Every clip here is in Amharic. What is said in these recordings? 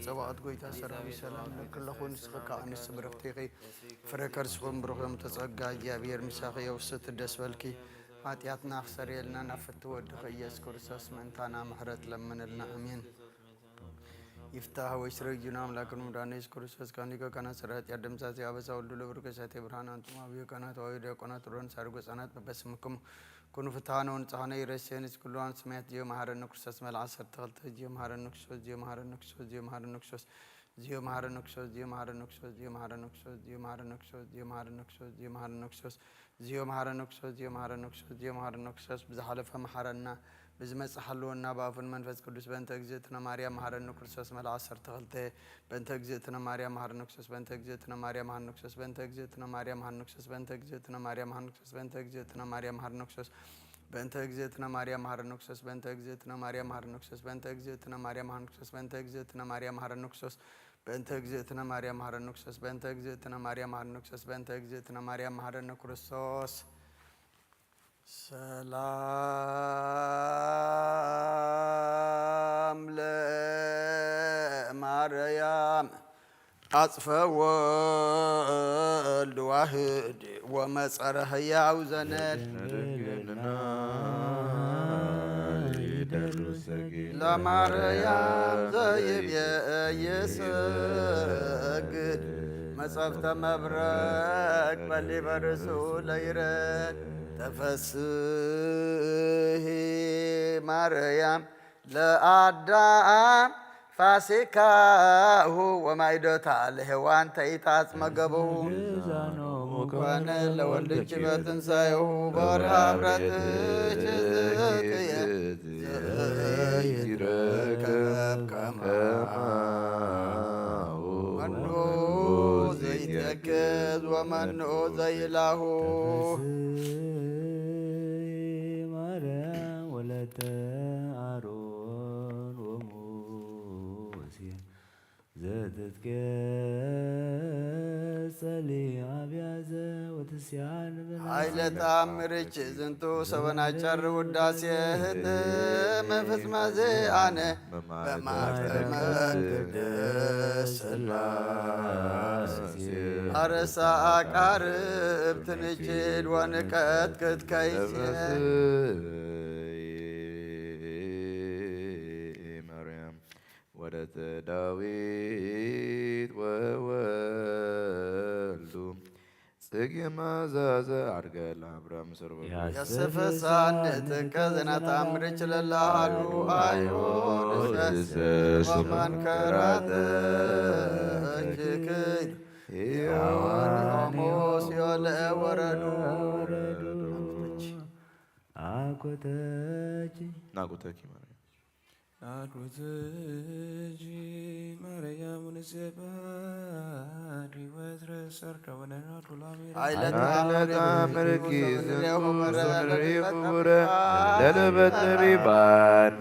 ጸባኦት ጎይታ ሰራዊ ሰላም ለኩልኹን ስኸካ አንስ ብረክቲኺ ፍረከርስኹም ብሩኽም ተጸጋ እግዚአብሔር ምሳኺ የውስጥ ደስ በልኪ ኃጢአትና አኽሰሪልና ናፍት ወድኸ ኢየሱስ ክርስቶስ መንታና ምሕረት ለምንልና አሜን። ይፍታህ ወይስረጅና አምላክን ሙዳነ ኢየሱስ ክርስቶስ ካኒከ ካና ሰራት ያደምሳት ያበሳ ሁሉ ለብርከሳቴ ብርሃን አንቱማ ቢቀናት ወይ ዲያቆናት ሮን ሳርጎ ጻናት በበስምኩም ኩኑ ፍታሃነውን ጻነ ይረሰንስ ኩሉን ስማት ዲዮ ማሐረነ ክርስቶስ መልዓስ ተልተ ዲዮ ማሐረነ ክርስቶስ ዲዮ ማሐረነ ክርስቶስ ዲዮ ማሐረነ ክርስቶስ ዲዮ ማሐረነ ክርስቶስ ዲዮ ማሐረነ ክርስቶስ ዲዮ ማሐረነ ክርስቶስ ዲዮ ማሐረነ ክርስቶስ ዲዮ ማሐረነ ክርስቶስ ዲዮ ማሐረነ ክርስቶስ ዲዮ ማሐረነ ክርስቶስ ዲዮ ማሐረነ ክርስቶስ ዲዮ ማሐረነ ክርስቶስ ብዛሐለፈ ማሐረና ብዝመጽሐሉና ባፉን መንፈስ ቅዱስ በእንተ እግዝእትነ ማርያም ማሐረነ ክርስቶስ መልዓስ ተልተ በእንተ እግዝእትነ ማርያም ማሐረነ ክርስቶስ በእንተ እግዝእትነ ማርያም ማሐረነ ክርስቶስ በእንተ እግዝእትነ ማርያም ማሐረነ ክርስቶስ በእንተ እግዝእትነ ማርያም ማሐረነ ክርስቶስ በእንተ እግዝእትነ ማርያም ማሐረነ ክርስቶስ በእንተ እግዝእትነ ማርያም ማሐረነ ክርስቶስ በእንተ እግዝእትነ ማርያም ማሐረነ ክርስቶስ በእንተ እግዝእትነ ማርያም ማሐረነ ክርስቶስ በእንተ እግዝእትነ ማርያም ማሐረነ ክርስቶስ በእንተ እግዝእትነ ማርያም ማሐረነ ክርስቶስ በእንተ እግዝእትነ ማርያም ማሐረነ ክርስቶስ በእንተ እግዝእትነ ማርያም ማሐረነ ክርስቶስ ሰላም ለማርያም አጽፈ ወልድ ዋህድ ወመጸረ ሕያው ዘነድ ለማርያም ዘይቤየሰግድ መጸፍተ መብረቅ በሊበርሱ ለይረድ ተፈስሒ ማርያም ለአዳም ፋሲካሁ ወማይዶታ ለሔዋን ተይታጽ መገበው ሙኳነ ለወልድች በትንሣኤሁ በወርሃ ምሕረትች ዝክየ ዘይረከብ ከማሁ መኑ ዘይተክዝ ወመኑ ዘይላሁ ማርያም ወለተ አሮን ወሙሴ ዘትትገጸሊ አብያዘ ወትስያን ኃይለ ተአምርች ዝንቱ ሰበናጨር ውዳሴ ህትም ፍጽመ ዘአነ በማኅተመ ቅድስት ሥላሴ አረሳ አቃርብ ትንችል ወንቀጥቅጥ ከይሴ ማርያም ወለተ ዳዊት ወወልዱ ጽጌ ማዛዘ አርገ ለአብርሃም ሰርበ ያሰፈሳንትከ ዘናታምርች ለላሃሉ አይሁድ ወመንከራተ እጅክድ ሕያዋን ሆሞስ የወለአ ወረዱ አኮተች ናቁተኪ ማርያም ናቁተች ማርያም ንሴባሪ ወትረ ሰርደ ወነናቱላሚ ኃይለ ተአምርኪ ዝንቱ ሱንሪፉረ ለልበት ጠቢባን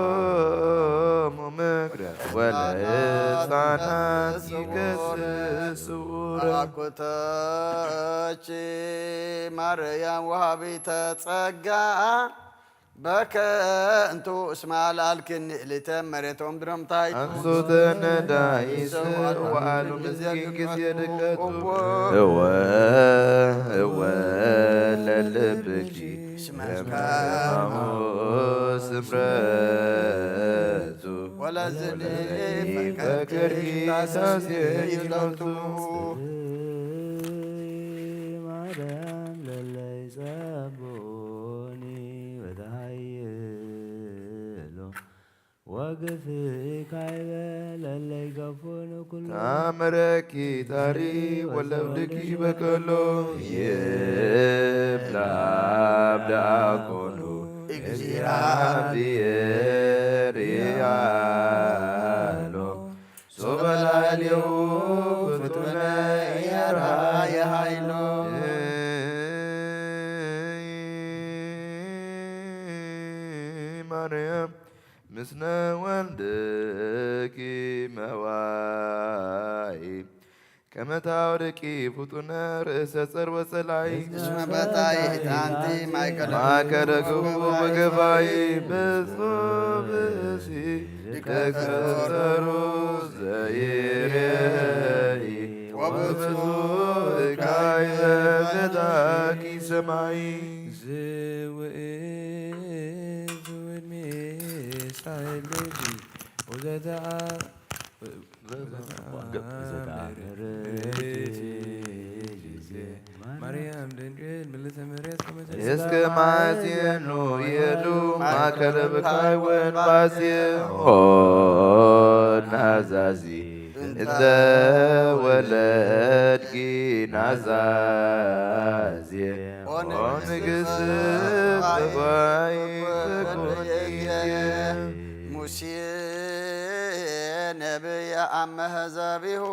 ዘያረሶሙ ምክረ ወለሕፃናት ይገሥጹረ አኮተች ማርያም ወሃቢተ ጸጋ በከንቱ እስማ ላልክን እልተም መሬቶም ድረምታይ አንሶተነ ዳይስ ወአሉ ምስኪን ጊዜ ድቀቱ እወ ለልብኪ የማሙ ስምረቱ ወለዝኒ ፈከሪ ታሴይለቱ ማርያም ለላይ ጸቦኒ ወተሃይሎ ወግፍ ካይበ ለላይ ገፎነ ኩሉ ታምረኪ ታሪ ወለብድኪ በከሎ ይብላብ ዳኮኑ እግዚአብሔር ያሎ ሶበላልየው ፍጡነ ያራ የሃይሎ ማርያም ምስነ ወልድኪ መዋይ ከመታወደቂ ፍጡነ ርእሰ ጸር ወጸላይ እስመ በታሕት አንቲ ማእከለ ግቡ በገባይ በጾም ብእሲ ከከሰሩ ዘይሬኢ ወብዙ ካይበ መላኪ ሰማይ ዝውእቱ ዕድሜ ሳይለቲ ወዘተአ ማርያም ድንግል ምልዕተ ምሕረት እስከ ማዝየኑ የሉ ማእከለ ብካይ ወንባዝየ ናዛዚ እንተ ወለድኪ ናዛዝየ ኦ ንግሥት በባይ ሙሴ ነብየ አመ ህዛቢሁ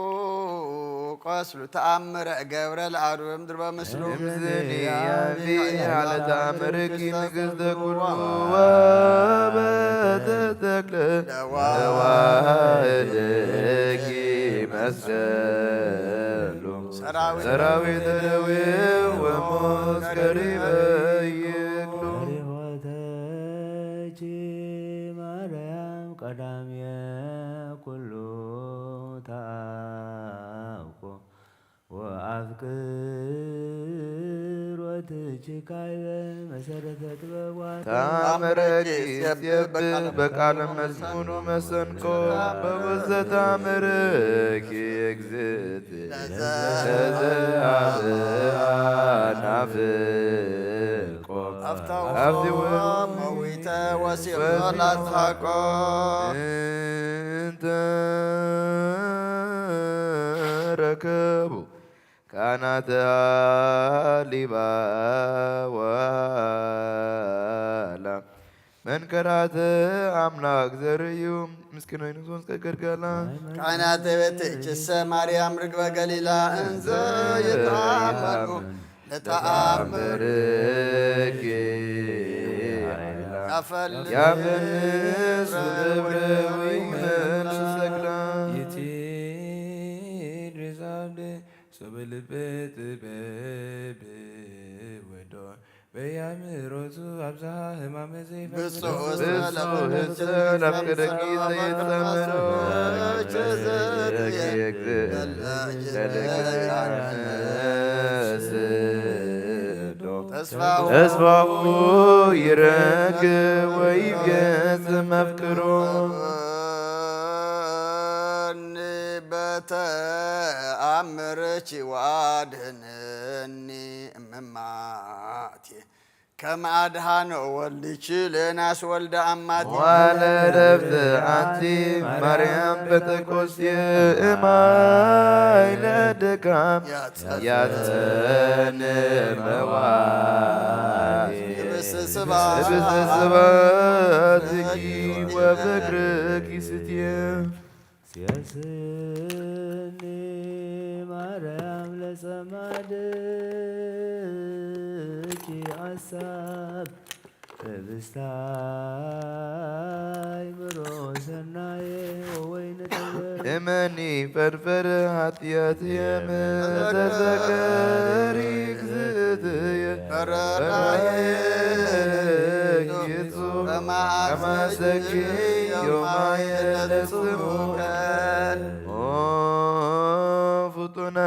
ቆስሉ ተአምረ ገብረ ለአዱ በምድር በምስሉ እምዝኒ ያቢ አለ ተአምርኪ ንግሥተ ኩሉ ወበተተክለ ተዋህደኪ መስቀሉ ሰራዊተ ደዌ ወሞስከሪ በይክሉ ሪሆተች ማርያም ቀዳምየ ኩሉ ታውቆ ወአፍቅር ወትችካይበ መሰረተ ጥበቧት ታምረኪ ሲየብል በቃለ መዝሙሩ መሰንቆ በበዘ ታምርኪ እግዝእት ለዘአብአ ናፍቆ አፍቲወ መዊተ ወሲላትሃቆ እንተ ረከቡ ካህናተ ሊባዋላ መንከራተ አምላክ ዘርእዩ ምስኪን ወይኑ ሶንስ ከገርጋላ ካህናተ ቤተ እጭሰ ማርያም ርግበ ገሊላ እንዘ ይትአመኑ ለተአምርኪ ያፈንስ ብርዊ መንስ ሰግዳ ይትድረሳብደ ሶበልበ ጥበብ ወዶ በያምሮቱ አብዝሃ ህማመ ዘይፈጽም ብፁዕ ለፍቅደኪ ዘይተምሮ ተስፋው ይረክብ ወይገጽ መፍቅሮ በተአምርኪ ዋድኅነኒ እምማቴ ከመ አድኃኖ ወልድኪ ለናስ ወልደ አማቴ ዋለረፍት አንቲ ማርያም ጴንጠቆስቴ እማይ ለድካም ያጸንመዋይ ብስስባትኪ ወፍቅርኪ ስትየ ሲያስኒ ማርያም ለጸማድኪ አሳብ ህብስታይ ምሮ ሰናየ ወወይነ ጠበል እመኒ ፈርፈር ኃጢአት የምተዘከሪ እግዝእትየ ረራየኪቱ ከማሰኪ ዮማየ ለጽሙከ ፍጡነ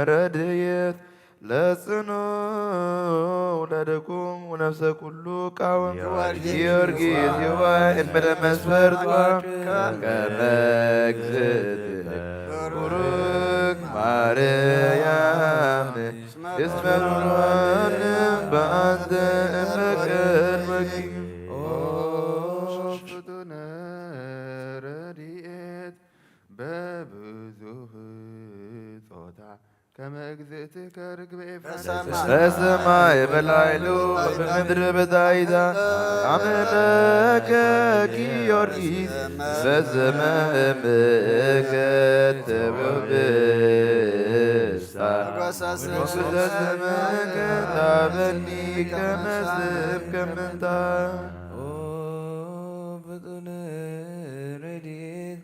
ረድኤት ለጽኑ ለደኩም ወነፍሰ ኩሉ ቃወም ጊዮርጊስ የዋይ እንበለ መስፈርቷ ከመ እግዝእትነ ቡሩክ ማርያም እስመ ኑሮን በአንተ እመቀድመኪ ፍጡነ ረድኤት በብዙ ጾታ ከመ እግዝእትከ ርግቤ በሰማይ በላዕሉ በምድር በታሕታ አምላከ ጊዮርጊስ በዘመምከ ተበብሳ ዘመንከ ታበኒ ከመ ስብ ከምንታ ፍጡነ ረድኤት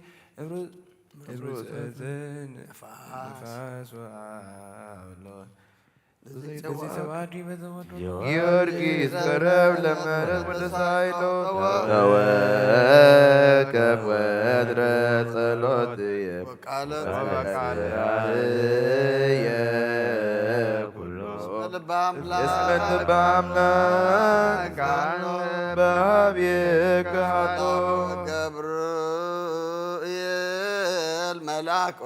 ነፋስ ወአውሎ በዚህ ሰባዲ በዘወዶ ጊዮርጊስ ቀረብ ለመረት ወደ ሳይሎ ተወከፍ ወድረ ጸሎትየ እስመ ልበ አምላክ በኀቤከ ሀሎ ገብርኤል መልአኮ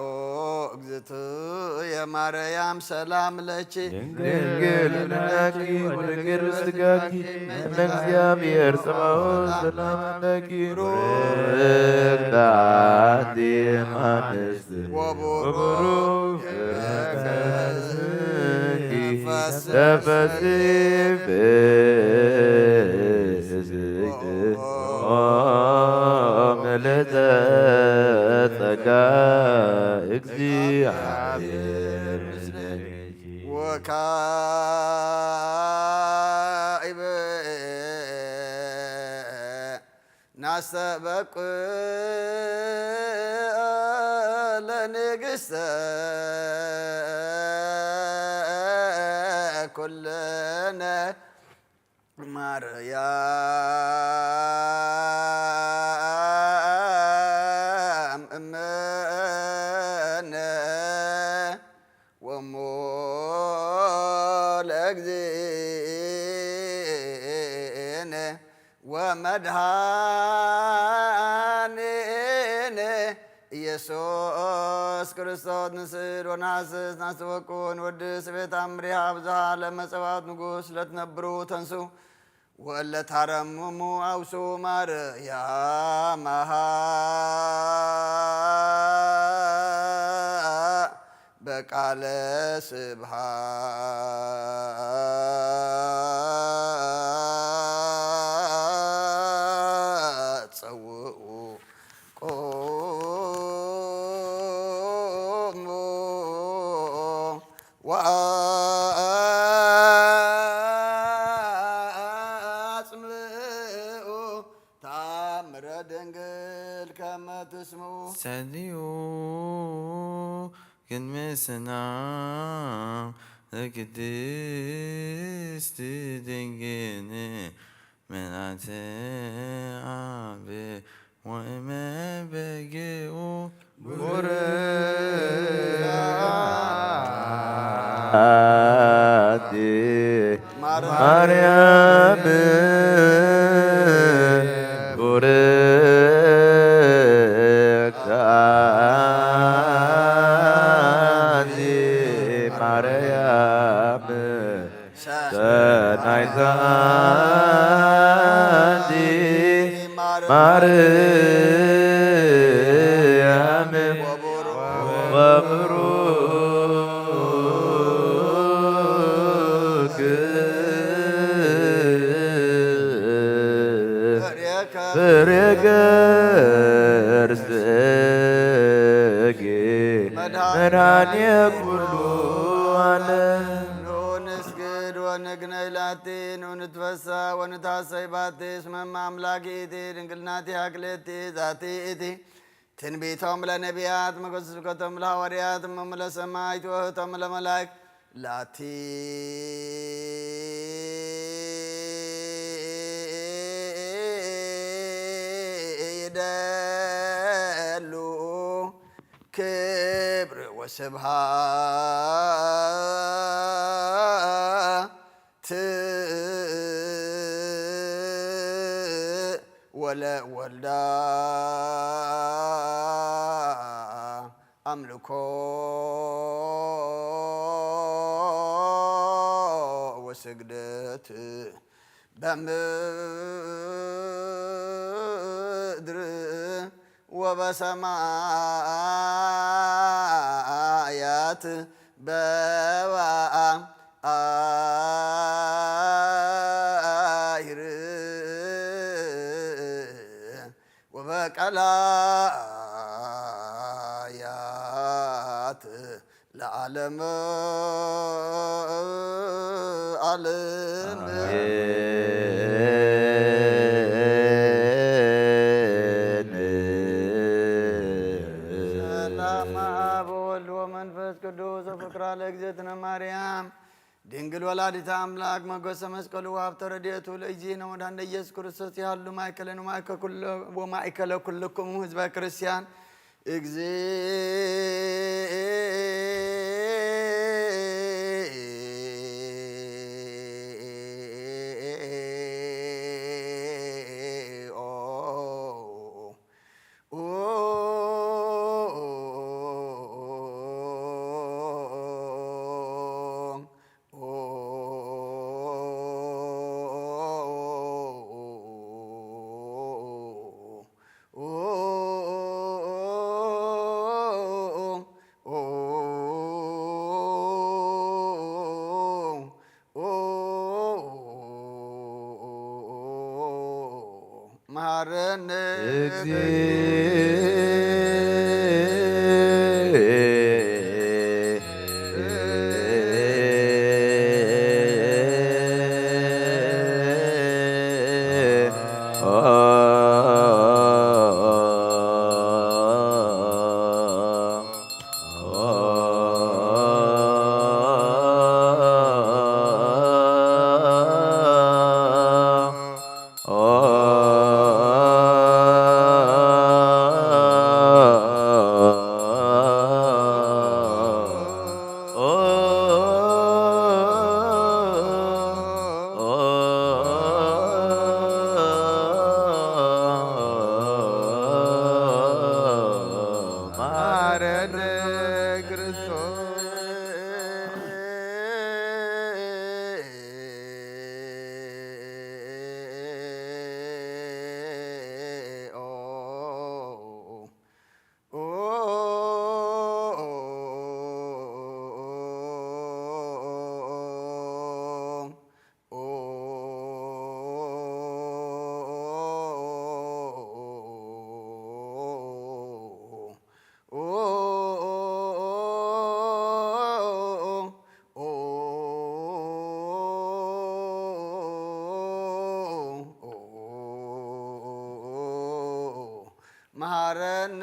እግዝእትየ ማርያም ሰላም ለኪ ድንግል እምኔኪ ወድንግል በሥጋኪ ለእግዚአብሔር ጸባኦት ሰላም ለኪ ቡርክት አንቲ እምአንስት ወቡሩክ ተፈሥሒ ፍሥሕት ምልዕተ ጸጋ እግዚአብሔር ምስሌኪ ወካዕበ ናስተበቅዕ ለንግሥተ ኩለነ ማርያም እመነ ወሞ ለእግዚእነ ወመድኃኒነ ኢየሱስ ክርስቶስ ንስእድ ወናስስ ናስተወቁን ወድስ ቤት አምሪሃ ብዝሃ ለመጸባት ንጉሥ ለትነብሩ ተንሱ ወለታረምሙ አውሱ ማርያማሃ በቃለ ስብሐት ጸውዑ ቆሙ ወአጽምዑ ተአምረ ድንግል ከመ ትስምዑ ጸልዩ ቅድሜ ለቅድስት ድንግል ምልዕተ አብ ወእመ በጊዑ ቡርክት ማርያም ቡርክት አንቲ ማርያም ሰናይተ አንቲ ማርያም ወቡሩክ ፍሬ ከርሥኪ መድኃኒየ ኩሉ ዓለም ንስግድ ወንግነይ ላቲ ንትፈሳ ወንታሰይ ባቲ እስመ አምላኪቲ ድንግልናቲ አክሌቲ ዛቲ እቲ ትንቢቶም ለነቢያት መገስብከቶም ለሐዋርያት እሞም ለሰማዕት ወእህቶም ለመላእክት ላቲ ይደሉ ክብር ወስብሐት ወለወልዳ አምልኮ ወስግደት በምድር ወበሰማያት በባሕር ወበቀላያት ለዓለመ ዓለም ሰላም አብ ፍቅራ ለእግዝእትነ ማርያም ድንግል ወላዲተ አምላክ መጎሰ መስቀሉ ሀብተ ረድኤቱ ለእግዚእነ ወመድኃኒነ ኢየሱስ ክርስቶስ ያሉ ማእከለ ወማእከለ ኩልክሙ ህዝበ ክርስቲያን ማረነ ማረነ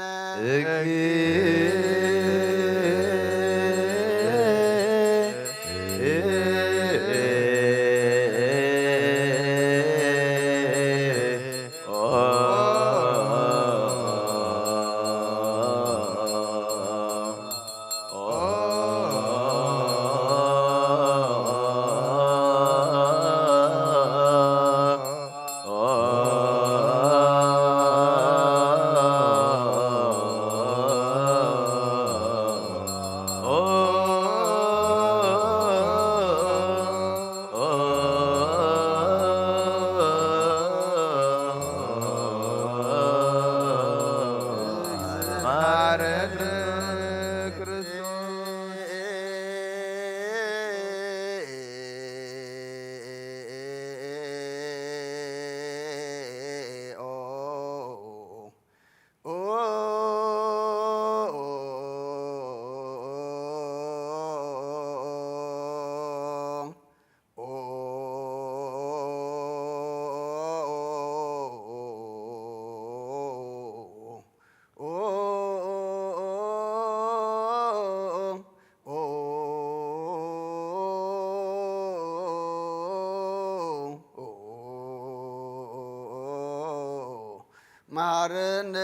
ማረነ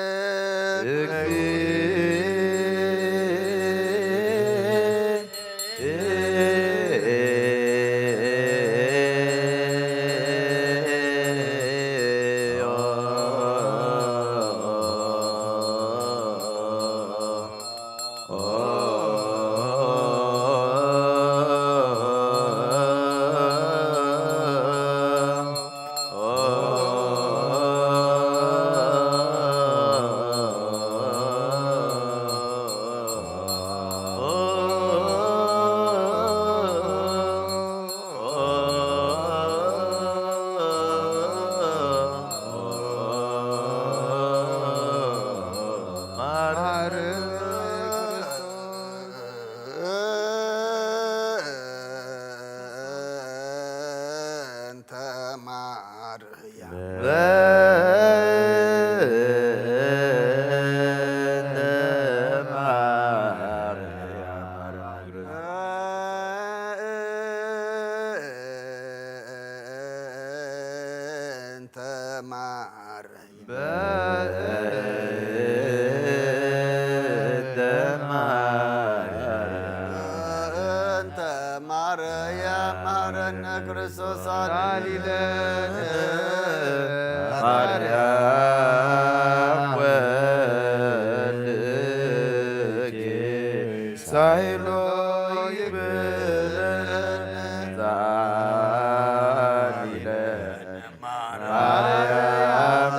ሳይሎ ይብለነ ዛሊለነ ማርያም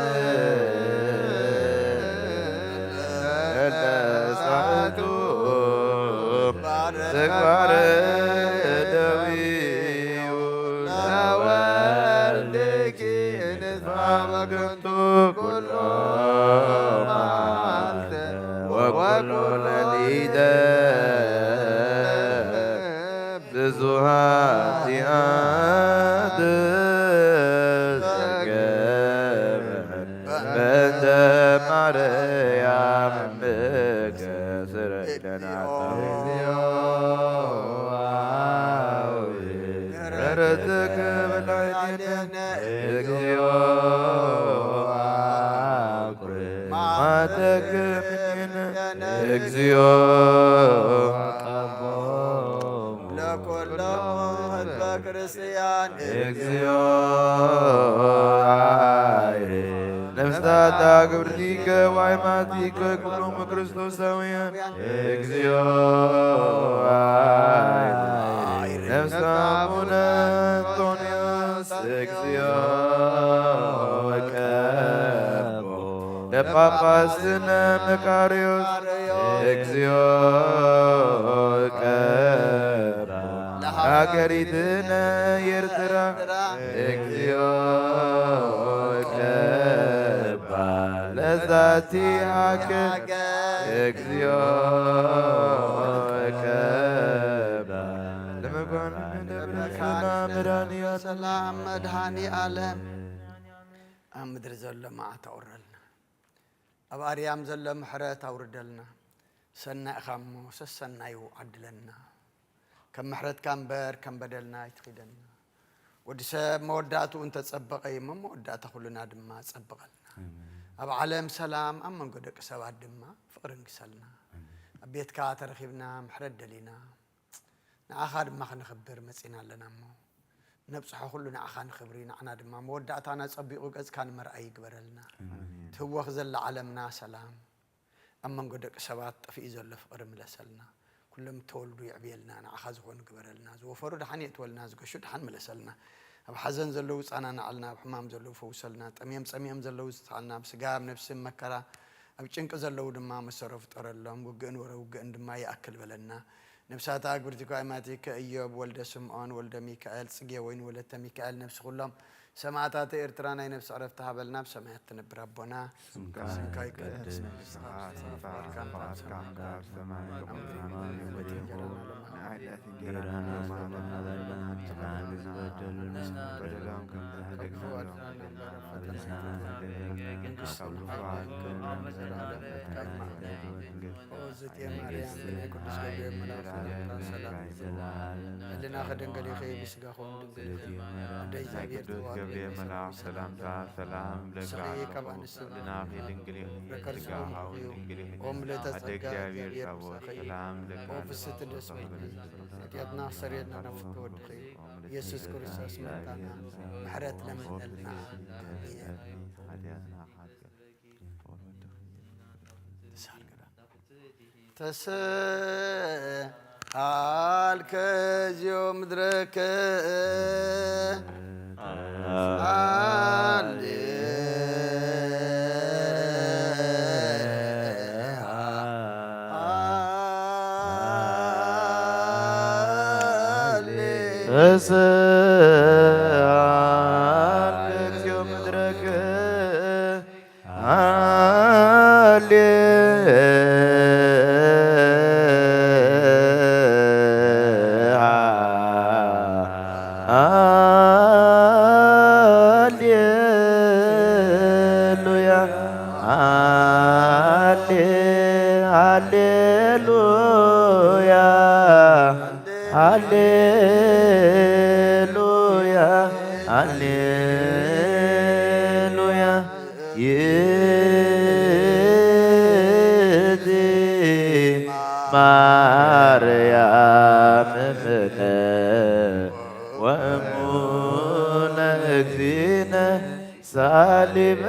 ለሳቱ ተግባረ ደዊው ለወልድኪ ንትፋበግንቱ ኩሎ መዓልተ ወኩሎ ሌሊተ ብዙኃት ዚአት ዘገበ በእንተ ማርያም እምከ ስረይለነ ረረትከ በላዕሌነ እግዚኦ ማተከ እምኔነ እግዚኦ ለኩሎሙ ህዝበ ክርስቲያን እግዚኦ ነፍሳተ ግብርቲከ ወአይማቲከ ኩሎሙ ክርስቶሳውያን እግዚኦ ነፍሰ አቡነ አንጦንዮስ እግዚኦ ቀቦ ለጳጳስነ መቃርዮስ እግዚኦ ቀቦ ለሀገሪትነ ኤርትራ እግዚኦ ቀባ ለዛቲ ሀገር እግዚኦ ቀባ ሰላም መድኃኒ ዓለም ኣብ ምድሪ ዘሎ መዓት ኣውረልና ኣብ ኣርያም ዘሎ ምሕረት ኣውርደልና ሰናይ ኢኻ እሞ ሰሰናዩ ዓድለና ከም ምሕረትካ እምበር ከም በደልና ይትኺደና ወዲ ሰብ መወዳእትኡ እንተፀበቐ እሞ መወዳእታ ኩሉና ድማ ፀብቐልና ኣብ ዓለም ሰላም ኣብ መንጎ ደቂ ሰባት ድማ ፍቕሪ እንግሰልና ኣብ ቤትካ ተረኺብና ምሕረት ደሊና ንዓኻ ድማ ክንኽብር መፂና ኣለና እሞ ነብፅሖ ኩሉ ንዓኻ ንኽብሪ ንዓና ድማ መወዳእታና ፀቢቑ ገጽካ ንመርኣይ ይግበረልና ትህወኽ ዘላ ዓለምና ሰላም ኣብ መንጎ ደቂ ሰባት ጠፊኡ ዘሎ ፍቕሪ ምለሰልና ኩሎም ተወልዱ ይዕብየልና ንዓኻ ዝኾኑ ግበረልና ዝወፈሩ ድሓን የትወልና ዝገሹ ድሓን ምለሰልና ኣብ ሓዘን ዘለዉ ፃና ንዓልና ኣብ ሕማም ዘለዉ ፈውሰልና ጠምዮም ፀሚኦም ዘለዉ ዝተዓልና ብስጋ ኣብ ነፍስን መከራ ኣብ ጭንቂ ዘለዉ ድማ መሰሮ ፍጠረሎም ውግእን ወረ ውግእን ድማ ይኣክል በለና ነፍሳታ ግብርቲካ ኣይማቲከ ኢዮብ ወልደ ስምዖን ወልደ ሚካኤል ጽጌ ወይን ወለተ ሚካኤል ነፍሲ ኩሎም ሰማዕታት ኤርትራ ናይ ነፍሲ ዕረፍቲ ሃበልና ብሰማያት ትነብር ኣቦና ስምካ ይቀደስ ለና ከደንገል ይኸይ ብስጋኹም ድንግል ገብርኤል መልአክ ሰላምታ ሰላም ለእግዚአብሔር ድንግል ኦም ለተጸጋ እግዚአብሔር ታቦት ሰላም ፍስት ደስ ኃጢአትና ሰሬትና ነፍስ ወድኺ ኢየሱስ ክርስቶስ መጣና ምሕረት ለመንልና ተሰአልከ እግዚኦ ምድረከ ተሰአልከ እግዚኦ ምድረከ ማርያም እምነ ወእሙነ እግዚእነ ሳሊበትያነ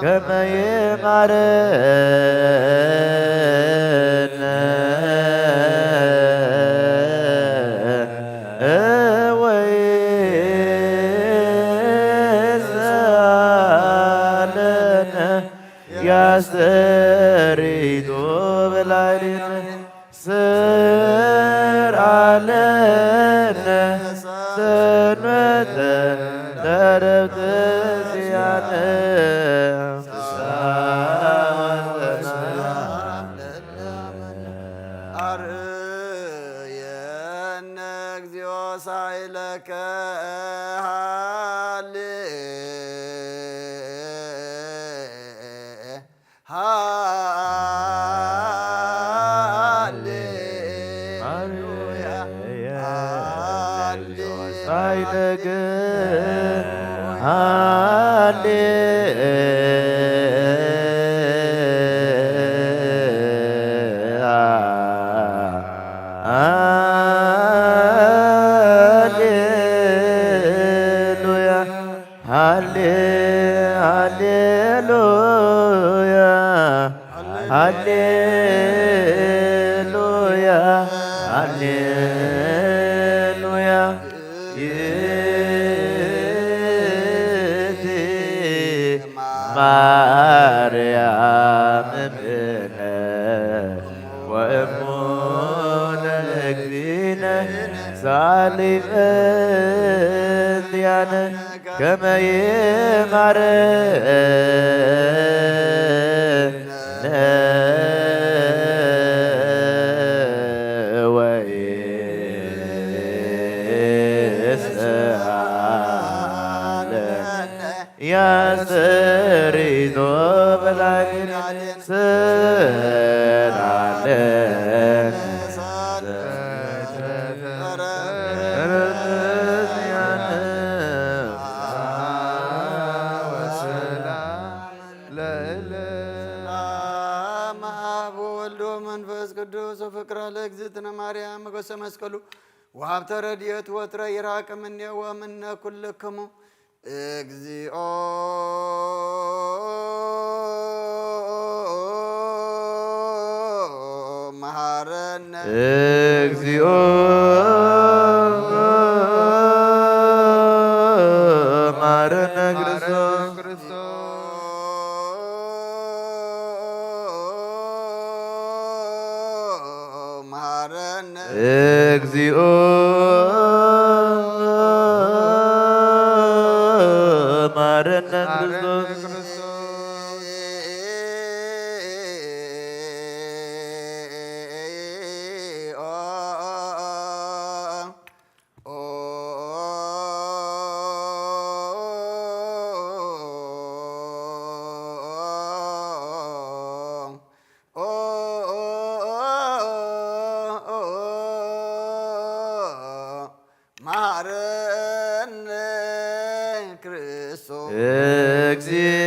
ከመ ይማረን ለነ ያስተሪቶ በላዕሌነ ስርዓለነ ሰንበተ ለዕረፍተ ዚአነ አርየነ እግዚኦ ሳይለከ ሳይለከ ሃሌሉያ ሃሌሉያ ይእቲ ማርያም እምነ ወእሙ ለእግዚእነ ሳሊተ እንቲአነ ከመ ይምሃረነ ያስተሪቶ በላዕሌነ ስርዓለነ መንፈስ ቅዱስ ፍቅረ ለእግዝእትነ ማርያም ሞገሰ መስቀሉ ወሀብተ ረድኤት ወትረ ይራቅ እምኔ ወእምነ ኩልክሙ እግዚኦ መሐረነ እግዚኦ መሐረነ ክርስቶስ መሐረነ እግዚኦ መሐረነ ክርስቶስ መሐረነ ክርስቶስ እግዚኦ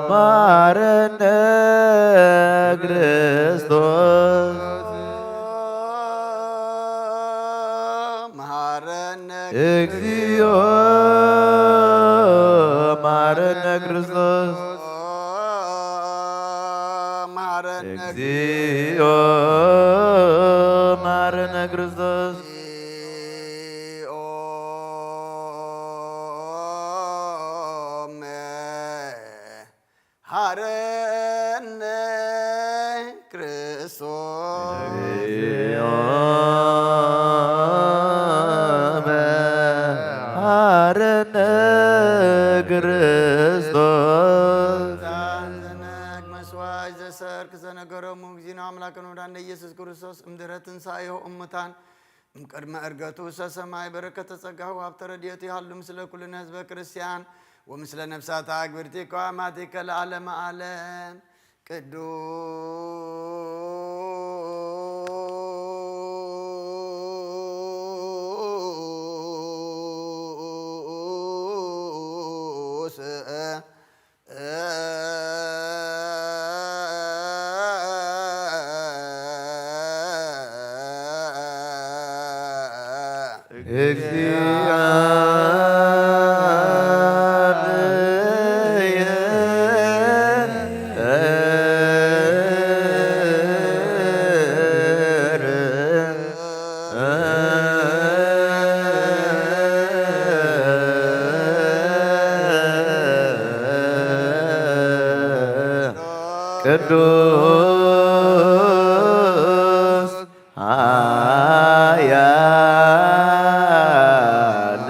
መሐረነ ክርስቶስ መሐረነ እግዚኦ መሐረነ ክርስቶስ መሐረነ እግዚኦ መሐረነ ክርስቶስ መሐረነ ክርስቶስ መሐረነ ክርስቶስ ዘነግ መስዋዕት ዘሰርክ ዘነገረሙ እግዚእነ አምላክነ ወዳነ ኢየሱስ ክርስቶስ እምድኅረ ትንሣኤሁ እሙታን እምቅድመ ዕርገቱ ሰሰማይ በረከተ ጸጋሁ ሀብተ ረድኤቱ ይሃሉ ምስለ ኩልነ ህዝበ ክርስቲያን ወምስለ ነፍሳት አግብርቲከ ወአማቲከ ለዓለመ ዓለም ቅዱስ ቅዱስ ኃያል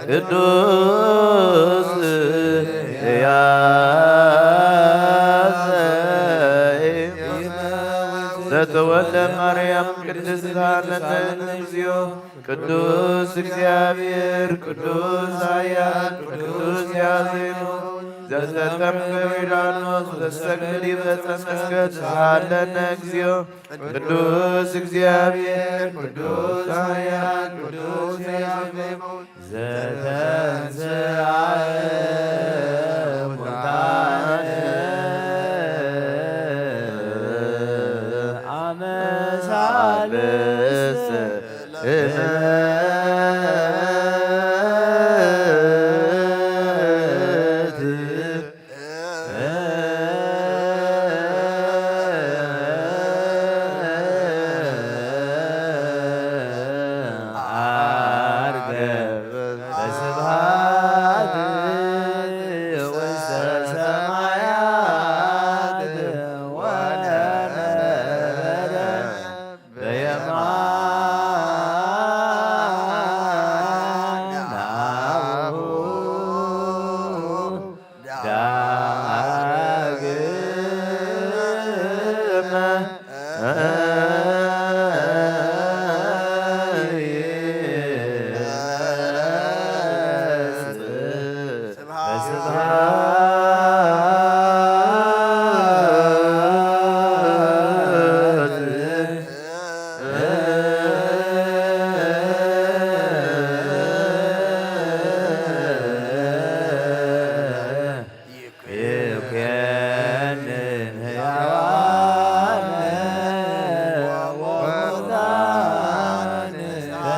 ቅዱስ ያዘይ ዘተወልደ ማርያም ቅድስት ሳለነ እግዚኦ ቅዱስ እግዚአብሔር ቅዱስ ኃያል ቅዱስ ያዜኑ ዘተጠምቀ ዮርዳኖስ ዘሰግድ ይበጸመስገድ ሳለነ እግዚኦ ቅዱስ እግዚአብሔር ቅዱስ ኃያል ቅዱስ ያዜኑ ዘተንሥአ እሙታን አመ ሣልስት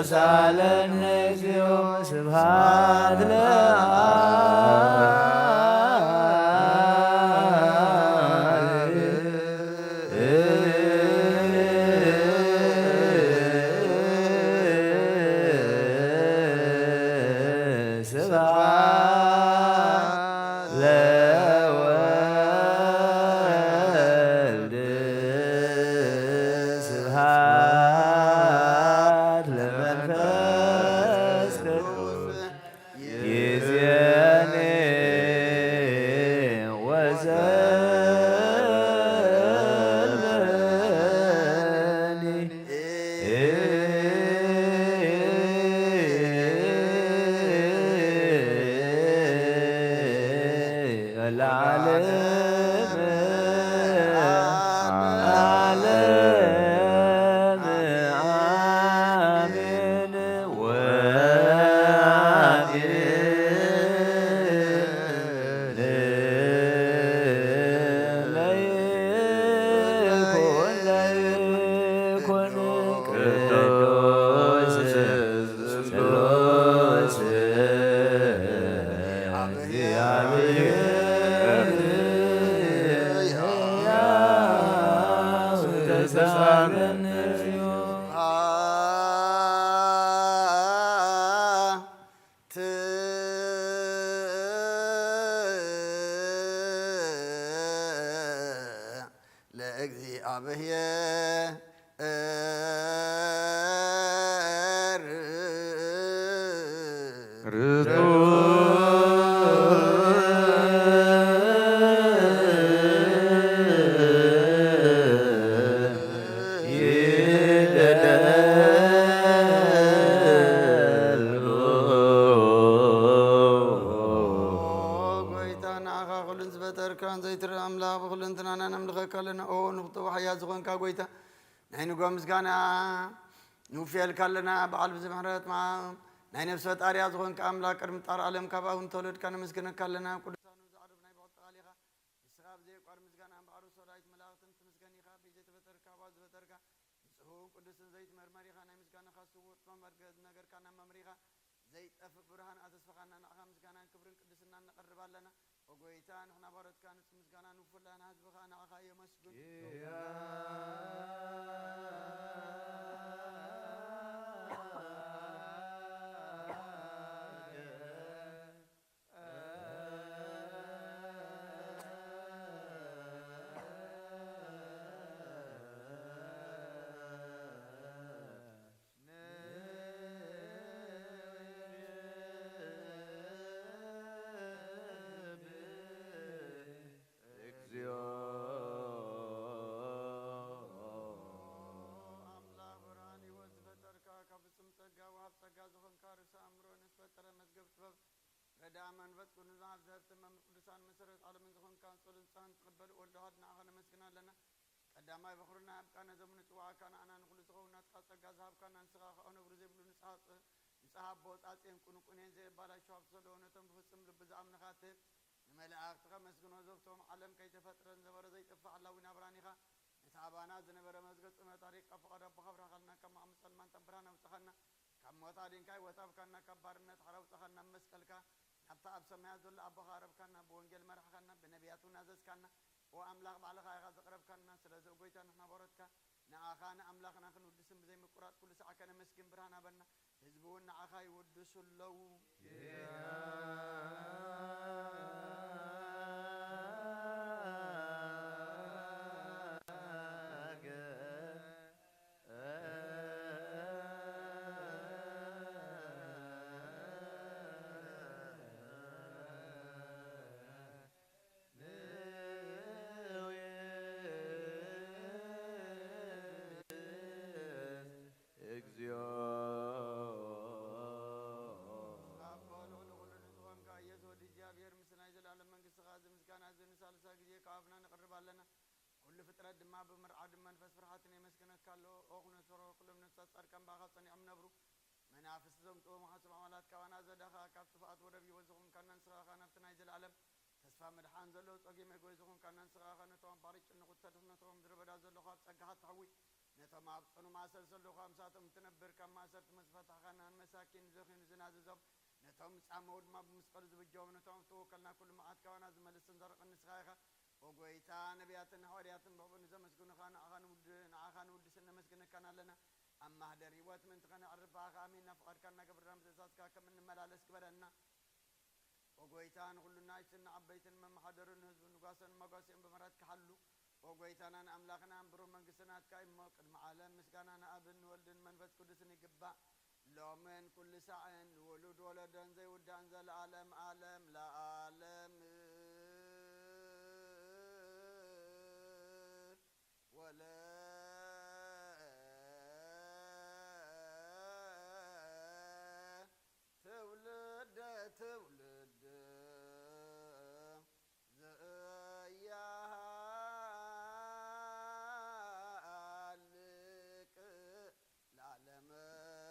ሳለነ እግዚኦ ስብሐት ለአብ ስብሐት ለወልድ ስብሐት ለመንፈስ ቅዱስ ይእዜኒ ወዘልፈኒ ለዓለም ዓለም አሜን ወአሜን ለይኩን ቅዱስ ስሉስ እግዚአብሔር ተሳለነ እግዚኦ ጎይታ ናይ ንጓ ምስጋና ንውፍየልካለና በዓል ብዝምሕረት ናይ ነፍሲ ፈጣርያ ዝኾንካ ኣምላክ ቅድሚ ጣር ዓለም ካብ ኣብን ተወለድካ ነመስግነካለና ቅዱሳኑ ዝዓርፍ ናይ በቕቲ ቃሊኻ ንስኻ ብዘይቋር ምስጋና በዓሉ ሰላይት መላእኽትን ትምስገን ኢኻ ብዘይተፈጠርካ ባ ዝፈጠርካ ንጽሁ ቅዱስ ቅዱስን ዘይት መርመሪኻ ናይ ምስጋናኻ ስውር መመርገዝ ነገር ካና መምሪኻ ዘይጠፍእ ብርሃን ኣተስፈኻና ንዕኻ ምስጋናን ክብርን ቅድስናን ነቐርብ ኣለና ወጎይታ ንሕና ባሮትካ ንጹህ ምስጋና ንውፍላና ህዝብኻ ንዕኻ የመስግን ردا منفس كل ذات ذات تمام قدسان مسرت على من زخون كان صل إنسان تقبل ولدهاد نأخذ مسكنا لنا قدام ما بخرنا أبكان زمن سواء كان أنا نقول سخون نتقص جذاب كان نسخة أنا برزي بلو نسحاب بوت أتين كونو كونين زي بالا شوف صلونا تم بفسم لبزام نخاطب نملا أختك مسكنا زفتهم علم كي تفترن زبر زي تفعل الله ونبرانيها نتعبنا زنبر مسجد ما طريق أفقد بخبر خلنا كما مسلمان تبرانا وسخنا كم وطارين كاي وطاب كنا كبرنا تحرو سخنا مسكلك حتى أبسم هذا الله أبو خارب كنا بونجل مرح كنا بنبيات ونازس كنا وأملاك بعلى خير قرب كنا سلسلة قويتنا نحن بردك نأخانا أملاكنا خن ودسم زي مقرات كل ساعة كنا مسكين برهنا بنا حزبون نأخاي ودس اللو كل فترة دم بمرعد من فسرحتني مسكنة كله أغنى ترى كل من تسأر كم باخصني أم نبرو منافس زم تو محاسب عملات كوانا زدها كفتفات وربي وزقهم كنا نسرا خنا تنايز العالم تسفى مدحان زلوا تقي ما يقول زقهم كنا نسرا خنا توم باريش نقول تدفن توم دربدا زلوا خاب سجها تحوي نتوم أبصنو ما سر زلوا خام ساتم تنبر كم ما سرت مسفت خنا مساكين زخين زناد زب نتوم سامود ما بمسقر زبجوا نتوم توكلنا كل ما عاد كوانا زمل السندر النسخة وقويتا نبياتنا حوارياتنا بابن زمسكون خان عخان ود سنة مسكن كان لنا أما هدري وات من تقنا عرفا خامين نفقر كنا قبل رمز ساسكا كمن ملالس كبرنا وقويتا نقول لنا إيشنا عبيتنا من محضرون هزب نقاسن مقاسين بمرات كحلو وقويتا أنا أملاكنا أمبرو من قسنات كايم قدم عالم مسكانا أنا أبن ولدن من فس كدسني قبا لو من كل ساعة ولد ولدن زي ودان زي العالم عالم لا عالم ولا تولد زيالك العالم عالم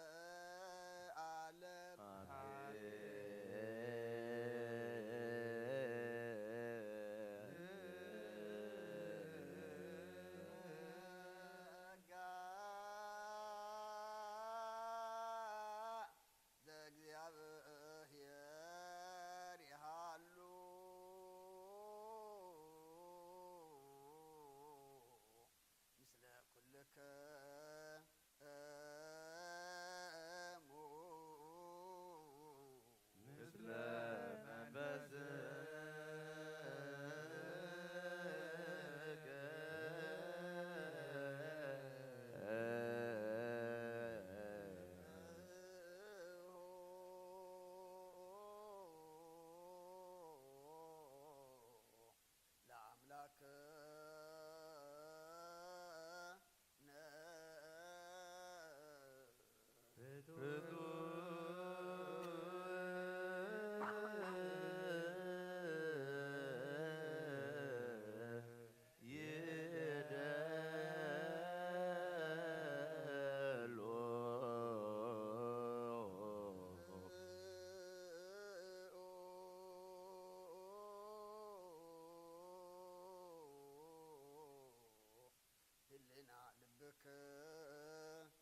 لنا لبك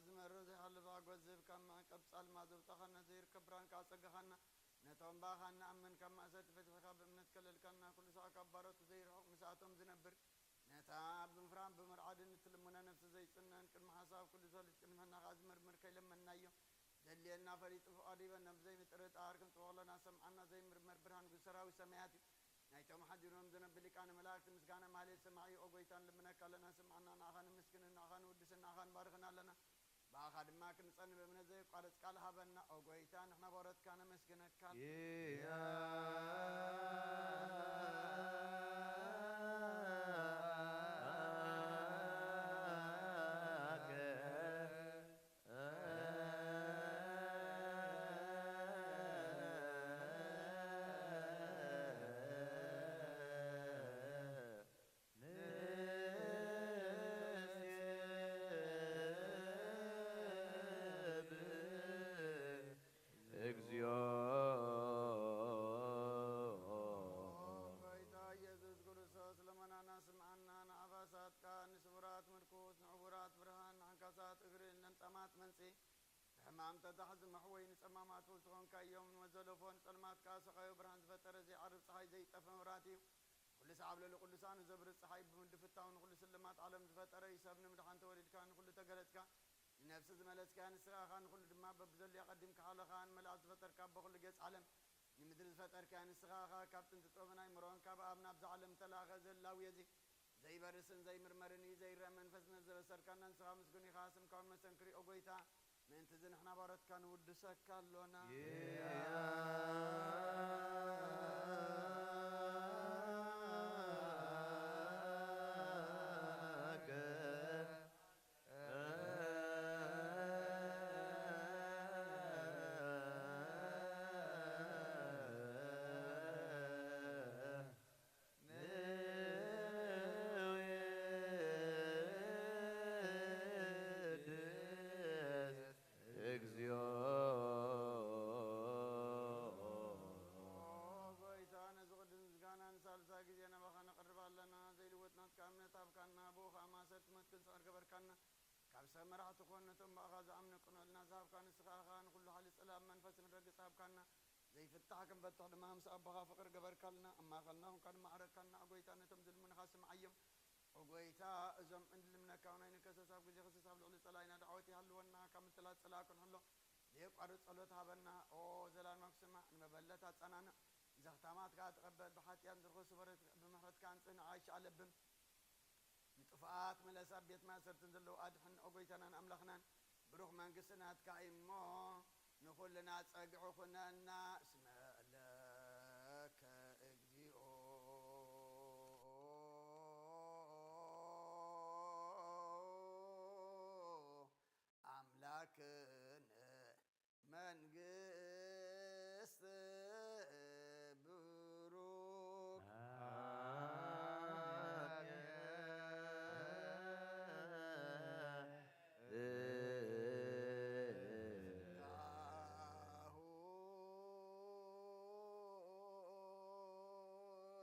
ዝመረ ዘይሃልባ ጓዝብ ከማ ቀብጻል ማዘብ ተኸነ ዘይር ከብራን ካጸገኸና ነቶም ባኻና አመን ከማ ሰት ፈትፈኻ በእምነት ከለልከና ኩሉ ሰዓት ካባረቱ ዘይርሑ ምሳቶም ዝነብር ነታ ብምፍራን ብምርዓድን ትልሙና ነፍሲ ዘይጽነን ቅድሚ ሓሳብ ኩሉ ሰልጥ ቅድመና ዝምርምር ከይለመናዮ ደልየና ፈሪጥ ፍቃዲበን ነብዘይ ምጥርጣር ክንጥወለና ሰምዓና ዘይምርመር ብርሃን ጉሰራዊ ሰማያት ናይቶም ሓዲሮም ዝነብል ሊቃነ መላእክት ምስጋና ማለት ሰማዒ ኦጎይታን ልምነካ ኣለና ስምዓና ንኣኻን ምስግንን ንኣኻን ውድስን ንኣኻን ባርኽና ኣለና ብኣኻ ድማ ክንጸኒ በእምነት ዘይቋረጽ ቃል ሃበና ኦጎይታ ንሕና በረትካ ነመስግነካ ሕማም ተታሕዝ መሕወይ ንጸማማት ውልትኾንካ እዮም ወዘለፎን ጸልማት ካሰኻዮ ብርሃን ዝፈጠረ ዘይዓርብ ፀሓይ ዘይጠፈ መብራት እዩ ኩሉ ሰዓብ ለሉ ቅዱሳን ዘብርፅ ፀሓይ ብምድፍታው ንኩሉ ስልማት ዓለም ዝፈጠረ እዩ ሰብ ንምድሓን ተወሊድካ ንኩሉ ተገለጽካ ንነፍሲ ዝመለስካ ንስኻኻ ንኩሉ ድማ በብዘልያ ቀዲምካ ሓለኻ ንመላእክት ዝፈጠርካ በኩሉ ገጽ ዓለም ንምድሪ ዝፈጠርካ ንስኻኻ ካብ ጥንቲ ጥበብና ይምሮን ካብ ኣብ ናብዚ ዓለም ተላኸ ዘላዊ የዚ ዘይበርስን ዘይምርመርን እዩ ዘይረአ መንፈስነት ዘበሰርካና ንስኻ ምስጉን ኢኻ ስምካውን መሰንክሪ ኦጎይታ ምእንቲ እዚ ንሕና ባረትካ ንውድሰካ ኣሎና ካብ ሰብ መራሕቲ ኮነቶም ብኣኻ ዝኣምነ ቅኖልና ዝሃብካ ንስኻኻ ንኩሉ ሓሊ ፀላም መንፈስ ንረግፅ ሃብካና ዘይፍታሕ ክንበትሕ ድማ ምስ ኣቦኻ ፍቅሪ ገበርካልና ኣማኸልና ኩንካ ድማ ዓረግካልና ኣጎይታ ነቶም ዝልሙንኻ ስምዓዮም ኦጎይታ እዞም እንድልምነካ ናይ ንከሰስ ኣብ ግዜ ክስስ ኣብ ልዕሊ ፀላይና ዳዕወት ይሃልወና ካብ ምትላት ፀላ ክንሕሎ ዘይቋርፅ ጸሎት ሃበና ኦ ዘላልማ ክስማዕ ንመበለት ኣፀናንዕ ዘኽታማትካ ትቐበል ብሓጢያን ዝርኮሱ በረት ብምሕረትካ አንጽህ ንዓይሽ ኣለብን ንጥፋኣት መለሳ ቤት ማእሰርትን ዘለዉ ኣድሕን ኦጎይታናን ኣምላኽናን ብሩኽ መንግስትናትካ እሞ ንኹልና ጸግዑ ኩነና እስመ ለከ እግዚኦ አምላክነ መንግስት ብሩክ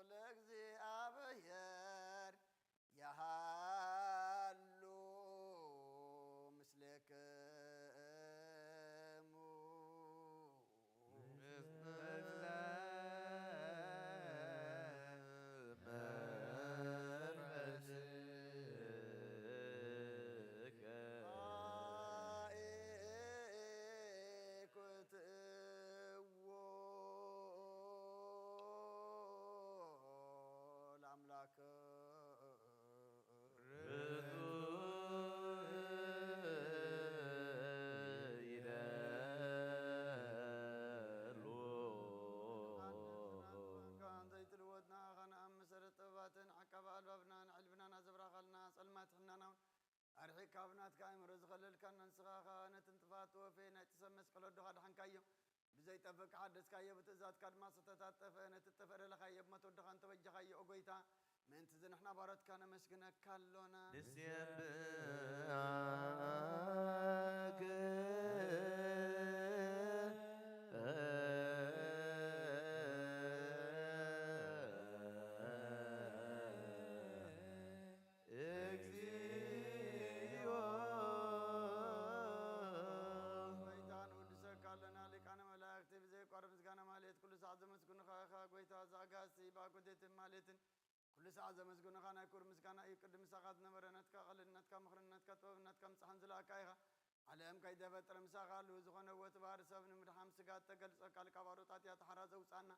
ለእግዚአብሔር ያሃሉ ምስሌክሙ ለአምላክ عقب ألبابنا علبنا نزبر خلنا سلمات حنانا أرحي كابنات كايم رزقلل كان نسخاخا نتنتفات وفينا تسمس كل الدخاد حنكايو بزي تفك حدث كايو بتزات كاد ما ستتاتف نتتفر لخايب ما تدخان توجه خايو أقويتا من تزن احنا بارت كان مسكنا كالونا نسيان كل ساعة زمزقنا خانا يكون مسكانا يقدم ساقات نمرنتك قلنتك مخرنتك طوبنتك مسحنزلا كايها على أم كيدا فتر مساقال وزغنا وتبار سبن مدحام سقات تقل سقال كباروتات يتحرز وصانا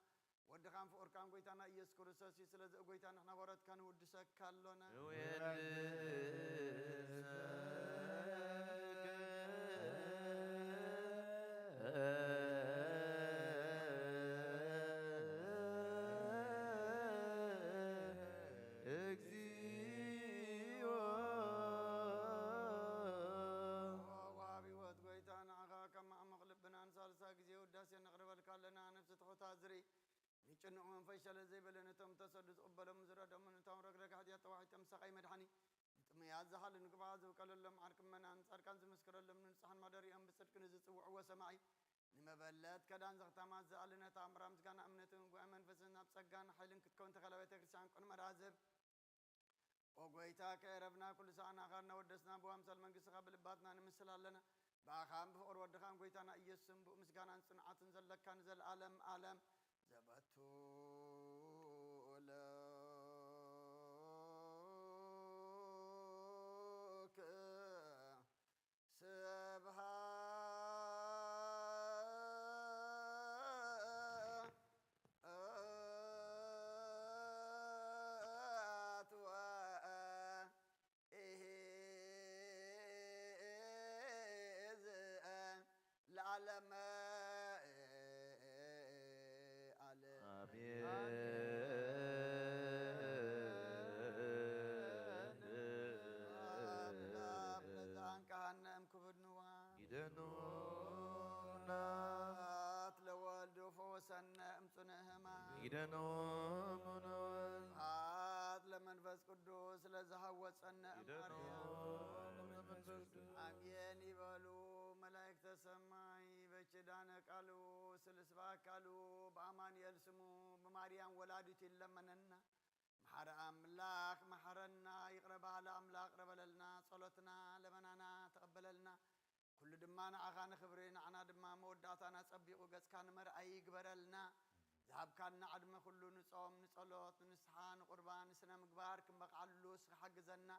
ودخان فور كان قويتانا يسكر ساسي سلز قويتانا احنا ورد كان ودسك كالونا كما مغلبنا انصار ساقزي وداسي نقرب لنا نفس تخوتا زري يجنوا من فيشل زي بلنتهم تسدس قبلهم زرد من تام رجرك حديات واحد تمسقي مدحني ما يزحل نقبعز وقال لهم عركم من انصار كان مسكر لهم نصحن مدري ام بصدق نزصوع وسمعي نما بلات كدان زغتا ما زالنا تامرام زغان امنتهم وامن فسنا بصقان حيلن كتكون تخلبيتك كريستيان كون مرازب وغويتا كربنا كل ساعه اخرنا ودسنا بوامسل منقس قبل باتنا نمسلالنا باخام بفور ودخان غويتانا يسم مسغانان صنعات زلك كان زل عالم زبطو لك سبحات العالم كهنم كبدنوا يدنونا لوالد فوسنا امصنهما يدنونا لمنفس قدوس لزهوصنا امين يبلو ملائكة السماي بچدان قالو سلسبا قالو بأمان يلسمو بماريام ولادت لمننا محر أملاك محرنا يقرب على أملاك ربللنا صلاتنا لمنانا تقبللنا كل دمانا أغانا خبرين عنا دما موداتنا تصبيقو قس كان مرأي يقبرلنا ذهب كان عدم كله نصوم نصلوت نسحان قربان سنة مقبار كم بقعلو حق زنا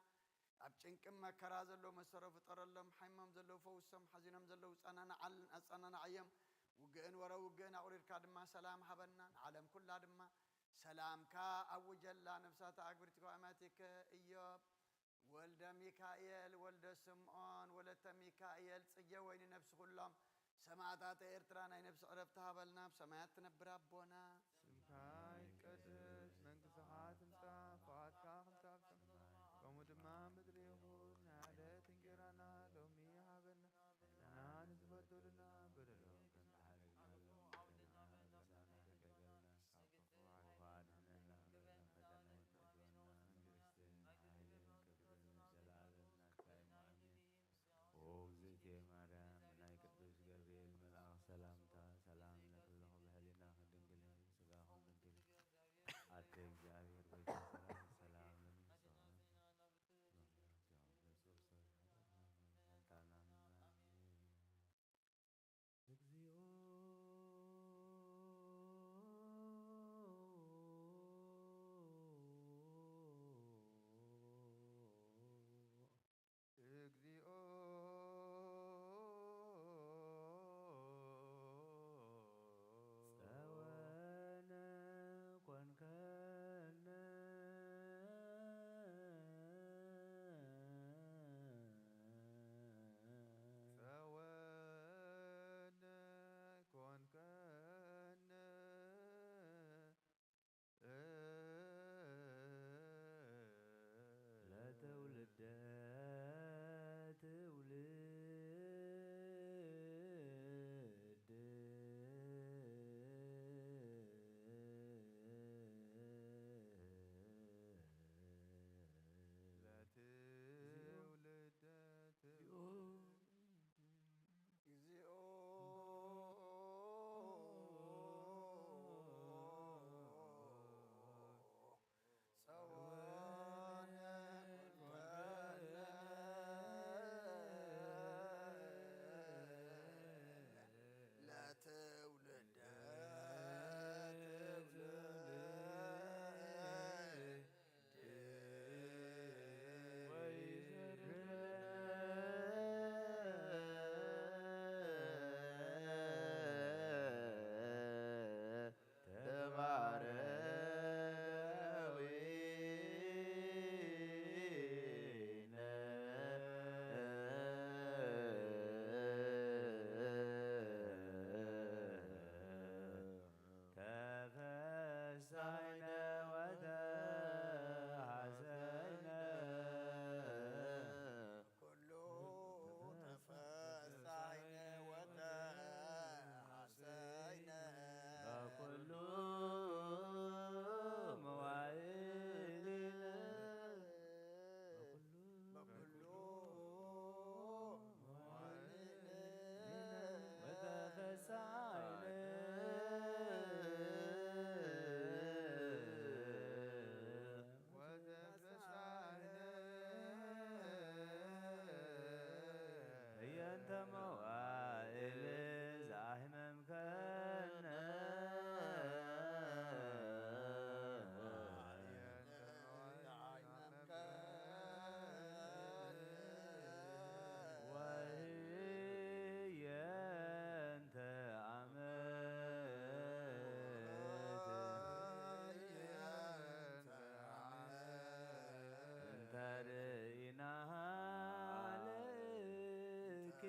أبچنك ما كرازلو مسرف طرلم حيمم زلو فوسم حزينم زلو أنا علن أنا عيم وجن ورا وجن أورير كادما سلام حبنا عالم كل دما سلام كا أوجل نفسات أكبرتك وأماتك إياب ولد ميكائيل ولد سمعان ولد ميكائيل سجوين نفس كلهم سمعتات إرترانا نفس عرفتها بالناب سمعت نبرا بونا سمكاي قدس من قصحات مسا فات كاخم تابسم قمود ما بدريهون عادة تنجرانا لومي حابنا نان زبطولنا بدلو كنت حالقنا لومتنا بسانا تقلنا كاففو عفادنا فتنا تجونا كريستين حالي كبرنا جلالنا كايما أمين وزيتي مرام ناي قدوس جبريل ملأ سلامتا سلام لكله بهلنا دنجلين سقاهم دنجلين أتيك جابير بيت سلام سلام لمن በእንተ መዋዕል ዛህመምከነ ወህየንተ ዓመት እንተ ርኢናሃ ለክት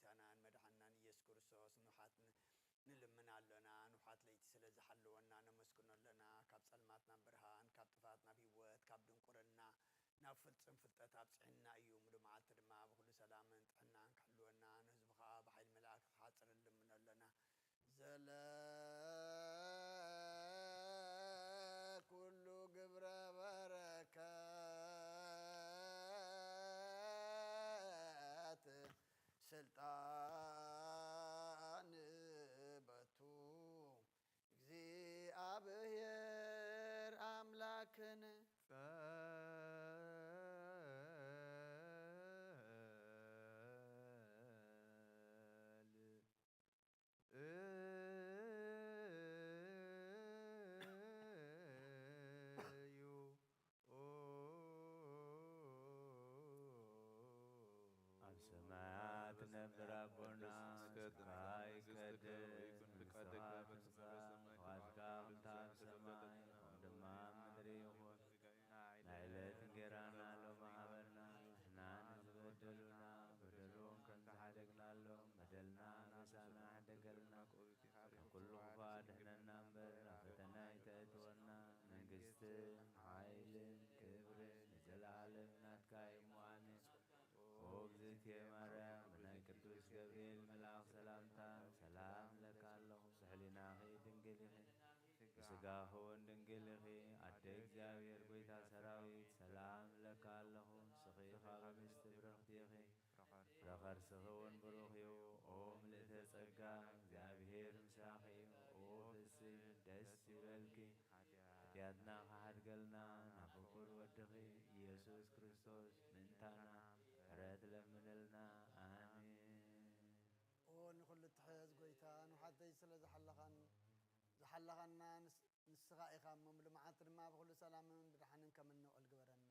ጎይታናን መድኃኒናን ኢየሱስ ክርስቶስ ንውሓት ንልምና ኣለና ንውሓት ለይቲ ስለ ዝሓልወና ነመስግኖ ኣለና ካብ ጸልማትና ብርሃን ካብ ጥፋት ናብ ህይወት ካብ ድንቁርና ናብ ፍልጥም ፍልጠት ኣብፅሕና እዩ ሙሉእ መዓልቲ ድማ ብኩሉ ሰላምን ጥዕናን ክሕልወና ንህዝቢ ከዓ ብሓይሊ መላእክቲ ክሓፅር ንልምኖ ኣለና ዘለ ኩሉ ግብረ በረከት ስልጣን በቱ እግዚአብሔር አምላክን ሰማያት ነብር አቦና ስካይ ቀድስ ዋዝካ ምንታብ ሰማይ ወንድማ ምድሪ ይኹን ናይለት እንጌራና ሎማ ሃበና ንሕና ንዝበደሉና በደሎም ከንተሓደግናሎም በደልና ነሳና ሓደገልና ኩሉ ክፋ ድሕነና እምበር ናብ ፈተና ይተእትወና መንግስትን ሓይልን ክብርን ንዘለዓለም ናትካ ይሙኣነ ኦ እግዝእትየ ማርያም ብናይ ቅዱስ ገብርኤል መልኣኽ ሰላምታ ሰላም ለካ ኣለኹ ስሕሊናኺ ድንግል ኢኺ ብስጋኺ እውን ድንግል ኢኺ ኣደ እግዚኣብሔር ጐይታ ሰራዊት ሰላም ለካ ኣለኹ ንስኺ ካብ ኣንስቲ ብርኽቲ ኢኺ ፍረኸርስኺ እውን ብሩኽ እዩ ኦ ምልእተ ጸጋ እግዚኣብሔር ምሳኺ እዩ ኦ ፍስሕ ደስ ይበልኪ ሓጢኣትና ኸሓድገልና ናብ ፍቁር ወድኺ ኢየሱስ ክርስቶስ ምንታና ምሕረት ለምንልና ኣሜን ኦ ንኹሉ ትሕዝ ጐይታ ንሓተይ ስለ ዝሓለኻና ንስኻ ኢኻ እሞ ሙሉእ መዓልቲ ድማ ብኩሉ ሰላምን ብድሓንን ከም እንውዕል ግበረና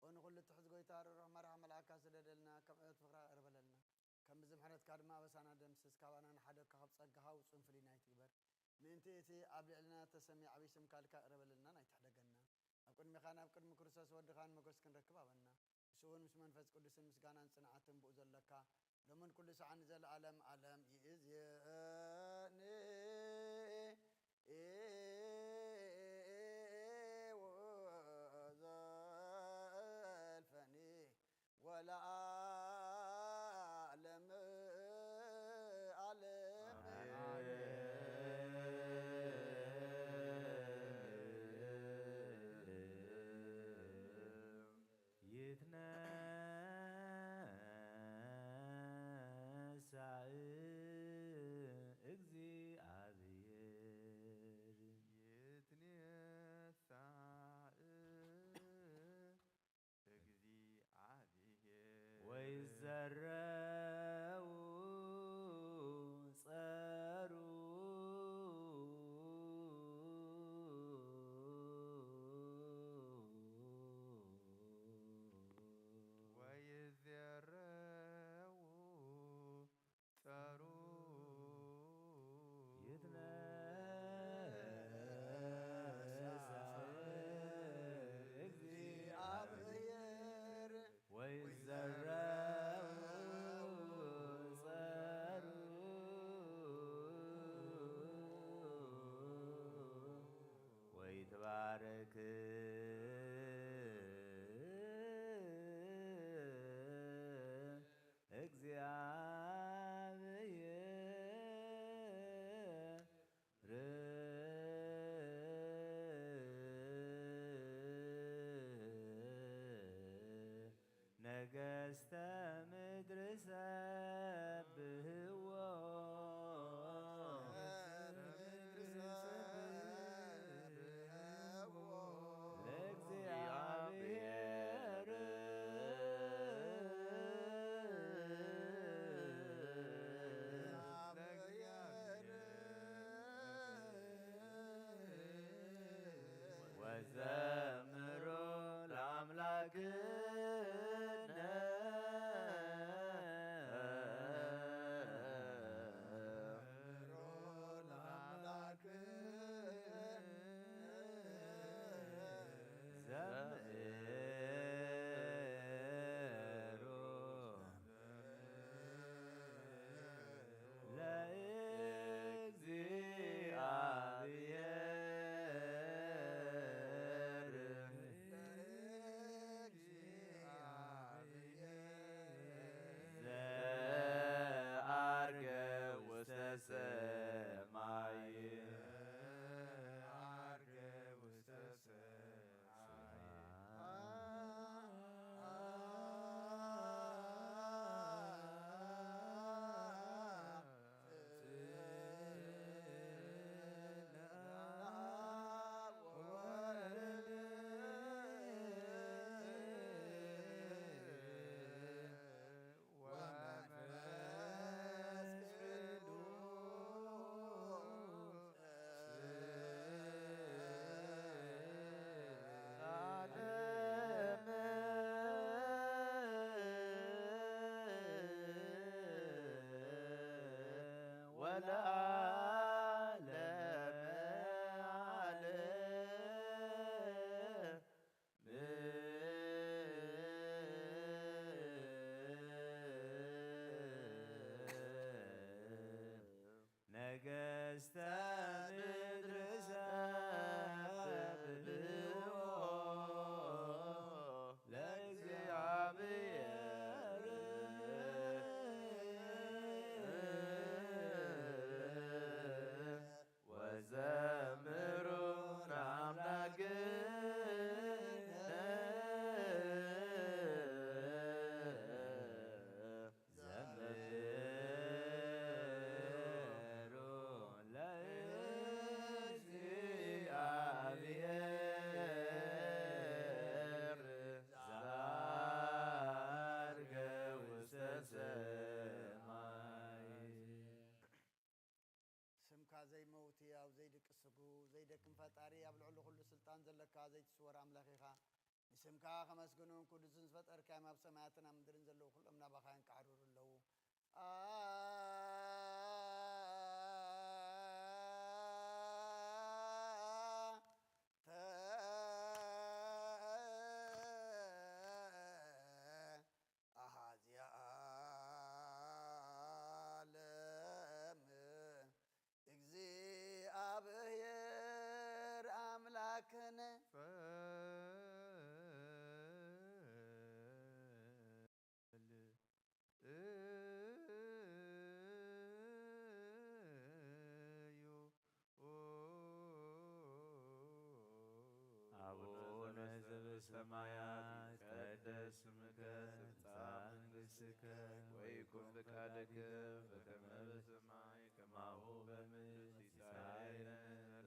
ኦ ንኹሉ ትሕዝ ጐይታ ርሩህ መርሓ መልኣክካ ስለደልና ከም እት ፍቕራ ቅርበለልና ከም ብዝምሕረትካ ድማ ኣበሳና ደምስስ ካባና ንሓደግካ ካብ ጸጋኻ ውፅን ፍሉይ ናይ ትግበር ምእንቲ እቲ ኣብ ልዕልና ተሰሚዕ ዓብይ ስምካ ልካ ቅርበለልና ናይ ትሕደገና ኣብ ቅድሚኻ ናብ ቅድሚ ክርስቶስ ወድኻን መጎስ ክንረክብ ኣበና ንሱ እውን ምስ መንፈስ ቅዱስን ምስጋናን ጽንዓትን ብኡ ዘለካ ሎምን ኩሉ ሰዓን ዘለዓለም ዓለም ይእዝየኒ ወዘልፈኒ ወለዓለም ዓለም ይትነሣእ እግዚአብሔር ይትነሣእ እግዚአብሔር ወይዘረው ጸሩ ወይዘረው ጸሩ ይትነሣእ እግዚአብሔር ወይዘረው ጸሩ ወይትባረክ ነገሥተ ምድር ሰብህዎ ለእግዚአብሔር ወዘምሮ ለአምላክነ ነገሥተ ምድር ሰብሕዎ ለእግዚአብሔር ወዘምሩ ለአምላክነ ዘምሩ ለእግዚአብሔር ዘዐርገ ውስተ ሰማይ። ስምካ ዘይመውት ኣብ ዘይድቅስጉ ዘይደክም ፈጣሪ ኣብ ልዕሊ ኩሉ ስልጣን ዘለካ ዘይትስወር ኣምላኽ ኢኻ ንስምካ ከመስግኑን ቅዱስን ዝፈጠርካዮም ኣብ ሰማያትን ኣብ ምድርን ዘለዉ ኩሎም ናባኻ ይንቃዕርሩ ኣለዉ ኣሃዚያ ዓለም እግዚአብሔር አምላክነ አቡነ ዘበሰማያት ይትቀደስ ስምከ ትምጻእ መንግሥትከ ወይኩን ፈቃድከ በከመ በሰማይ ከማሁ በምድር ሲሳየነ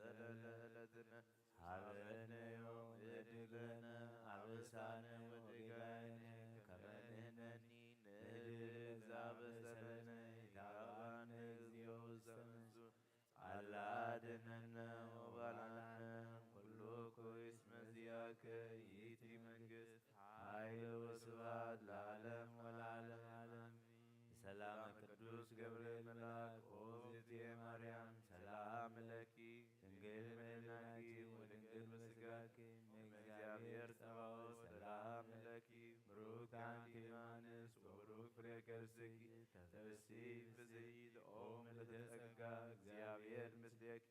ዘለለዕለትነ ሀበነ ዮም ወኅድግ ለነ አበሳነ ወጌጋየነ ከመ ንሕነኒ ንኅድግ ለአበሰለነ ኢታብአነ እግዚኦ ውስተ መንሱት አላ አድኅነነ ወባልሐነ ኩሉ ኩይስ መዚአከ ይእቲ መንግሥት ኃይል ወስብሐት ለዓለም ወለዓለመ ዓለም። ሰላም ቅዱስ ገብርኤል መልአክ ኦ እግዝእትየ ማርያም ሰላም ለኪ ድንግል በሕሊናኪ ወድንግል በሥጋኪ እግዚአብሔር ጸባኦት ሰላም ለኪ ብሩክ አንቲ እምአንስት ወብሩክ ፍሬ ከርሥኪ ተፈሥሒ ፍሥሕት ኦ ምልዕተ ጸጋ እግዚአብሔር ምስሌኪ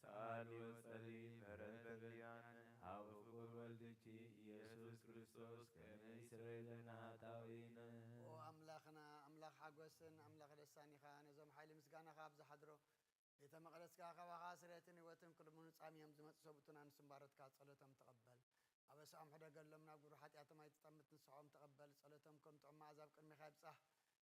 ሰአሊ ወጸልዪ ምሕረት በእንቲአነ ኀበ ፍቁር ወልድኪ ኢየሱስ ክርስቶስ ከመ ይስረይ ለነ ኃጣውኢነ። ኦ ኣምላኽና ኣምላኽ ሓጐስን ኣምላኽ ደስታን ኢኻ ነዞም ሓይሊ ምስጋናኻ ኣብ ዝሓድሮ ቤተ መቕደስካ ካባኻ ስርየትን ህይወትን ክልሙኑ ጻምዮም ዝመፁ ሰብኡትን ኣንስምባረትካ ጸሎቶም ተቐበል ኣበሳኦም ሕደገሎም ናብ ጉሩ ሓጢኣቶም ኣይትጠምት ንስሖም ተቐበል ጸሎቶም ከም ጥዑም መዓዛ ኣብ ቅድሚኻ ይብጻሕ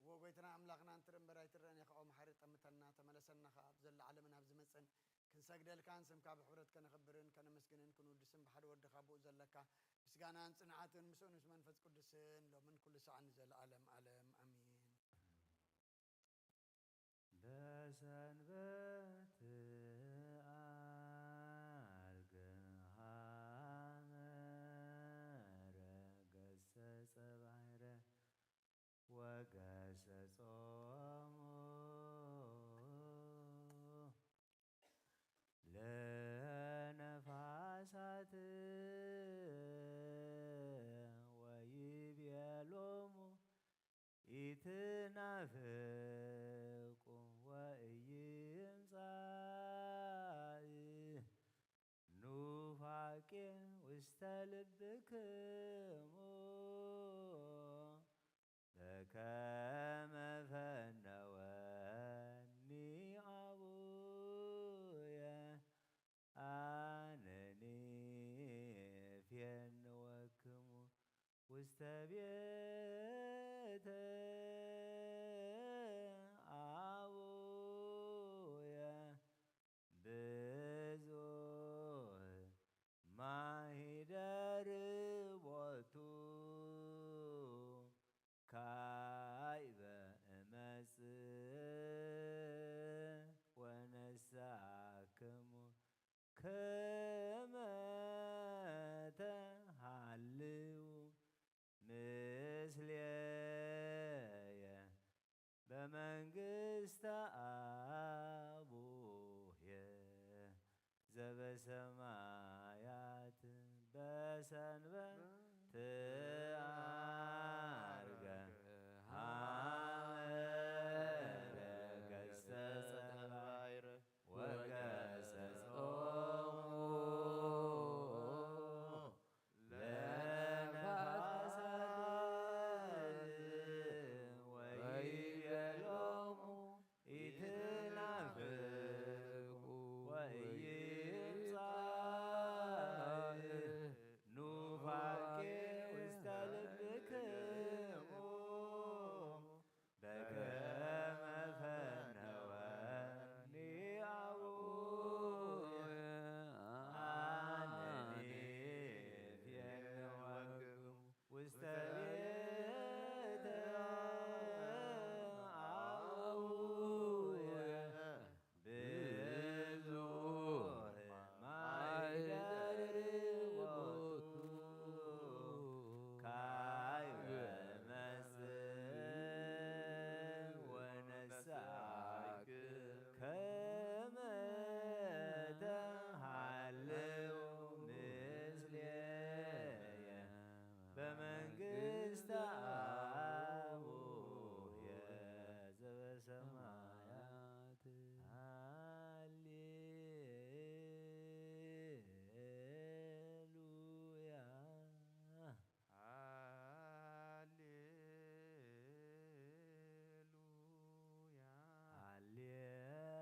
ወጎይትና ኣምላኽና እንትርኢ እምበር ኣይትረአን ኢኻ ኦ መሓሪ ጠምተና ተመለሰናኻ ኣብ ዘሎ ዓለምን ኣብ ዝመፅን ክንሰግደልካን ስምካ ብሕብረት ከነኽብርን ከነመስግንን ክንውድስን ብሓደ ወድኻ ብኡ ዘለካ ምስጋናን ጽንዓትን ምስኡ ምስ መንፈስ ቅዱስን ሎምን ኩሉ ሰዓን ዘለዓለም ዓለም ኣሚን። በሰንበት አልገ ሐመረ ገሰጸ ባሕረ ወገሰጾሙ ለነፋሳት ወይቤሎሙ ኢትናፍቁ ወኢይምጻእ ኑፋቄ ውስተ ልብክሙ በከመ ፈነወኒ አቡየ አነኒ እፌንወክሙ ውስተ ቤተ አቡየ ብዙሕ ማኅደር ቦቱ ካዕበ እመጽእ ወነስአክሙ ከመ ተሃልው ምስሌየ በመንግሥተ ዘበሰማያት በሰንበት አርገ ሐመረ ገሰጸ ባሕረ ወገሰጾሙ ለነፋሳት ወይቤሎሙ ኢትናፍቁ ወኢይብጻሕ ኑፋቄ ውስተ ልብክሙ በከመ ፈነወኒ አቡየ አነኒ እፌንወክሙ ውስተ ቤተ አቡየ ብዙኅ ማኅደር ቦቱ ካይበ መስሕ ወነሳክ ከመ ተሃልው ምስሌየ በመንግሥተ አቡየ ዘበሰማያት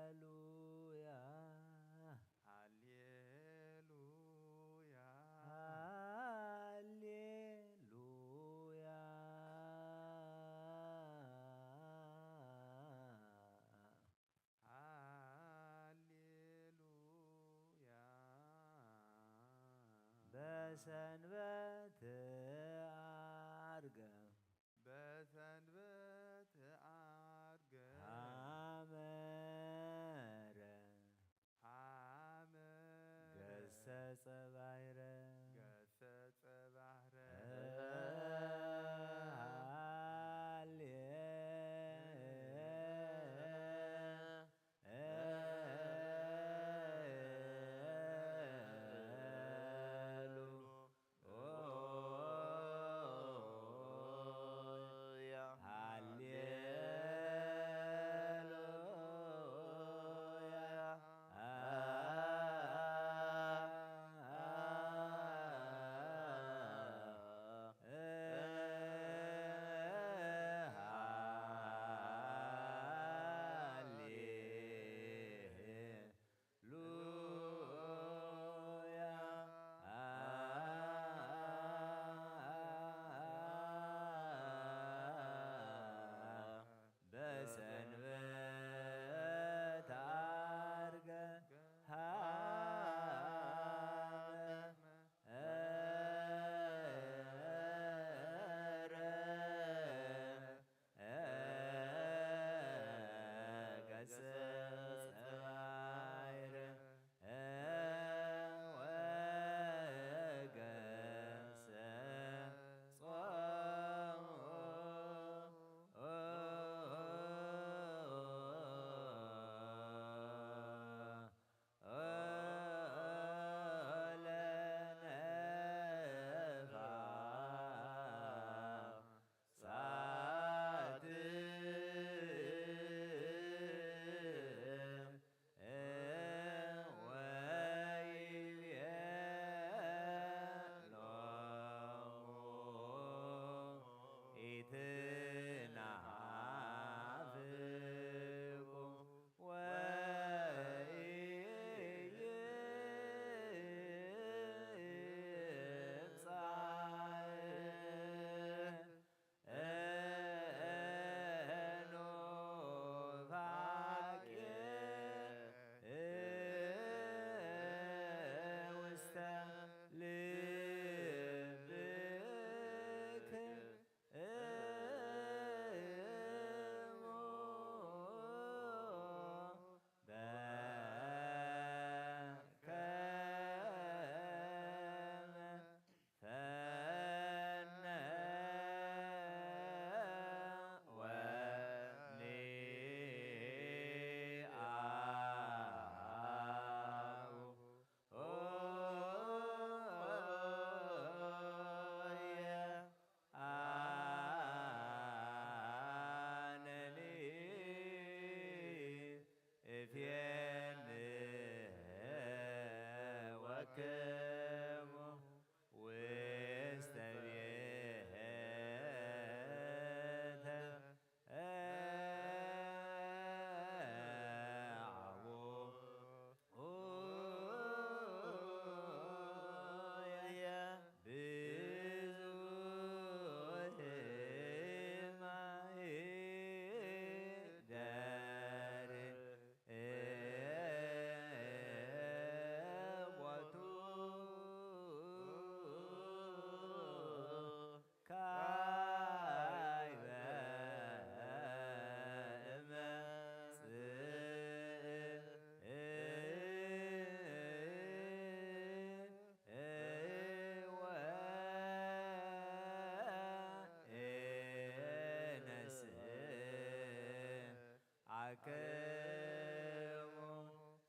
ሃሌሉያ ሃሌሉያ ሃሌሉያ በሰንበት አርገ በሰንበት አርገ ሐመረ ሐመረ ገሰጸ ባሕረ ገሰጸ ባሕረ ሃሌሉያ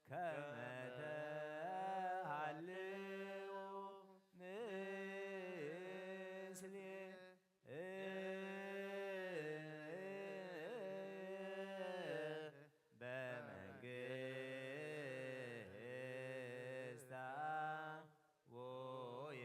ከመ ተሃልው ምስሌ በመንግሥተ አቡየ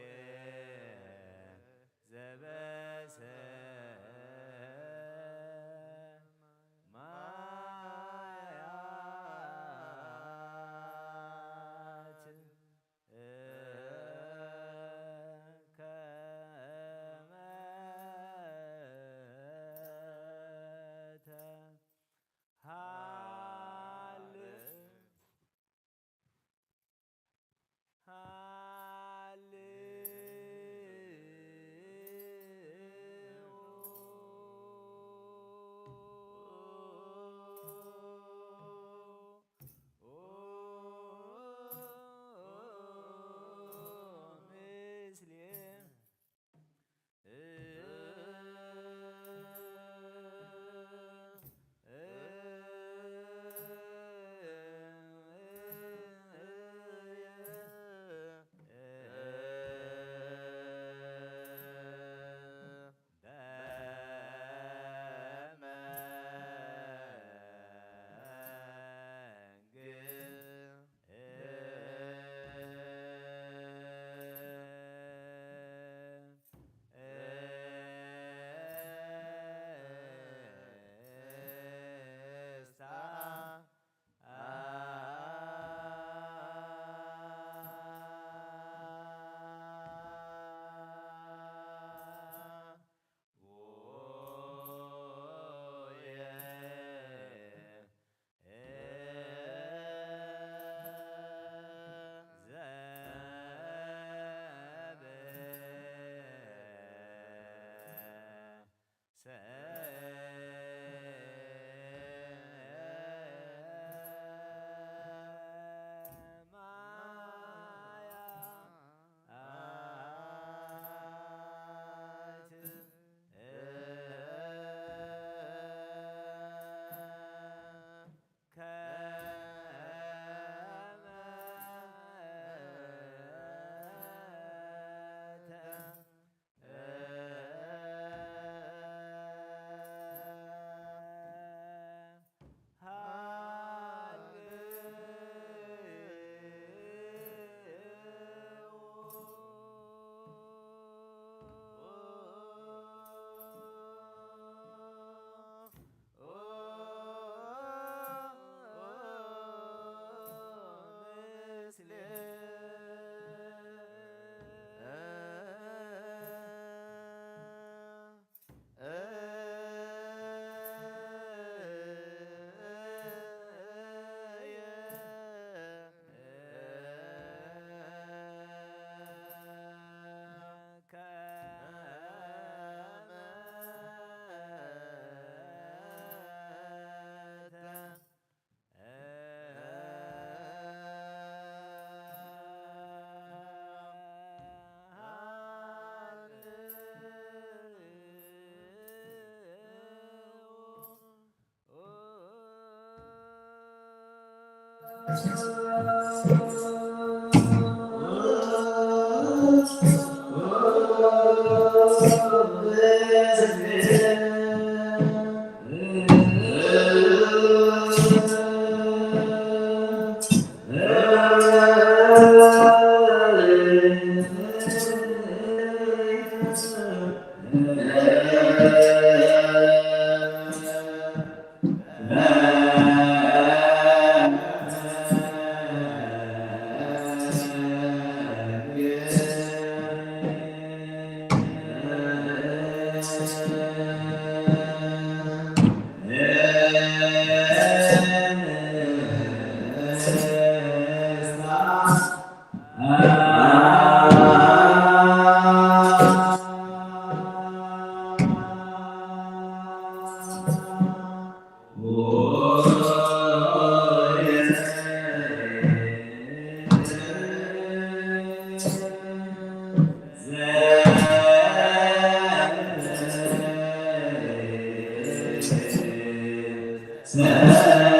Yeah.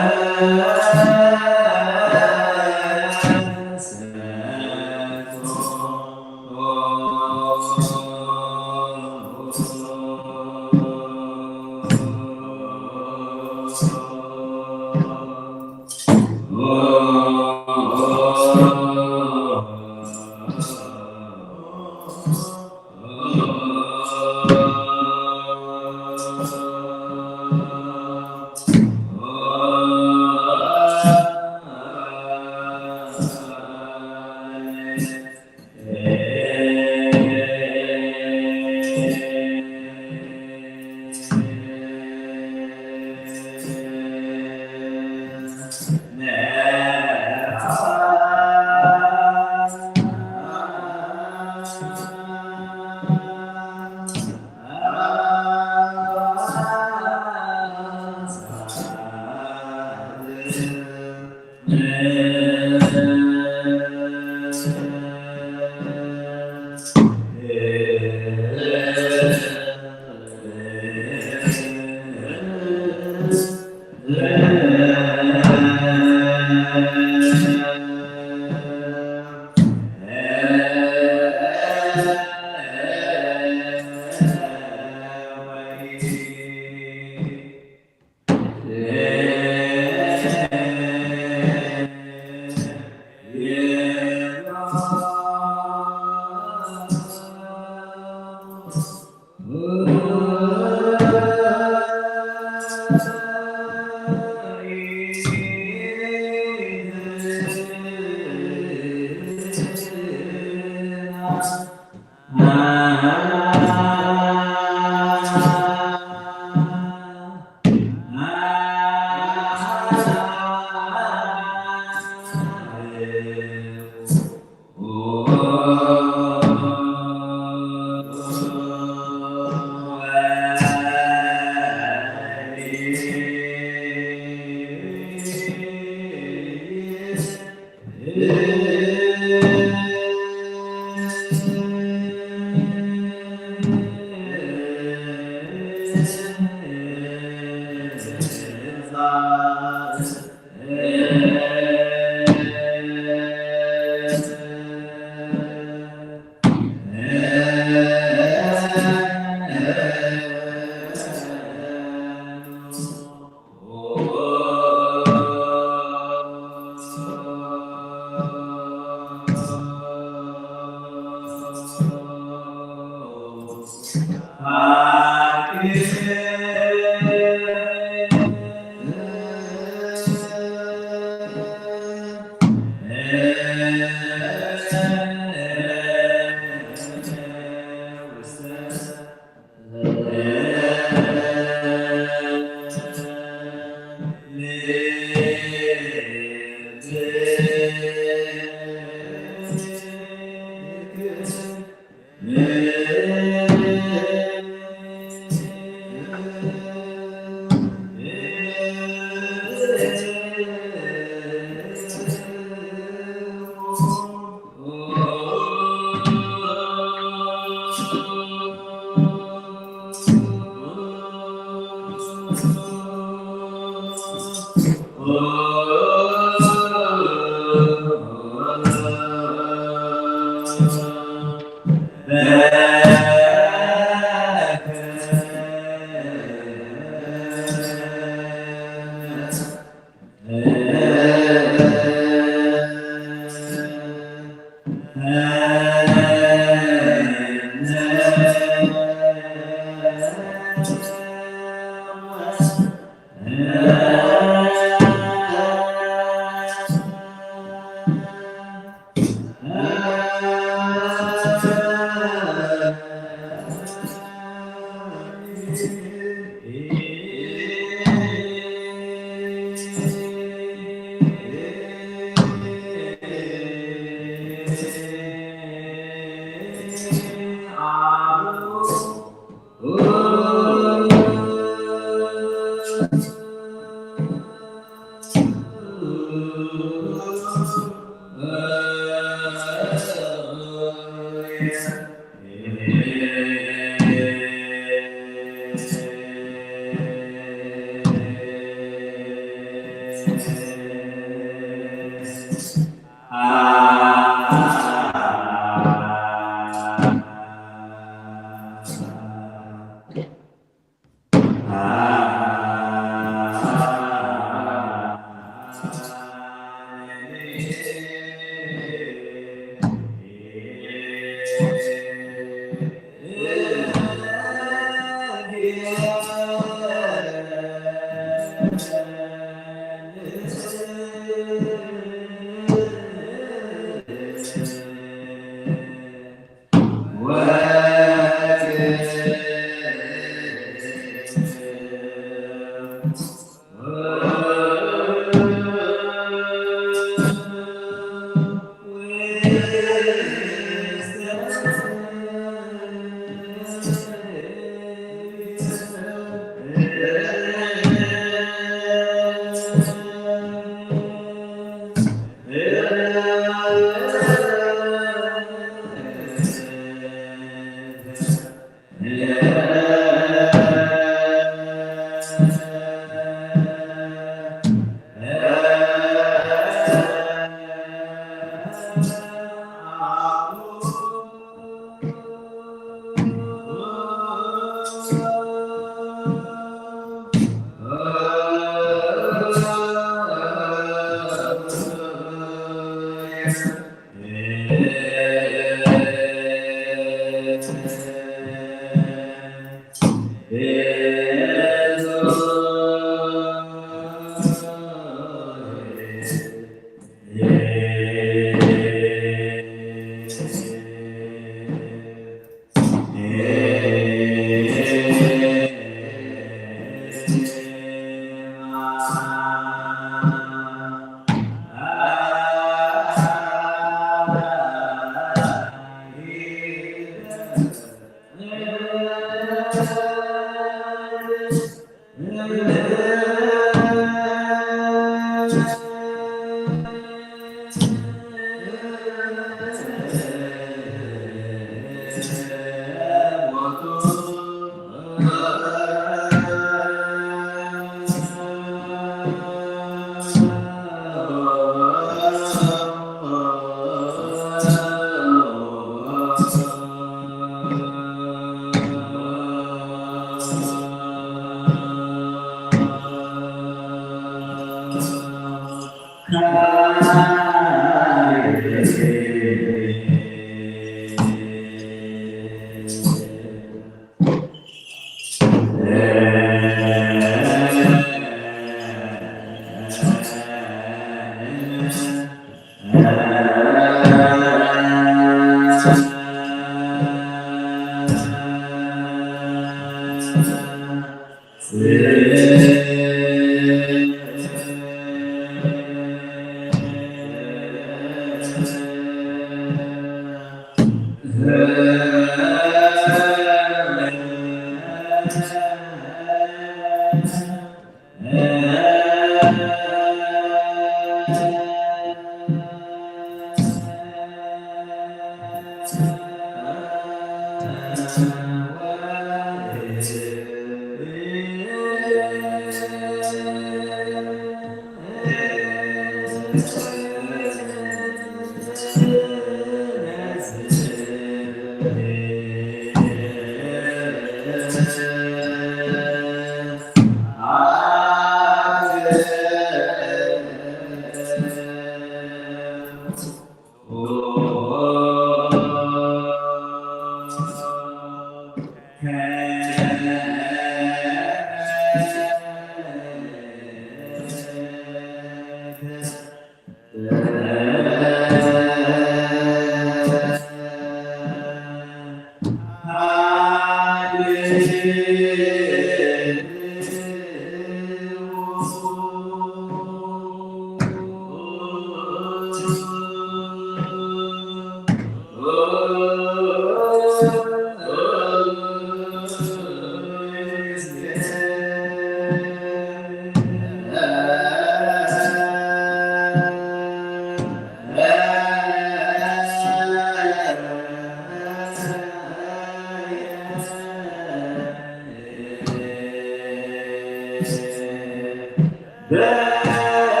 Yeah.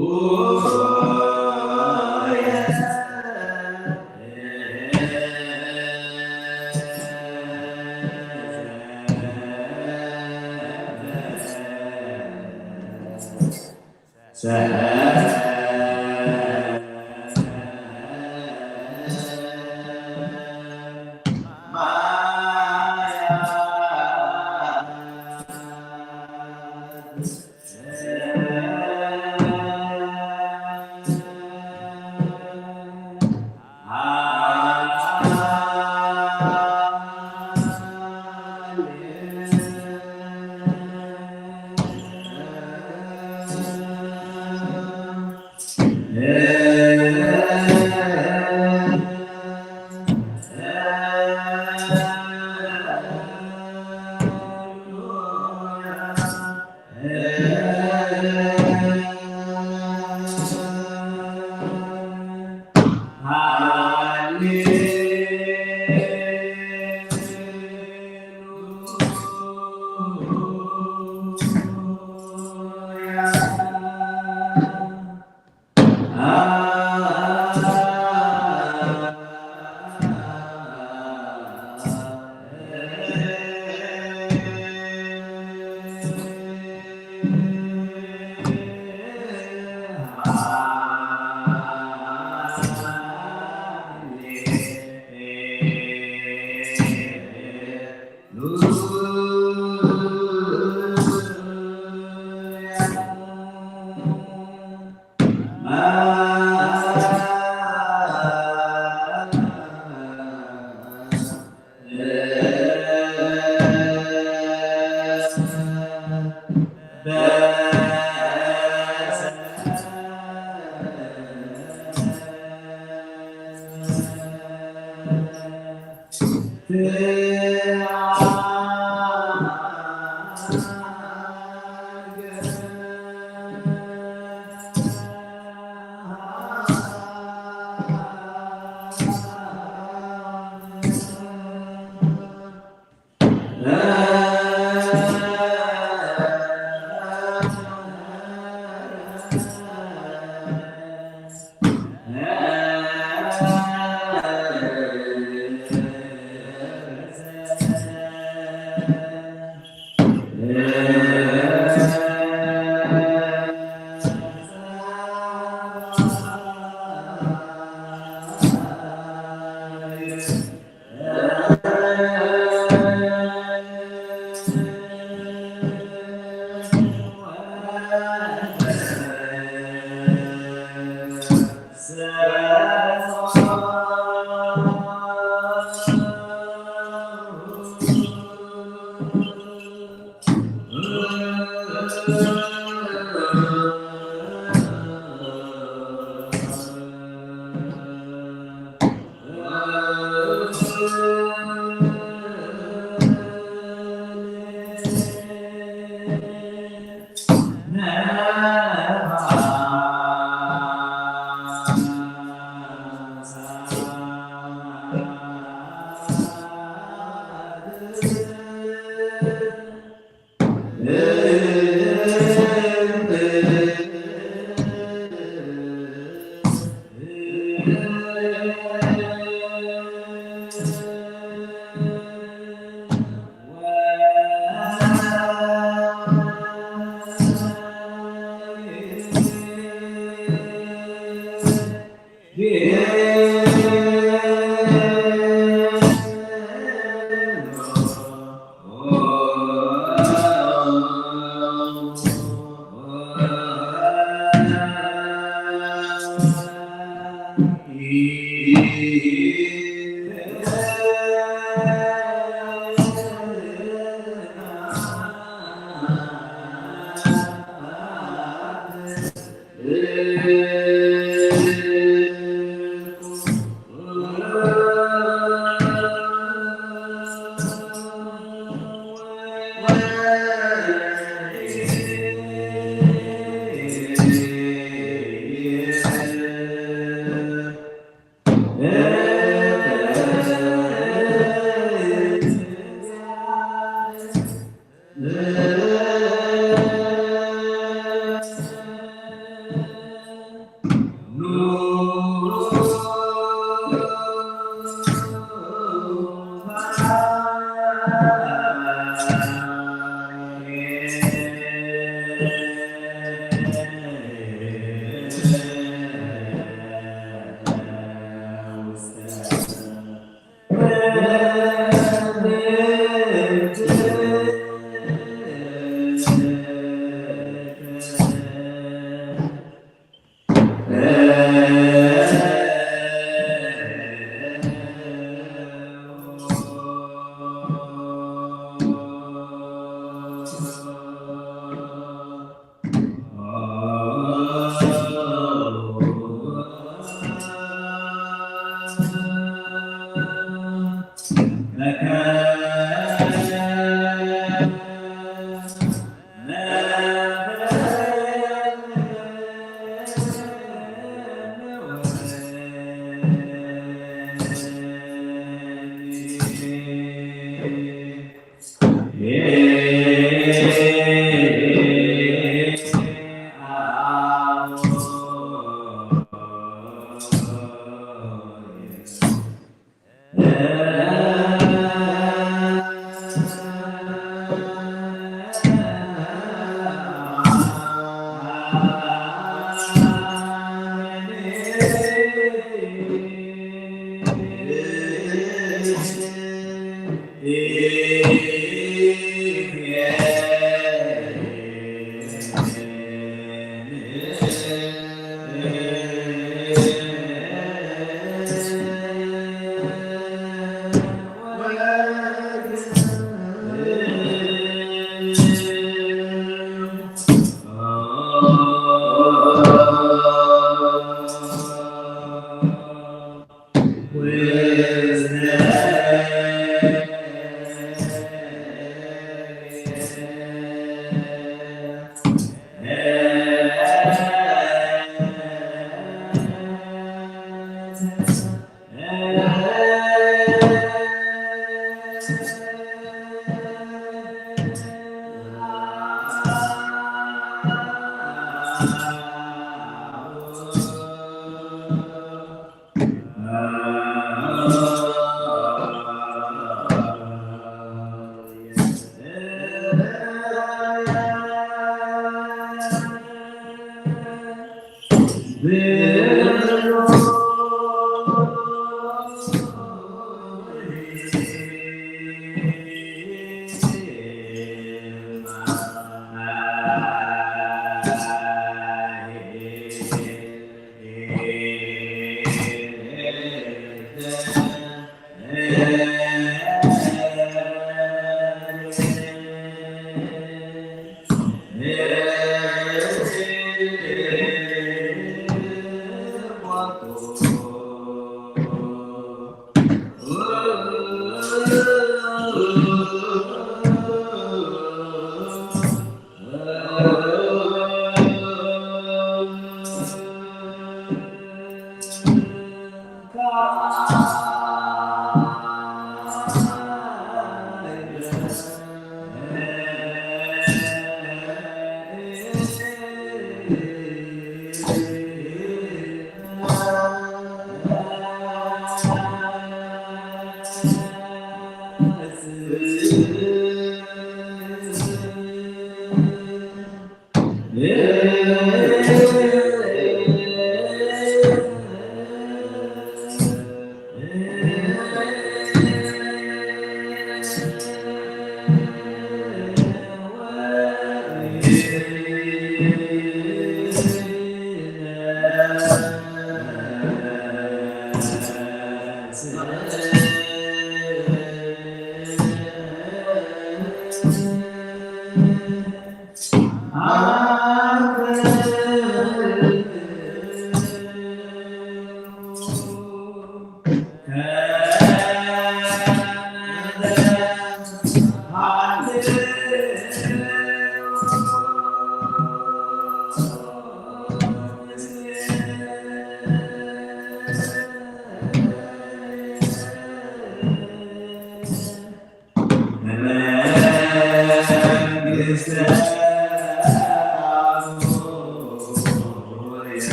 Yeah.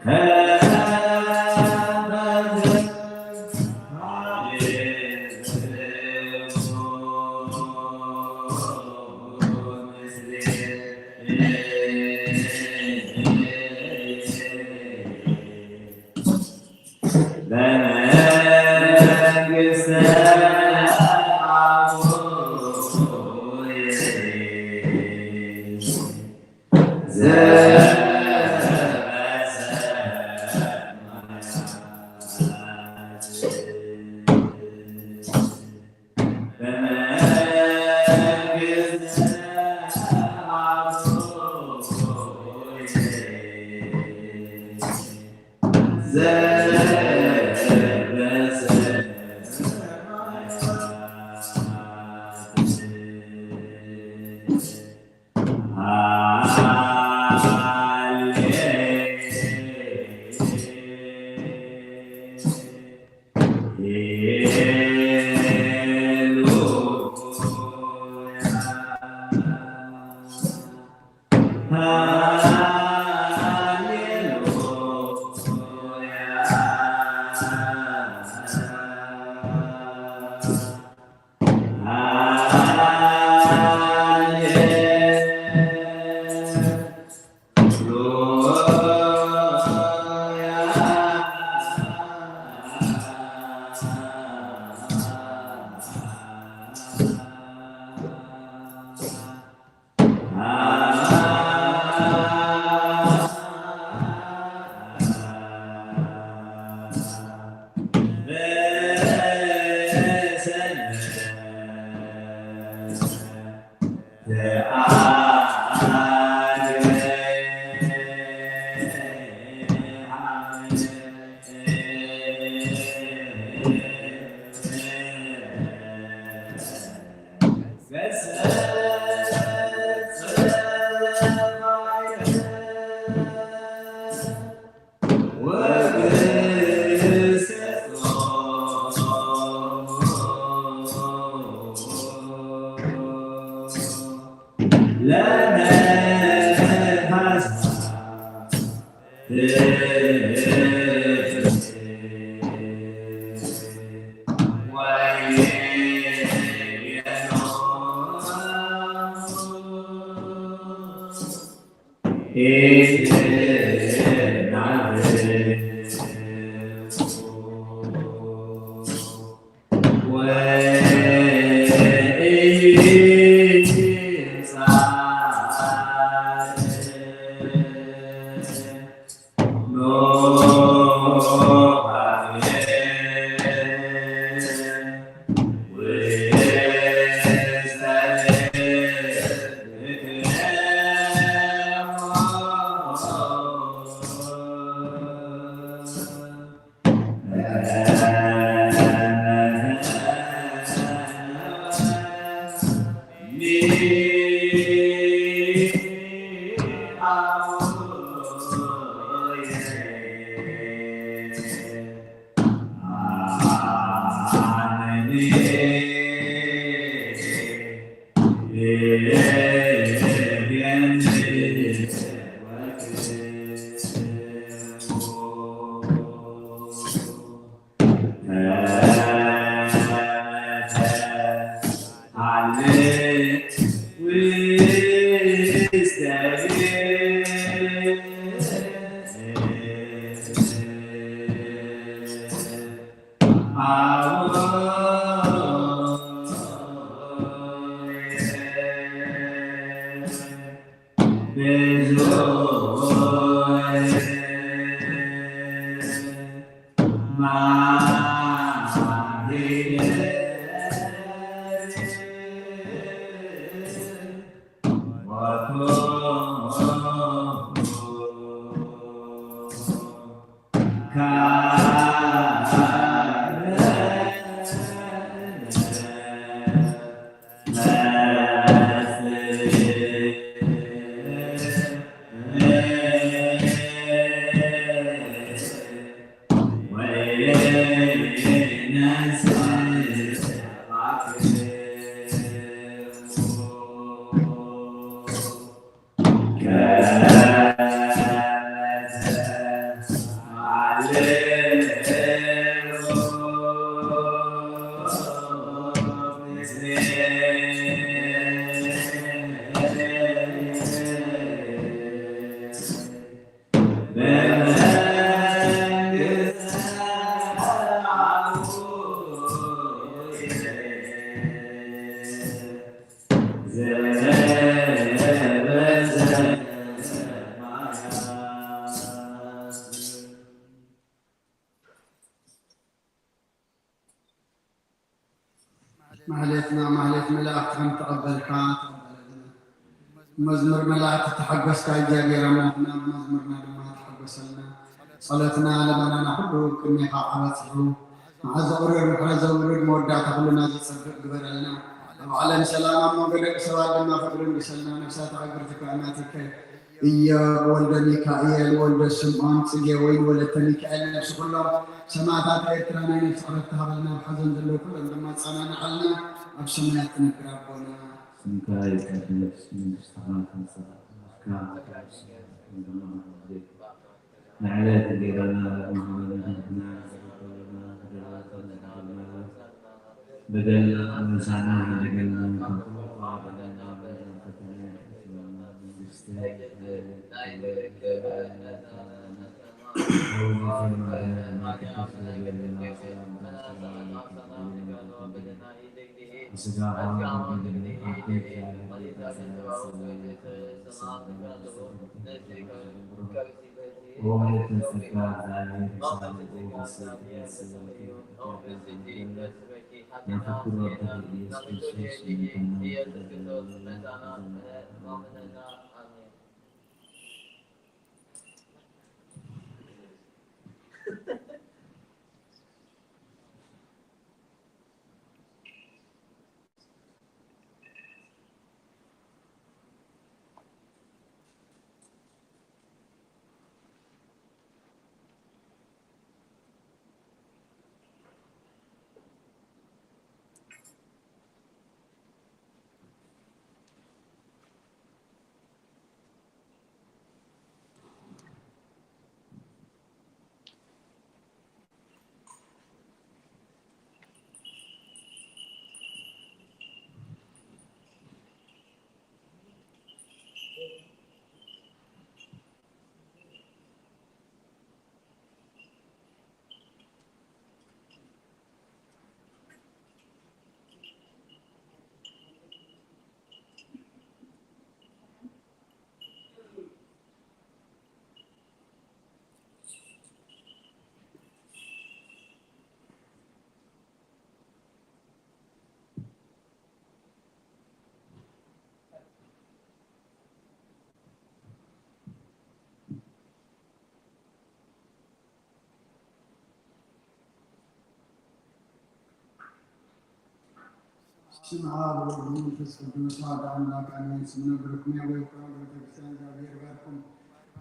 Yeah. ማህሌትና ማህሌት መላእክትን ተቀበልካ መዝሙር መላእክት ተሐገስካ እግዚአብሔር አምላክና መዝሙርና ድማ ተሐገሰልና ጸሎትና ለመናና ሁሉ ቅድሜኻ ዓበፅሑ መዓዝ ዘቑርር ምሕረ ዘውርድ መወዳእታ ኩሉና ዝፀብቅ ግበረልና ኣብ ዓለም ሰላም ኣብ መንጎ ደቂ ሰባት ድማ ፍቅሪ ንግሰልና ነፍሳት ኣገርትካ እናትከ እየ ወልደ ሚካኤል ወልደ ስምዖን ፅጌ ወይን ወለተ ሚካኤል ነፍሲ ኩሎም ሰማዕታት ኤርትራ ናይ ነፍሲ ዕረፍቲ ሃበልና ብሓዘን ዘለዉ ኩሎም ድማ ጸናንዓልና ኣብ ሰማያት ትነብር ኣቦና ስምካ ይቀደስ መንግሥትኻ ትምጻእ ንዕለት እንጀራና ወሃበና በደልና አመፃና በደልና ስም አብ ወወልድ ወመንፈስ ቅዱስ አሐዱ አምላክ አሜን። ስምነግርኩም ያወይኩም ቤተክርስቲያን እግዚአብሔር ባርኩም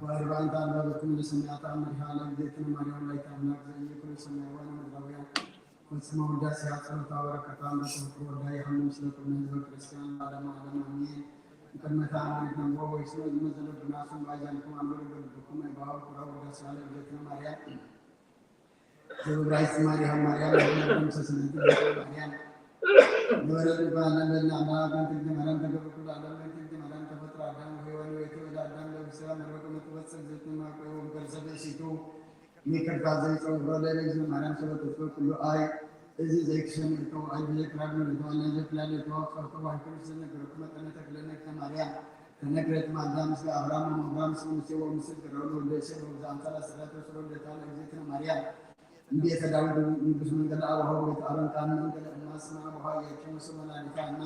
ወአርባዕተ አርባዕኩም ለሰማያት አምሪሃ ለእግዝእትነ ማርያም ላይ ታምላክ ዘኢይኩን ሰማያውያን ምድራውያን ፈጽሞ ውዳሴ ጸሎታ በረከታ በተፈጥሮ ወልዳ የሐመም ስለኩነ ህዝበ ክርስቲያን ለዓለመ ዓለም አሜን። ቅድመ ተአምሪት ነንቦ ወይስኖ ዝመዘለ ድናሱም ባጃልኩም አንበሩ በልብኩም ይባው ኩራ ውዳሴ ያለ እግዝእትነ ማርያም ዘብራይስ ማርያም ማርያም ለሁሉም ሰስነቲ ማርያም ወረድ ባለና ማጋን ተጀመረን ተገበኩ ዓለም ተጀመረን ተፈጥሮ አዳም ሆይ ወይቶ አዳም ለብሳ መረቀ መጥበጽ ዘጥማ ቆይ ወንከርሰበ ሲቱ ሚከርካ ዘይጾ ወለለዝ ማርያም ሰበቱ ኩሉ አይ እዚ ዘይክሽን ነው አይ ዘይክራብ ነው ተዋለ ዘፍላለ ተዋቀፈ ዋክርስ ነገርኩ መጠነ ተክለነ ከማርያም ተነግረት ማዳም ስለ አብርሃም አብርሃም ስለ ምስክር ነው ለሰው ዛንታላ ሰላተ ስለ ለታለ እግዝእትነ ማርያም እንዴት ዳዊት ንጉስ መንገድ አባው ቤት አረንታን መንገድ ማስና በኋላ የከመሰ መላእክታና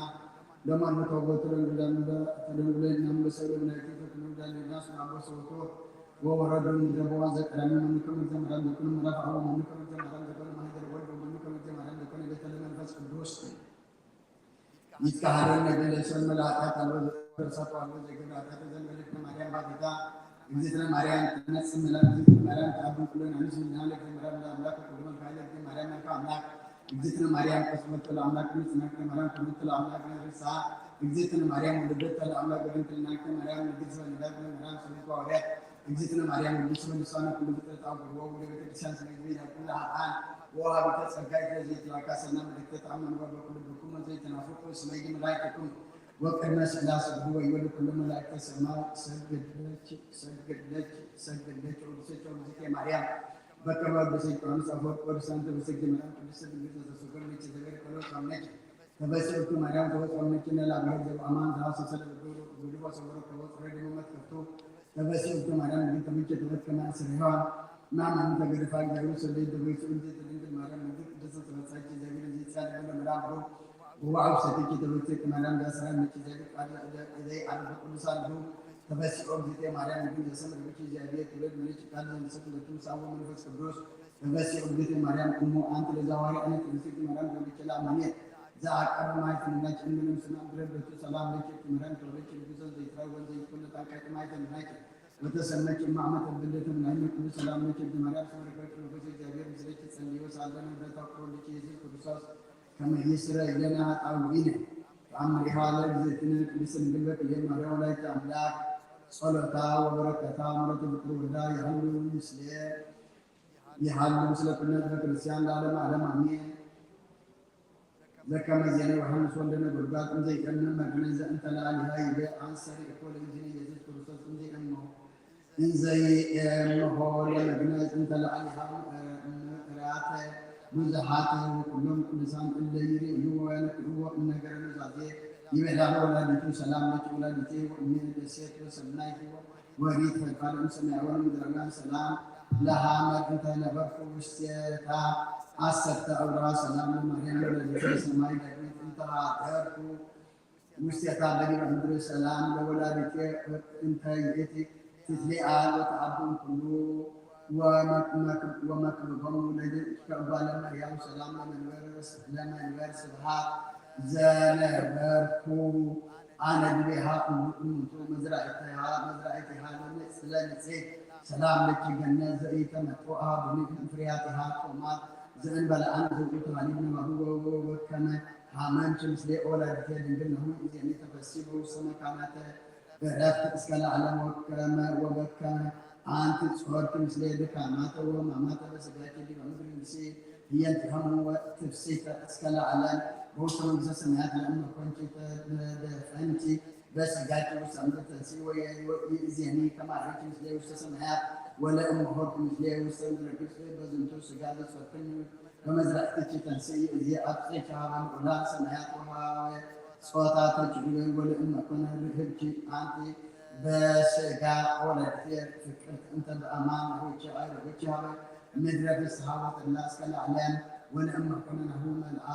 ለማን ተወገቱ ለንደንደ ተደንግለኝ ነምሰለ ብናይት ተከምዳለ ናስ ማበሰውቶ ወወረዱ እንደበዋ ዘቀራኒ መንከም ዘመራን ዘኩን መራፋው መንከም ዘመራን ዘኩን ማህደር ወልዶ መንከም ዘመራን ዘኩን በተለ መንፈስ ቅዱስ ይካሃደን ነገር ለሰል መላእክት አለው ተርሳቱ አለው ዘገዳታ ተዘንበለች ማርያም ባታ እግዝእትነ ማርያም ተነጽ መላእክት ማርያም ታብን ኩለን አንስ ምናለክ ማርያም አምላክ ኩሉን ካይለክ ማርያም አምላክ እግዝእትነ ማርያም ተስመተለ አምላክ ንጽናከ ማርያም ተመተለ አምላክ ነርሳ እግዝእትነ ማርያም ወለደተ አምላክ ወለደተ ማርያም ንግሥት ወለደተ ማርያም ሰለቱ አውሪያት እግዝእትነ ማርያም ወልድ ስመልሷነ ኩሉ ፍጥረት አብሮ ወደ ቤተክርስቲያን ስለግቢ ያቁላ አን ወሃብ ተጸጋይ ከዚህ ተላካሰና ምልክት ተአመኑ በኩሉ በኩሉ ዘይተናፍቁ ስመይግ መላእክቱን ወቅድመ ስላሴ ሁሉ ወይወሉ ኩሉ መላእክተ ሰማይ ሰገደች ወድሰች ወድሰች ማርያም በከመ በሰይጣን ዮሐንስ አፈወርቅ ወርሳንተ በሰግድ ማርያም ቅድስት ድንግል ተሰገደች ዘገር ከሎ ሳምነች ተበሰቱ ማርያም ተወጣነች ለላብሔር ዘአማን ራሰሰለ ጉዱ ወሰወረ ተወጥረ ደመት ከፍቶ ተበሰቱ ማርያም ግን ተመቸ ተበከና ስለዋን ናማን ተገደፋ ገሩ ሰለይ ደበሰ እንጂ ድንግል ማርያም ምድር ቅድስት ተመጻች ዘገር እንጂ ጻለ ለምራብ ወአብ ሰጥቂ ተበሰቱ ማርያም ጋስራ ነች ዘገር ቃል ዘይ አርበ ቅዱሳን ነው ተበስኦ ጊዜ ማርያም ግን ለሰምር ብቻ እግዚአብሔር ትውልድ ልጅ ቃል ለሰጥለቱ ሳው መንፈስ ቅዱስ ተበስኦ ጊዜ ማርያም ቆሞ አንተ ለዛዋሪ አነት ለሰጥ ማርያም ለምችላ ማግኘት ዘአቀበ ማይት ነች እንደምን ሰላም ብለበቱ ሰላም ለች ማርያም ተወለች ብዙ ዘይትራይ ወንዘ ይኩል ታቀጥ ማይት ነች ወተሰመች ማመት ብለተ ምናምን ሁሉ ሰላም ለች ማርያም ሰምርከት ለበዚ እግዚአብሔር ምስለች ጸልዮ ሳለን በታቆ ልጅ ኢየሱስ ክርስቶስ ከመይስራ ይለና አጣውይነ አምሪሃ ለግዝእትነ ቅድስት ድንግል በማርያም ላይ አምላክ ጸሎታ ወበረከታ ምረቱ ፍቅሩ ወዳ ያህሉ ምስለ ኩነት በክርስቲያን ለዓለም ዓለም አሜን። ዘከመ ዜና ዮሐንስ ወልደ ነጎድጓድ እንዘ ይቀድም መግነዘ እንተ ለአሊሃ ይቤ አንሰሪ እኮ ለእግዚእነ ኢየሱስ ክርስቶስ እንዘ የእምሆ ለመግነዝ እንተ ለአሊሃ ምክራተ ብዙኃት ወኩሎም ቅዱሳን እለ ይርእዩ ወያነክርዎ እምነገረ ኑዛዜ ይቤላሉ ወላዲቱ ሰላም ለኪ ወላዲቴ ወእምኔ ደሴት ወሰናይት ወሪት ፈቃድም ሰማያውን ምድራውያን ሰላም ለሃመድ እንተ ነበርኩ ውስቴታ አሰርተ አውራ ሰላም ለማርያም ወላዲተ ሰማይ ዳግሚት እንተ ሀደርኩ ውስቴታ በዲበ ምድር ሰላም ለወላዲቴ እንተ ይእቲ ትትሊአል ወተአብም ኩሉ ወመክብቦሙ ለእጓለ እመሕያው ሰላም ለመንበር ስብሐት ዘነበርኩ አነ ድቤሃ እሙንቱ መዝራእቲሃ ለንጽሕት ሰላም ለኪ ገነት ዘኢተመጥዖ በፍሬያቲሃ ጦማት ዘእንበለ አነ ዘውእቱ ሀሊብነ ማህበ ወከመ ሀመንች ምስሌ ወላዲተ ድንግል ነሁ እዜኒ ተፈሥሒ በውስተ መካናተ ዕረፍት እስከ ለዓለም ወበከመ አንቲ ጾርኪ ምስሌ ድካማተ ወሕማማተ በሥጋኪ ዲበ ምድር ንሲ ህየንቲሆሙ ትፍሥሕተ እስከ ለዓለም በውስተ መንግሥተ ሰማያት ለእመ ኮንቺ ተደፈንቲ በሥጋኪ ውስተ ምድር ተንሥኢ ወይእዜኒ ከመ ዐርኪ ምስሌ ውስተ ሰማያት ወለእመ ሆርኪ ምስሌ ውስተ ምድረ ግብጽ በዝንቱ ሥጋ ዘጽፈክኒ በመዝራእትኪ ተንሥኢ እዜ አብጽሕኪ ሀበ ልዑላን ሰማያት ወሀበ ጾታተ ኪሩቤል ወለእመ ኮነ ርህብኪ አንቲ በሥጋ ወለድቴ ፍቅርት እንተ በአማን ሆቼ አይረጎቼ ሀበ ምድረ ፍስሐ ወጠላ እስከ ለዓለም ወለእመ ኮነ ናሁ መልአ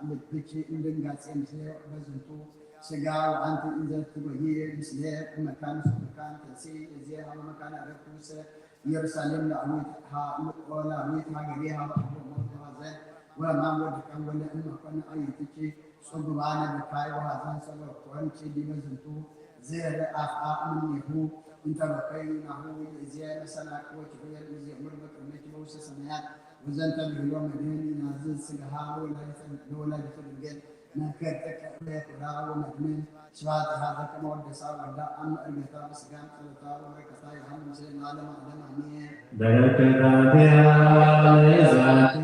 ልብኪ እምድንጋጼ ምስሌ በዝንቱ ሥጋ ወአንቲ እንዘ ትጎሂ ምስሌ መካን መካን ተንሥኢ እዜ ሀበ መካነ ዕረፍት ውስተ ኢየሩሳሌም ላዕዊት ሀገሬ ሀበ ሞት ወሐዘን ወሕማም ወድካም ወለእመ ኮነ አዕይንቲኪ ጽጉባነ ብካይ ወሐዘን ሰበኮንኪ ዲበ ዝንቱ ዘረ አፍአ እምኔሁ እንተ በከዩ ናሁ እዜ መሰናክል ወኪሩቤል እዜ እሙር በቅድሜኪ በውስተ ሰማያት ወዘንተ ብሂሎ መድኅን ይናዝዝ ሥጋሃ ለወላዲቱ ድንግል መንከር ጥቀ ኩራ ወመድኅን ስብሐቲሃ ዘከመ ወደሳ ወልዳ አመ ዕርገታ በሥጋም ጸሎታ ወበረከታ ይሃሉ ምስለ ለዓለመ ዓለም አሜን። በረከታቲሃ ለዛቲ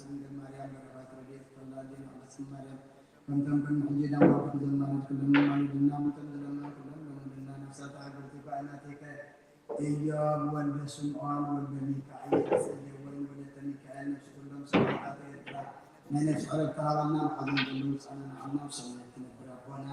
ድንግል ማርያም በረባት ረድኤት ፈላጊ ነው ማርያም ከምተም ከንሕጂና ወርቅ ዘማነት ክልም ማልድና ምተንለና ክልም ለምድና ነፍሳት አገርቲ ካህናቲከ ኢዮብ ወልደ ስምዖን ወልደ ሚካኤል ጽጌ ወልደ ሚካኤል ነፍስ ኩሎም ሰማዕታት ኤርትራ ናይ ነፍሲ ዕረፍቲ ሃባና ሓዘን ዘለዉ ህፃናን ዓና ብሰማያት ትነብር ኣቦና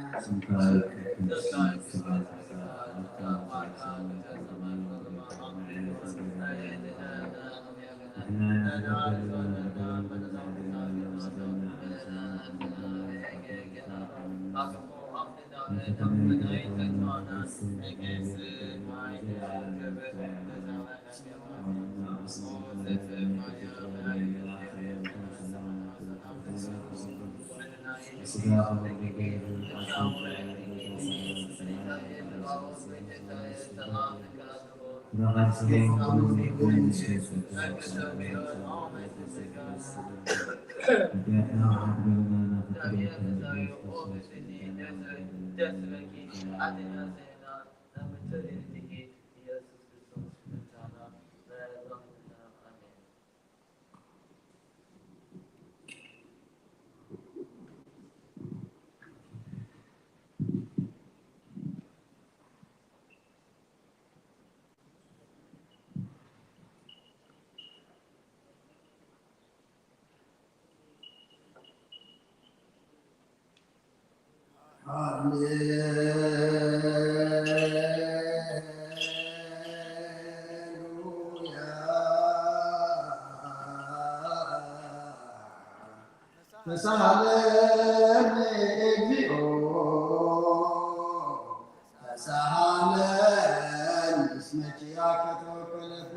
ተሳሃለኒ እግዚኦ ተሳሃለኒ እስመ ኪያከ ተወከለት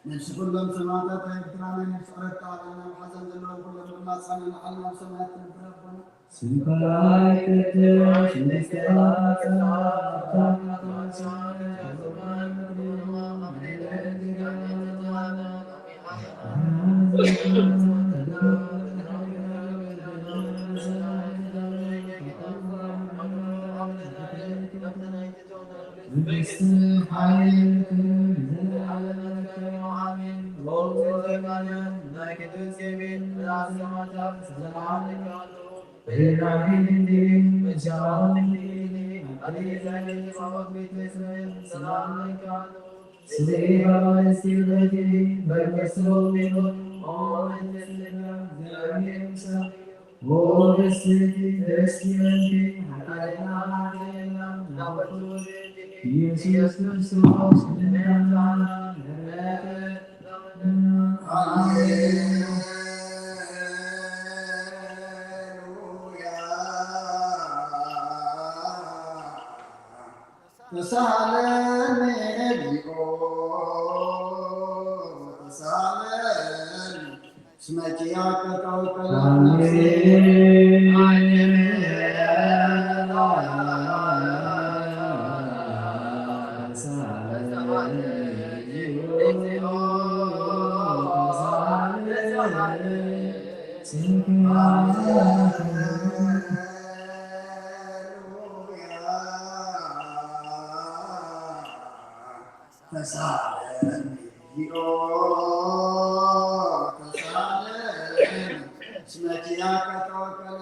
ነፍስ ኩሎም ሰማዕታት ኤርትራ ናይ ነፍሲ ዕረፍቲ ሃበና ሓዘን ዘለዎም ኩሎም ድማ ፃንን ዓልና ብሰማያት ትነብር ኣቦና ተሳሃለኒ እግዚኦ ተሳሃለኒ እስመ ኪያከ ተወከለት ተሳሃለኒ እስመ ኪያከ ተወከለት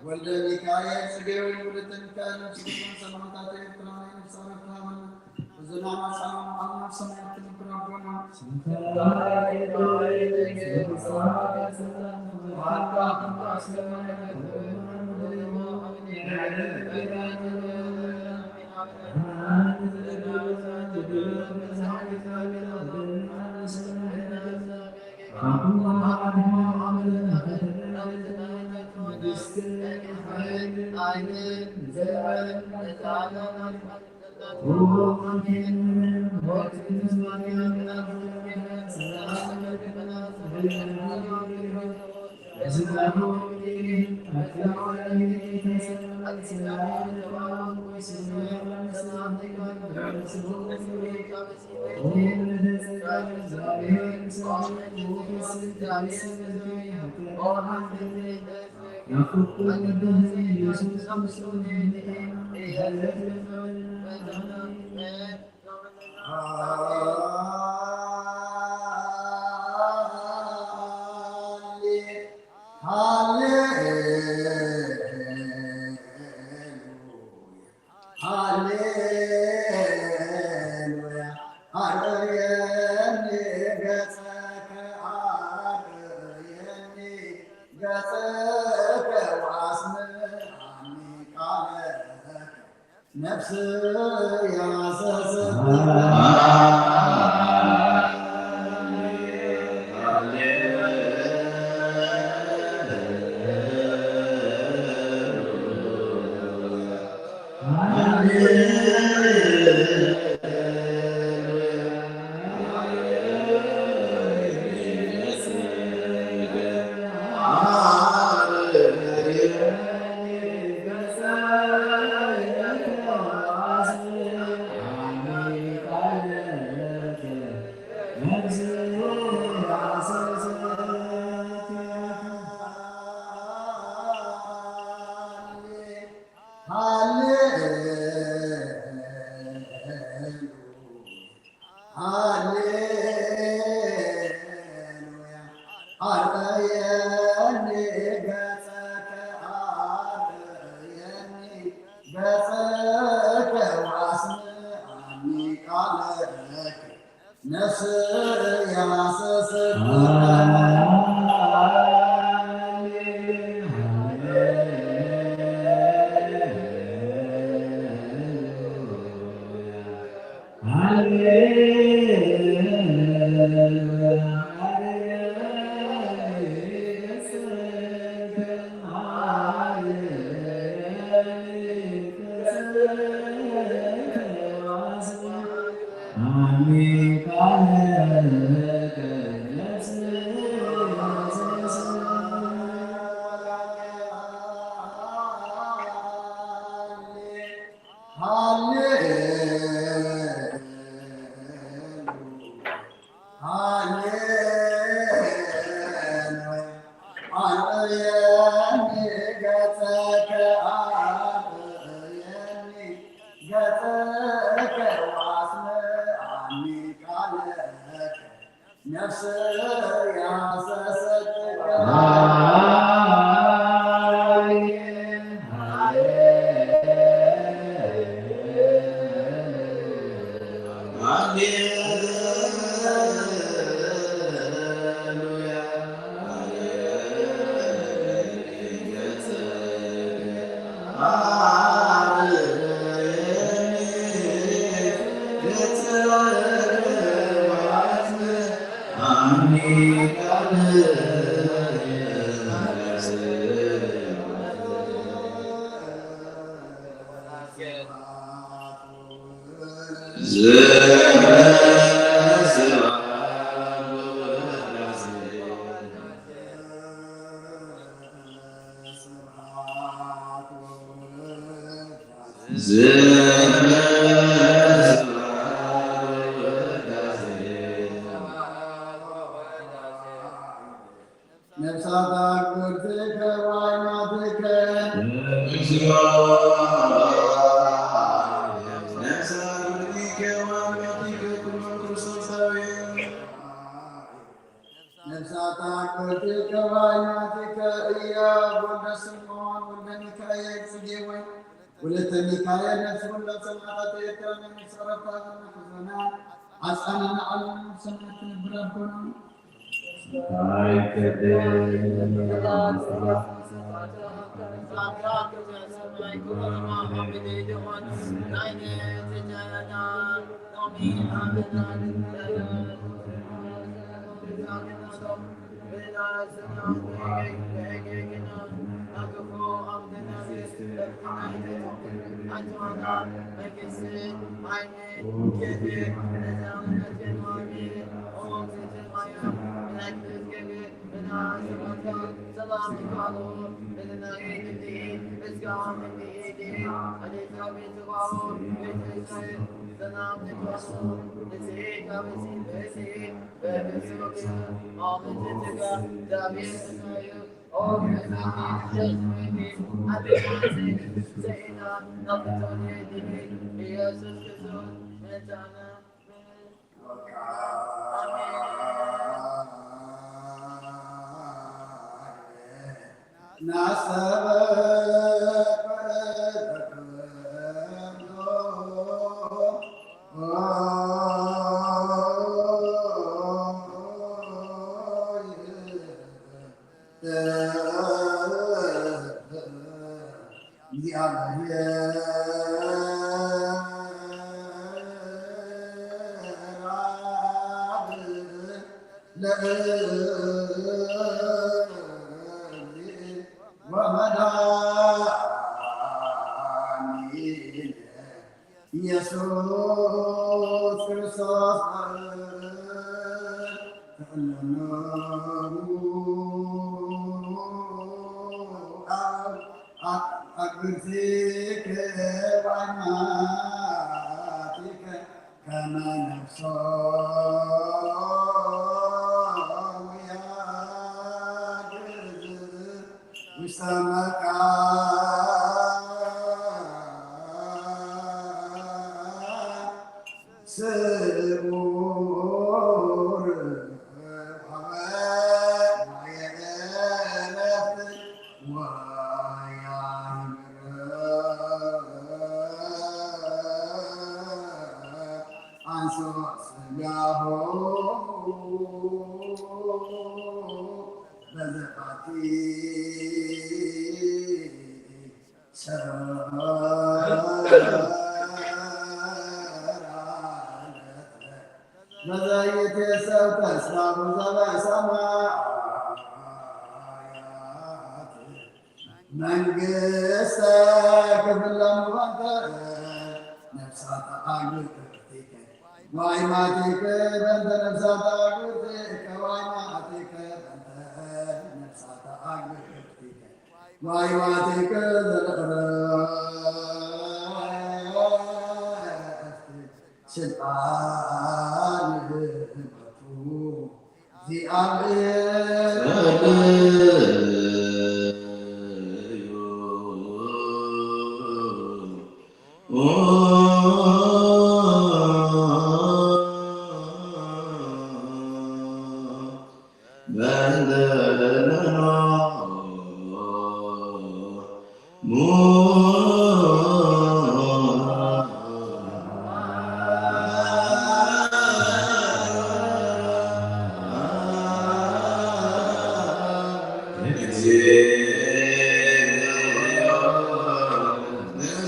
ወልደ ሚካኤል ጽጌው ወልደን ካለም ሰማዕታት ኤርትራውያን ነፍሳቸውን ዝናማ ሰላም አላህ ሰማያት ተብራቦና ነፍስ There's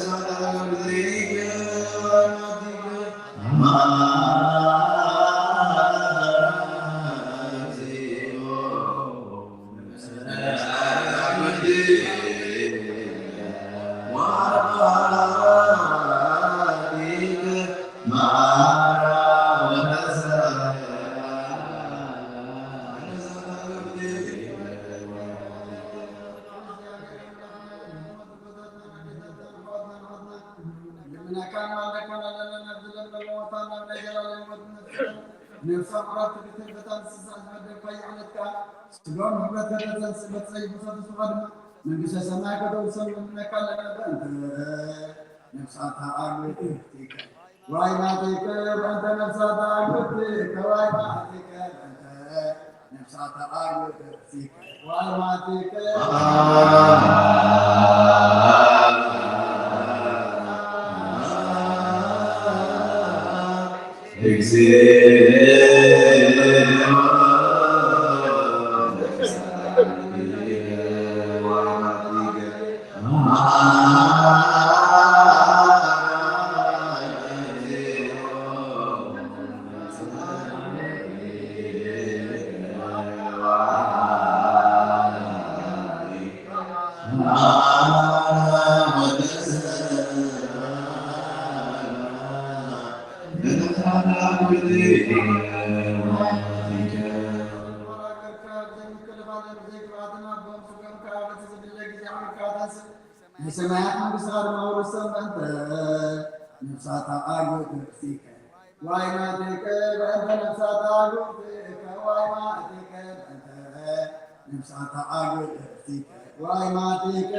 another መንግሥተ ሰማይ ከተወሰኑ እንነካለን ነፍሳት አግብትከ ዋይማቲከ በእንተ ነፍሳት አግብትከ ዋይማቲከ በእንተ ነፍሳት አግብትከ ዋይማቲከ የሰማያት መንግሥት ማውረሰን በእንተ ነፍሳት አግብትከ ዋይማቲከ በእንተ ነፍሳት አግብትከ ዋይማቲከ በእንተ ነፍሳት አግብትከ ዋይማቲከ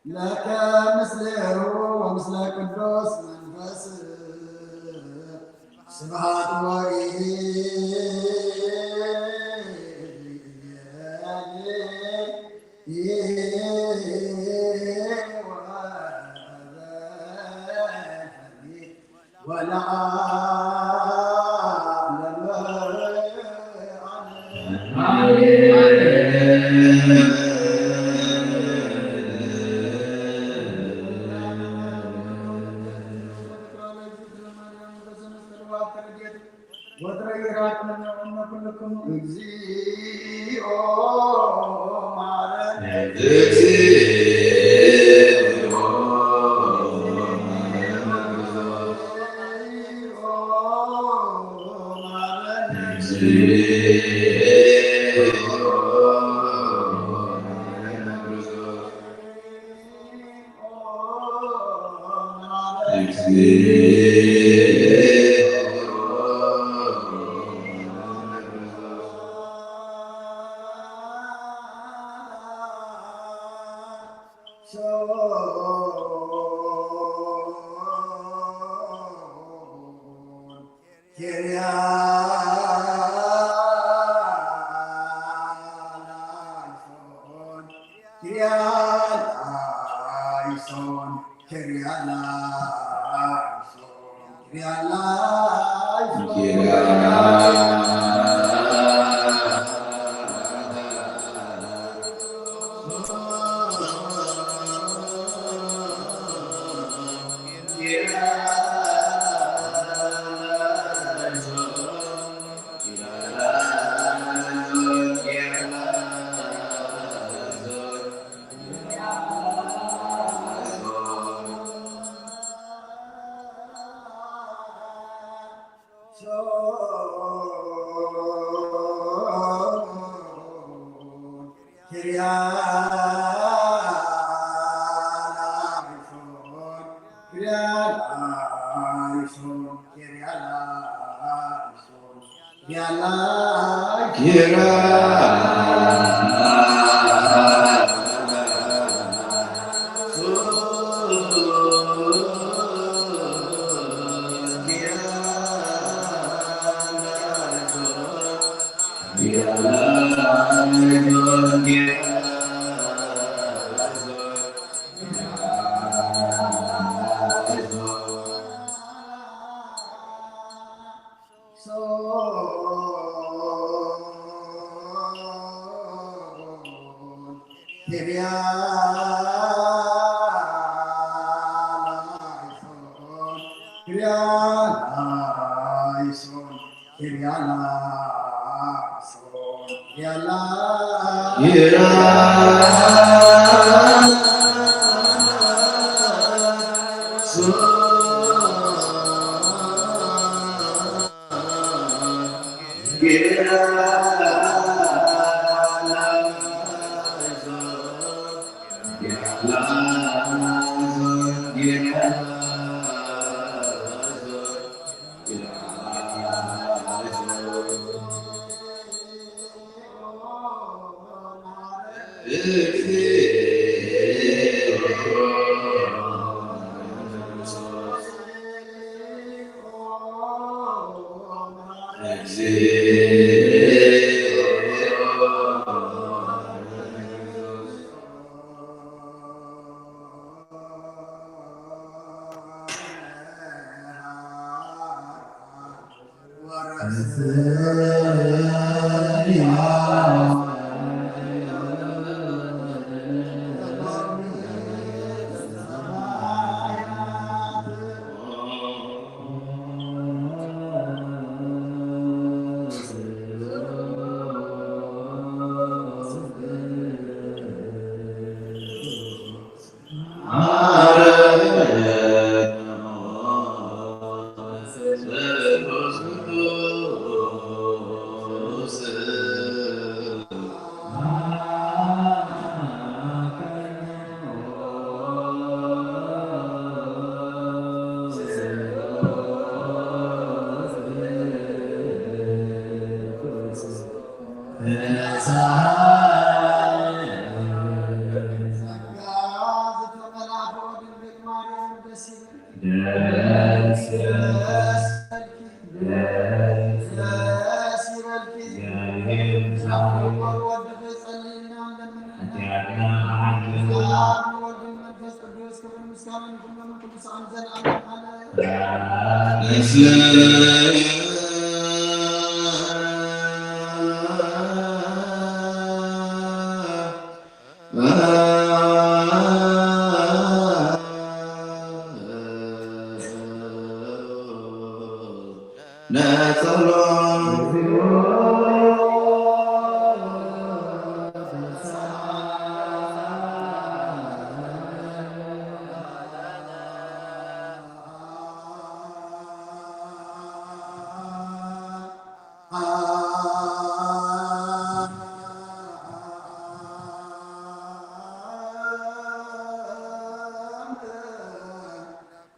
ለከ ምስሌሁ ወምስለ ቅዱስ መንፈስ ስብሐት እግዚኦ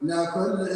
لكل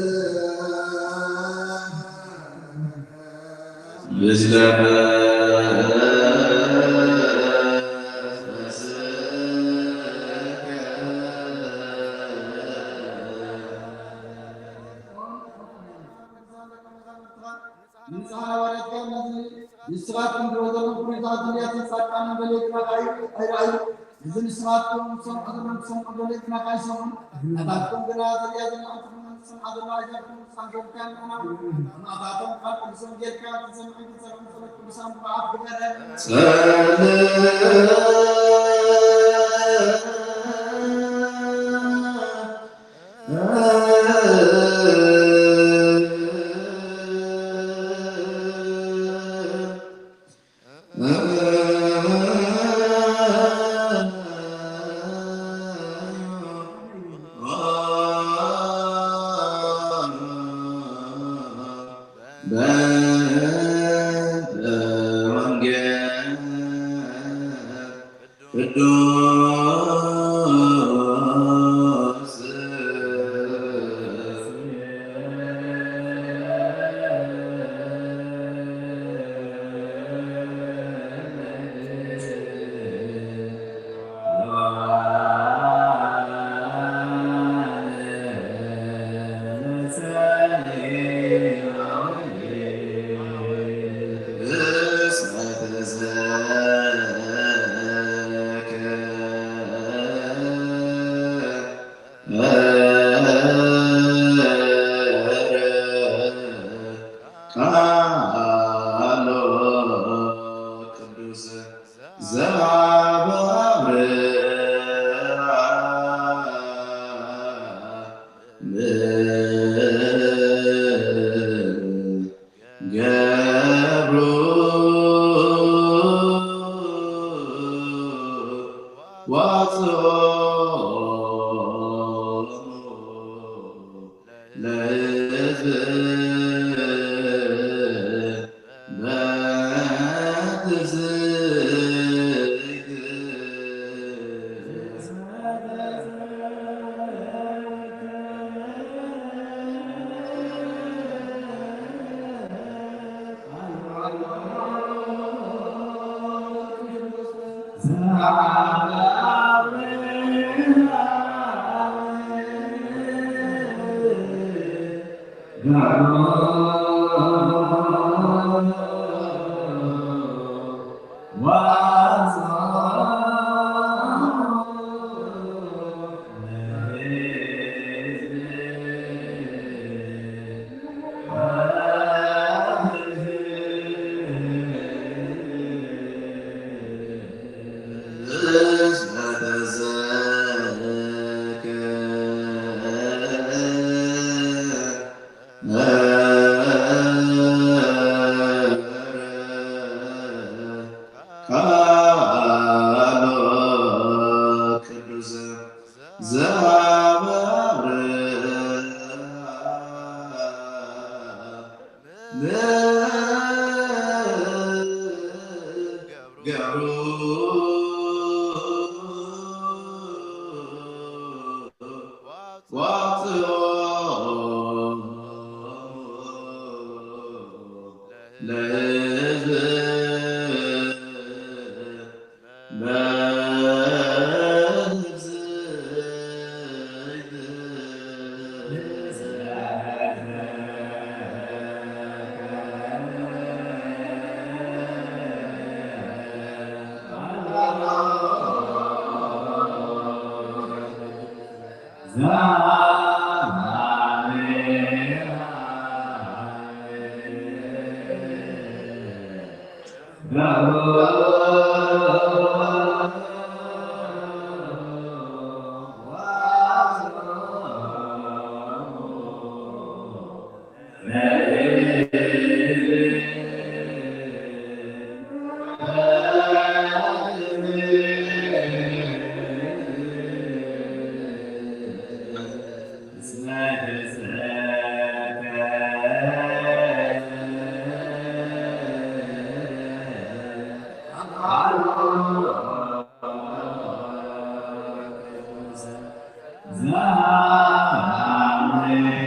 يسراتكم بوزن فريضات اليات ساكان بليك نقاي اي إذن يسراتكم سم أدنى سم بليك نقاي سم أتاكم بلاد اليات أنتم سم أدنى أجاكم سانكم كان أنا أتاكم قلب سم جيكا سم أي سم سم سم بعد Amen.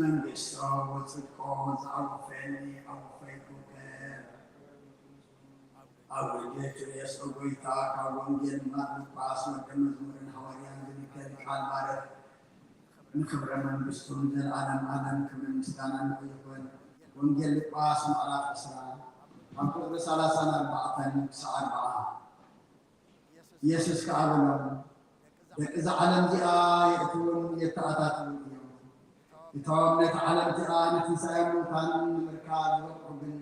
መንግስት ወጽድቆ ዘአውፈኒ አውፈይኩከ ኣብ ወንጌል የሰው ጎይታ ካብ ወንጌል ማርቆስ ወደ መዝሙርን ሐዋርያን ዝንገር ቃል ማለት ንክብረ መንግስቱን ዘለዓለም ዓለም ክብሪ ምስጋና ይኹን። ወንጌል ሉቃስ ምዕራፍ 20 ካብ ቁጥሪ 34 ክሳብ 40 ኢየሱስ ከዓ በሎም ደቂ ዓለም እዚኣ የእትውን የተኣታትውን እዮም። እቶም ነቲ ዓለም እዚኣ ንትንሣኤ ሙታን ንምርካብ ዝበቕዑ ግን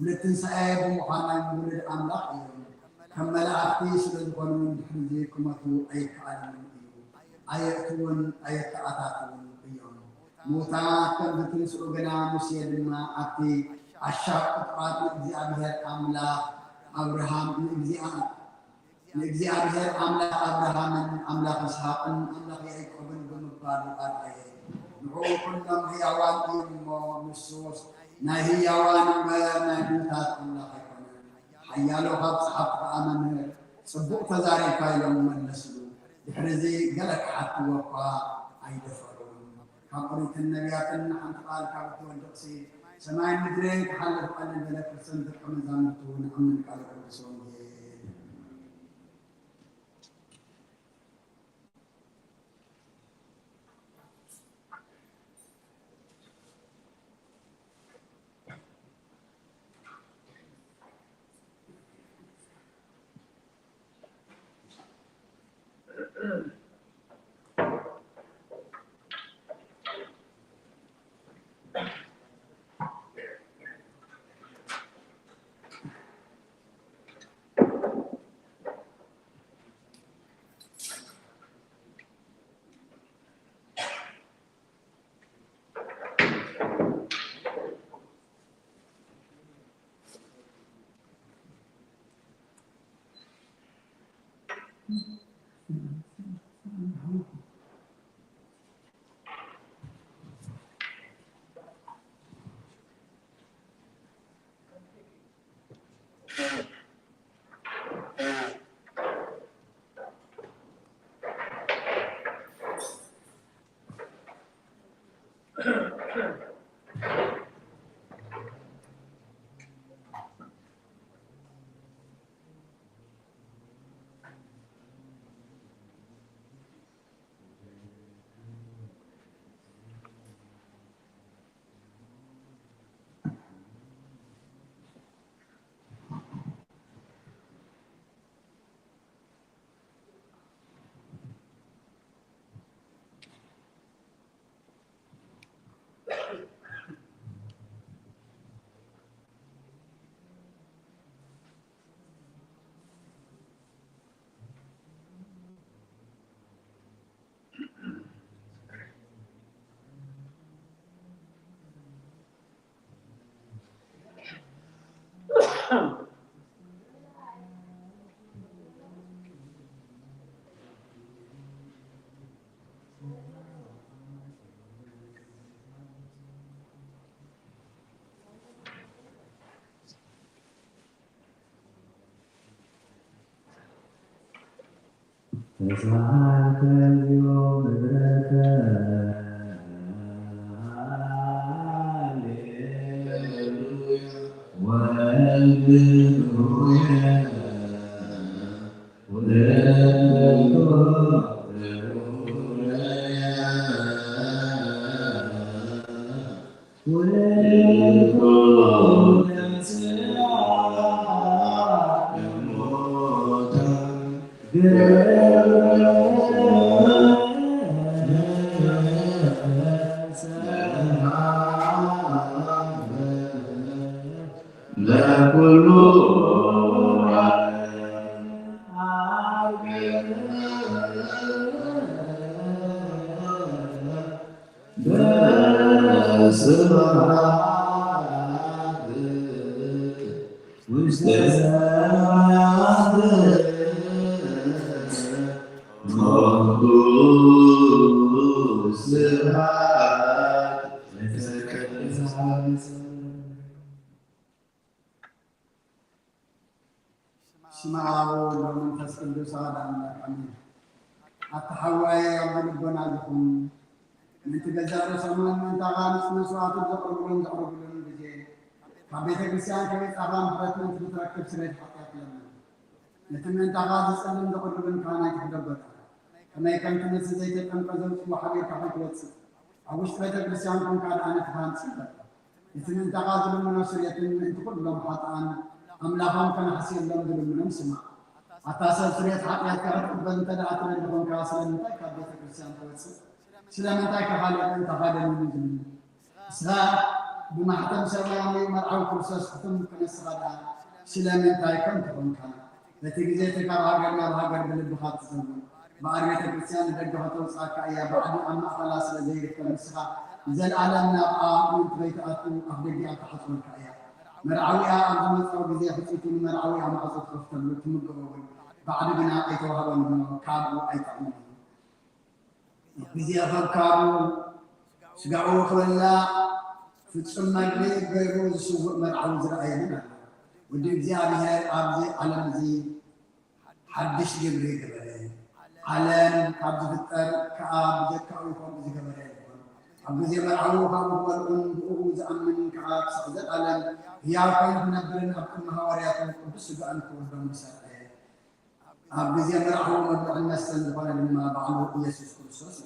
ንትንሣኤ ብምዃኖም ውሉድ ኣምላኽ እዮም። ከም መላእኽቲ ስለ ዝኾኑ ድሕሪ ክመቱ ኣይከኣሎምን እዩ። ኣየእትውን ኣየተኣታትውን እዮም። ሙታን ከም ዝትንስኡ ግና ሙሴ ድማ ኣብቲ ዓሻቕ ቁጥቋጥ ንእግዚኣብሔር ኣምላኽ ኣብርሃም ንእግዚኣብሔር ኣምላኽ ኣብርሃምን ኣምላኽ ይስሐቅን ኣምላኽ ያዕቆብን ብምባሉ ኣርአየ። ንዕኡ ኩሎም ህያዋን እዮም እሞ ንሱስ ናይ ህያዋን እምበር ናይ ሙታት ኣምላኽ ኣይኮነን። ሓያሎ ካብ ፀሓፍቲ ከዓ መምህር ፅቡቕ ተዛሪብካ ኢሎም መለስሉ። ድሕሪዚ ገለ ክሓትዎ እኳ ኣይደፈሩን። ካብ ኦሪትን ነቢያትን ሓንቲ ቃል ካብ እትወድቕሲ ሰማይ ምድሪ ክሓልፍ ቀልል በለ ክርስቶን ደቀ መዛሙርቱ ንኣምን ቃል ቅዱስ ወንጌል Oh اسمعوا ومن تسكن صار عندك امين اتحوى يا ربنا لكم من تجزار سمان من تغانس مسوات تقربون تقربون بجي فبيت كريستيان كبيت اغام حرات من تتركب سريت حقيقة لنا نتمنى تغاز سلم تقربون كانا يتحدبت كما يكن تنسى زيت كم قزمت وحبيب كحك واتس أوش بيت كريستيان كم كان أنا تفهم سيدا نتمنى تغاز من نصر يتم تقول لهم حتى أملاهم كان حسين لهم دلهم من سمع أتاسا سريت حقيقة كرت بنت دعتنا لهم كاسلا نتاك بيت كريستيان تواتس سلام نتاك حالة أنت غادا من جميل سلام بما حتم سلامي مرعو كرسوس حتم كنس غدا سلام نتاك كنت هم كان لتجزيتك راجعنا راجع بالبخات زمان بعرفت كريستيان دقها توصاك يا بعد أما خلاص لديك كمسخة زل عالمنا من بيت أتو أهدي أتحصلك يا مرعوي أعظم أو بزي حسيتني مرعوي أما أصدق أفتم تمجوا بعد بنا أيتوها من كابو أيتعمل بزي أفكارو سقعوا خلا في تسمى لي بيروز سوق مرعوي زرعينا ودي بزي هذه أبزي على مزي حدش جبري كبري علم كابز فتر كاب زكاو كاب زكبري أبو زي مرعو كاب هو الأم بؤوز أمن كاب سعزت علم يا كين نبرن أبكم هواريات بس بأن كون بمساء أبو زي مرعو مبلغ المسند ولا لما بعلو يسوع كريستوس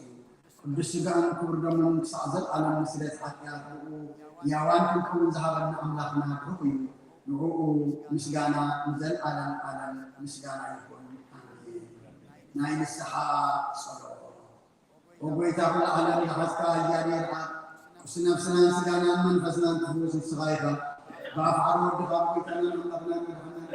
بس بأن كون بمن سعزت علم مسلت حتى يا وان كون ذهبنا أملاكنا رقي نقول مسجانا نزل علم مسجانا يكون ناين السحاء صلوا وبيت أقول على الحسكا الجارية وسنف سنان سجانا من فسنان تفوز الصغيرة بافعل ودفع بيتنا من أبناء محمد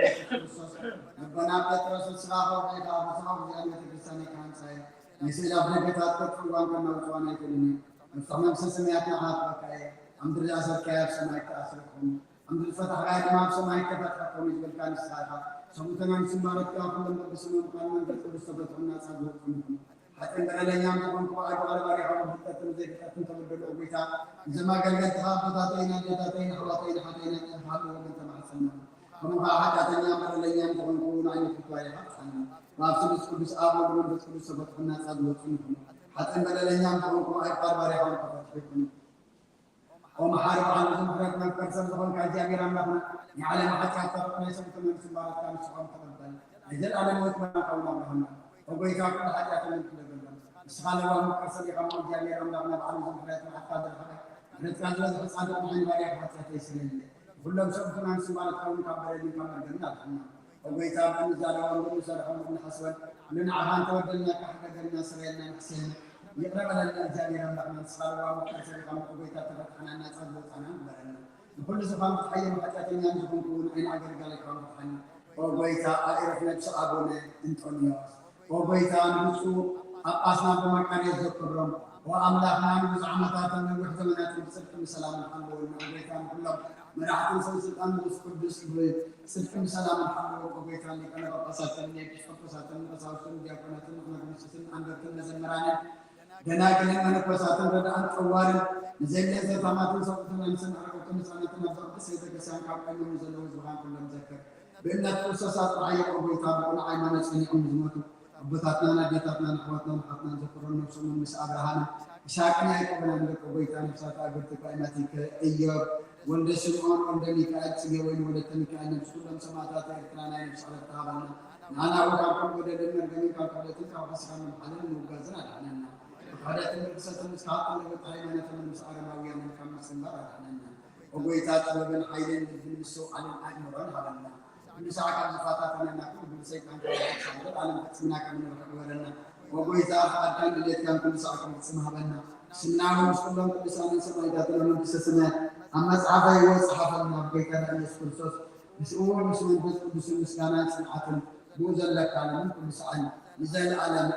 ربنا بيترس الصغيرة وبيت أبو صغير جارية كريستاني كان سعيد مثل أبناء بيتات كتفوان كنا وصوانا يكلمي مستعمل سسمياتنا عاطفة كاي عمد الجاسر كيف سمعك تأثركم عمد الفتح غير ما سمعك فتحكم يجبل كان الصغيرة سمعتنا سمارك كافل لما بسمع كان من تقول السبت الناس أقولكم حتى إن أنا يوم تكون قاعد على باري حول حتى تنزل حتى تبدل الأوبيتا زما قال لك تخافتين جدتين حلقين حتين حلو ومن تمع السنة ومن بعد أتني أمر الأيام تكون كون عين في كواي حتى ما أفسد كل أبو من تقول السبت الناس أقولكم حتى إن الأيام تكون قاعد على باري حول حتى ومحارب على زمرة من كرسل زبون كاجي رمنا يعلم حتى ترقنا يسمى من سمارة كان سبحان تقبل أجل على موت ما قولنا رحمنا وبيتا كل حاجة من كل بلد استغال الله كرسل يقام جاي رمنا على زمرة حتى درحنا نتكلم عن صادق من باري حتى تيسرين كلهم سبحان من سمارة كون كبر اللي كمان جميل رحمنا وبيتا من زارع ونزار من حسود من عهان تودلنا كحنا جميل سرينا حسين يقرب لنا جاري رمنا من صار وكرسل يقام وبيتا تفتحنا الناس أدلوا أنا برنا كل زمان تحيي حتى تنام يكون عين عقل قال لك رحمنا وبيتا أعرف نفس أبونا أنطونيوس وبيتا نسو أقاسنا بمكان يذكرهم وأملاكنا نبز عمتات من وحزمنات بسلكم سلام الحمد لله وبيتا كلهم مرحت سلسل أنبس قدس بسلكم سلام الحمد لله وبيتا لك أنا بقصات مني كشف قصات من قصاوسن دياقونات نحن نسسن عندك نزمرانا جناكن من قصات ردا أن قوار زين زتامات سوتنا نسن أرقم سنة نبض سيدك كسان كابن نزلوا زبان كلهم ذكر بأن القصصات رعية وبيتا بقول عيمان سني أمزمته أبوتاتنا نبيتاتنا نحواتنا نحطنا نذكرون نفسهم من سأبرهانا شاكنا يقبل عندك وبيتا نفسات أقرتك أيماتك إياب وند سمعون وند ميكائيل سجوين ولد ميكائيل نفس كلهم سماعات إرتنا نفس على التهابنا أنا وكاكم ودد المرجمي كاكولتين كاوسكان من حلال مبازنا لعننا وحدات المرسلة مسكات اللي بتعيمنا من مسعر ماوية من كم سنبرة لعننا وبيتات وبن حيلين من السوء على الأجمران هذا كل ساعة كان فاتاتنا نقول كل شيء كان شغال على سمنا كم من ولنا وبيتات أركان اللي كان كل ساعة كان سمها بنا سمناه مسلم كل سنة سمع إذا من بسسنا أما صحفة وصحفة من بيتنا يسكن صوت مسؤول مسؤول بس مسكانات سمعة بوزن لك على من كل ساعة نزل على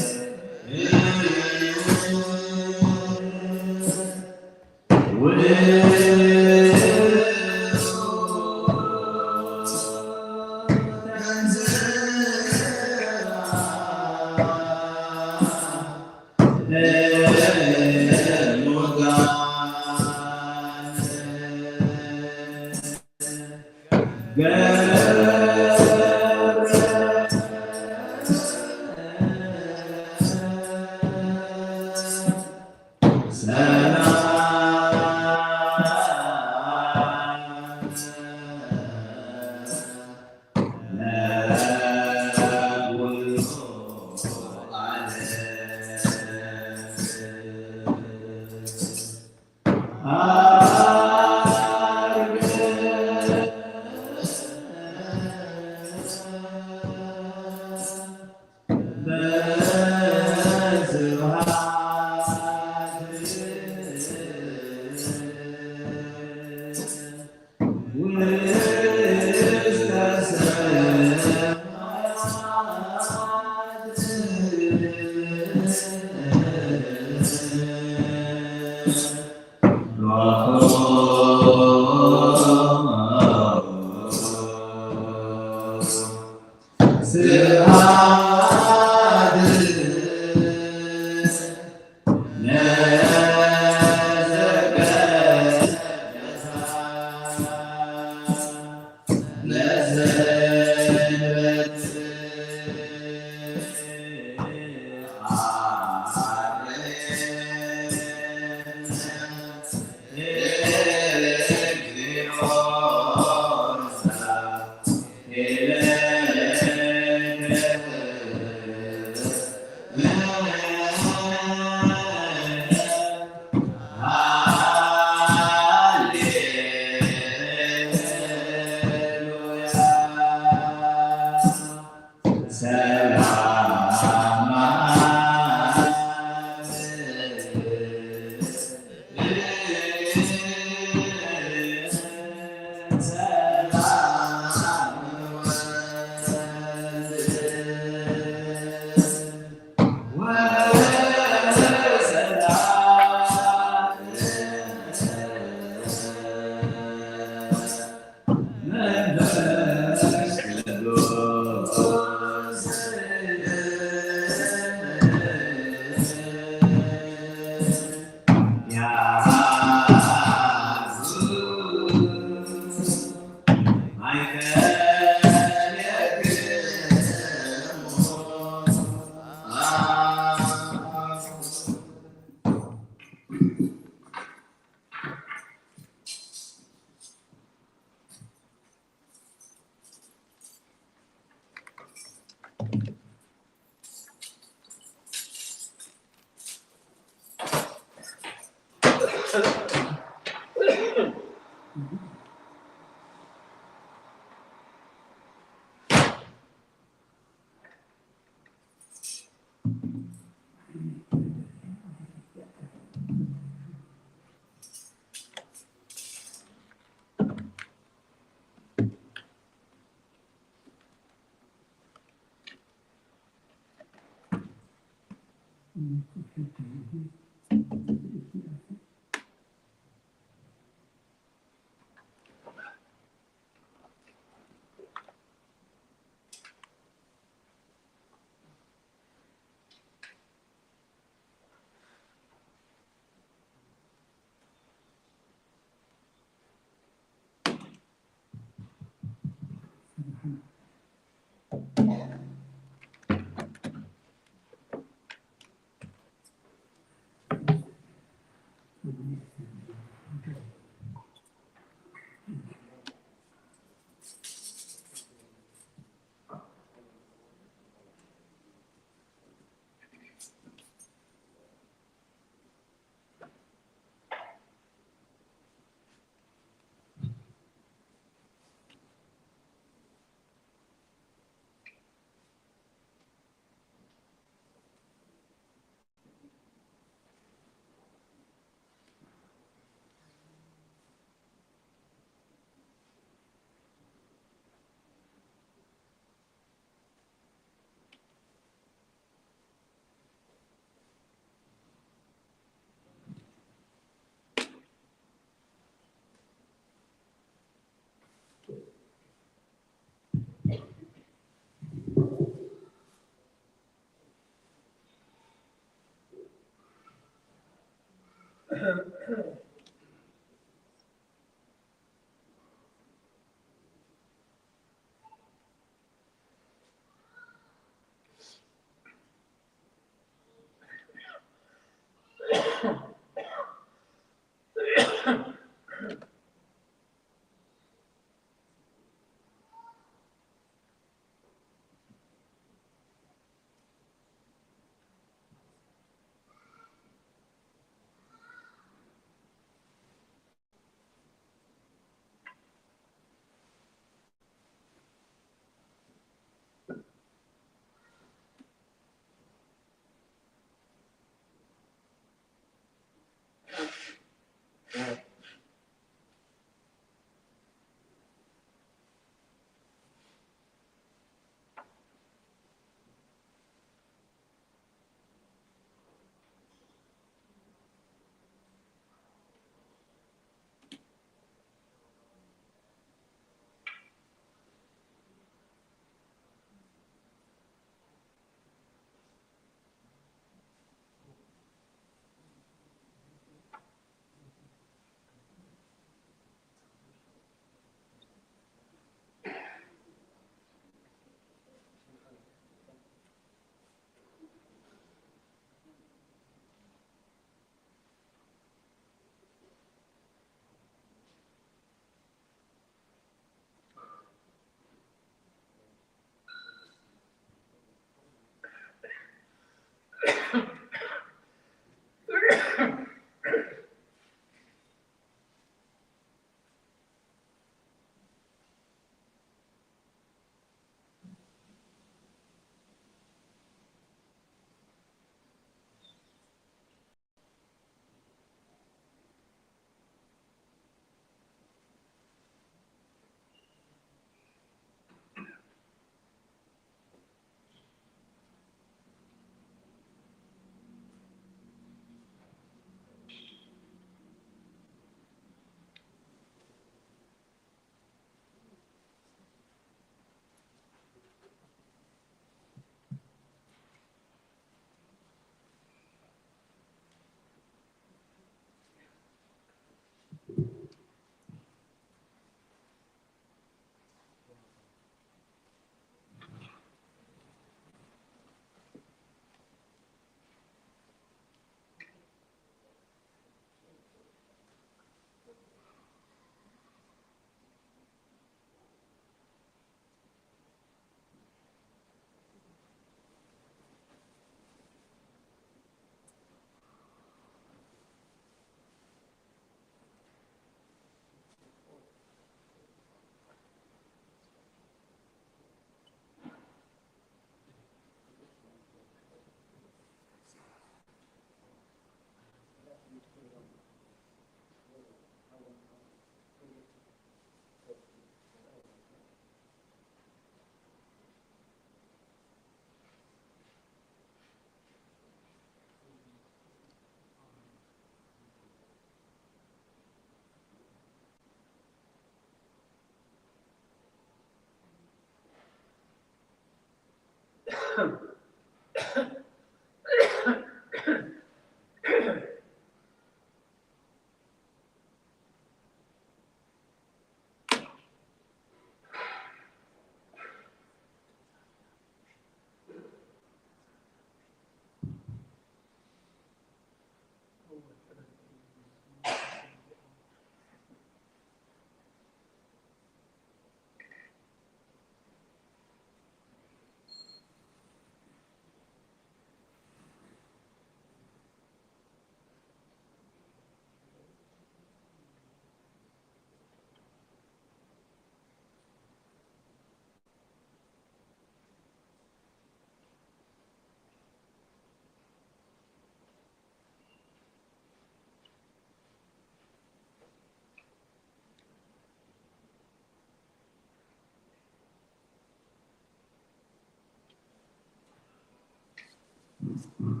بسم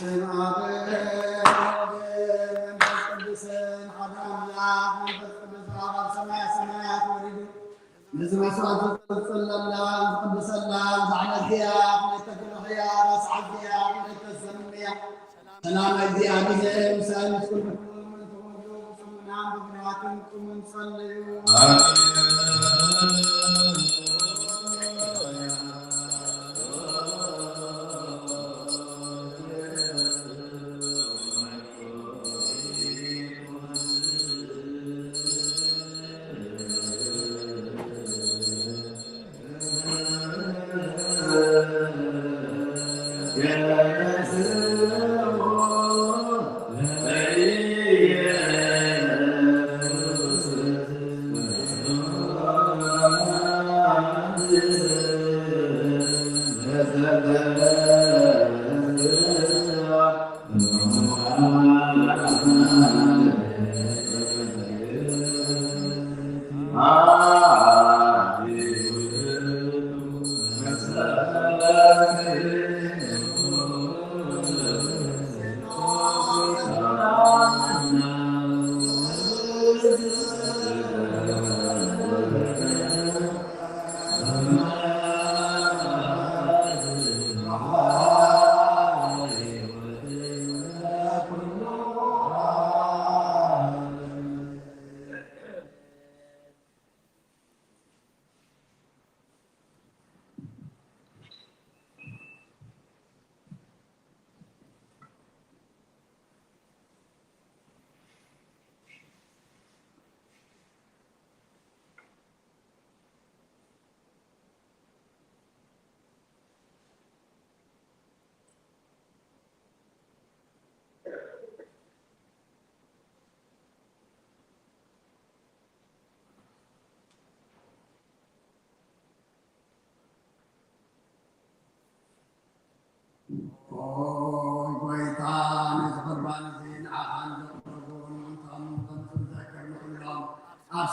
الله መንፈስ ቅዱስን ሓደ አምላክ መንፈስ ቅዱስ አብ ሰማይ ሰማያት ወሪዱ ነዚ መስዋዕት ዝቅፅለላ ዝቅድሰላ ዛዕለዚያ ክነተግልኽያ ራስዓዚያ ክነተሰምያ ሰላም እግዚአብሔር ምሳሌ ኩልኩም ተወሉ ስሙናን ብግናትን ቁምን ጸልዩ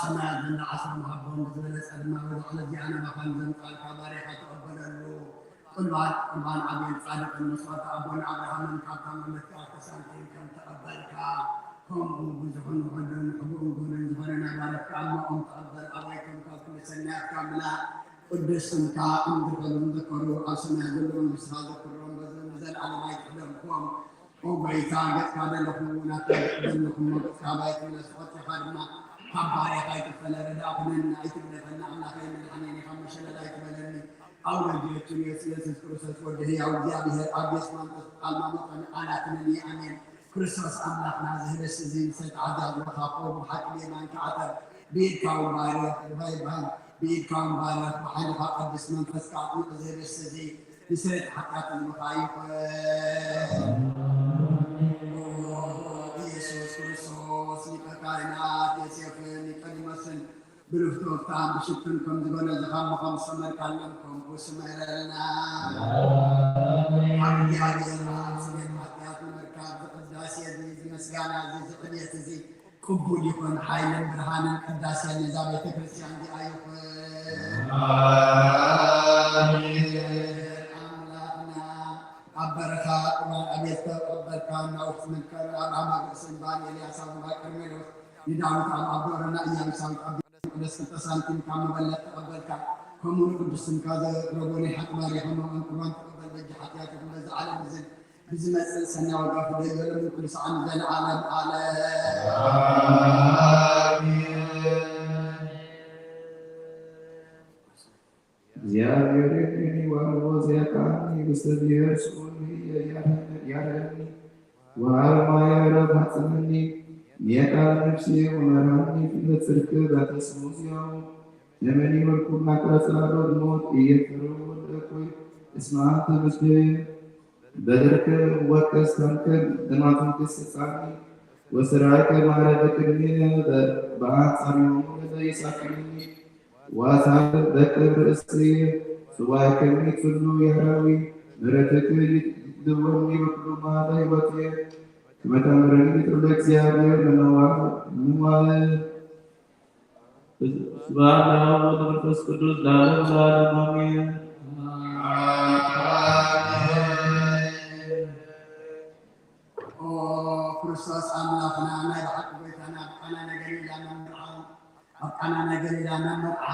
ሰማያት እና አስራ ማሐቦን በዘለጸ ድማ ወደ ዚያና መካንዘን ቃል ካባሪያ ተቀበለሉ ቁርባን አቤል ጻድቅ መስዋዕት አቡነ አብርሃምን ካታመለክ አተሳንቲን ከም ተቀበልካ ከምኡ ብዙሑን ውሕድን ሕቡእን ጉንን ዝኾነና ባረካ አማኦም ተቀበል አባይቶም ካብ ኩሉ ሰናያት ካምላ ቅዱስ ስምካ እምዝበሉ ዘከሩ ኣብ ሰማይ ዘለዎም ምስኻ ዘክሮም ዘለዓለም ኣይትሕለምኩም ወጎይታ ገጽካ ደለኹ ናታ ዘለኹም ገጽካ ባይትመለስ ቆጢኻ ድማ حباري خايت فلان داخلنا ايتبنا الله خير من حنين خمس لا يتبلني او جيت يسيس كرسس وجهي او جابه ابيس ما المامط انا تنني امين كرسس الله نازل السزين سيد عذاب وخافوه حكم من كعتر بيد كاو بارك بايبان بيد كاو بارك وحلقه قدس من فسكات نازل السزين بسيد حقات المخايف كائنات يسيفن كلمة بلفتوفتان بشكلكم زبنا زخام مقام سمر كلمكم وسمر لنا حق يارينا سمين محتيات المركاب قداسية زي مسجانا زي قدية زي قبول يكون حيلا برهانا قداسية نظام يتكرسي عندي آيوك أبركا وأبيت أبركا نوف من كر أرحم أقسم باني إلياس أبو كرملو يدعوك على أبورنا إياه سامك أبي قدس تسانتين كام بلت أبركا كمون قدس كذا ربوني حق ماري حنو أن قرآن تقبل بجي حياتك من على مزل بزمة سنة وقف ديال من كل سعان ذا العالم على እግዚአብሔርን ዋልቦዝ ያቃኒ በስተብሔር ሱኒ ያረኒ ወአልማየረ ባጽኒ የቃል ነፍሴ ወመራኒ ፍለጽርክ ባተስሙዚያው ለመኒ ወልኩና ቅረጻሎ ሞት እየፈረው ወደቆይ እስማት በስበ በደርከ ወቀስ ታንከል ደማቱን ተሰጻኒ ወስራከ ማረደ ቅድሜ በአንጻሪው ለይሳከኒ ዋሳብ በክብር እስሪ ስዋይ ከሚት ሁሉ ያራዊ ምሕረትህ ይድወኒ በኩሉ ማለ ሕይወቴ ከመታመረኒ ጥሩ ለእግዚአብሔር ለመዋል ስብሐት ለአብ ወመንፈስ ቅዱስ ለዓለሙ ለዓለሙ አሜን። ክርስቶስ አምላክና ናይ ባዕሉ ጎይታና ብቃና ነገር ኢላና ምርዓ ኣብቃና ነገር ኢላና ምርዓ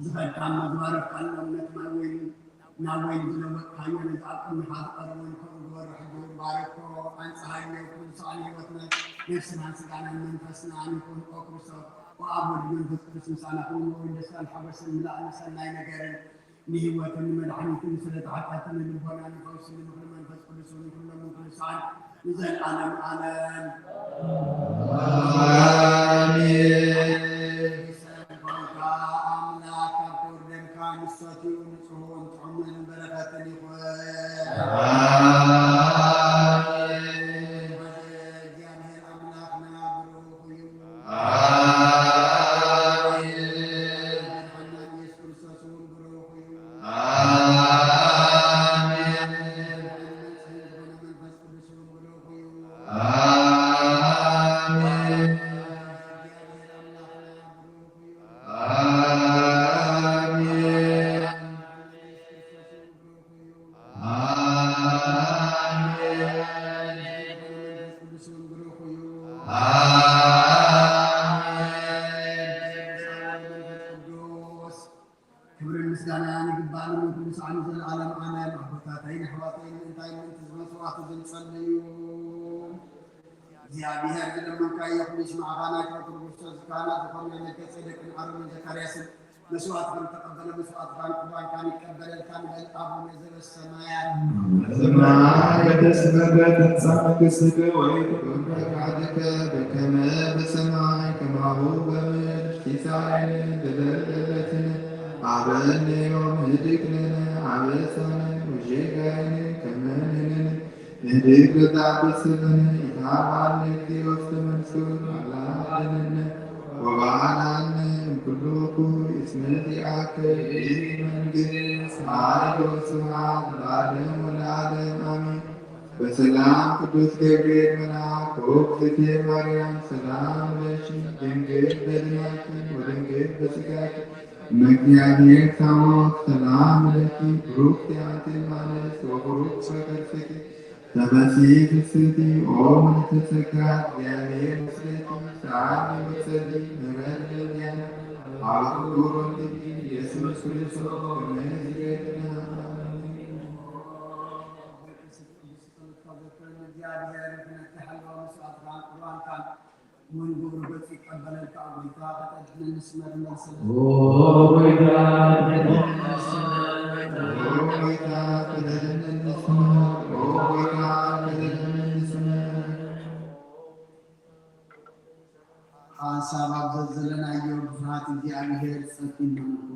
ዝፈድካን መግባረካሎም ነቲ ናብ ወይን ዝለወጥካዮ ነዚ ኣብ ቅድሚኻ ዝቐረበን ከምኡ ዝበሩ ሕጂ ባረኮ ኣንፀሃዮ ኩሉ ሰዓል ሂወትና ነፍስናን ስጋናን መንፈስናን ይኩን ኦ ክርስቶስ ወአብ ወልድ መንፈስ ቅዱስ ምሳና ኩሉ ወይ ደስታን ሓጎስን ምላእን ሰናይ ነገርን ንህይወትን ንመድሓኒትን ስለተሓታትን ልቦና ንፈውስን ንኩሉ መንፈስ ቅዱስ ንኩሎም ቅዱሳን ንዘለዓለም ዓለም አሜን። ሰንኮንካ አምላክ ኣብ ክብርደምካ ንሰትዩ ንጽሑን ጥዑምን በረከትን ይኹን እግዚአብሔር አምላክና ብሩክ እዩ። ክብርን ምስጋናን ይግባእ ንኩሉ ሰዓት ዘለዓለም ኣሜን። ኣቦታተይን ኣሕዋተይን እንታይ ምእንቲ ዝመስዋዕቱ ዝንጸልዩ እግዚአብሔር ዝለመንካዮ ኩሉ ይስማዓካ ናይ ክርስቶስ ካህናት ዝኾኑ መልከ ጼዴቅን ኣሮንን ዘካርያስን መስዋዕትካን ተቀበለ መስዋዕትካን ቁርባንካን ይቀበለልካ ንበል አቡነ ዘበሰማያት በሰማይ ተስበከ ትምጻእ መንግሥትከ ወይኩን ፈቃድከ በከመ በሰማይ ከማሁ በምድር ሲሳየነ ዘለለዕለትነ ሀበነ ዮም ህድግ ለነ አበሳነ ወጌጋየነ ከመ ንሕነኒ ንህድግ ለዘአበሰለነ ኢታብአነ እግዚኦ ውስተ መንሱት አላ አድኅነነ ወባዓላነ እምኩሉ እኩይ እስመ ዚአከ ይእቲ መንግሥት ኃይል ወስብሐት ለዓለሙ ወለዓለም አሜን። በሰላም ቅዱስ ገብርኤል መልአክ ወእግዝእትየ ማርያም ሰላም ለኪ ድንግል በሕሊናኪ ወድንግል በሥጋኪ እምእግዚአብሔር ታቦት ሰላም ለኪ ብሩክት አንቲ እማንስት ወብሩክ ፍሬ ከርሥኪ ተፈሥሒ ፍስሕቲ ኦ ምልዕተ ጸጋ እግዚአብሔር ምስሌኪ ሰአሊ ወጸልዪ ምሕረት ለእግዚአብሔር አብ ክቡር ወልድኪ ኢየሱስ ክርስቶስ ከመ ይቤርና እግዚአብሔር ክነተሐልዋ መስዋዕትካን ቁርባንካን ውን ግብሩ ገጽ ይቀበለልካ ጎይታ ቀጠድን ንስመር መልሰለ ሀሳብ አብዘዘለናዮ ብፍርሃት እግዚአብሔር ጸጥ ይመንኩ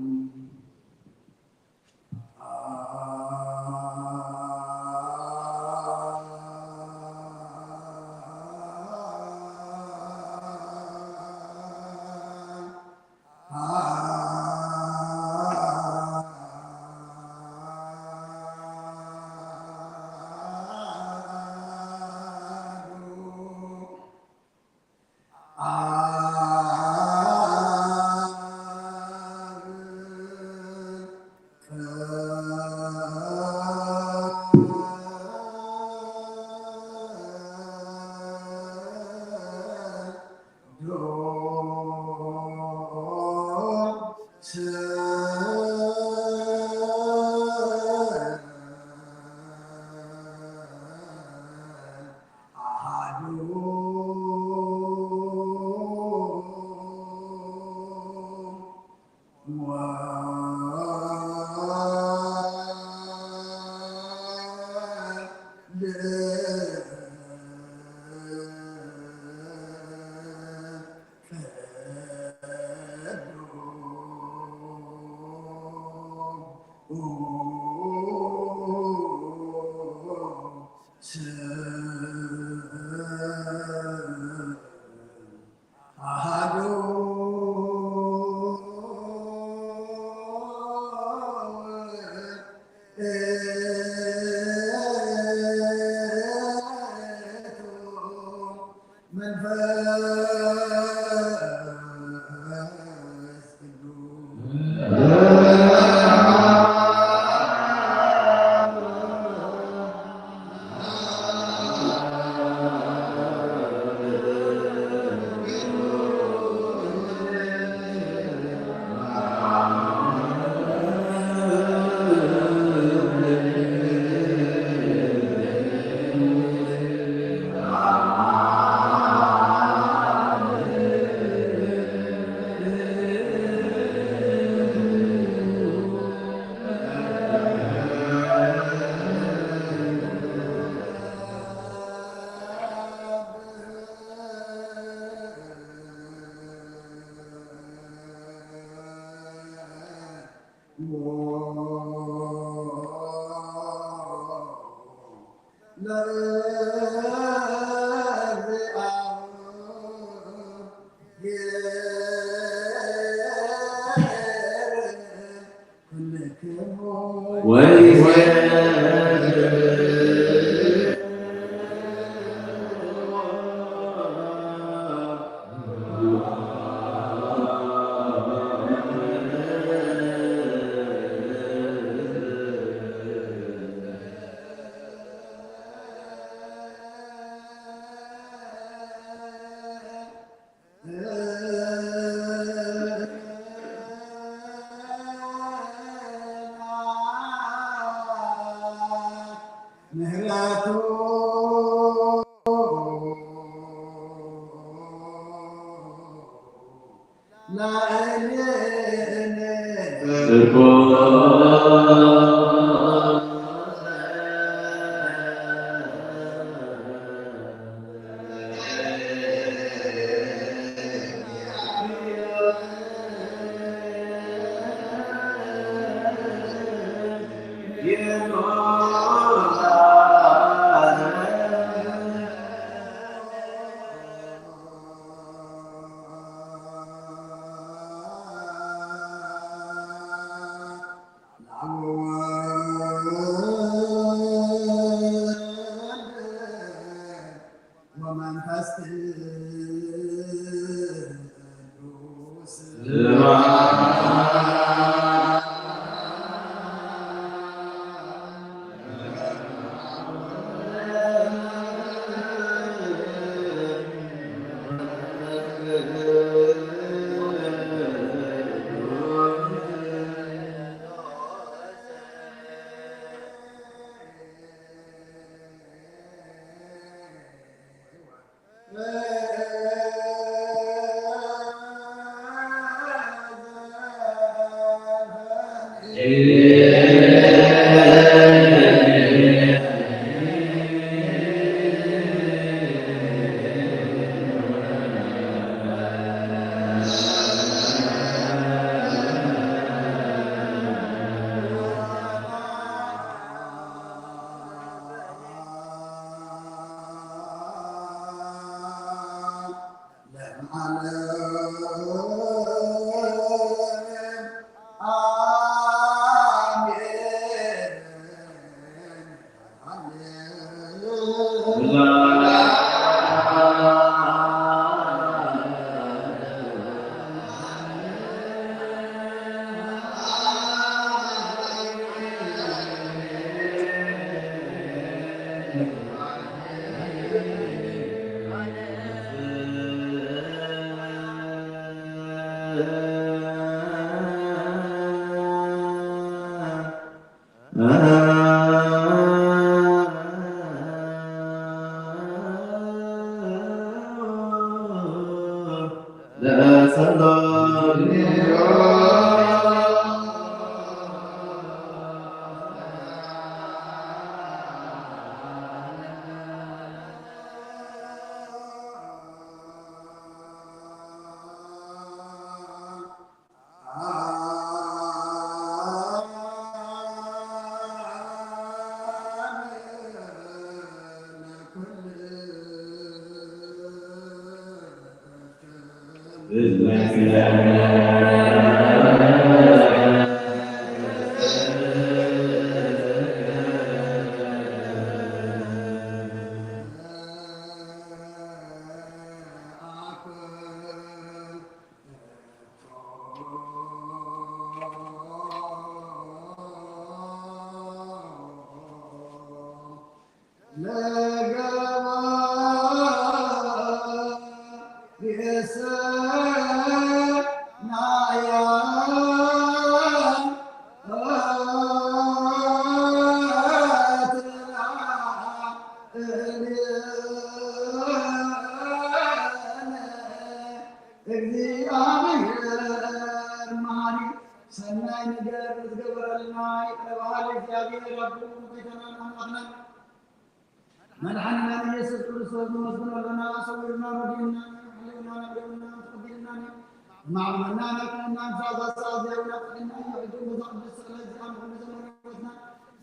مع المنانة كنا نفاض صادق ونقلنا يعجب وضعب السلام زمان كل زمان وقتنا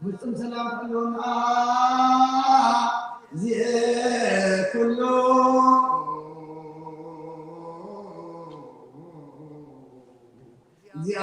وسم سلام كلهم زي كله زي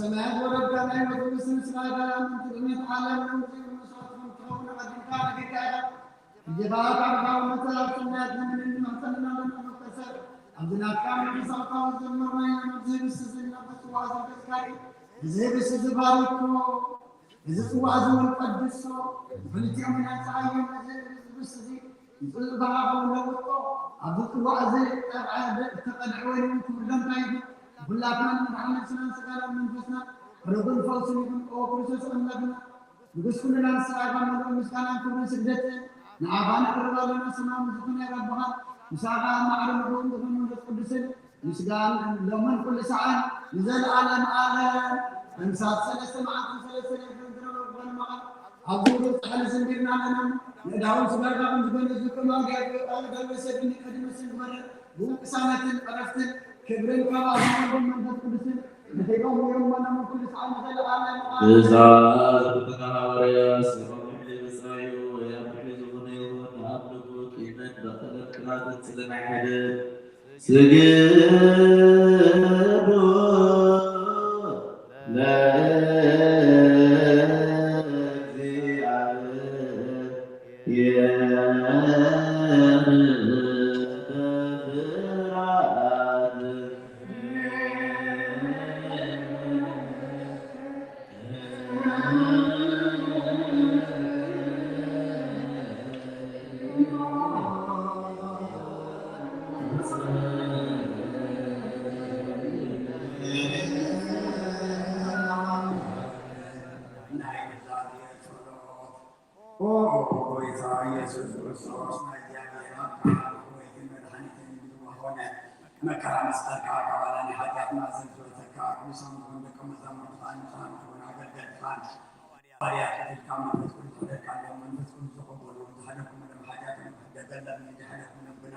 ሰማያት ወረዳ ላይ በቅዱስም ስላጋ ምንትነት ዓለም ነው መስዋዕቱን ተሆነ በድንካ ነገዳዳ የባካ ባው መሰራት ሰማያት ምን ማሰልና ለመከሰር አብናካ ምንሳታው ዘመራይ ነው ዝብስዝና በተዋዝ ተስካሪ ዝብስዝ ባርኮ ዝጽዋዝ ወልቀድሶ በልጅምና ጻየ ዝብስዝ ዝባው ለውጦ አብጥዋዝ ተቀድዖን ኩለም ታይዱ ሁላችንም መሐመድ ሰለላሁ ዐለይሂ ወሰለም ረቡል ፈውስ ይሁን ኦፕሬሽን ሰምናግና ንጉስኩን ላንሳጋ ማለት ምስጋና ክብር ስግደት ናባን ቅርባለና ሰማም ዝኩን ያረባህ ምስጋና ማዕረግ ነው መንፈስ ቅዱስ ምስጋና ለምን ኩል ሰዓት ይዘል ዓለም ዓለም እንሳት ሰለስተ ማዓት ሰለስተ ይፈንድረው ወልማ አቡሩ ተሐለ ዘንድና ለና ለዳውን ስጋጋ እንዝገነ ዝከማ ጋር ደረሰብኝ ቀድመስን ወረ ወቅሳናትን ቀረፍትን ክብርን ከባህሩ መንፈስ ቅዱስ ለተቀው የማና መንፈስ ዓለም ዘላለም እዛት ተካዋሪያ ሲሆን ለሳዩ ያብሪዙ ነው አብሉት ይነት በተለክላት ስለማይሄድ ስግዱ መከራ መስቀል ከአካባላን ኃጢአት ማዘን ተካ ሙሳም ወንደቀ መዛሙርት አንሳን ሆነ አገልገልታን ባሪያ ተካም መንፈስ ቅዱስ ተደካለ መንፈስ ቅዱስ ተቆጥሮ ተሐደኩም ለኃጢአት ተደገለም እንዲሐደኩም ነብና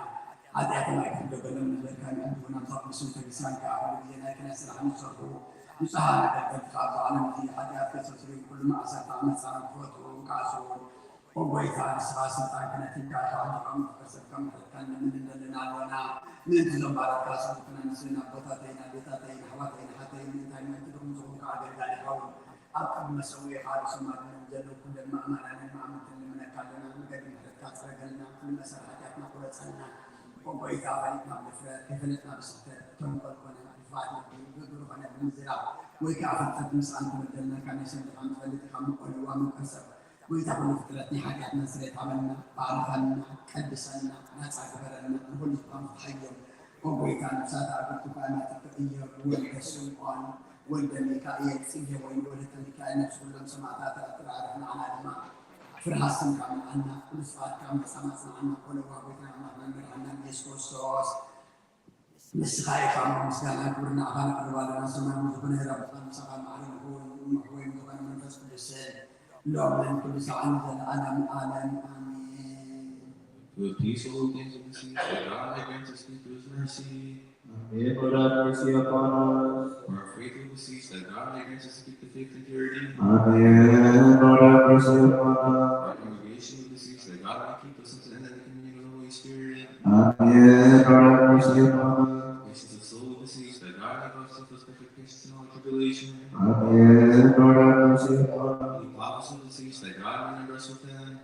ኃጢአት ላይ ተደገለም ለካን እንደሆነ ታብሱ ተግሳን ከአሁን ጊዜና ከነስራ አንሰሩ ንጹሃን ተደገት ከዓለም ኃጢአት ከሰስሪ ሁሉ ማዕሰት አመጻን ፎቶ ካሶ ወይታ ስራ ሰጣን ከነቲካ ታውቃም ተሰከም ተከን ምን እንደልናለና ምን ተዘማራት ካሰው ከነስና ቦታቴና ቤታቴና ሐዋቴና ሐቴና ታይመንት ደግሞ ዞን ከአገልጋይ ሀው አቀብ መስው የሐሪስ ማድነ ጀነኩ ለማማራን ማምት ለምነካለና ምግድ ተካ ሰረገልና ለመሰራታትና ቆረጸና ወይታ ባይታ በፍረት ከፈለጥና በስተ ተንቆልቆና ፋት ግብሩ ሆነ ምዝራ ወይ ከአፈት ምስአን ተመደልና ከነሰን አንፈልጥ ከመቆልዋ መከሰብ ወይታ ሁሉ ፍጥረትኒ ኃጢአት መስረት አመልና ባረፈና ቀድሰና ነጻ ገበረና ሁሉ ጣም ሐየው ወይታ ነሳታ አብርቱካና ተቀየ ወልደሱ እንኳን ወልደ ሚካኤል ጽጌ ወይ ወልደ ሚካኤል ነፍስ ሁሉም ሰማዕታት አጥራርና አናድማ ፍርሃስን ካመና ምስፋት ካመ ሰማዕትና ወለዋ ወይታ ማናና ኢየሱስ ክርስቶስ ምስኻይ ካመ ምስጋና ክብርና አባና ቅርባለና ሰማይ ሙዝኩን ረብጣን ሰማይ ማዕረግ ሆይ ሙዝኩን መንፈስ ቅዱስ Lord, to this Amen. With peaceful things of the sea, God grants us through His mercy. May God have mercy upon us. For our faith beseech that God may grant us to keep the faith and purity. Amen. Lord, have mercy upon us. Our congregation we beseech that God may keep us unto the end of the communion of the Holy Spirit. Amen. Lord, have mercy upon us. Patience of soul we beseech that God may vouchsafe us perfect patience in all tribulation. Amen. Lord, have mercy upon us. Holy Fathers we beseech that God may remember us with him.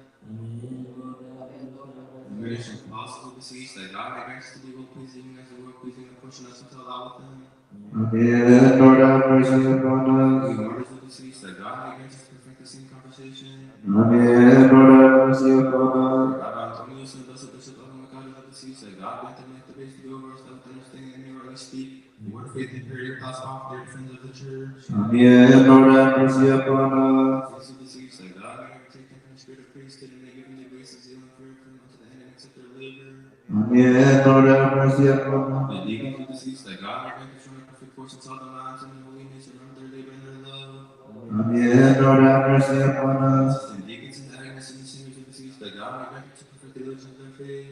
The ministry of apostles we beseech that God may grant us to be well pleasing as the world pleasing and pushing us unto Allah with him. Amen. Lord, have mercy upon us. Holy martyrs we beseech that God may grant us to perfect the same conversation. Amen. Lord, have mercy upon us. Rabbi Antonius and blessed Bishop of Makati we beseech that God grant them the base to be over us that with understanding and may rightly speak the word of faith and purity pass off their defense of the church. Amen. Lord, have mercy upon us. Also beseech that God may overtake them from the spirit of priesthood and may give them the grace of zeal and fear for them unto the end and accept their labor. Amen. Lord, have mercy upon us. The deacons we beseech that God may grant them strong and perfect force in all the minds and in holiness and remember their labor and their love. Amen. Lord, have mercy upon us. Assistant deacons and Agnes and the singers we beseech that God may grant them to perfect the religion of their faith.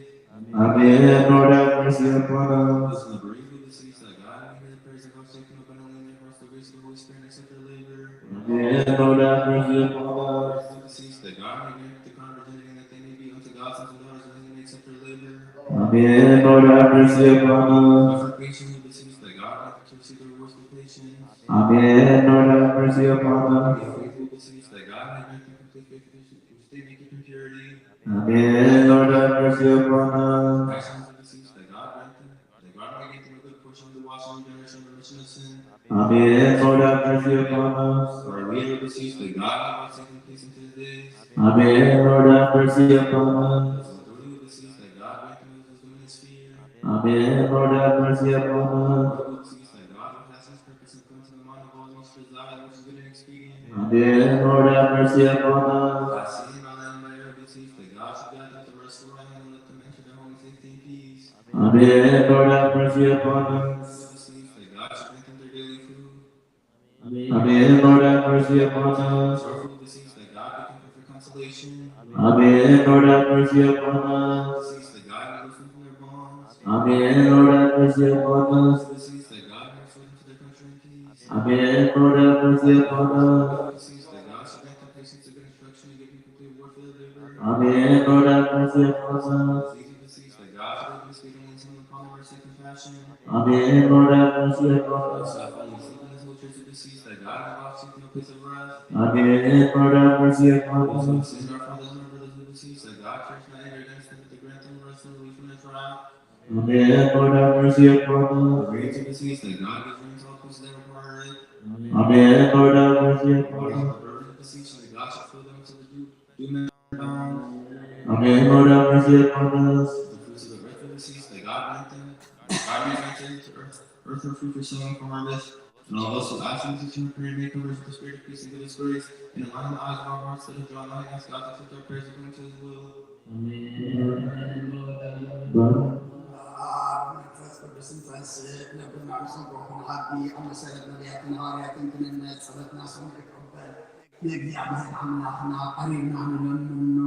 Amen. Lord, have mercy upon us. Listen to the bereaved we beseech that God may hear the prayers of our shaken abundantly in their hearts the grace of the Holy Spirit and accept their labor. Amen. Lord, have mercy upon us. We beseech that God may grant the convergent that they may be unto God sons and daughters and they may accept their labor. Amen. Lord, have mercy upon us. For patience we beseech that God may receive their rewards with patience. Amen. Lord, have mercy upon us. The faithful beseech that God may grant them complete faith which they may keep in purity. Amen. Lord, have mercy upon us. Actions we beseech that God grant them, that God may grant them a good portion of the washing, regeneration, and remission of sin. Amen. Lord, have mercy upon us. For our leader we beseech that God may vouchsafe him peace into his days. Amen. Lord, have mercy upon us. As authority we beseech that God grant them wisdom and his fear. Amen. Lord, have mercy upon us. Lord, we beseech that God will pass his purpose and come to the mind of all those who desire which is good and expedient. Amen. Lord, have mercy upon us. By sea and by land by air we beseech that God should guide them to restful right hand and let them enter their home in safety and peace. Amen. Lord, have mercy upon us. We beseech that God should grant them their daily food. Amen. Lord, have mercy upon us. Sorrowful we beseech that God give them perfect consolation. Amen. Lord, have mercy upon us. We beseech that God may loose them from their bonds. Amen. Lord, have mercy upon us. We beseech that God may restore them to their country in peace. Amen. Lord, have mercy upon us. We beseech that God should grant them patience and good instruction and give them complete reward for their labor. Amen. Lord, have mercy upon us. We beseech that God should open his faith and lead him upon the mercy and compassion. Amen. Lord, have mercy upon us. So only sleep in his whole church we beseech that God may vouchsafe them a place of rest. Amen. Lord, have mercy upon Also, us. sins our fathers and our brothers we beseech that God church not anger against them, but to grant them rest and relief from his wrath. Amen. Lord, have mercy upon us. The rains we beseech that God gives rain to all places that require it. Amen. Lord, have mercy upon Waters us. of the rivers we beseech that God should fill them until the dew men abound. Amen. Lord, have mercy upon us. The fruits of the earth we beseech that God grant them. God may grant them to earth her fruit for sowing for harvest. And all those who ask in petition and prayer may converse with the spirit of peace and goodness grace. And align the eyes of our hearts that is drawn out and ask God to accept our prayers according to his will. መንፈስ ቅዱስን ፈስህ ልብና እርሱን በሆነ ሀቢ አመሰረት ነቢያትን ሐዋርያትን ክህነት ጸሎትና ስም ይቀበል የእግዚአብሔር አምላክና ቀሪና ምንምኖ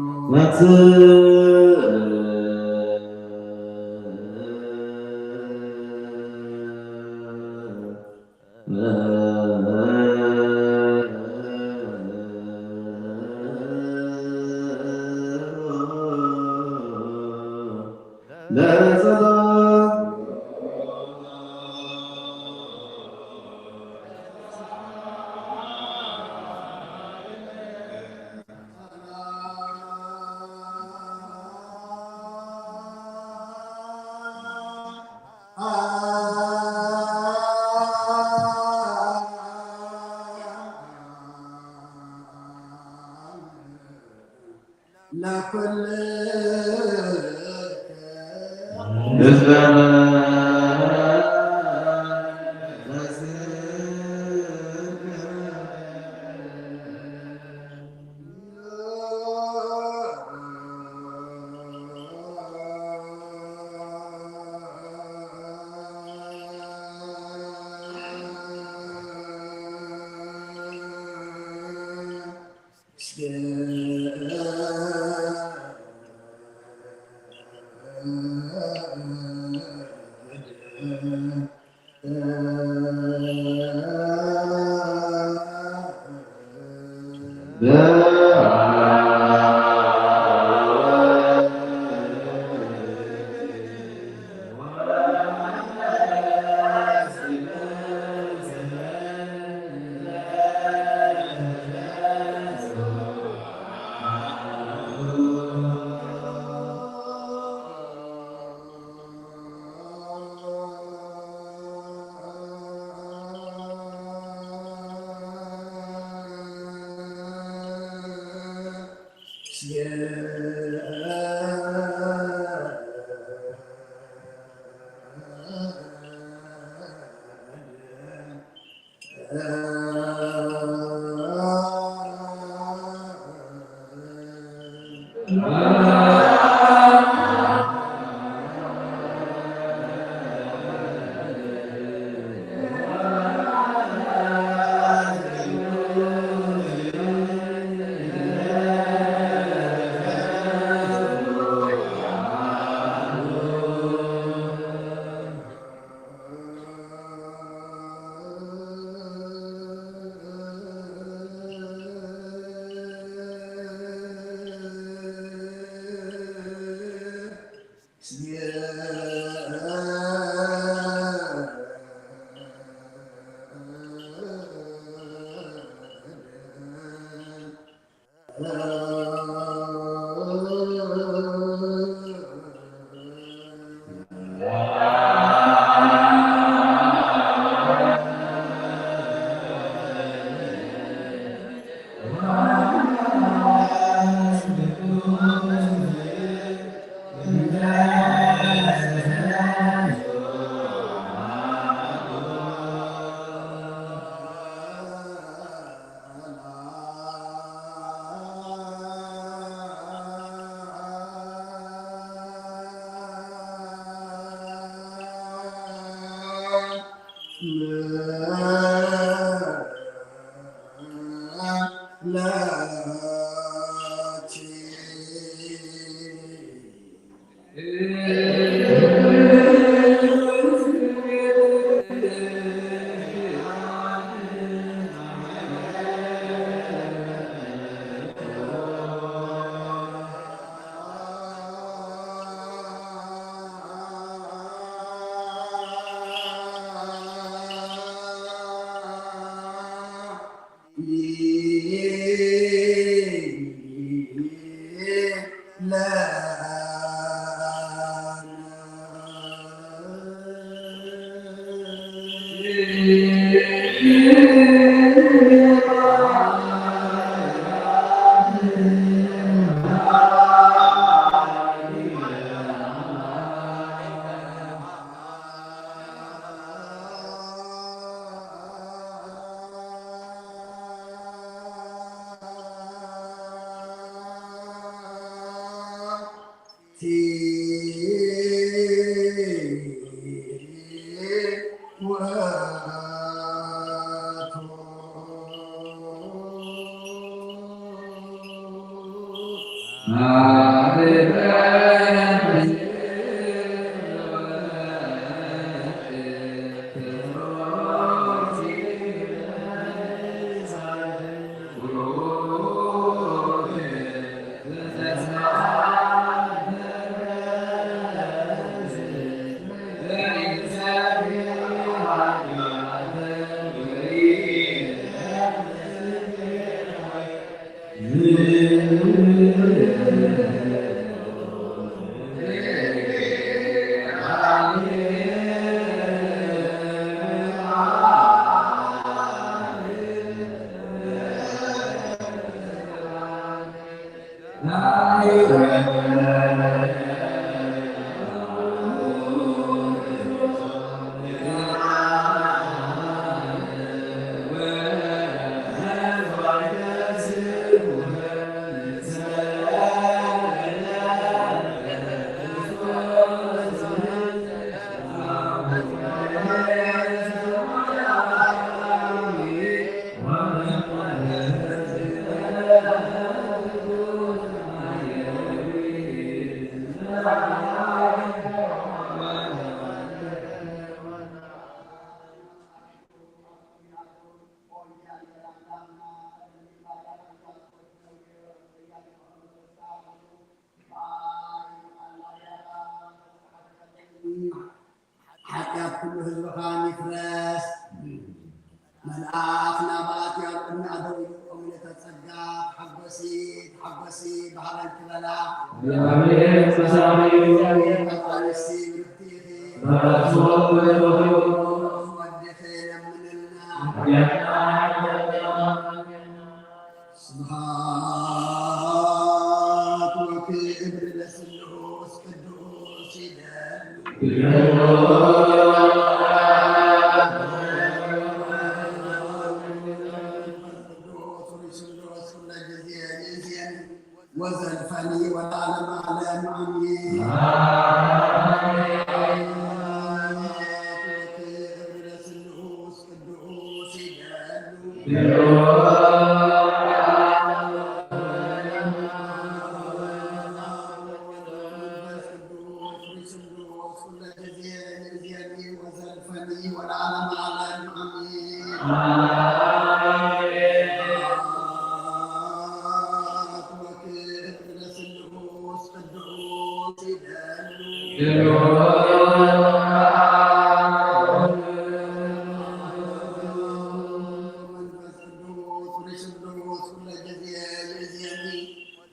ኃጢአት ሁሉ ህዝብ ካን ይፍረስ መልአክ ናባት ያቁና ደው ይቆም ለተጸጋ ተሐጎሲ ተሐጎሲ ባህላን ትበላ እግዚአብሔር ተሳሪ ተቃለሲ ብርቲቲ በራሱ ወደው ወደተ ለምንና ያና ስብሃት ወክብር ለስሉስ ቅዱስ ይደሉ وزلفني والعالم أعلم عمي وزلفني والعالم أعلم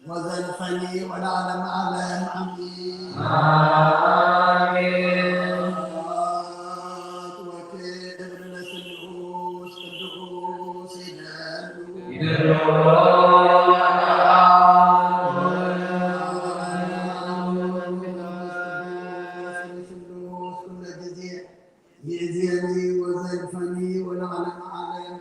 وزلفني والعالم أعلم يزيني وزلفني والعالم أعلم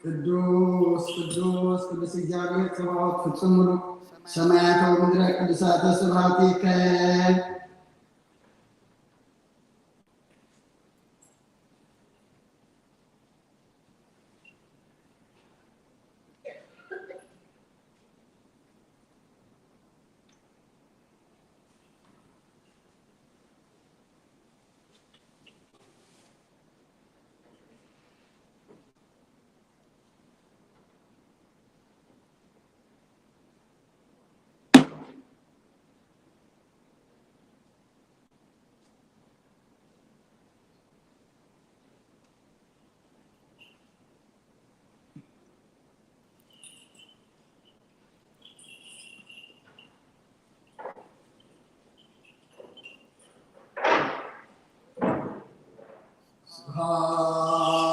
ቅዱስ ቅዱስ ቅዱስ እግዚአብሔር ጸባኦት ፍጹም ምሉእ ሰማያት ወምድረ ቅዱሳተ ስብሐቲከ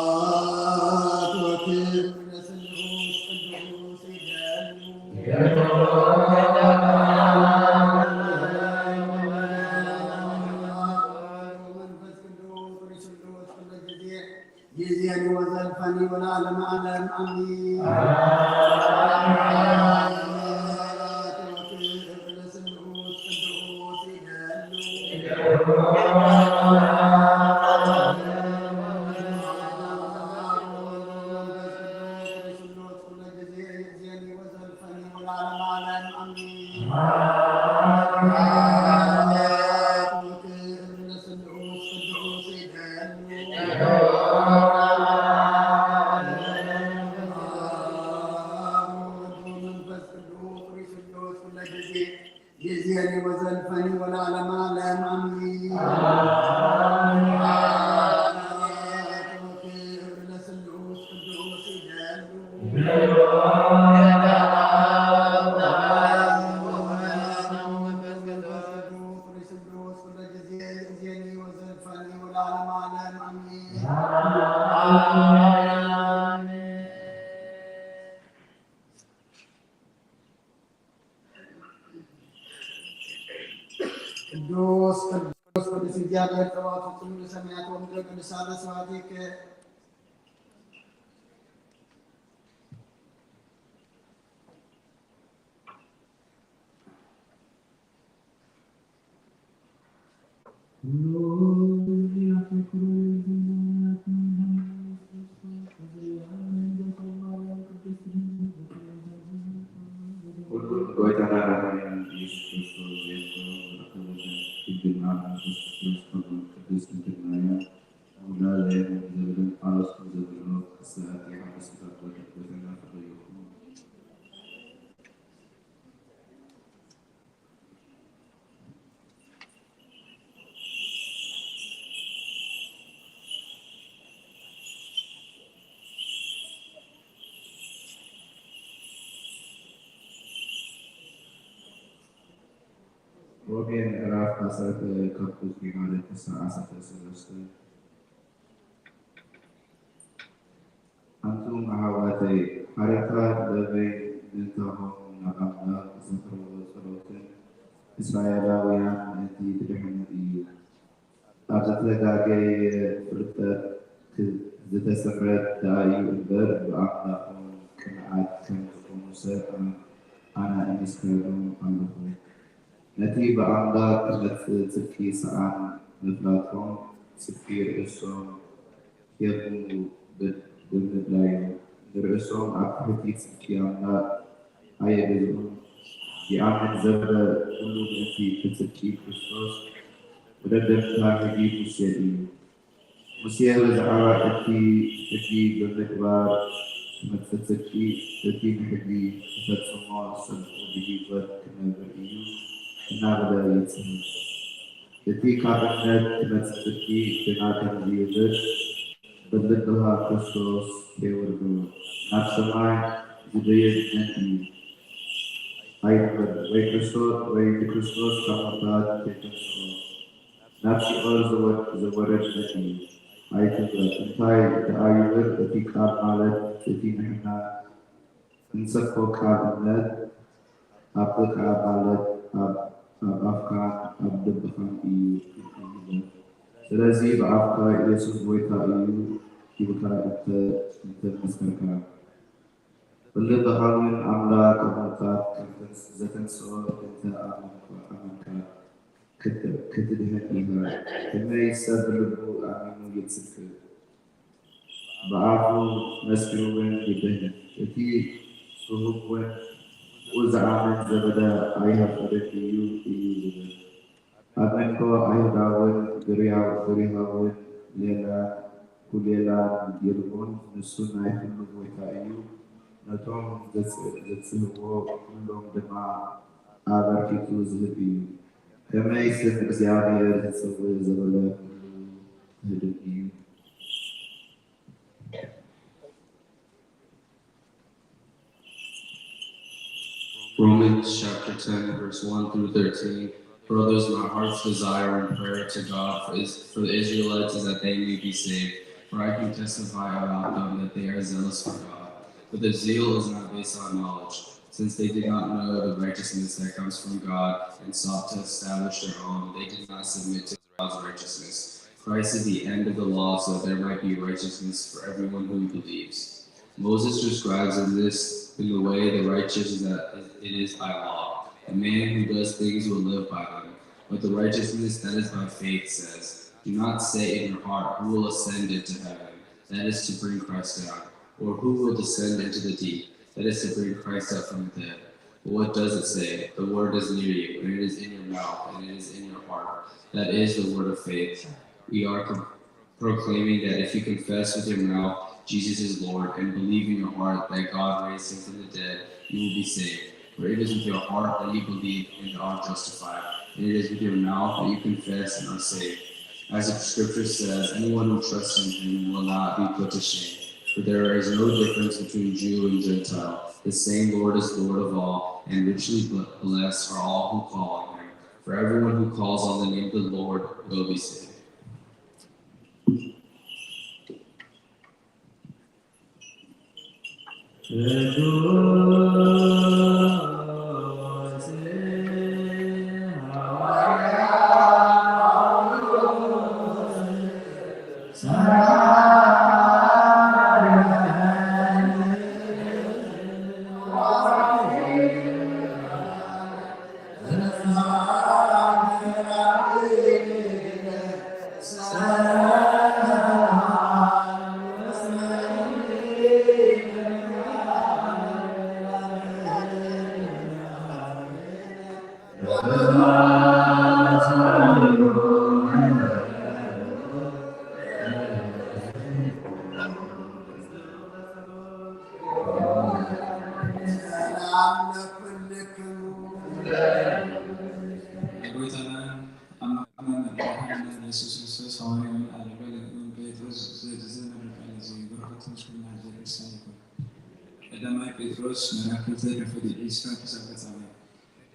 ስብሐት ወክብር ለስሉስ ቅዱስ يزيد وزلفني والعالم أعلم أمين يزيني وزلفني والعالم أعلم أمين ቅዱስ ቅዱስ ቅዱስ እግዚአብሔር ጸባኦት ፍጹም ምሉእ ሰማያት ወምድረ ቅዱሳተ ስብሐቲከ ሮሜን ምዕራፍ 10 ካብ ቁጥሪ 1 ክሳብ 13 አንቱም አሕዋተይ ሓረካት በበይ ምእንታሆም ናብ ኣምላኽ ዘቕርብዎ ጸሎትን እስራኤላውያን እቲ ድሕነት እዩ። ኣብ ዝተጋገየ ፍልጠት ዝተሰምረት ዳእዩ እምበር ብኣምላኾም ቅንዓት ከም ዝኾኑ ሰብ ኣነ እምስክረሎም ኣለኹ። ነቲ ብኣምላክ ክመጽእ ጽድቂ ሰኣን ምፍላጦም ጽድቂ ርእሶም የቕሙ ብምድላዩ ንርእሶም ኣብ ትሕቲ ጽድቂ ኣምላክ ኣየገዝኡን። ይኣምን ዘበለ ኩሉ ነቲ ብጽድቂ ክርስቶስ ወደደምታ ሕጊ ሙሴ እዩ። ሙሴ ብዛዕባ እቲ ብምግባር ትመጽእ ጽድቂ እቲ ንሕጊ ተፈጽሞ ጽድቁ ብሂወት ክነብር እዩ እናበለ ይጽንዕ። እቲ ካብ እምነት ትመጽእ ጽድቂ ግና ከምዚ ይብል በልብኻ ክርስቶስ ከይወርዶ ናብ ሰማይ ዝድይብ መን እዩ ኣይንበር ወይ ንክርስቶስ ካብ ሙታን ከይተንሥኦ ናብ ሲኦል ዘወረድ መን እዩ ኣይትበል። እንታይ ደኣ ይብል? እቲ ቃል ማለት እቲ ንሕና እንሰብኮ ቃል እምነት ኣብ ጥቓ ማለት ኣብ ኣፍካን ኣብ ልብኻን እዩ ይብል። ስለዚ ብኣፍካ ኢየሱስ ጐይታ እዩ ኢልካ እንተመስከርካ ብልብኻ እውን ኣምላክ ካብ ሙታን ዘተንሥኦ እንተኣመንካ ክትድህን ኢኻ። ከመይ ሰብ ብልቡ ኣሚኑ ይጽድቅ ብኣፉ መስኪሩ እውን ይድህን። እቲ ስሁብ እውን ብኡ ዝኣምን ዘበለ ኣይሃፍርን እዩ ዝብል። ኣብ መንጎ ኣይሁዳውን ግሪካውን ኩሌላን ይርኡን ንሱ ናይ ኩሉ ጐይታ እዩ። ነቶም ዘጽህዎ ኩሎም ድማ ኣበርኪቱ ዝህብ እዩ። ከመይ ስም እግዚኣብሔር ዝጽውዕ ዘበለ ኩሉ ዝህድግ እዩ። Romans chapter 10, verse 1 through 13. Brothers, my heart's desire and prayer to God for the Israelites is that they may be saved. For I can testify about them that they are zealous for God. But their zeal is not based on knowledge, since they did not know the righteousness that comes from God and sought to establish their own. They did not submit to God's righteousness. Christ is the end of the law, so there might be righteousness for everyone who believes. Moses describes in the way the righteous is that it is by law. A man who does things will live by them. But the righteousness that is by faith says, do not say in your heart, who will ascend into heaven? That is to bring Christ down. Or who will descend into the deep? That is to bring Christ up from the dead. But what does it say? The word is near you, and it is in your mouth, and it is in your heart. That is the word of faith. We are proclaiming that if you confess with your mouth Jesus is Lord and believe in your heart that God raised him from the dead, you will be saved. For it is with your heart that you believe and are justified, and it is with your mouth that you confess and are saved. As the scripture says, anyone who trusts in him will not be put to shame. For there is no difference between Jew and Gentile. The same Lord is Lord of all, and richly blessed are all who call on him. For everyone who calls on the name of the Lord will be saved.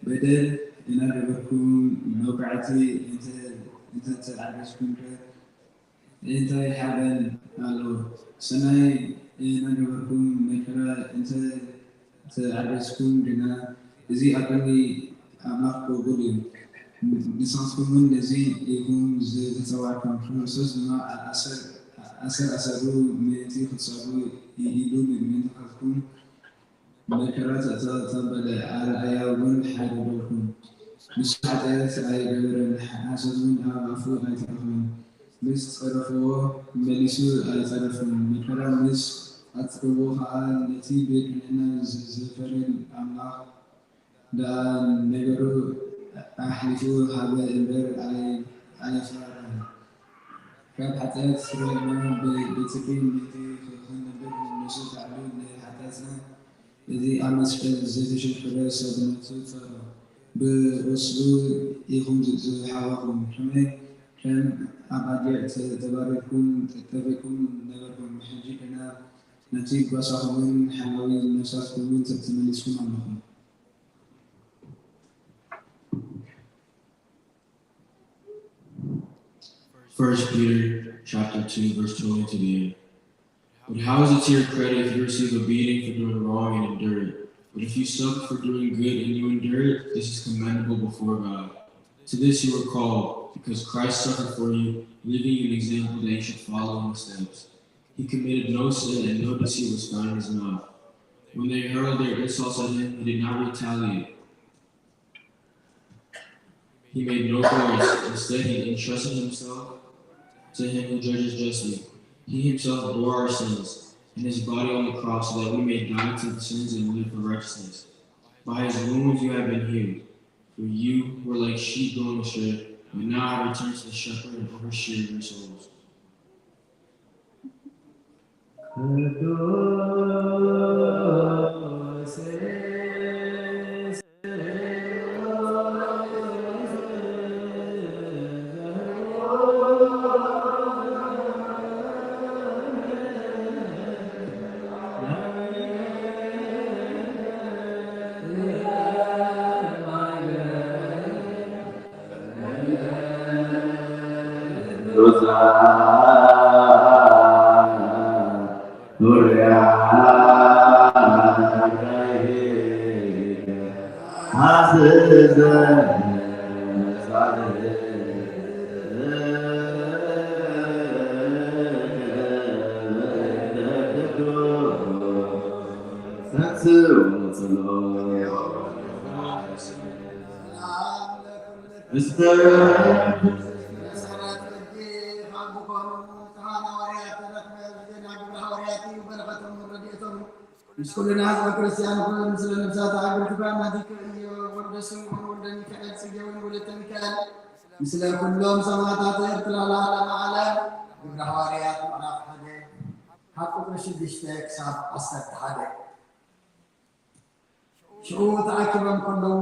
بدل أنا بكون موقعتي أنت تعرفكم أنت حابن قالوا سناي أنا بكون مكرا أنت تعرفكم لنا زي أبني أملاك بقولي نسانسكم من زي يكون زي تسوعكم خصوص ما أسروا ميتي خصوصا يدوم من تخلكم مكرات تبدأ على أيام حاربكم مش حتى سأيقدر حاسس من أعرفوا أيتهم مش صرفوا مليسوا أيتهم مكرا مش أتقوها نتيجة لأن زفرين أملاك دا نجرو أحلفوا هذا البر أي فرعون كان حتى سرنا بتكين بيتي خلنا بر نشوف علون حتى إذا أمس زيت شكله سبنا صار بوصلوا يهم حواهم حمي كان أبغى تباركون نبركم حجي كنا نتيجة صاحبين حماوي نشاط كلون تتمنسون عنهم. First Peter chapter 2 verse 20 to the end. But how is it to your credit if you receive a beating for doing wrong and endure it? But if you suffer for doing good and you endure it, this is commendable before God. To this you were called, because Christ suffered for you, leaving you an example that you should follow in his steps. He committed no sin and no deceit was found in his mouth. When they hurled their insults at him, he did not retaliate. He made no voice. Instead, he entrusted himself to him who judges justly. He himself bore our sins in his body on the cross so that we may die to the sins and live for righteousness. By his wounds you have been healed. For you were like sheep going astray, but now have returned to the shepherd and overseer of your souls. كلنا هذا كريستيان كلنا مثل نبزات عبر تبع ماديك وردسون وردن ميكائيل سجون ولد ميكائيل مثل كلهم سماعات يرتل على عالم بحواريات معرف هذا حقق رشيد اشتاق صاب أسد هذا شو تعكبهم كله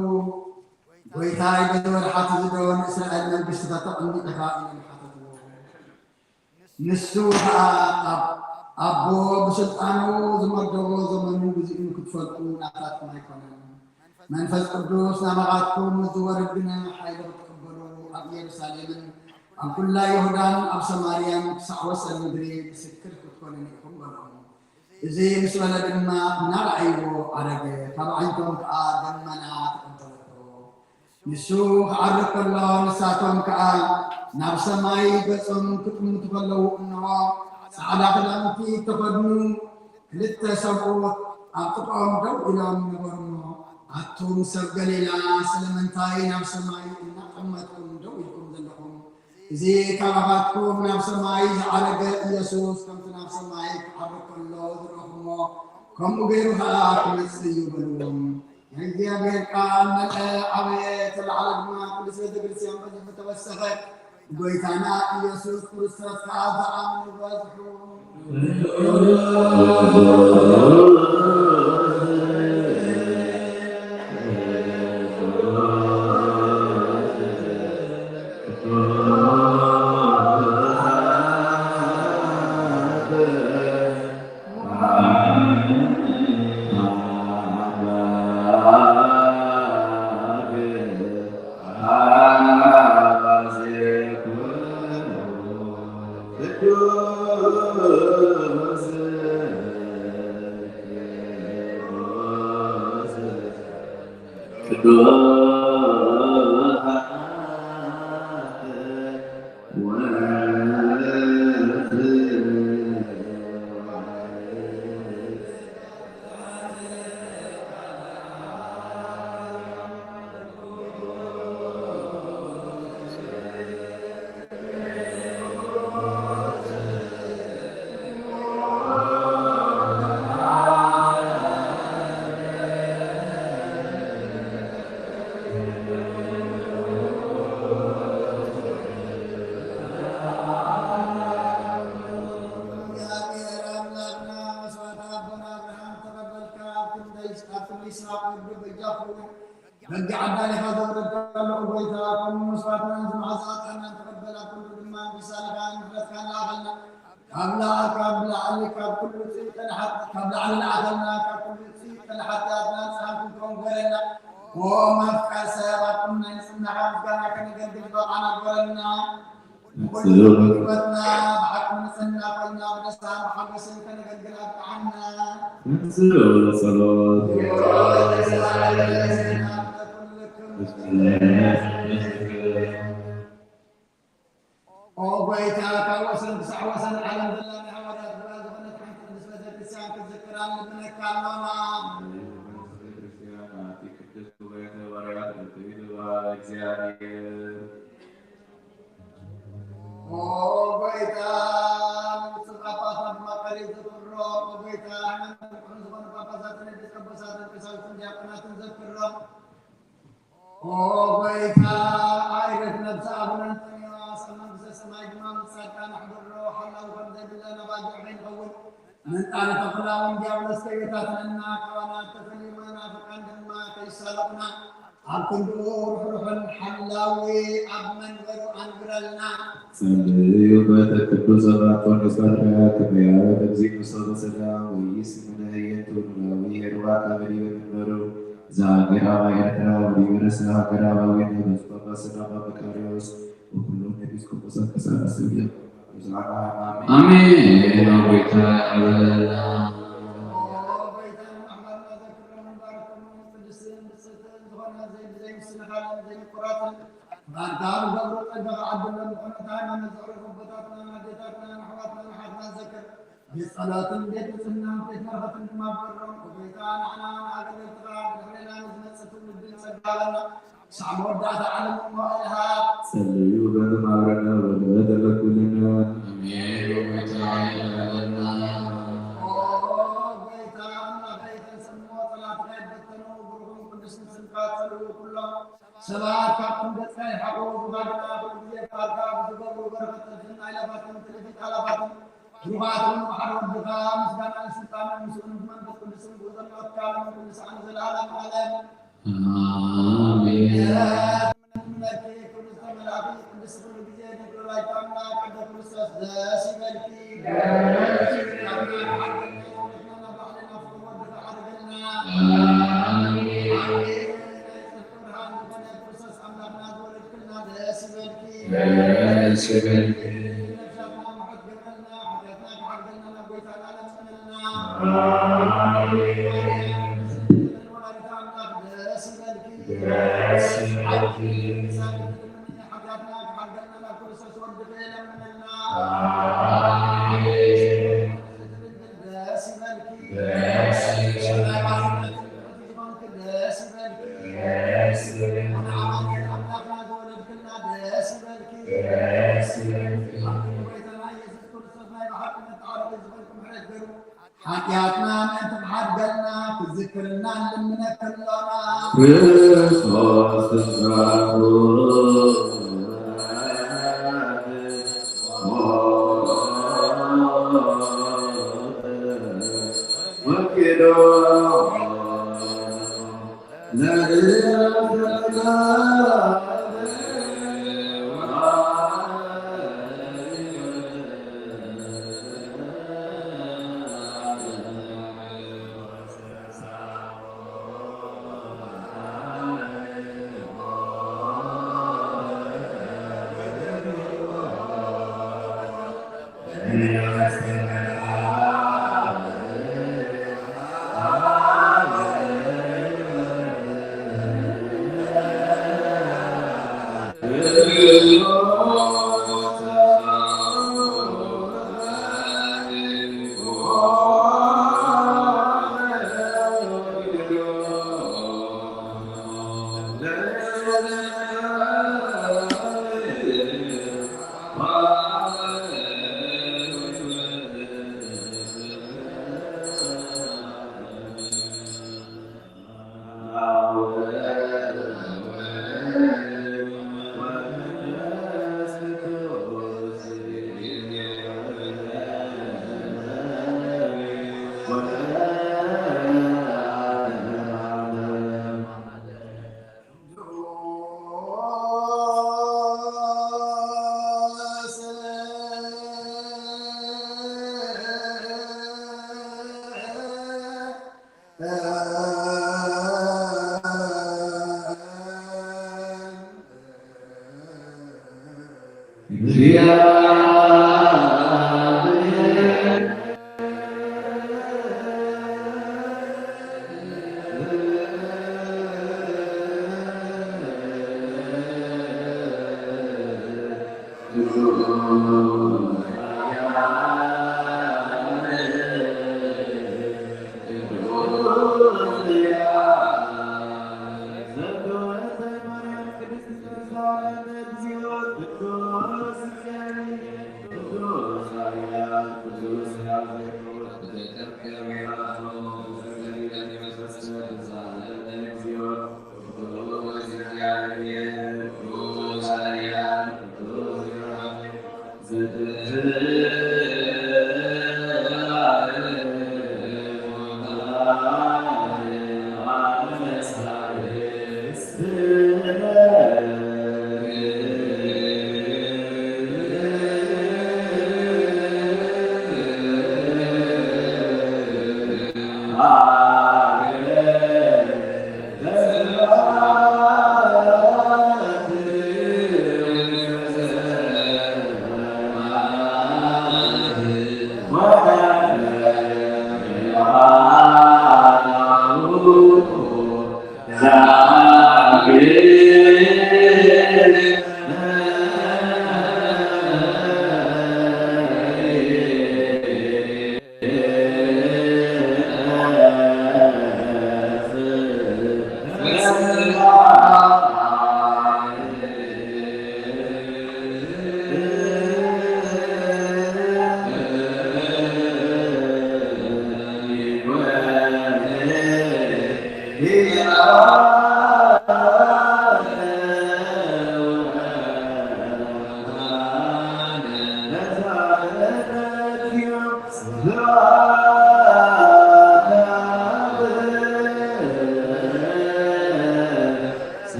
ويتاي بدور حاتي بدور إسرائيل من بستة عندي تكائن حاتي نسوها أبو بسلطانه زمردو زمنو بزئنو كتفلقو نعطات ما يكونن منفذ قدوس نامغاتكم زور ربنا حيث تقبلوا أب يرسالين أب كل يهودان أب سماريان كسعوس المدري بسكر كتكونن يقبلوا إذا مثل لدنا نرعيو عرقه طبعاًكم كآدم منا تقبلتو نسوه عرق الله نساتهم كآ ناب سماي بسم كتم تقبلوا إنه سعادة كلامتي تقدموا للتسبوت أقطعهم دو إلى منورنا أتون سبقلنا سلمنتاي نام سماي نقمتكم دو إلكم ذلكم إذا كاباتكم نام سماي زعرق يسوس كم تنام سماي كحرق الله ذرهم كم غيرها كمثلي بلوم يجي غير كان أبيت العرب ما كل سيد كريستيان بجد توسخت بيتنا يسوع كريستوس كذا عمل وذكر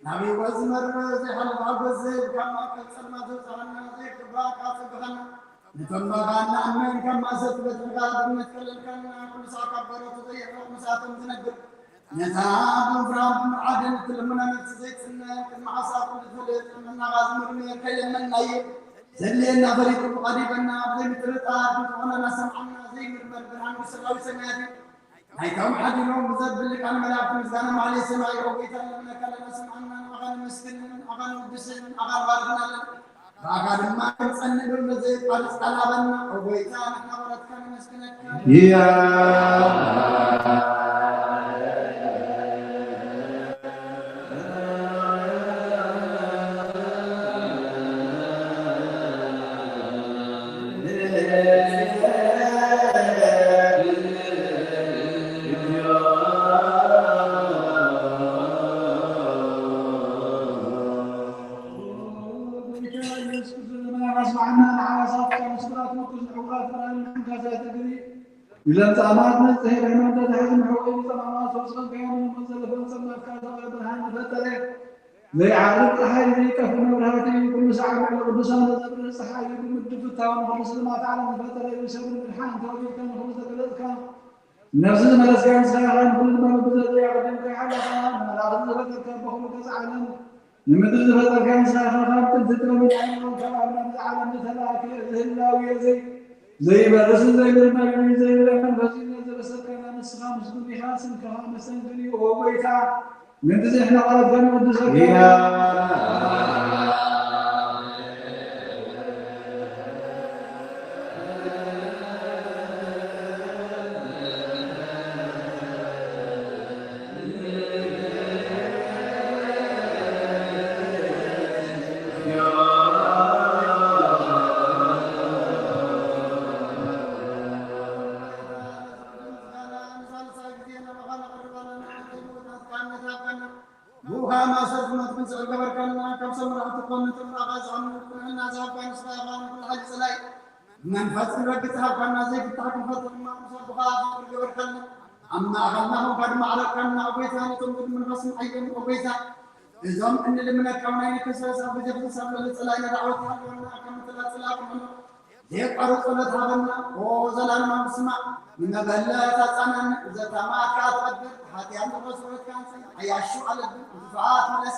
نبي وزمر زي حلب عبز كما كسر ما تزعلنا زي كبا كاسبنا نتمنى غانا أمين كما ستبت بقاد نتكلم كنا كل ساعة كبرت زي حلب مساتم تنقل نتاب فرام عدن تلمنا نتزيت سنة كما عصاف نتفلت من غازمر من كلم من نايب زلينا فريق قريبنا بزي مترطار نتوانا سمعنا زي مرمر برهان وسلاوي سماتي هيكم حد يوم بزد لك عن ملاك مزدانا معلي سماعي وقيتا لنا كلنا سمعنا أغاني مسكن أغاني مدسن أغاني باردنا لنا أغاني ما كنسن بالمزي قارس قلابنا وقيتا نحن ورد كان مسكنك إذا تعمد نزهر هنا تدهن حقوق طبعا صوصا كانوا منزل فنسمى كذا برهان فتره زي عارف الحي زي كفن برهاتي كل ساعة على قدسان نزل الصحابي بمد فتاوى خلص ما تعلم فتره يسوي الحان توقف كان خلص كذا كان نفس الملس كان ساعة كل ما بدأ يعرف كان على ما لا بدأ كان بخلق زعلان نمدد فتره كان ساعة خاطر تترمي من عين وكان زعلان مثلا كذا الله ويزي زي ما رسل زي ما يقول زي ما فزين نزل سكنا نسخة مسلم بحاسن كها مسنجني وهو بيتا من تزي احنا غلط كانوا ودسكنا من فصل رجتها كنا زي كتاك فصل ما مصبغا فرجور كنا أما أغلناه قد ما علقنا أبيتا نتمد من رسم أيام أبيتا إذن إن لمن كونين كسرس أبجد سبب لسلاي دعوتها لنا كم ثلاث سلاك منه ذيك أرد صلاة هذنا وزلال ما مسمع من بلا تتنن إذا ما كاتبت هاتي عند الرسول كان عياشو على الدفاعات ملس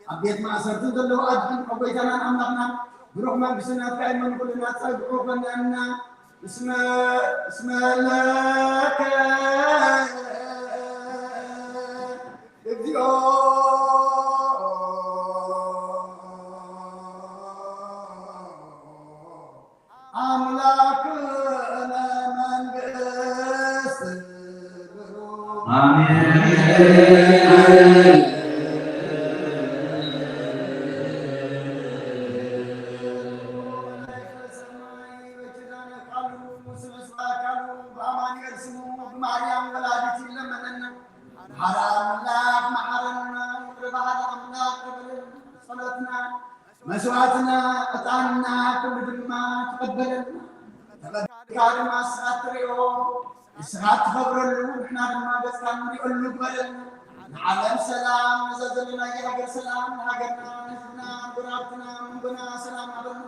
أبيت ما أسرت دلو أدن أبيتنا أمنا بروح ما بسنا كاين من كل ما تدعو بنا اسم لك ابديو أملاكنا من بس آمين مسواتنا قطعنا كل دما تقبلنا تقبل ما ساتريو ساعات خبرلو احنا دما بس كان يقولوا قبلنا عالم سلام نزلنا يا هاجر سلام هاجرنا نحنا قرابتنا من بنا سلام علينا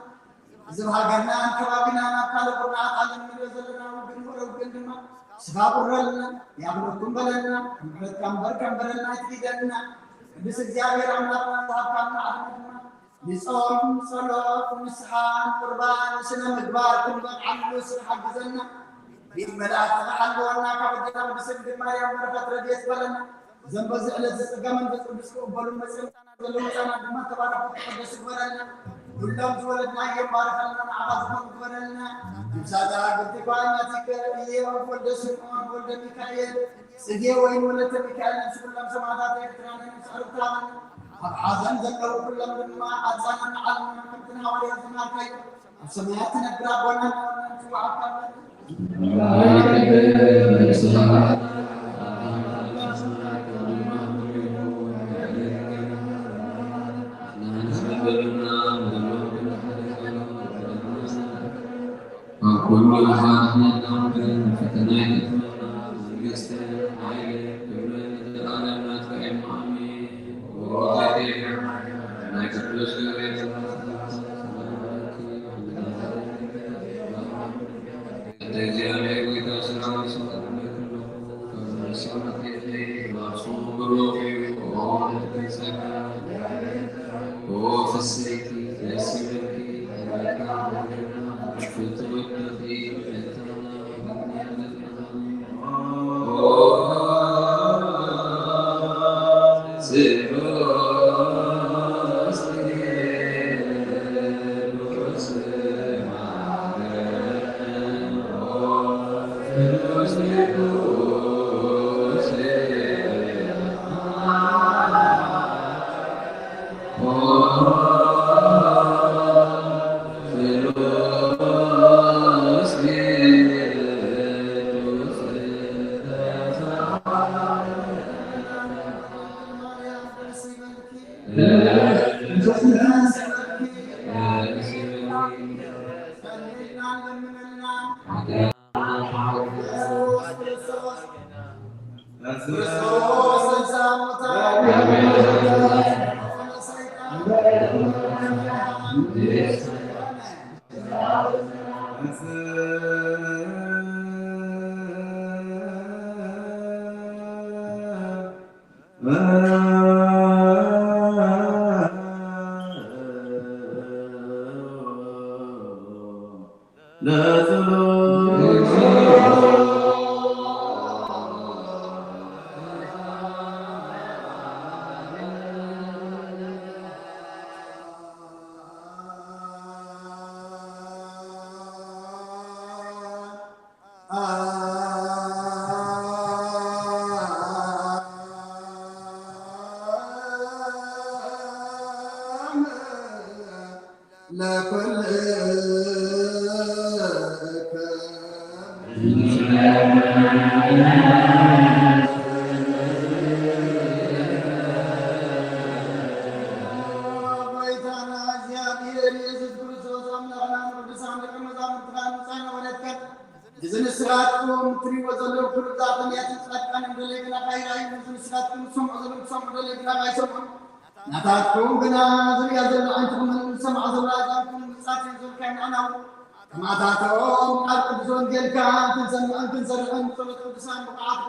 زو هاجرنا كبابنا قالوا قرنا عالم نزلنا وبنور وبندما سفابرلنا يا بنكم بلنا كم برلنا تيجنا بس እግዚአብሔር አምላክና ታካና አድመና نصوم صلاة ونسحان قربان وسنة مدبار كل من عملوا سنحق زنا بالملاك تحلونا كعبدنا بسجد مريم بركة رديت بلنا زنب زعلت زقمن بس قبلوا مسلم زلوا سنة بما تبارك وتقدس بلنا كلهم زولدنا يوم بارك لنا عظمهم بلنا مساعدة قلت قانا تكريه وولد سمعون وولد ميكائيل سجي وين ولد ميكائيل نفس كلهم سمعات يكتران نسألوا كلامنا عظم ذكروا كلهم لما أتزانا علمنا كنتنا ولي أزمار كيف السمايات نقرأ بنا ونسوع كامل وكل أحد من فتنات يستمع عليه يولد العلامات كإمامي ووضعته هناك الرجل الذي عليه ويتوسع ويسمع ويسمع إليه وعصوم بروحي وهو في السيف يسمك شفت وجهي نتاكم بنا زريا زل عنكم من سمع زلاجكم ساتين زل كان أنا كما تاتهم قال قدسون جل كان تنسمع تنسر عن صلاة قدسان بقعات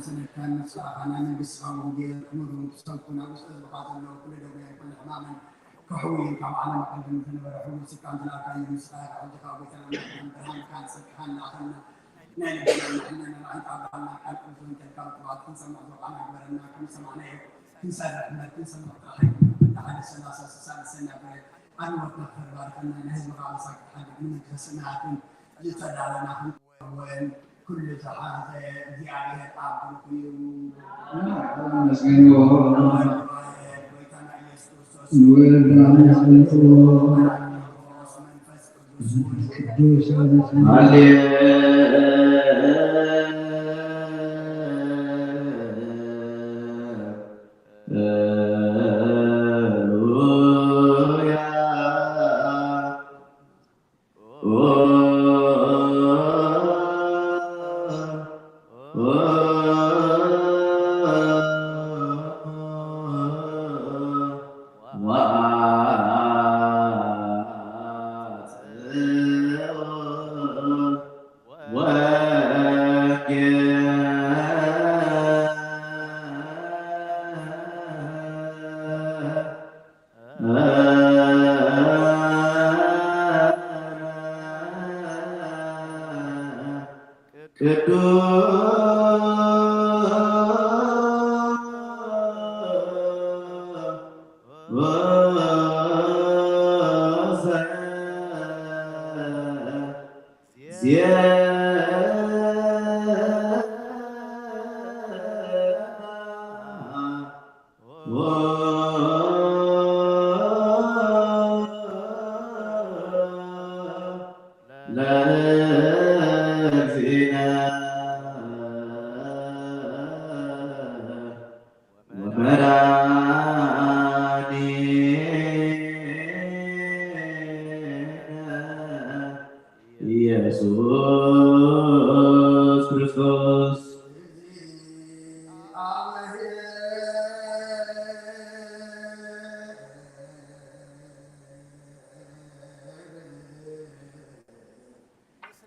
سنة كان نسعى نبي سعى ودير أمور تصلتنا وستذبحات الله كل دوم كل تماما كحوي كم عالم قلبي مثل برحوم سكان تلاقي المسائل أو تقابلنا من برهان كان سكان داخلنا نحن نحن تعبنا كان أنتم تلقوا بعض سمع دعانا برنا كم سمعنا كم سمعنا كم سمعنا تعالى السنة سنة أنا وتنفر باركنا نهز مقام ساكت حاجة من السماعات يتدعى وين كل جهاز زيادة تعب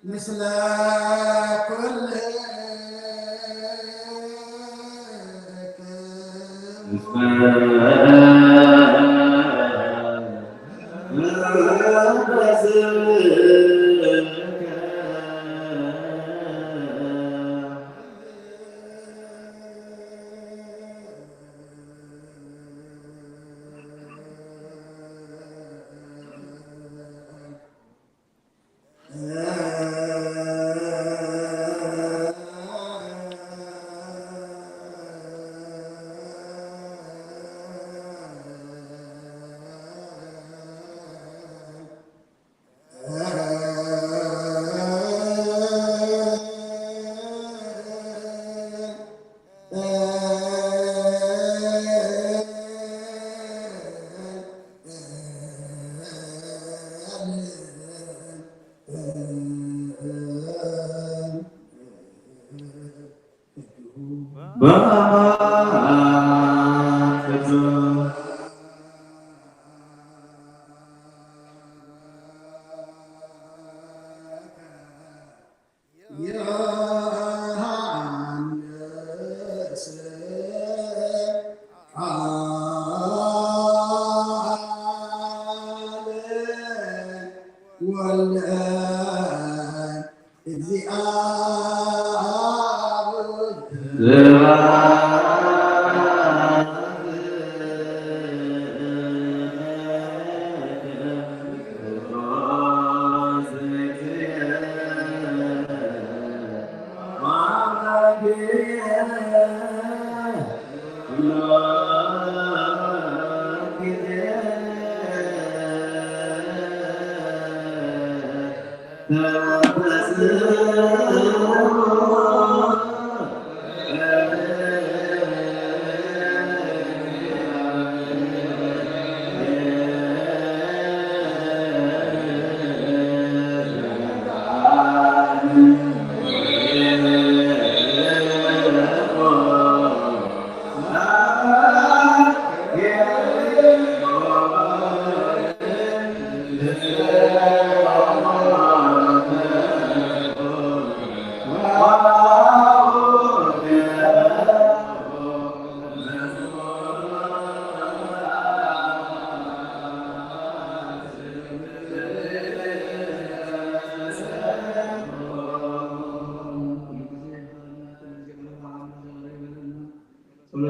مثل كل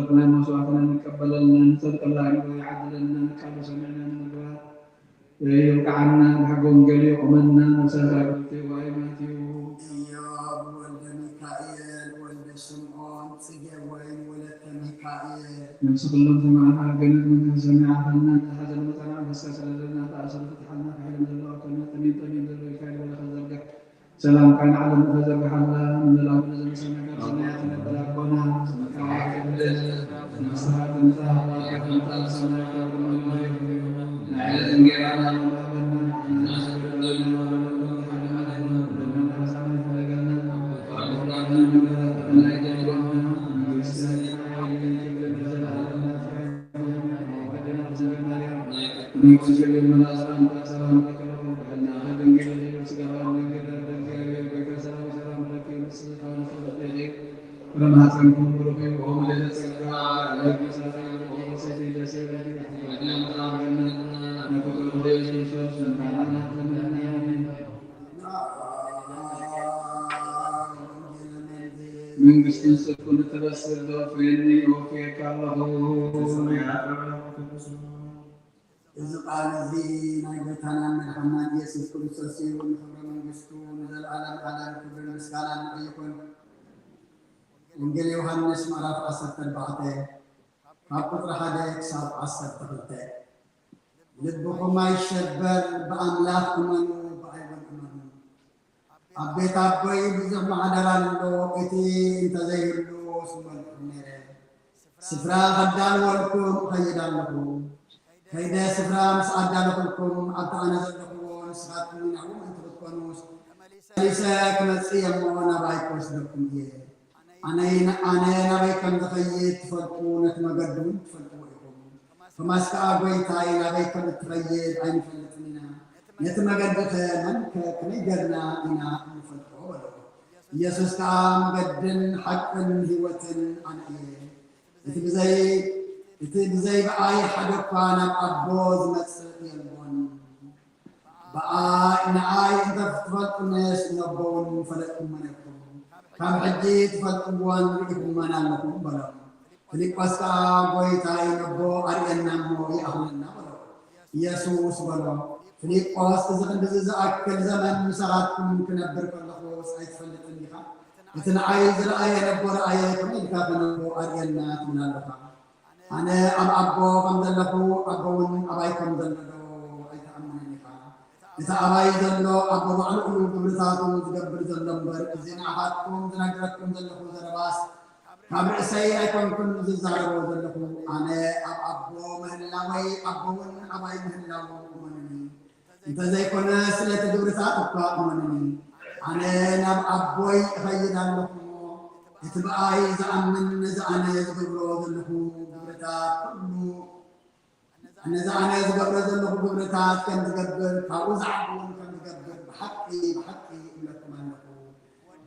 ذكرنا مسوعتنا نقبلنا نصدق الله ويعدلنا نقال سمعنا نقرأ يوقعنا بحق ونقلي ومنا نسافرتي وإيماتي إياب ولد ميكائيل ولد شمعون صجوين ولد ميكائيل نمسك الله سمعنا قلت من سمعنا هذا المطلع بسكس لنا تأثر فتحنا في حلم الله وكنا تمين ذل الكائن ولا خزرقك سلام كان على المخزر بحلا من الله ونزل سمعنا سمعتنا بلاقنا نصرات نزاهرات كنتال سمعك ورمان نعلت انقرانا من قسم سكون تبسل فيني وفيك الله إذ قال ذي نجتنا من حماد يسوع كريستوس ونخبر من قسطو نزل على كبر المسكالة يكون إنجيل يوحنس مرات عصرت البعثة فقط رحدك صاب عصرت بلتك لبكم ما يشبر بأملاك أمنوا بأيضا أمنوا أبيت أبوي بزم عدران له إتي انت زي له سمال أميره سفرا غدان ولكم خيدان لكم كيدا سفرا مسعدان لكم أبتا أنا زلكم سخاتكم منهم أنت بتكونوس ليسا كمسيا مونا بايكوس لكم إيه أنا نبيكم تخيّد تفلقون تمجدون تفلقونكم فما سكا بيتاي نبيكم تخيّد أين فلتنينا نتمجد من كنجرنا إنا نفلقون يسوع كمجدن حقا هوة أنا إتبزي بأي حدك أنا أبوز مسر يلبون بأي نعاي أنت تفلقون ناس نبون فلقون منكم كم حجيت فتوان ريكم منا لكم بلام فلك واسكا بويتاي نبو أرينا موي أهلنا بلام يسوس بلام فلك واس زغن بزز أكل زمن مساعدكم كنبر كله سعيد فلتني خا يتنعايز رأي نبو رأي كم إذا بنبو أرينا تمنا لكم أنا أبو كم دلفو أبون أباي كم دلفو إذا أباي ذلوا أبو على قلوب برزاتهم تقبل ذلهم بر زين أحدكم ذنقركم ذلهم ذرباس كبر سيئكم كن ذزاروا ذلهم أنا أبو مهلاوي أبوون أباي مهلاوي أمنني إذا زي كنا سلة برزاتك أمنني أنا نب أبوي خيدان لكم إتباعي زعمن زعنا يذكروا ذلهم برزات كله أنا زقبر ذلك ببرتات كم زقبر كوزعون كم زقبر بحقي لكم أنكم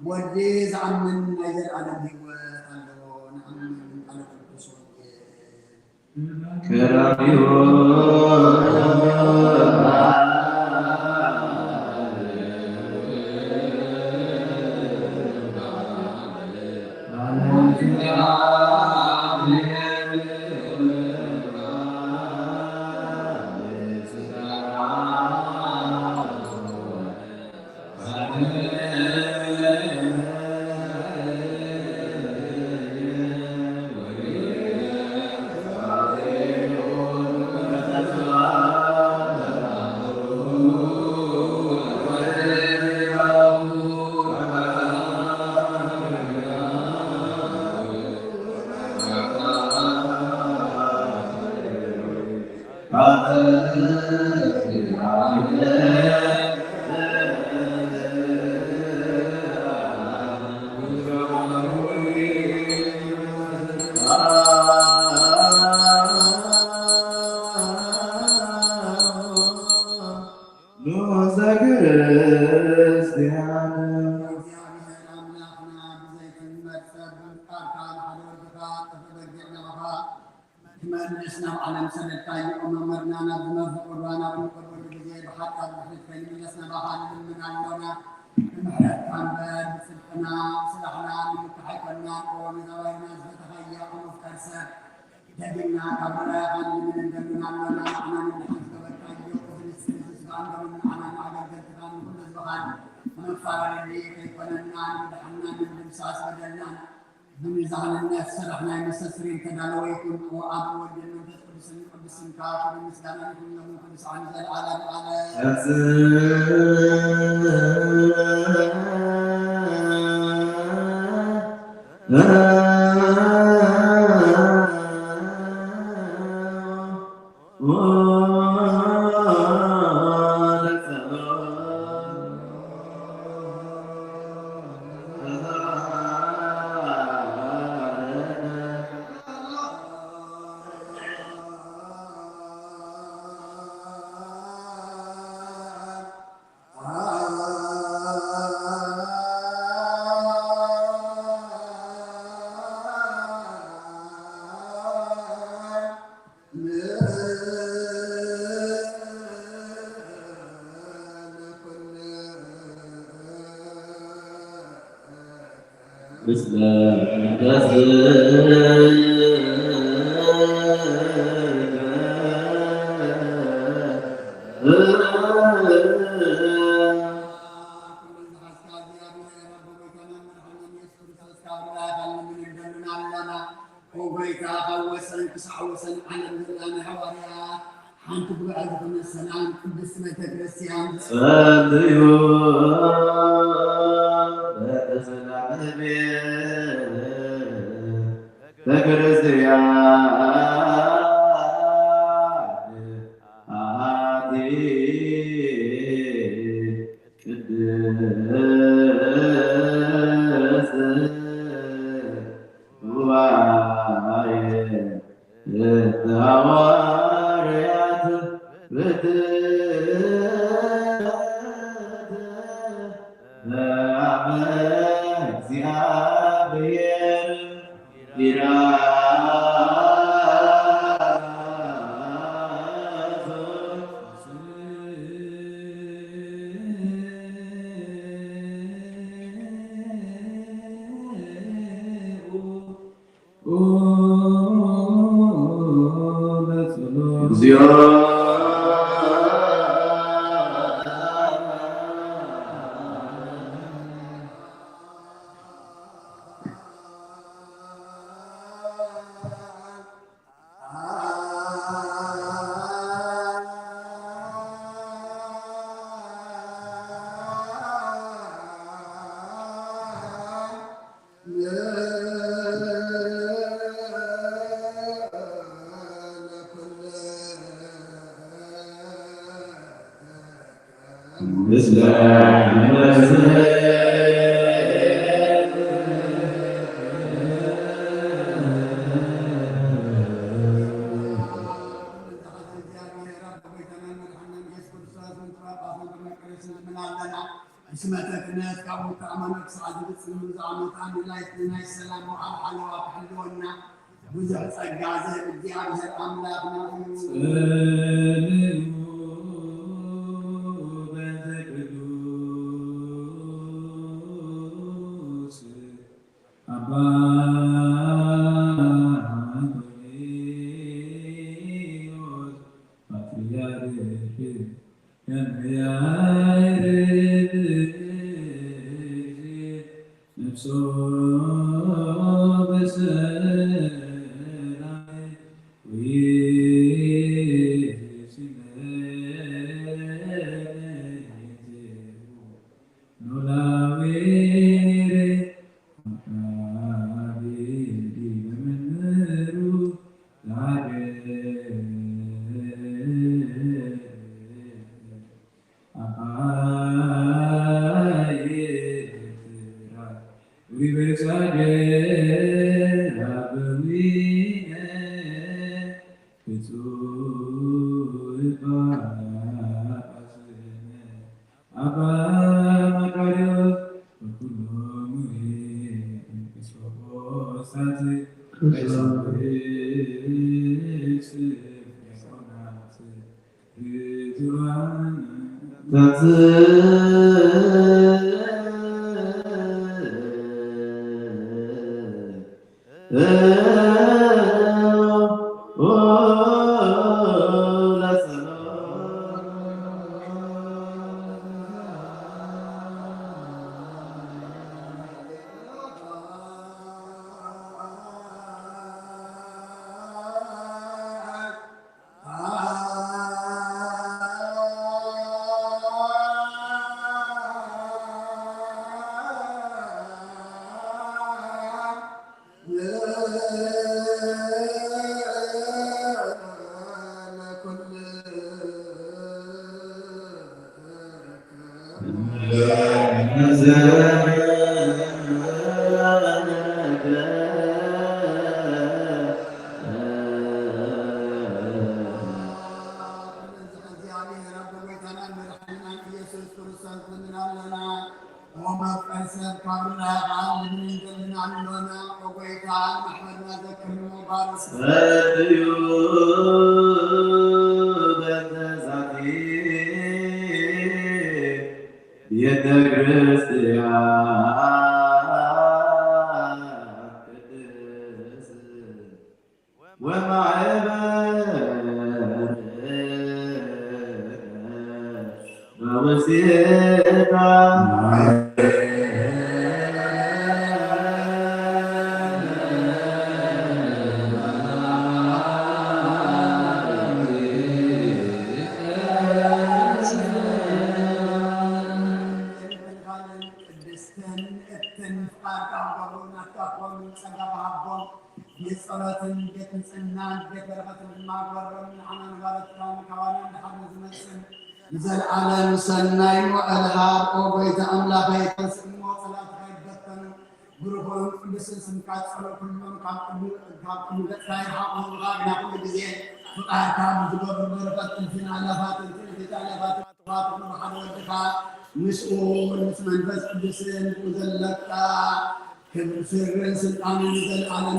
ودي زعمن نجر على الهواء أنه نعمن على الرسول مجلسنا وعلى مسند كاي ومرنا نبنا وقربانا ونقرب بجي بحق المحرج كاي مجلسنا بحال من عندنا المحرج كان باد سلطنا وصلحنا ومتحكمنا ومن زواينا فتخيا ونفكر ሰብ ደግና ካብራ አንድ ምን እንደምናለና አናን ተበቃዩ ፍልስፍና አንደም አናን አገርተን ሁሉ ዝባን መፋራን ከይፈነና እንደሐና من ساس بدلنا بميزان الناس سرحنا مستسرين كذا لو يكون وأب ودين من قدس كافر المسلم يكون له قدس عن ذا العالم That's زلعلم سناي وألهار وبيت أملاك يتسم وصلاة خيبتن بروحهم قدس سمكات صلوا كلهم كابتن كاي حقهم غابنا كل جزء فقار كاب جبر بركات تنفين على فاتن تنفين على فاتن فاتن محل والدفاع مسؤول مسمن بس قدس وزلتا كبر سر سلطان نزل على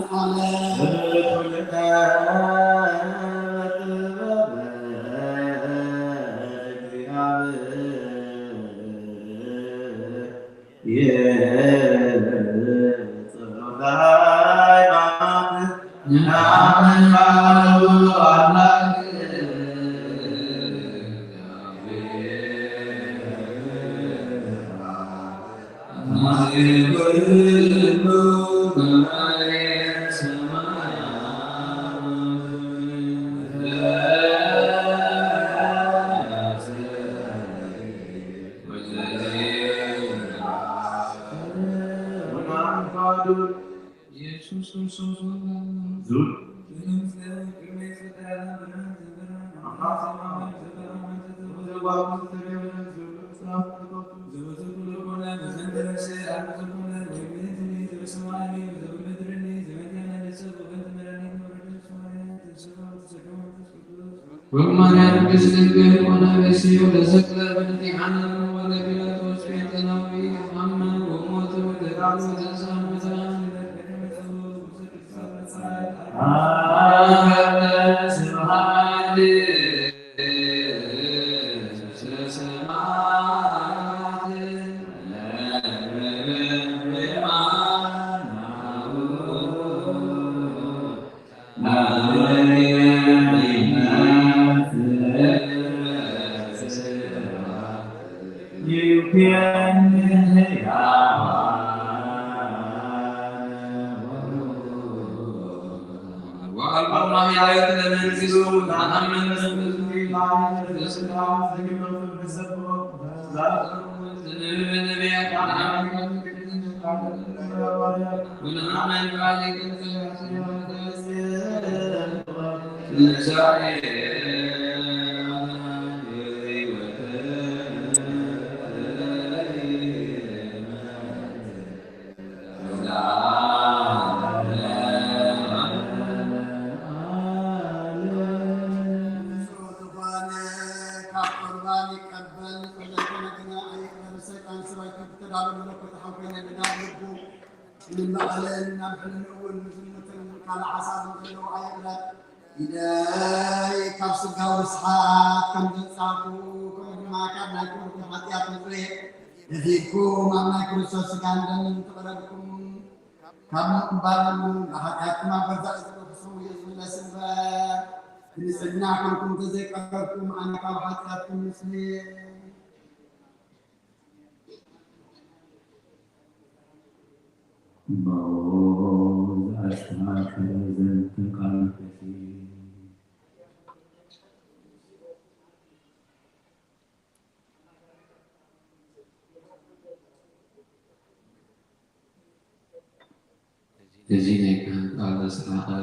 الذين كانت على سعادة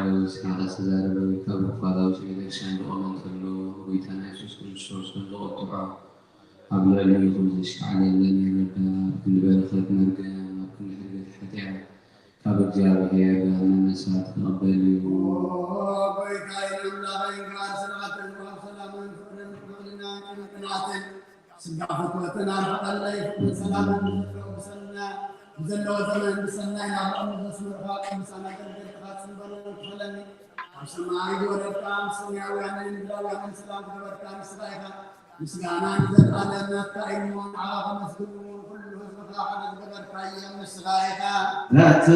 على سزارة ويكابر فاضاوش إليكشان لأمن تلو ويتانا يسوس كريستوس من لغة الدعاء عبد يخرج علينا يربى كل بركة مرجع كل حاجة حتى كاب እግዚአብሔር ያንን መስዋዕት ተቀበሉ። ምስጋና ይዘጣለና ታይሞን አላፈ መስግኑ ሁሉ ህዝብ ካህን ገበር ካየ ምስጋይታ ናት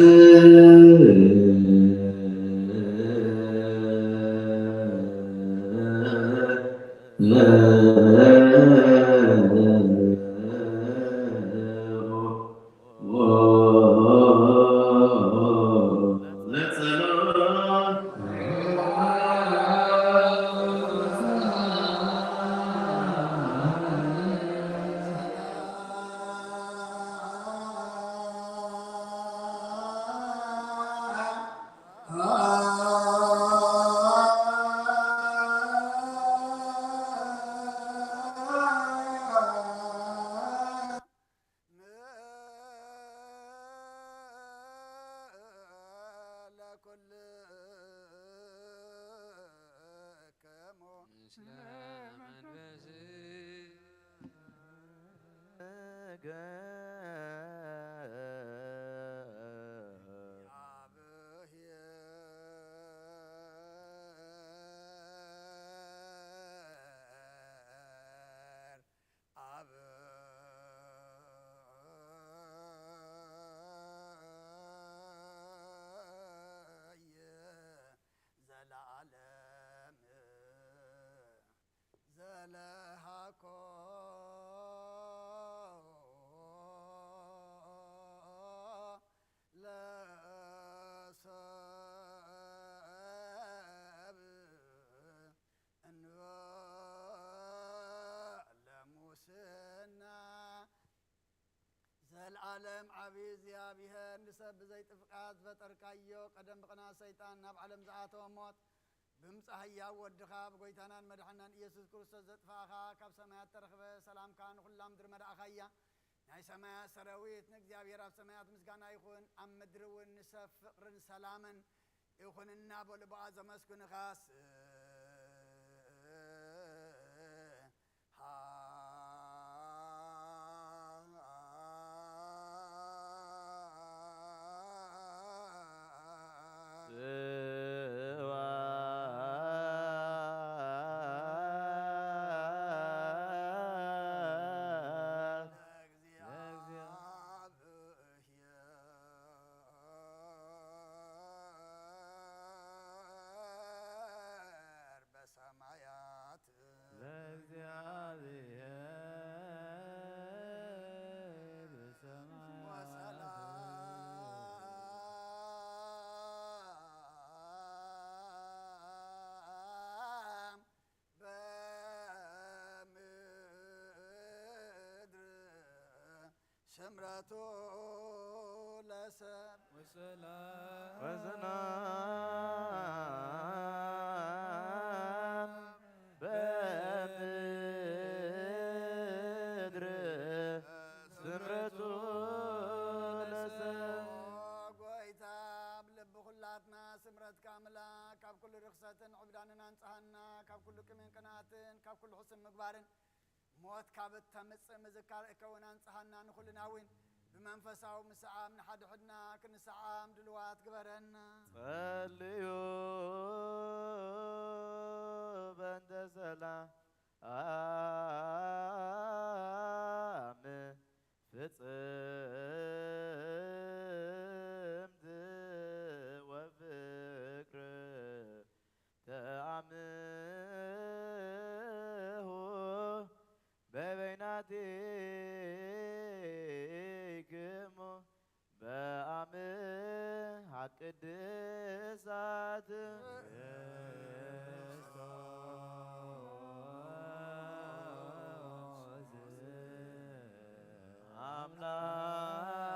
العالم عبي زيابها نسب زي تفقات بتركايو قدم بقنا سيطان ناب عالم زعاته موت بمصحيا ودخاب قويتانا مدحنا يسوع كريستوس زطفاخا كاب سمايات ترخبه سلام كان كلام در مدعخيا ناي سمايات سراويت نغزابير اب سمايات مسغانا يكون ام مدر ونسف فقرن سلاما يكون النابو لبا زمسكن خاص شمرته لسب وسلام بمدر شمرته لسب قويتاب لب خلاتنا سمرت كاملة كاب كل رخصة عبداننا انصحنا كاب كل كمين قناتن كاب كل حسن مقبارن موت كابت تمص مذكر كون انصحنا نخلنا وين بمنفساو مسعام نحد حدنا كنسعام دلوات قبرنا صليو بند سلام فصمت وفكر تعمه ببيناتكم بأمه قدسات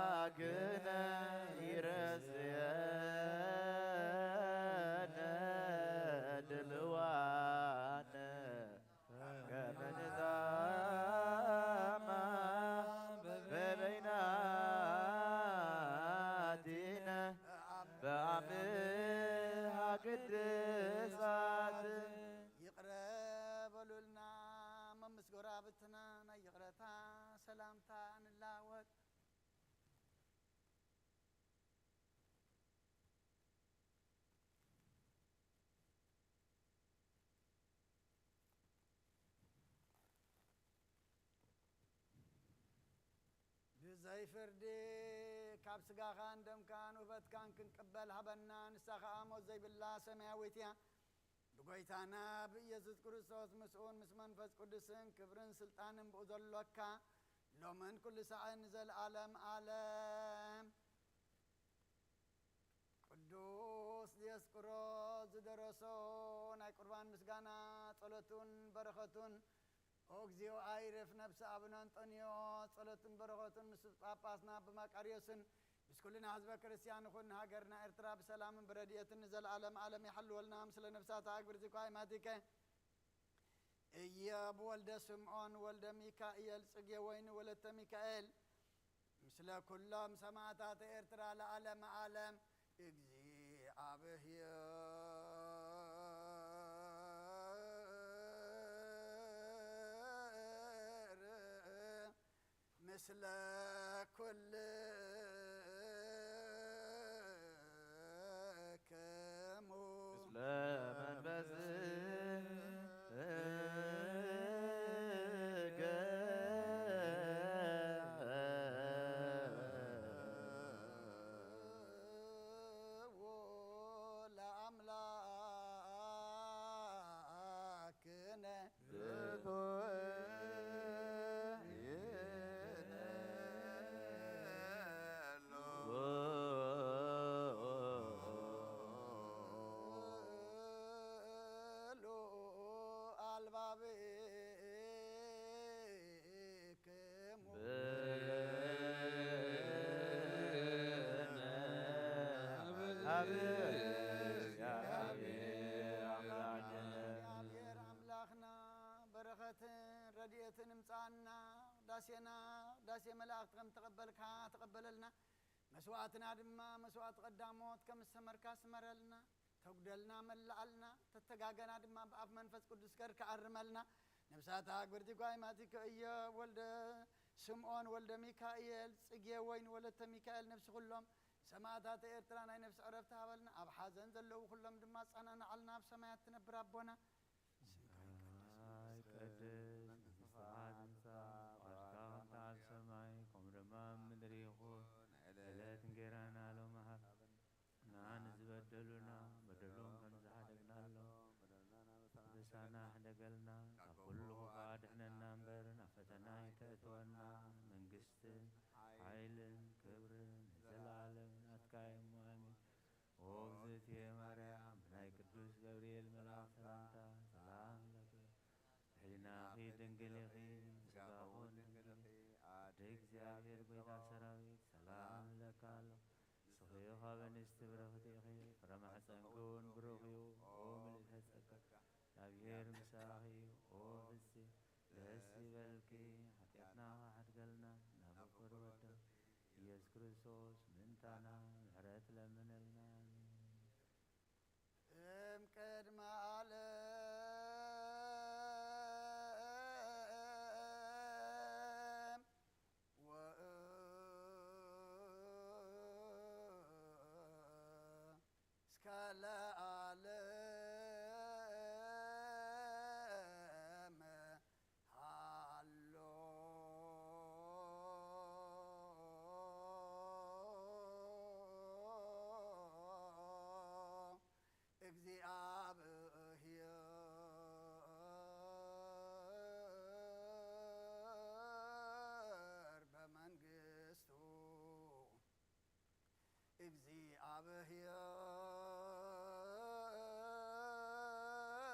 أملاكنا يرسينا دلوانا كمن ذا ምስ ጎራብትና ናይ ይቕረታ ሰላምታ ንላወጥ ብዘይ ፍርዲ ካብ ስጋኻን ደምካን ውህበትካን ክንቅበል ሃበና ንሳ ኸዓ ሞት ዘይብላ ሰማያዊት እያ ብጎይታና ብኢየሱስ ክርስቶስ ምስኡን ምስ መንፈስ ቅዱስን ክብርን ስልጣንን ብኡ ዘሎካ ሎምን ኩሉ ሰዓን ዘለዓለም ዓለም ቅዱስ ዲዮስቆሮስ ዝደረሶ ናይ ቁርባን ምስጋና ጸሎቱን በረኸቱን ኦግዚኦ አይረፍ ነፍስ አቡነ አንጦኒዮስ ጸሎቱን በረኸቱን ምስ ጳጳስና በማቃሪዮስን ምስ ኩልና ህዝበ ክርስቲያን ኩን ሀገርና ኤርትራ በሰላምን በረድኤትን ዘለዓለም ዓለም ይሐልወልና ምስለ ነፍሳት አግብር ዝኳይ ማቲከ ኢዮብ ወልደ ስምዖን ወልደ ሚካኤል ጽጌ ወይን ወለተ ሚካኤል ምስለ ኩሎም ሰማዕታት ኤርትራ ለዓለም ዓለም እግዚአብሔር ምስለ ኩልክሙ ምስለ መንፈስከ ለአምላክነ ረድኤትን እምፃና ዳሴና ዳሴ መላእክት ከም ተቀበልካ ተቀበለልና መስዋዕትና ድማ መስዋዕት ቀዳሞት ከም ሰመርካ ስመረልና ተጉደልና መላአልና ተተጋገና ድማ በአብ መንፈስ ቅዱስ ገርካ አርመልና ነፍሳት አግብርቲ ጓይማቲከ ኢዮብ ወልደ ስምዖን ወልደ ሚካኤል ጽጌ ወይን ወለተ ሚካኤል ነፍሲ ኩሎም ሰማዕታት ኤርትራ ናይ ነፍሲ ዕረፍቲ ሃበልና ኣብ ሓዘን ዘለዉ ኩሎም ድማ ጸናንዓልና ኣብ ሰማያት ትነብር ኣቦና ቅድስ ስብሐት ቃልካ እንተ ኣብ ሰማይ ከምኡ ድማ ምድሪ ይኹን ዕለት እንጀራና ሎሚ ሃበና ንዝበደሉና በደሎም ከም ዝሓደግናሎም ብሳና ሕደገልና ካብ ኩሉ ክፉእ ኣድሕነና እምበር ናብ ፈተና ይተእትወና መንግስትን ሓይልን ክብርን ዘለዓለም ናትካ እሞ ኣሜን ኦ እግዝእትየ ማርያም ብናይ ቅዱስ ገብርኤል መልኣክ ሰላምታ ሰላም ለኪ ሕሊናኺ ድንግል ኢኺ ስጋኹን ድንግል ኢኺ ኣደ እግዚአብሔር ጐይታ ሰራዊት ሰላም ለካ ኣሎ ስኽዮ ካብ እንስቲ ብረኽቲ ኢኺ ፍረ ማሕፀንክውን ብሩኽ እዩ ኦ ምልእተ ጸጋ እግዚአብሔር ምሳኺ ኦ ፍጽም ደስ ይበልኪ ኃጢአትና ሓድገልና ናብ ፍቁር ወድቕ ኢየሱስ ክርስቶስ ምንታና ምሕረት ለምነልና ቅድመ ዓለም እስከ ለዓለም ሃሎ እግዚአብሔር በመንግስቱ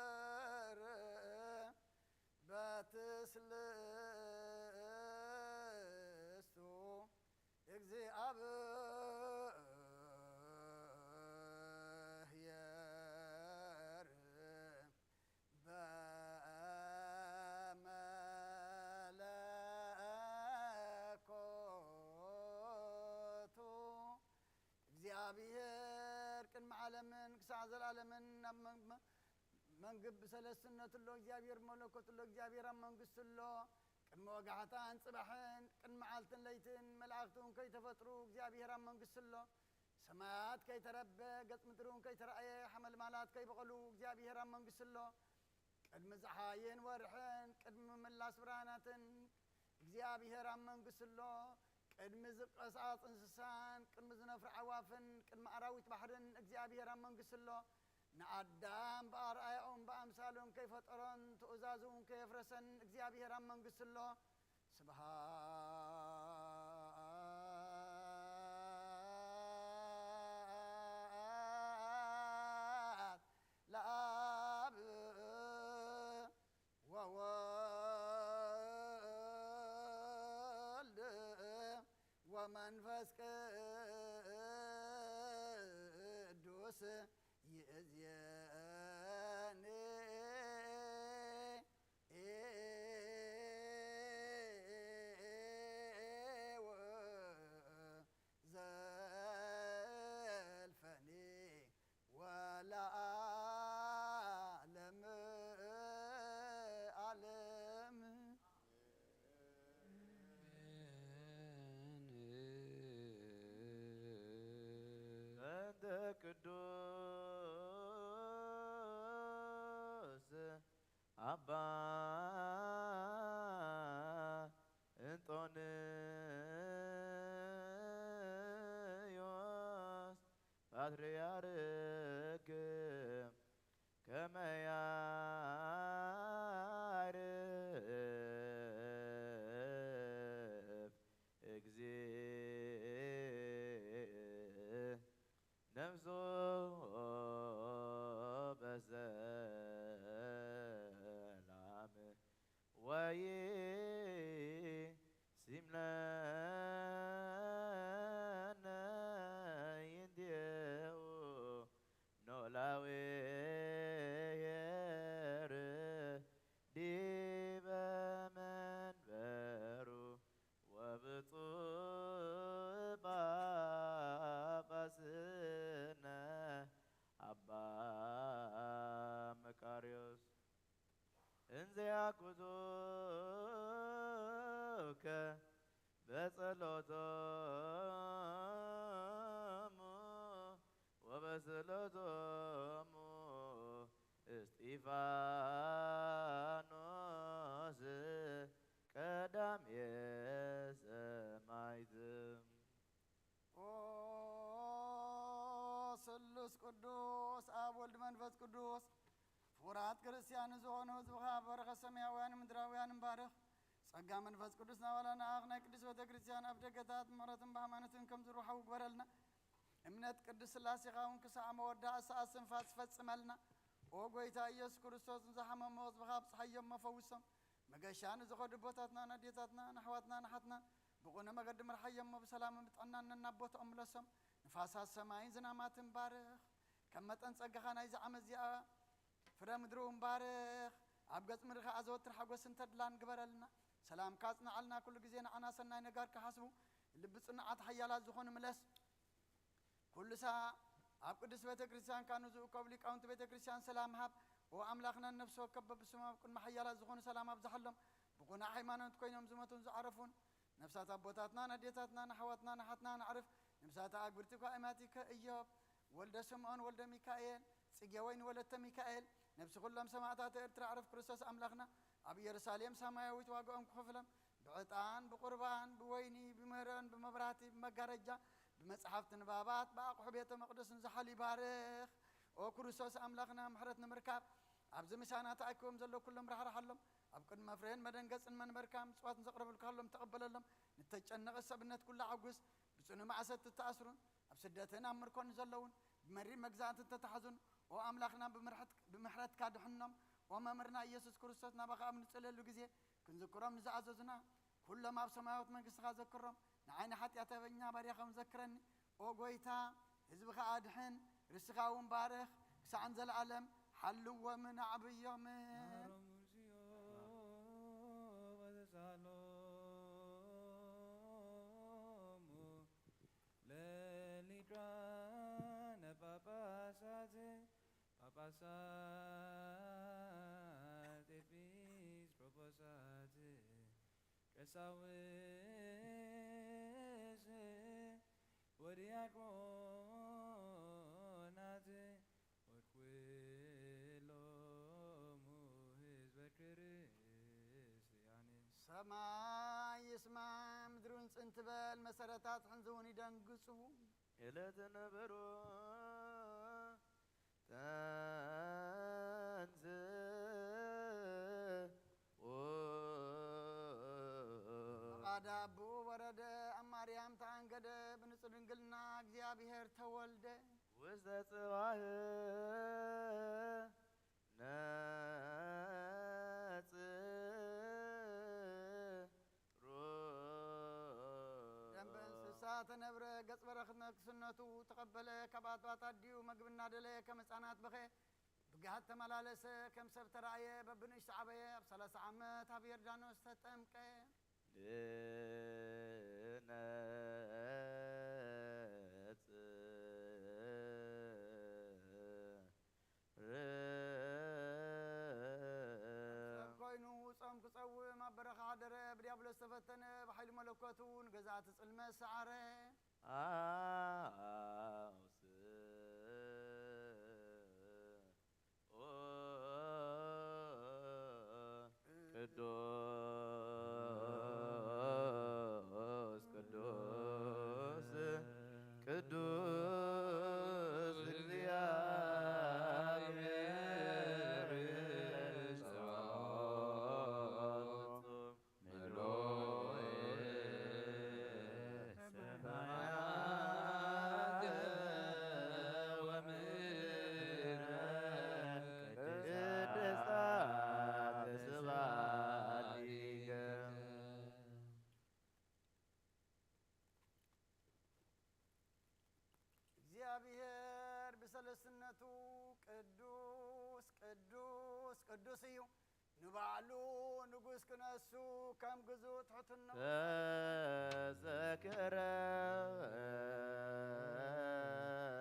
እግዚአብሔር በትስልስቱ እግዚአብሔር በመለኮቱ እግዚአብሔር ቅድመ ዓለምን ክሳዕ ዘለዓለምን መንግብ ሰለስትነት ሎ እግዚአብሔር መለኮት ሎ እግዚአብሔር መንግስት ሎ ቅድመ ወጋሕታን ጽባሕን ቅድመ መዓልትን ለይትን መላእክቱን ከይተፈጥሩ እግዚአብሔር መንግስት ሎ ሰማያት ከይተረበ ገጽ ምድሩን ከይተረአየ ሐመልማላት ከይበቀሉ እግዚአብሔር መንግስት ሎ ቅድመ ፀሐይን ወርሕን ቅድመ መላስ ብርሃናትን እግዚአብሔር መንግስት ሎ ቅድመ ዝቀሳት እንስሳን ቅድመ ዝነፍር ዓዋፍን ቅድመ አራዊት ባሕርን እግዚአብሔር መንግስት ሎ ንአዳም በአርአያኦም በአምሳሎም ከይፈጠሮን ትእዛዙን ከየፍረሰን እግዚአብሔር መንግስት ሎ ስብሃት ለአብ ወወልድ ወመንፈስ ቅዱስ ይእዜኒ ወዘልፈኒ ወለዓለመ ዓለም እንተ ቅዱስ አባ እንጦንዮስ ፓትርያርክ ከመ ያዕርፍ እግዚእ ነፍሶ በሰላም ወይሲምለነ ይንዴው ኖላዊ ዲበ መንበሩ ወብፁዕ ጳጳስነ አባ መቃርዮስ እንዘ ያግዙከ በጸሎቶሙ ወበስእለቶሙ እስጢፋኖስ ቀዳሜ ሰማዕት ኦ ስሉስ ቅዱስ አብ ወልድ መንፈስ ቅዱስ ፍቁራት ክርስቲያን ዝኾኑ ህዝብኻ በረኸ ሰማያውያን ምድራውያን ባርኽ ጸጋ መንፈስ ቅዱስ ናባላና አኽ ናይ ቅዱስ ቤተ ክርስቲያን ኣብ ደገታት ምሕረትን ብሃይማኖትን ከም ዝርውሓው ግበረልና እምነት ቅዱስ ስላሴኻ እውን ክሳዕ መወዳእ ሰዓት ስንፋስ ፈጽመልና ኦ ጎይታ ኢየሱስ ክርስቶስ ንዝሓመሙ ህዝብኻ ብፅሓዮም መፈውሶም መገሻ ንዝኸዱ ቦታትና ናዴታትና ናሕዋትና ናሓትና ብቑነ መገዲ ምርሓዮሞ ብሰላም ብጥዕናን ነናቦቶኦም ምለሶም ንፋሳት ሰማይን ዝናማትን ባርኽ ከም መጠን ጸጋኻ ናይዚ ዓመት እዚኣ ፍረ ምድሪ እውን ባርኽ ኣብ ገጽ ምድሪ ከዓ ዘወትር ሓጐስን ተድላን ግበረልና ሰላም ካጽንዓልና ኩሉ ግዜ ንዓና ሰናይ ነገር ክሓስቡ ልቢ ጽኑዓት ሓያላት ዝኾኑ ምለስ ኩሉ ሰዓት ኣብ ቅዱስ ቤተ ክርስቲያን ካኑ ዝእከቡ ሊቃውንቲ ቤተ ክርስቲያን ሰላም ሃብ ወአምላኽና ነፍሶ ከበብ ስማ ቅድመ ሓያላት ዝኾኑ ሰላም ኣብዝሓሎም ብቑና ሃይማኖት ኮይኖም ዝመቱን ዝዓረፉን ነፍሳት ኣቦታትና ናዴታትና ናሕዋትና ናሓትና ናዕርፍ ነፍሳት ኣግብርቲ ኳእማቲከ ኢዮብ ወልደ ስምዖን ወልደ ሚካኤል ጽጌ ወይኒ ወለተ ሚካኤል ነፍሲ ኩሎም ሰማዕታት ኤርትራ ዕርፍ ክርስቶስ ኣምላኽና ኣብ ኢየሩሳሌም ሰማያዊት ዋግኦም ክኸፍሎም ብዕጣን ብቁርባን ብወይኒ ብምህረን ብመብራህቲ ብመጋረጃ ብመጽሓፍቲ ንባባት ብኣቑሑ ቤተ መቕደስን ዝሓሉ ይባርኽ ኦ ክርስቶስ ኣምላኽና ምሕረት ንምርካብ ኣብዚ ምሳና ተኣኪቦም ዘሎ ኩሎም ራሕራሓሎም ኣብ ቅድመ ፍሬን መደንገጽን መንበርካ ምጽዋትን ዘቕርበልካሎም ተቐበለሎም ንተጨነቐ ሰብነት ኩሉ ዓጉስ ብጽኑዕ ማዕሰት ተኣስሩን ኣብ ስደትን ኣብ ምርኮን ዘለውን ብመሪር መግዛእትን ተተሓዙን ኦ ኣምላኽና ብምሕረትካ ድሕኖም ኦ መምህርና ኢየሱስ ክርስቶስ ናባኻ ኣብ ንጽለሉ ግዜ ክንዝክሮም ንዝኣዘዙና ኩሎም ኣብ ሰማያዊት መንግስትኻ ዘክሮም ንዓይኒ ሓጢአተኛ ባርያኸም ዘክረኒ ኦ ጎይታ ህዝብኻ ኣድሕን ርስኻ እውን ባርኽ ክሳዕን ዘለዓለም ሓልዎምን ኣዕብዮምን ለሊቃነ ጳጳሳት ቀሳውስት ወዲያቆናት ወኩሎሙ ሕዝበ ክርስቲያን ሰማይ ይስማ ምድሩን ጽንት በል መሰረታት ሕንዝውን ይደንግጹ ዕለተ ነበሮ ተንዝ አዳቡ ወረደ አማርያም ታንገደ በንጹህ ድንግልና እግዚአብሔር ተወልደ ውስተ ጽባህ ነጽሮ ደንበ እንስሳ ተነብረ ገጽ በረኽነ ክስነቱ ተቀበለ ከባትባት አዲው መግብና ደለ ከመጻናት በኸ ብጋት ተመላለሰ ከም ሰብ ተራእየ በብንእሽ ተዓበየ ኣብ 30 ዓመት ኣብ ዮርዳኖስ ተጠምቀ ኮይኑ ጾም ክጸውም ኣብ በረኻ ሓደረ ብዲያብሎስ ተፈተነ ብሓይሊ መለኮቱ ንገዛእቲ ጽልመት ሰዓረ ቅዱስ እግዚአብሔር ጸባኦት ምሉእ ሰማያት ወምድር ቅድስት ስብሐቲከ እግዚአብሔር ብሰለስነቱ ቅዱስ ቅዱስ ቅዱስ እዩ ንባዕሉ ንጉስ ክነሱ ከም ግዙእ ትሕትኖ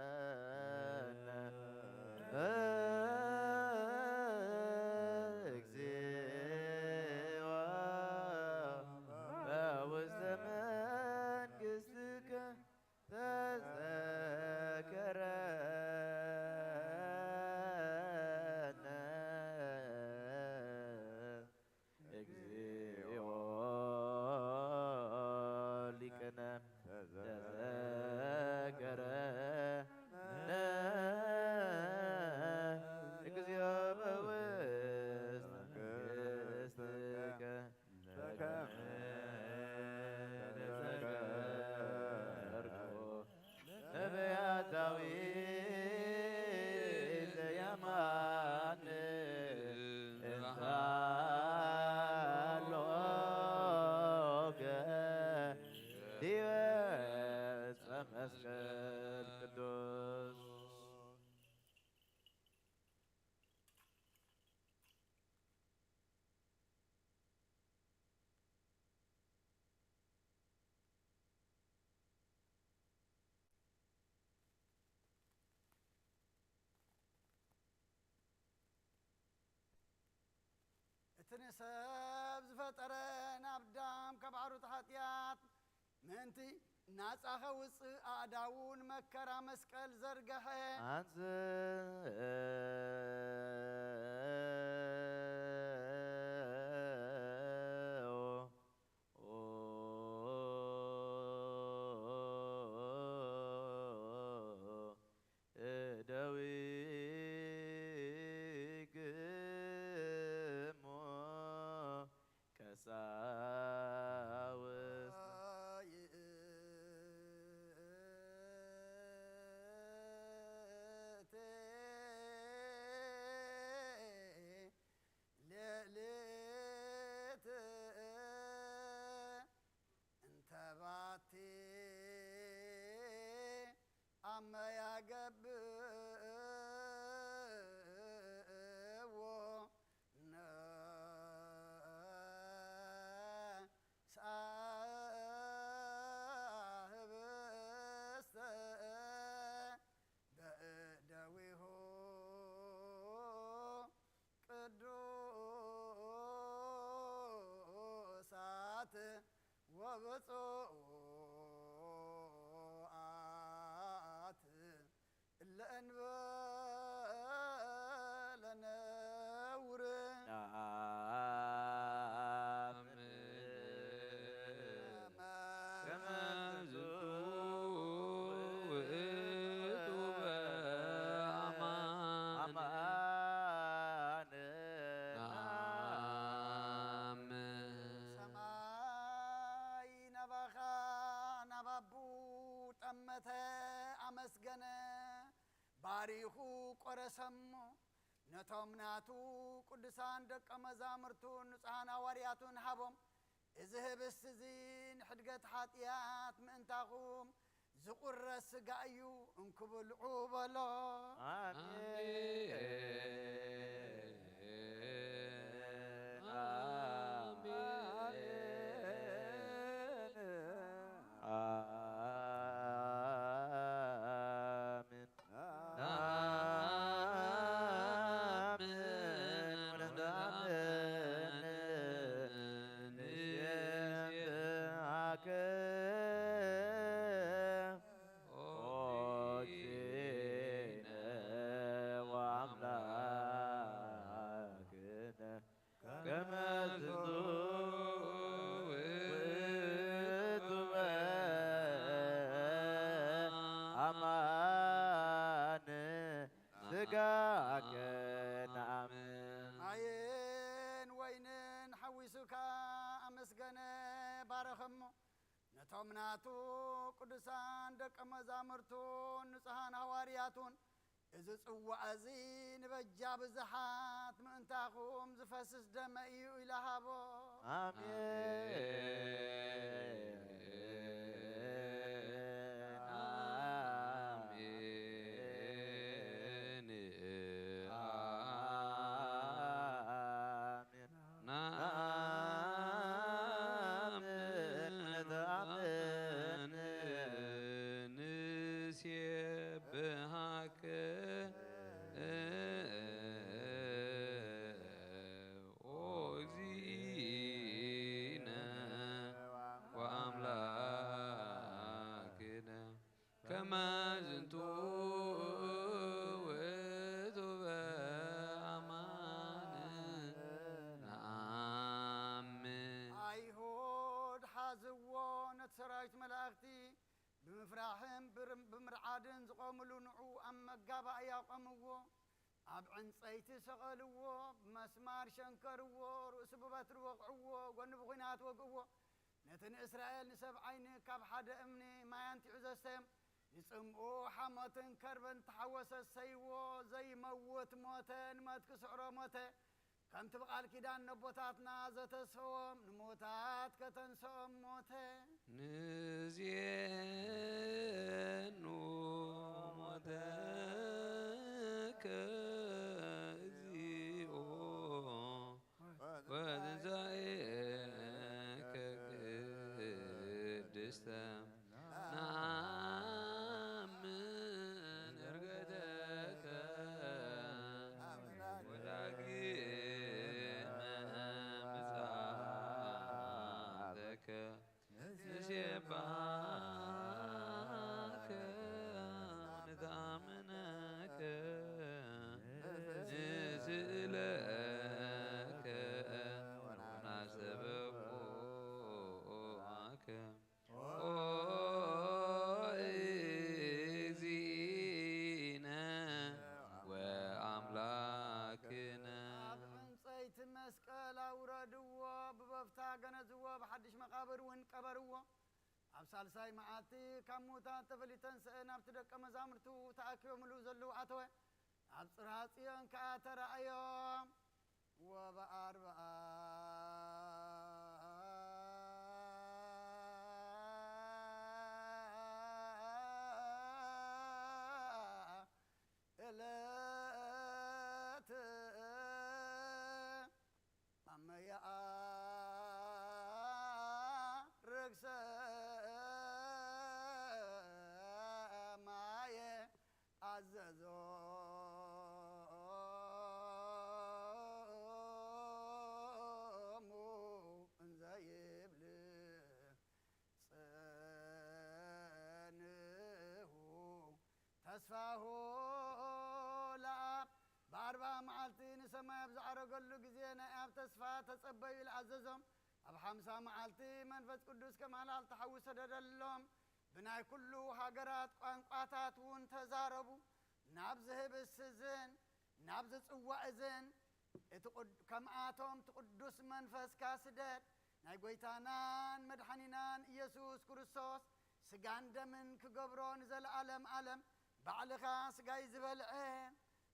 ተዘከረነ እግዚኦ በውስተ መንግሥትከ ተዘከረነ እግዚኦ ሊቅነ ተዘከረነ እግዚኦ በውስተ መንግሥትከ በከመ ተዘከርኩ ነቢያት ዳዊት ዘየማን እንታሎከ ዲበ ዕፀ መስቀል ቅዱስ እቲ ንሰብ ዝፈጠረ ናብ ዳም ከባዕሩ ተሓጢያት ምእንቲ ናጻኸ ውፅእ ኣእዳውን መከራ መስቀል ዘርገሐ አንተ ደዊግሞ ቀሳውስት بصوات الأنبال نور አመስገነ ባሪኹ ቆረሰሞ ነቶም ናቱ ቅዱሳን ደቀ መዛሙርቱን ንጹሐን ሐዋርያቱን ሃቦም እዚ ህብስት እዚ ንሕድገት ኃጢአት ምእንታኹም ዝቁረስ ሥጋ እዩ እንክብልዑ በሎ አየን ወይንን ሐዊሱካ አመስገነ ባረኸሞ ነቶም ናቱ ቅዱሳን ደቀ መዛሙርቱን ንጹሐን ሐዋርያቱን እዚ ጽዋዕ እዚ ንበጃ ብዙሓት ምእንታኹም ዝፈስስ ደመ እዩ ኢለ ሃቦ ሰራዊት መላእክቲ ብምፍራሕን ብምርዓድን ዝቆምሉ ንዑ ኣብ መጋባእ ያቆምዎ ኣብ ዕንፀይቲ ሰቐልዎ ብመስማር ሸንከርዎ ርእሱ ብበትሪ ወቕዕዎ ጎኑ ብኹናት ወግእዎ ነቲ ንእስራኤል ንሰብ ዓይኒ ካብ ሓደ እምኒ ማያንቲዑ ዘስተዮም ንጽምኡ ሓሞትን ከርበን ተሓወሰ ሰይዎ ዘይመውት ሞተ ንመት ክስዕሮ ሞተ ከምቲ ብቓል ኪዳን ነቦታትና ዘተስፈዎም ንሞታት ከተንስኦም ሞተ ንዝየኑ ሞተከ እግዚኦ ወትንሣኤከ ቅድስተ ነአምን ዕርገተከ ወዳግመ ምጽአተከ ንሴብሐከ ንተአምነከ ንስእለከ ወናስተበቁዐከ ኦ እግዚእነ ወአምላክነ ኣብ ዕንፀይቲ መስቀል ኣውረድዎ ብበፍታ ገነዝዎ ብሓድሽ መቃብር እውን ቀበርዎ ኣብ ሳልሳይ መዓልቲ ካብ ሙታን ተፈሊተን ስእን ኣብቲ ደቀ መዛሙርቱ ተኣኪቦምሉ ዘለዉ ኣተወ ኣብ ጽርሐ ጽዮን ከዓ ተረኣዮም ወበኣርብዓ ዕለት ኣመያርግ ሰማየ አዘዞ زعرقل جزينا أب تسفى تصبي العززهم أب حمسة معلتي منفس قدوس كمال التحوس دلهم بناي كله هاجرات قانقاتات وانتزاربو نابزه بالسزن نابز صواعزن كم آتهم تقدس منفس كاسدت ناي قويتانان مدحنينان يسوس كريستوس سجان دمن كجبرون زل عالم بعلخا سجاي زبلعه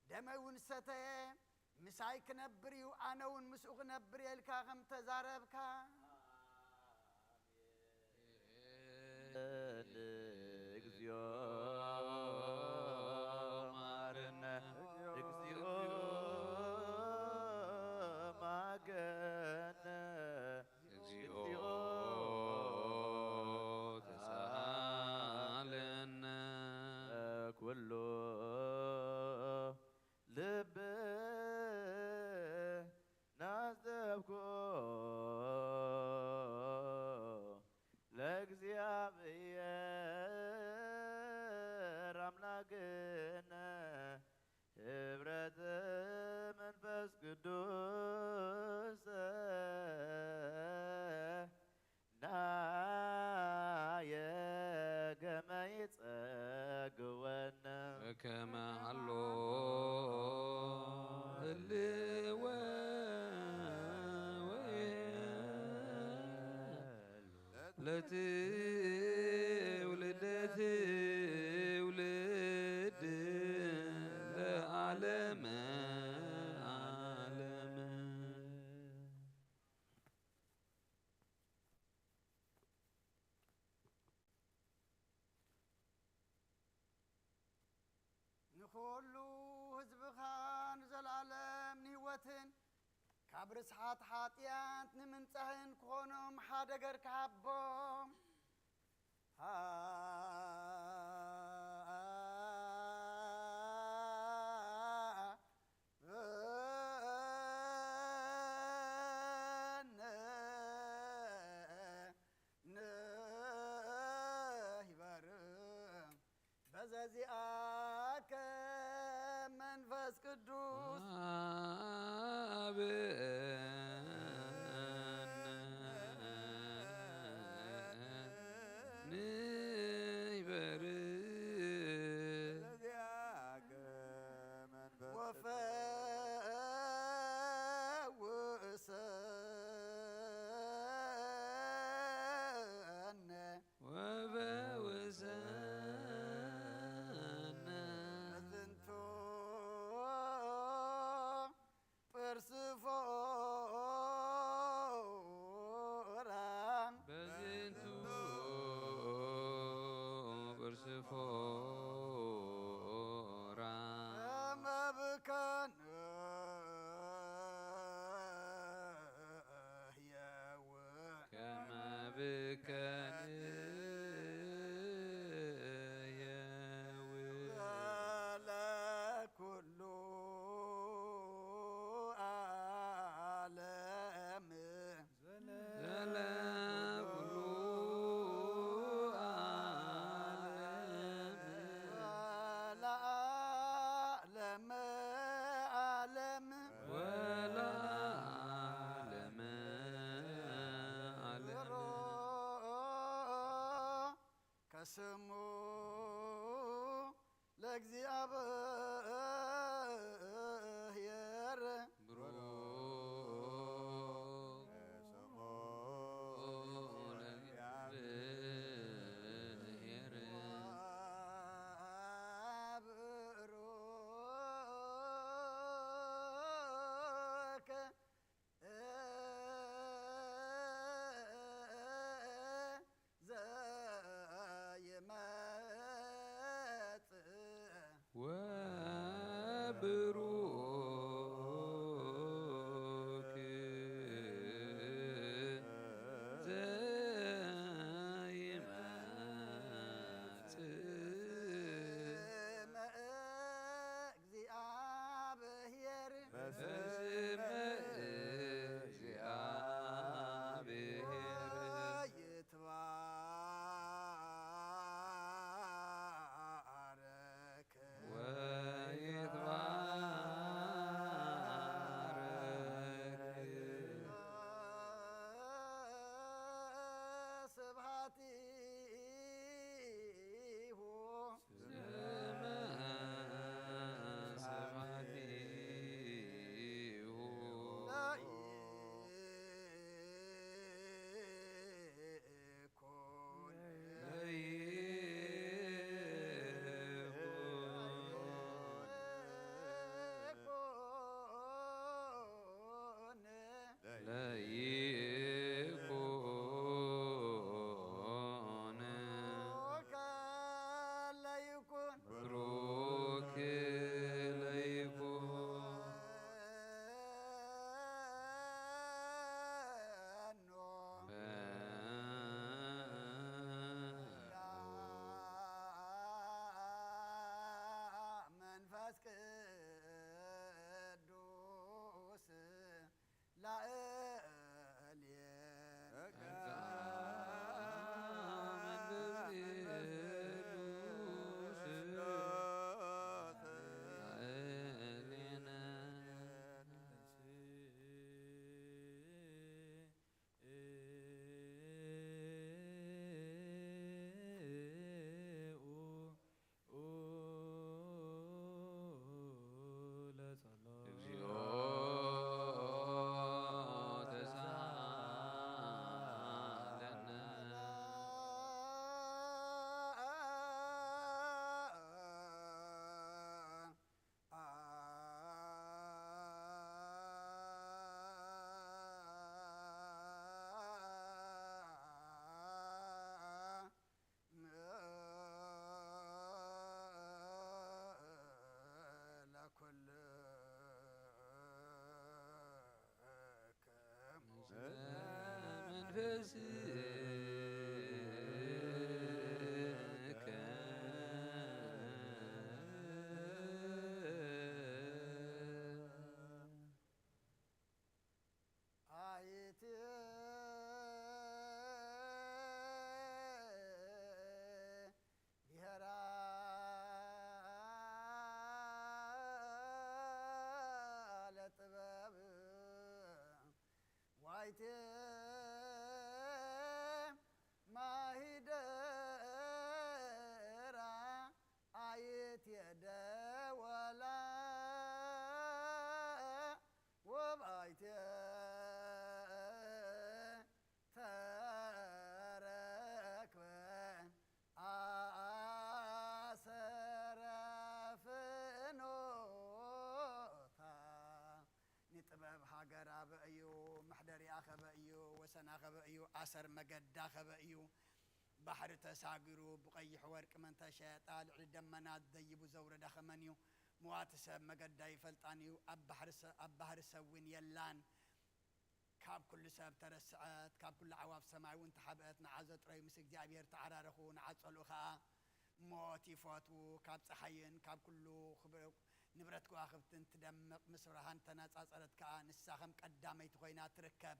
دمون ستة مساي كنبريو أنا ونمسوق نبري الكاغم تزاربكا كما علو ولد لعالم نخلو هزبخان زلعالم نيوتن كابرس حاطيانت نمنصهن كونم حادقر كعبهم بزازياك منفس قدوس كسمو لأግዚአብሔር و أسر مجد خبئيو بحر تساقرو بقيح ورق من تشاء طالع دمنات ذيب زور دخمنيو مواتسب مجد يفلطانيو أب بحر سوين يلان كاب كل سب ترسعت كاب كل عواف سماي وانت حبقت نعزت رأي مسك جابير تعرارخو نعصلو خا موتي فاتو كاب صحيين كاب كله خبر نبرتكو آخفتن تدمق مسرهان تناصصرت كا نساخم قدامي تخوينا تركب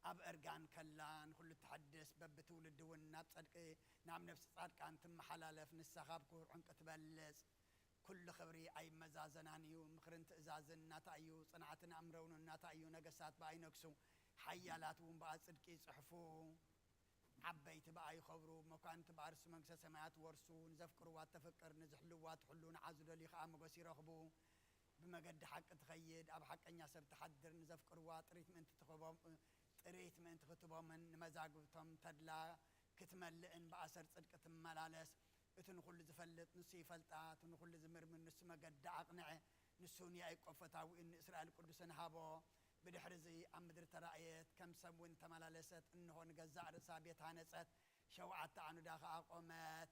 أب أرجان كلان كل تحدث ببتولد والنب صدق نعم نفس صدق أنت محلالة في نسخاب كور عنك تبلس كل خبري أي مزازنانيو مخرنت إزازن ناتايو صنعتنا أمرون ناتايو نجسات بعينكسو حيالاتهم بعد صدقي صحفو عبيت بقى يخبروا مكان تبارس منكس سماعات ورسون زفكروا واتفكر نزحلوا واتحلون عزلوا لي خام قصير رخبو بمجد حق تخيد أب حق أني سب تحضر نزفكروا واتريت من تتخبوا طريت من تخطبوا من مزاجتهم تدلا كتملئن بأسر صدق تملالس اتن كل زفلت نسي فلطات اتن كل زمر من نس مجد أقنع نسون يقفتاو إن إسرائيل القدسن هابو بدحرزي أمدر ترأيت كم سمون تملالست إنه نجزع رسابيت هانست شوعت عنو داخل أقومات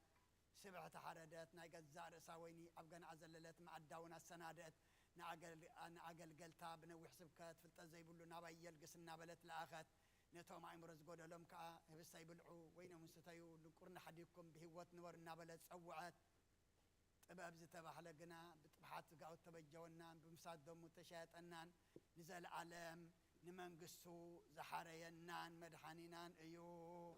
سبعة حردت نجزع رساويني أبغان عزللت مع الداون السنادت نعقل قلتها بنوح سبكات في التزي بلو نابا يلقس النابلت الآخت نتو ما يمرز قود لهم كا هبسا يبلعو وين منستيو لقرن حديكم بهوت نور النابلت سوعت طباب زتبح لقنا بطبحات قاو تبجونا بمساد دم متشاتنان نزل عالم نمنقسو زحارينان مدحانينان ايو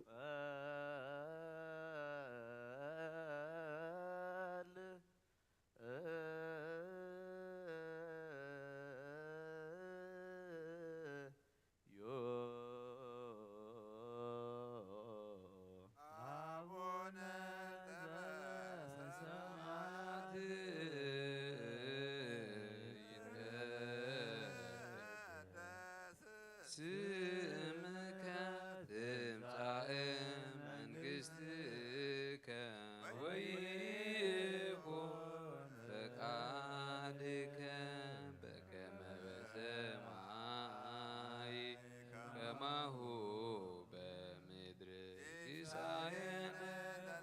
ሲሳየነ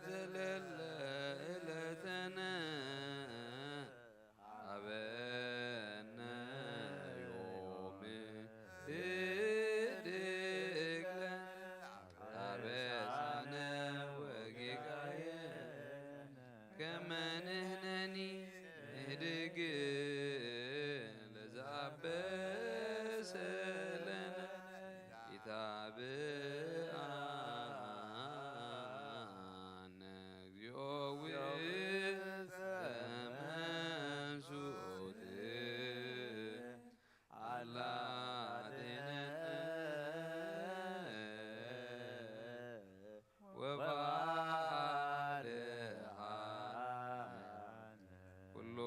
ዘለለ ዕለተነ ሀበነ ዮም ህድግ አበሳነ ወጌጋየነ ከመ ንሕነኒ ንህድግ ለዘአበሰ ለነ ኢታብአነ እግዚኦ ውእተ መንሱት አላቴነ ወባልሐነ ኩሎ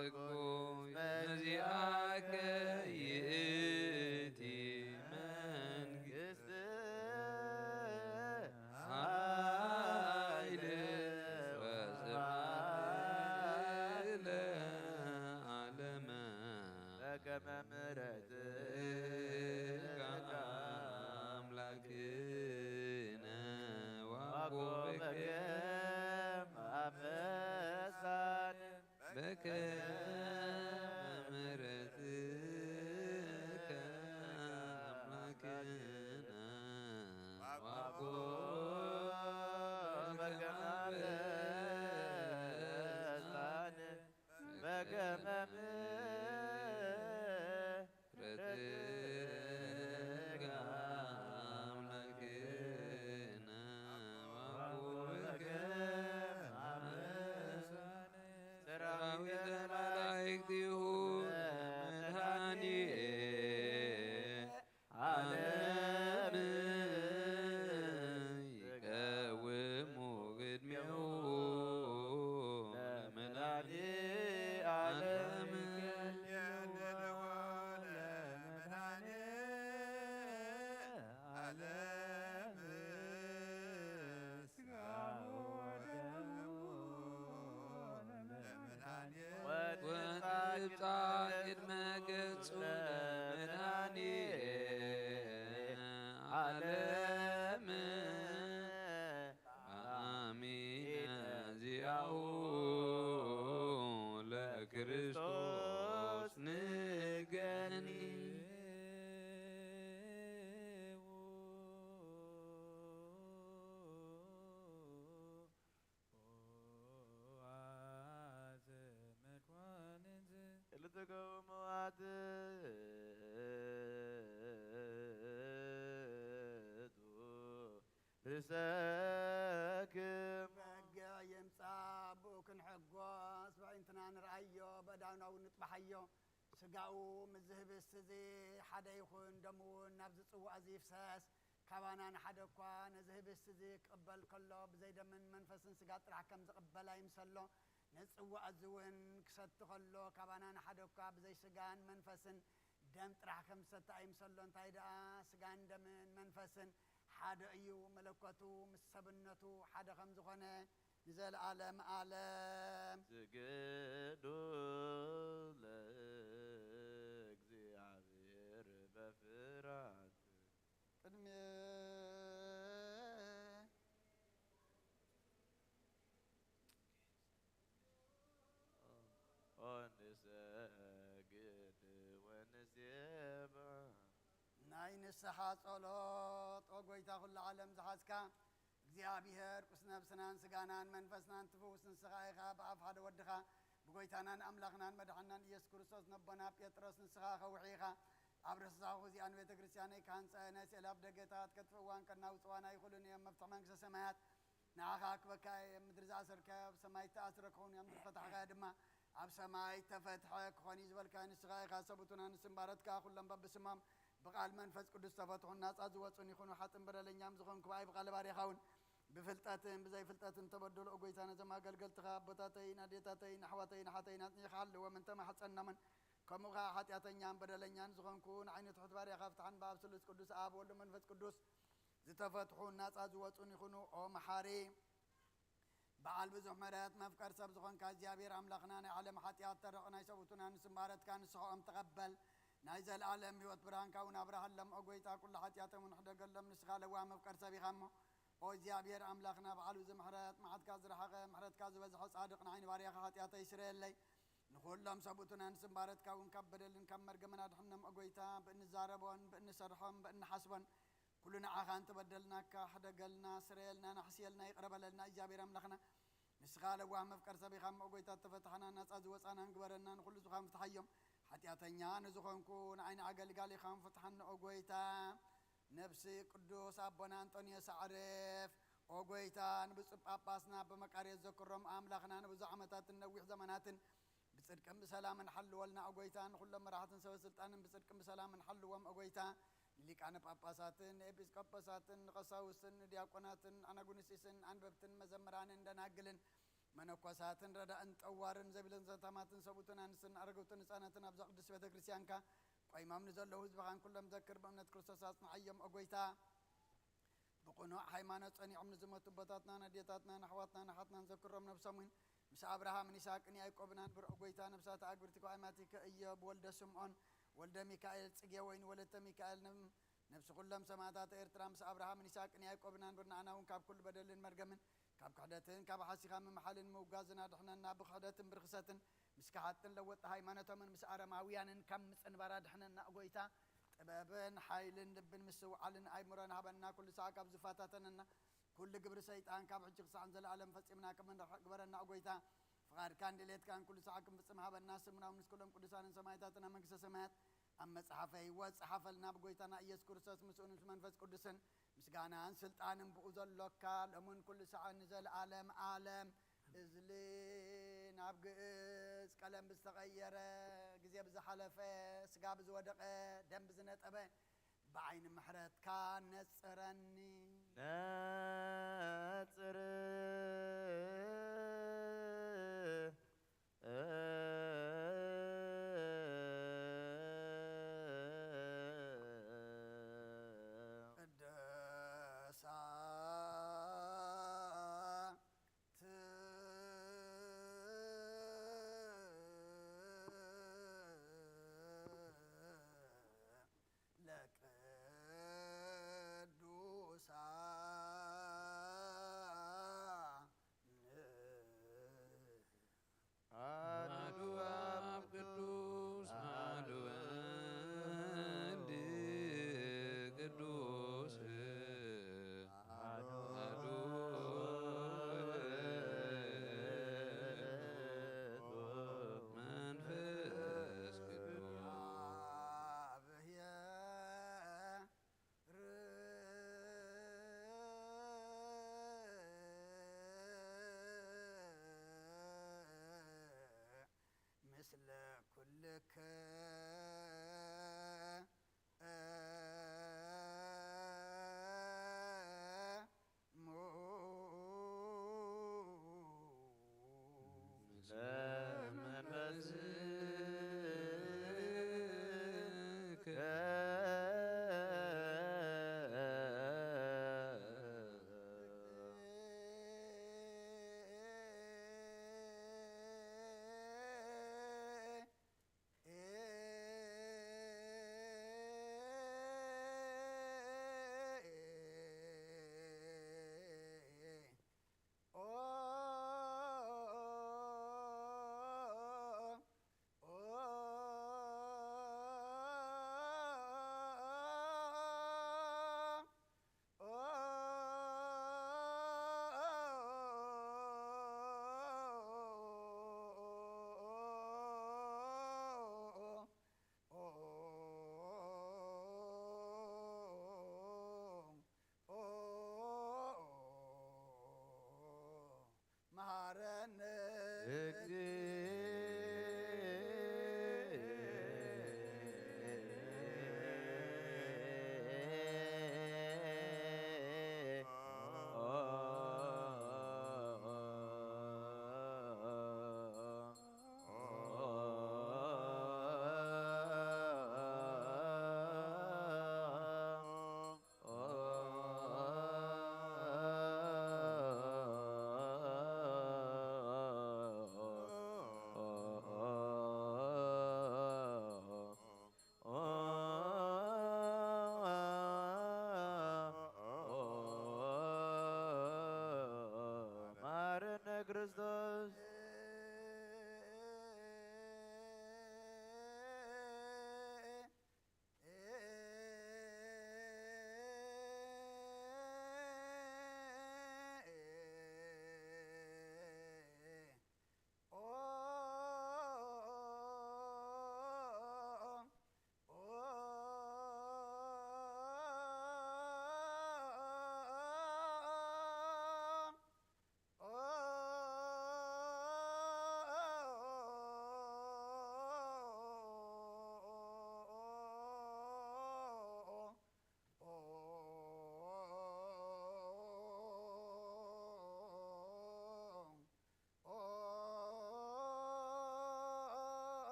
እኩይ መዚአከ ይእቲ መንግሥት ኃይል ወስብሐት ለዓለመ በከመ ምሕረትከ አምላክነ ወቆመከ አመሳነ በከመ ምሕረትከ አምላክነ ወቆመከ አመሳነ በከመ ምሕረትከ አምላክነ ወቆመከ ሰራዊተ መላእክቲሁ መድኃኒየ ዓለም ይቀውሙ ቅድሜሁ ለመድኃኒየ ዓለም ወንብጣ ቅድመ ገጹ ለመድኃኒየ ዓለም አሚነ ዚአሁ ለክርስቶስ ንገኒ ልትቀውመዋት ርእሰክም በሕጊ የምጻእ ብኡክን ሕጎስ በዒንትና ንርአዮ በእዳናው ንጥባሓዮ ስጋኡ ምዝ ህብስት እዚ ሓደ ይኹን ደሙ እውን ናብዚ ጽዋዕ እዚ ይፍሰስ ካባና ንሓደ እኳ ነዚ ህብስት እዚ ክቕበል ከሎ ብዘይደምን መንፈስን ስጋ ጥራሕ ከም ዝቕበላ ይምሰሎ ነፅዋዕ እዚ እውን ክሰቲ ከሎ ካባና ንሓደ እኳ ብዘይ ስጋን መንፈስን ደም ጥራሕ ከም ዝሰቲ ኣይምሰሎ እንታይ ደኣ ስጋን ደምን መንፈስን ሓደ እዩ መለኮቱ ምስ ሰብነቱ ሓደ ከም ዝኾነ ንዘለዓለም ዓለም ስግዱ ለእግዚአብሔር በፍርሃት ቅድሜ ወንሰግድ ወንሴብሕ ናይ ንስሓ ጸሎት ኦ ጐይታ ኩሉ ዓለም ዝሓዝካ እግዚኣብሔር ቁስ ነብስናን ስጋናን መንፈስናን ትፍውስ ንስኻ ኢኻ ብኣፍ ሓደ ወድኻ ብጐይታናን ኣምላኽናን መድሓናን ኢየሱስ ክርስቶስ ነቦና ጴጥሮስ ንስኻ ኸውሒ ኢኻ ኣብ ርስሳኹ እዚኣን ቤተ ክርስቲያነይ ካህንፀ ናይ ስእሊ ኣብ ደገታት ከጥፍእዋን ከናውፅዋና ይኽእሉን እዮም መፍትሒ መንግስቲ ሰማያት ንዓኻ ክበካ ኣብ ምድሪ ዝኣሰርከ ኣብ ሰማይ ተኣስረ ክኸውን ኣብ ምድሪ ፈታሕካ ድማ ኣብ ሰማይ ተፈትሐ ክኾን እዩ ዝበልካ ንስኻ ኢኻ ሰቡቱና ንስምባረትካ ኩሎም በብስሞም ብቓል መንፈስ ቅዱስ ተፈትሑን ናፃ ዝወፁን ይኹኑ ሓጥን በደለኛም ዝኾንኩ ብኣይ ብቓል ባሪኻ እውን ብፍልጠትን ብዘይፍልጠትን ተበደሉ ጐይታ ነዞም ኣገልገልትኻ ኣቦታተይን ኣዴታተይን ኣሕዋተይን ኣሓተይን ኣፅኒኻ ኣለዎም እንተማሕፀናምን ከምኡ ኸዓ ሓጢኣተኛን በደለኛን ዝኾንኩ ንዓይኒ ትሑት ባሪኻ ፍትሓን ብኣብ ስሉስ ቅዱስ ኣብ ወልዱ መንፈስ ቅዱስ ዝተፈትሑን ናፃ ዝወፁን ይኹኑ ኦ መሓሪ በዓል ብዙሕ መድያት መፍቀር ሰብ ዝኾንካ እግዚኣብሔር ኣምላኽና ናይ ዓለም ሓጢኣት ተረቕ ናይ ሰቡቱና ንስምባረትካ ንስሕኦም ተቐበል نايز العالم هيوت بران كون أبرهن لم أقويتا كل حتياتهم ونحدق لم نسخال وام بكر سبي خمو أو زيابير أملاخنا بعلو زمحرات معد كازر حقا محرات كازو بزحو صادقنا عين باريخ حتياتا إسرائيل لي نقول لهم سبوتنا نسمبارت كون كبر نكمر جمنا دحنا أقويتا بأن زاربون بأن سرحون بأن حسبون كلنا عخان تبدلنا كحدقلنا سريلنا نحسيلنا يقرب لنا زيابير أملاخنا نسخال وام بكر سبي خمو أقويتا تفتحنا ناس أزوصانا نقبرنا نقول زخام فتحيهم حتياتنيا نزخونكون عين عقل قال خام فتحنا أقويتا نفسي قدوس أبونا أنطونيوس عرف أقويتا نبص باباسنا بمكاري ذكرهم أملاخنا نبص عمتات نوح زمانات بصدق بسلام حل ولنا أقويتا كل مراحة سوى سلطان بصدق بسلام حل وم أقويتا اللي كان باباساتن إبسكوباساتن قساوسن دياقوناتن أناغونيسيسن أنببتن مزمران دناقلن منقوساتن ردا أنت أوارن زبلن زتاماتن سبوتن أنسن أرغوتن سانتن أبزا قدس بيتا كريسيانكا قيمام نزل له حزب خان كلهم ذكر بأمنة كريستوس نعيم أقويتا بقنوع حيمانة صنيع من زمة بطاتنا نديتاتنا نحواتنا نحاتنا نذكرهم نفسهم مس أبراهام نساك إني أيقوبنا نبر أقويتا نفسات أكبرتكو أيماتك إياب ولد سمعون ولد ميكائيل تسقيوين ولد ميكائيل نفس كلهم سماتات إرترام مس أبراهام نساك إني أيقوبنا نبرنا أنا ونكاب كل بدل مرقمن كاب كحدتين كاب حاسخا من محل موجازنا دحنا ناب خدتين برخصتين مسكحتين لوت هاي مانتها من مسعر ماويان كم مسنبرا دحنا نقويتا طبابن حايلن لبن مسو علن اي مران هبنا كل ساعه كاب زفاتاتنا كل قبر سيطان كاب حجق سعن زل عالم فصمنا كمن قبرنا نقويتا فقار كان دليت كان كل ساعه كم فصم هبنا سمنا ونس كلهم قدسان سمايتاتنا منكس سمات اما صحفه وصحف لنا بقويتنا ايس كرسوس مسؤول منفس قدسن مسغانا سلطان بوزل لوكال امون كل ساعه نزل عالم عالم ازلين ابغز قلم بستغيره غزي بزحلفه سغا بزودقه دم بزنطبه بعين محرت كان نصرني نصر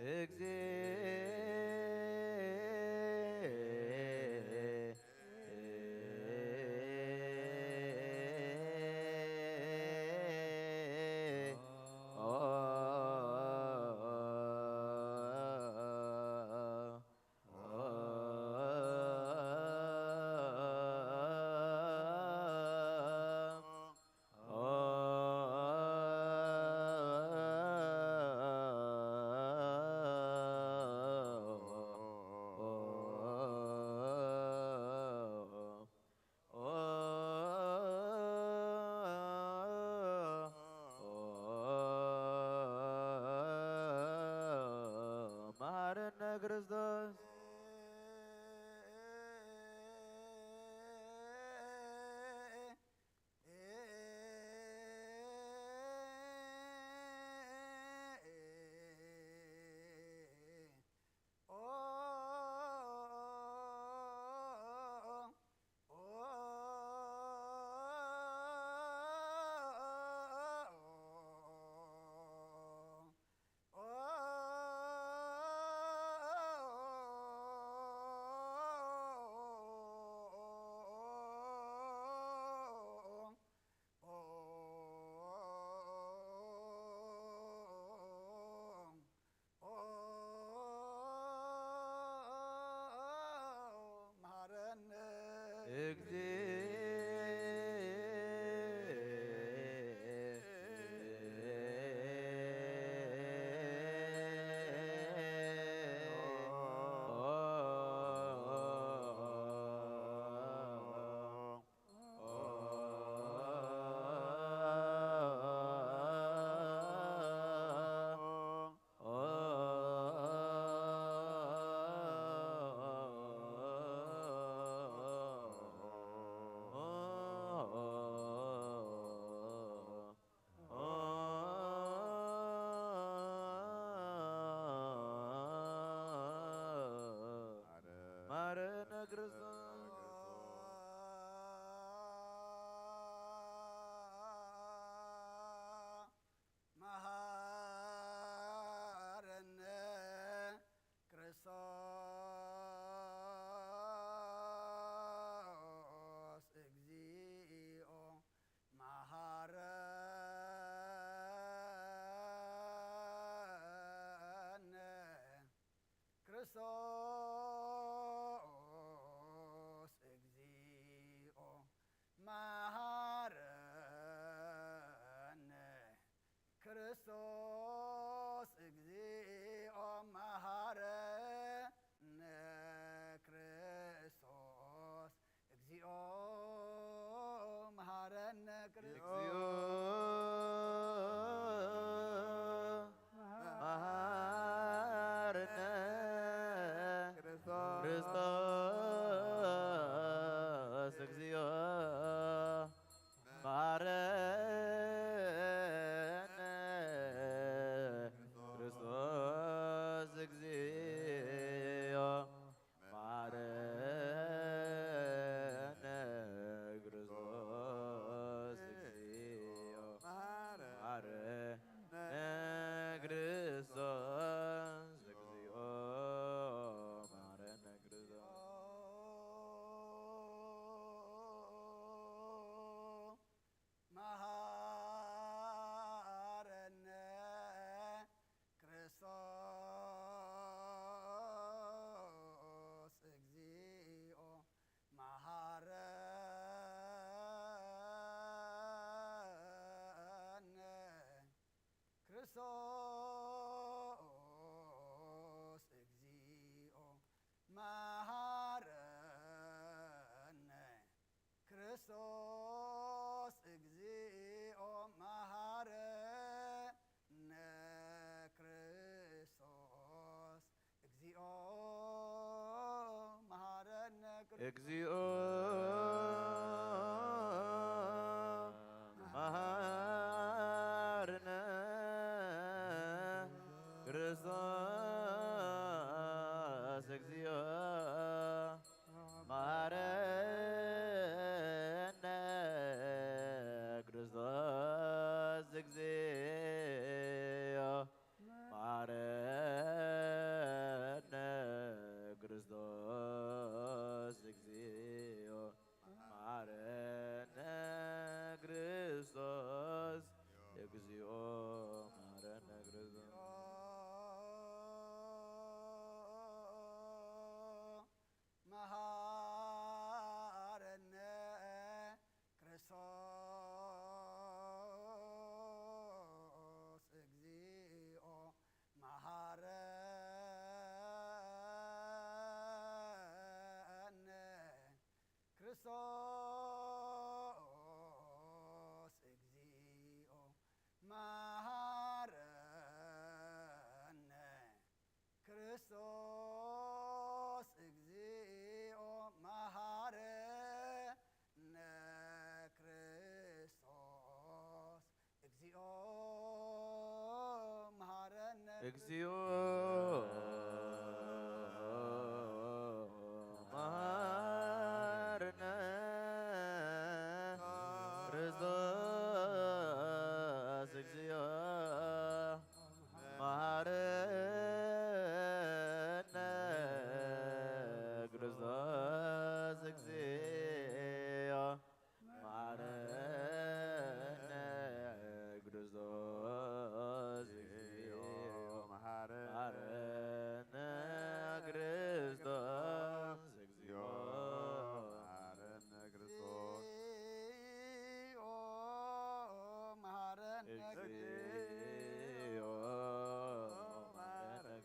መሐረነ ክርስቶስ እግዚኦ መሐረነ ክርስቶስ እግዚኦ መሐረነ ክርስቶስ እግዚኦ መሐረነ እግዚኦ መሐረነ ክርስቶስ እግዚኦ መሐረነ ክርስቶስ እግዚኦ መሐረነ ክርስቶስ እግዚኦ መሐረነ ክርስቶስ እግዚኦ መሐረነ ክርስቶስ እግዚኦ መሐረነ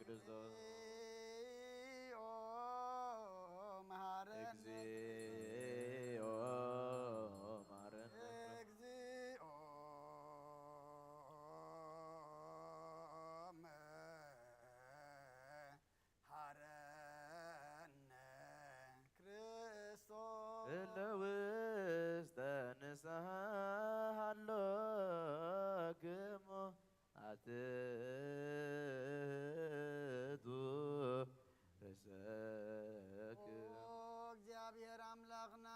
ክርስቶስ እግዚኦ መሐረነ እለውስተ ንስሐ ሃሎክሙ አትቱ ርእሰክሙ እግዚአብሔር አምላኽና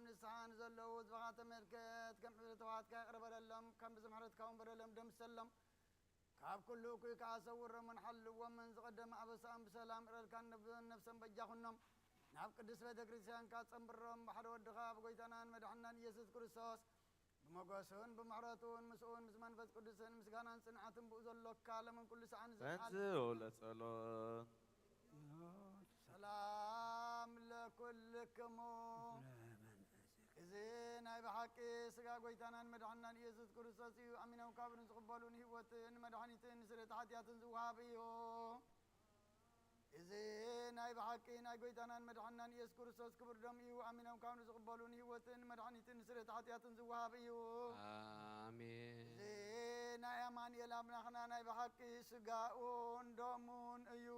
ንስሓን ዘለዉ ህዝብኻ ተመልከት ከም ሕልተዋትካ ይቕርበለሎም ከም ብዝምሕረትካ እውን በደሎም ደምሰሎም ካብ ኩሉ እኩይ ከዓ ሰውሮምን ሓልዎምን ዝቐደመ ኣበሳኦም ብሰላም ዕረልካ ነፍሰን በጃኹኖም ናብ ቅዱስ ቤተ ክርስቲያንካ ጸንብሮም ብሓደ ወድኻ ብጎይታናን መድሕናን ኢየሱስ ክርስቶስ ብመጎሱን ብምሕረቱን ምስኡን ምስ መንፈስ ቅዱስን ምስጋናን ጽንዓትን ብኡ ዘሎካ ለምን ኩሉ ሰዓን በንጽኡ ለጸሎት ሰላም ለኩልክሙ እዚ ናይ ብሓቂ ስጋ ጎይታናን መድሕናን ኢየሱስ ክርስቶስ እዩ ኣሚኖም ካብ ንዝቕበሉን ህይወትን መድሓኒትን ስርየት ሓጢኣትን ዝውሃብ እዩ እዚ ናይ ብሓቂ ናይ ጎይታናን መድሕናን ኢየሱስ ክርስቶስ ክቡር ደም እዩ ኣሚኖም ካብ ንዝቕበሉን ህይወትን መድሓኒትን ስርየት ሓጢኣትን ዝውሃብ እዩ አሜን። እዚ ናይ ኣማኑኤል ኣምላኽና ናይ ብሓቂ ስጋኡን ደሙን እዩ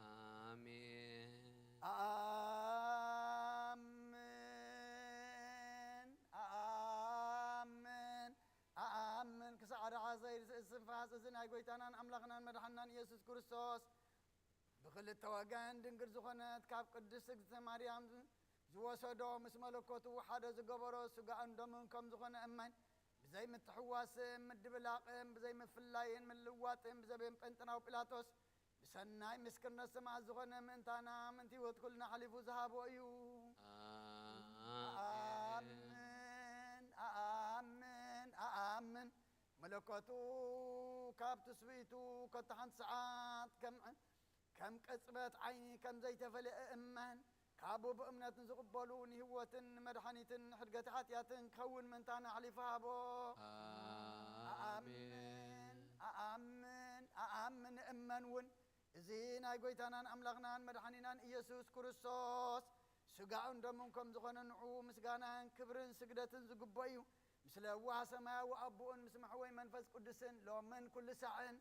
አሜን። ኣሜን ኣሜን ኣሜን ክሳዕ ዳሓ ዘይርስእ ስንፋስ እዚ ናይ ጎይታናን ኣምላኽናን መድሓናን ኢየሱስ ክርስቶስ ብክልተ ወገን ድንግል ዝኾነት ካብ ቅድስት እግዝእተ ማርያም ዝወሰዶ ምስ መለኮቱ ሓደ ዝገበሮ ስጋኡን ደሙን ከም ዝኾነ እመን ብዘይ ምትሕዋስን ምድብላቕን ብዘይ ምፍላይን ምልዋጥን ብዘበን ጴንጥናዊ ጲላጦስ ብሰናይ ምስክርነት ሰማዕት ዝኾነ ምእንታና ምእንቲ ህይወት ኩልና ሓሊፉ ዝሃቦ እዩ ኣሜን ኣሜን ኣሜን መለኮቱ ካብ ትስብእቱ ከቶ ሓንቲ ሰዓት ከም ቅጽበት ዓይኒ ከም ዘይተፈልአ እመን ካብኡ ብእምነት ንዝቕበሉ ንህይወትን መድሓኒትን ሕድገት ሓጢኣትን ክኸውን ምእንታና ሓሊፉ ሃቦ ኣሜን ኣሜን ኣሜን እመን እውን እዚ ናይ ጎይታናን ኣምላኽናን መድሓኒናን ኢየሱስ ክርስቶስ ስጋኡን ደሙን ከም ዝኾነ ንዑ ምስጋናን ክብርን ስግደትን ዝግቦ እዩ ምስለ ዋህ ሰማያዊ ኣቦኡን ምስ መሕወይ መንፈስ ቅዱስን ሎምን ኩሉ ሰዓን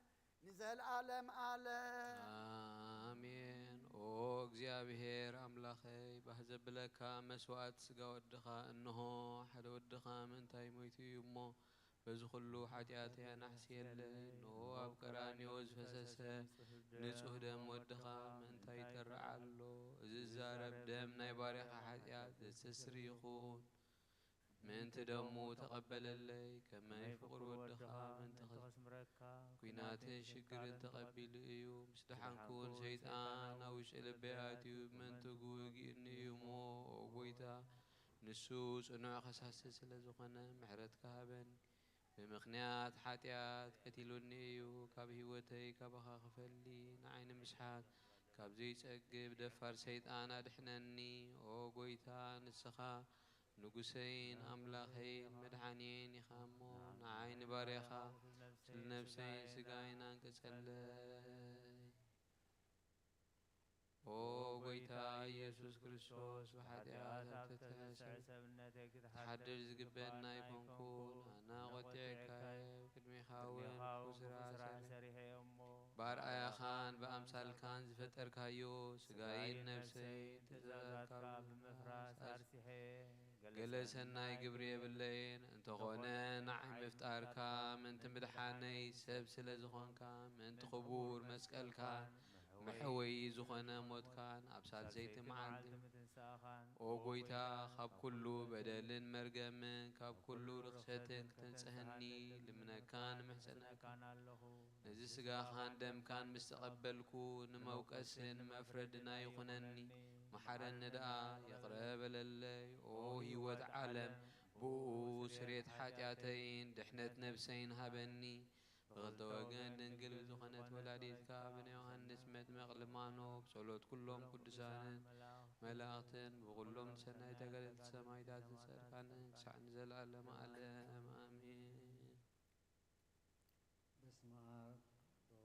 ንዘለዓለም ዓለም አሜን። ኦ እግዚአብሔር አምላኸይ ባህ ዘብለካ መስዋዕት ስጋ ወድኻ እንሆ ሓደ ወድኻ ምንታይ ሞይቱ እዩ እሞ በዚ ኩሉ ሓጢአተይ ናሕስየለን እንሆ ኣብ ቀራንዮ ዝፈሰሰ ንጹህ ደም ወድኻ ምንታይ ይተርዓ ኣሎ እዚ ዛረብ ደም ናይ ባሪኻ ሓጢአት ዘስተስሪ ይኹን ምእንቲ ደሙ ተቐበለለይ ከመይ ፍቕሪ ወድኻ ምንቲ ኸስምረካ ኩናትን ሽግርን ተቐቢሉ እዩ ምስ ድሓንኩውን ሰይጣን ኣብ ውሽጢ ልበይ ኣትዩ ምእንቲ ጉውጊእኒ እዩ እሞ ጎይታ ንሱ ጽኑዕ ኸሳሲ ስለ ዝኾነ ምሕረትካ ሃበኒ ብምኽንያት ሓጢአት ቀቲሉኒ እዩ ካብ ህይወተይ ካባኻ ክፈሊ ንዓይኒ ምስሓት ካብ ዘይጸግብ ደፋር ሰይጣን ኣድሕነኒ ኦ ጎይታ ንስኻ ንጉሰይን ኣምላኸይን መድሓኒን ኢኻ እሞ ንዓይኒ ባርያኻ ስለ ነብሰይን ስጋይን አንቀጸለይ ኦ ጎይታ ኢየሱስ ክርስቶስ ብሓጢአት ተሓድር ዝግበአና ይኮንኩን ኣነ ቖጢዕካየ ቅድሚኻ እውን ኩስራ ሰሪሐ እሞ ባርኣያኻን ብኣምሳልካን ዝፈጠርካዮ ስጋይን ነብሰይን ትእዛዝካ ብምፍራስ ኣርሲሐ ገለ ሰናይ ግብሪ የብለይን እንተ انتغونا نعم مفتاركا من تمدحاني سب سلزخونكا من تخبور مسكالكا محوي زخنا موتكا أبسال زيت معلم وقويتا خاب كله بدل مرقم كاب كله رخصتك تنسهني لمنكان محسنك نزي سقا خان دم كان مستقبلكو نموكس مفردنا يخنني محرن نداء يقرب للي او هيوت عالم بو سريت حاتياتين دحنت نفسين هبني بغلط وقن دنقل زخنت ولاديت كابن يوهنس مت مغلمانو بصلوت كلهم قدسان ملاقتن بغلهم سنة تقلت سمايدات سرقان سعن زلالم آلام آمين بسم آب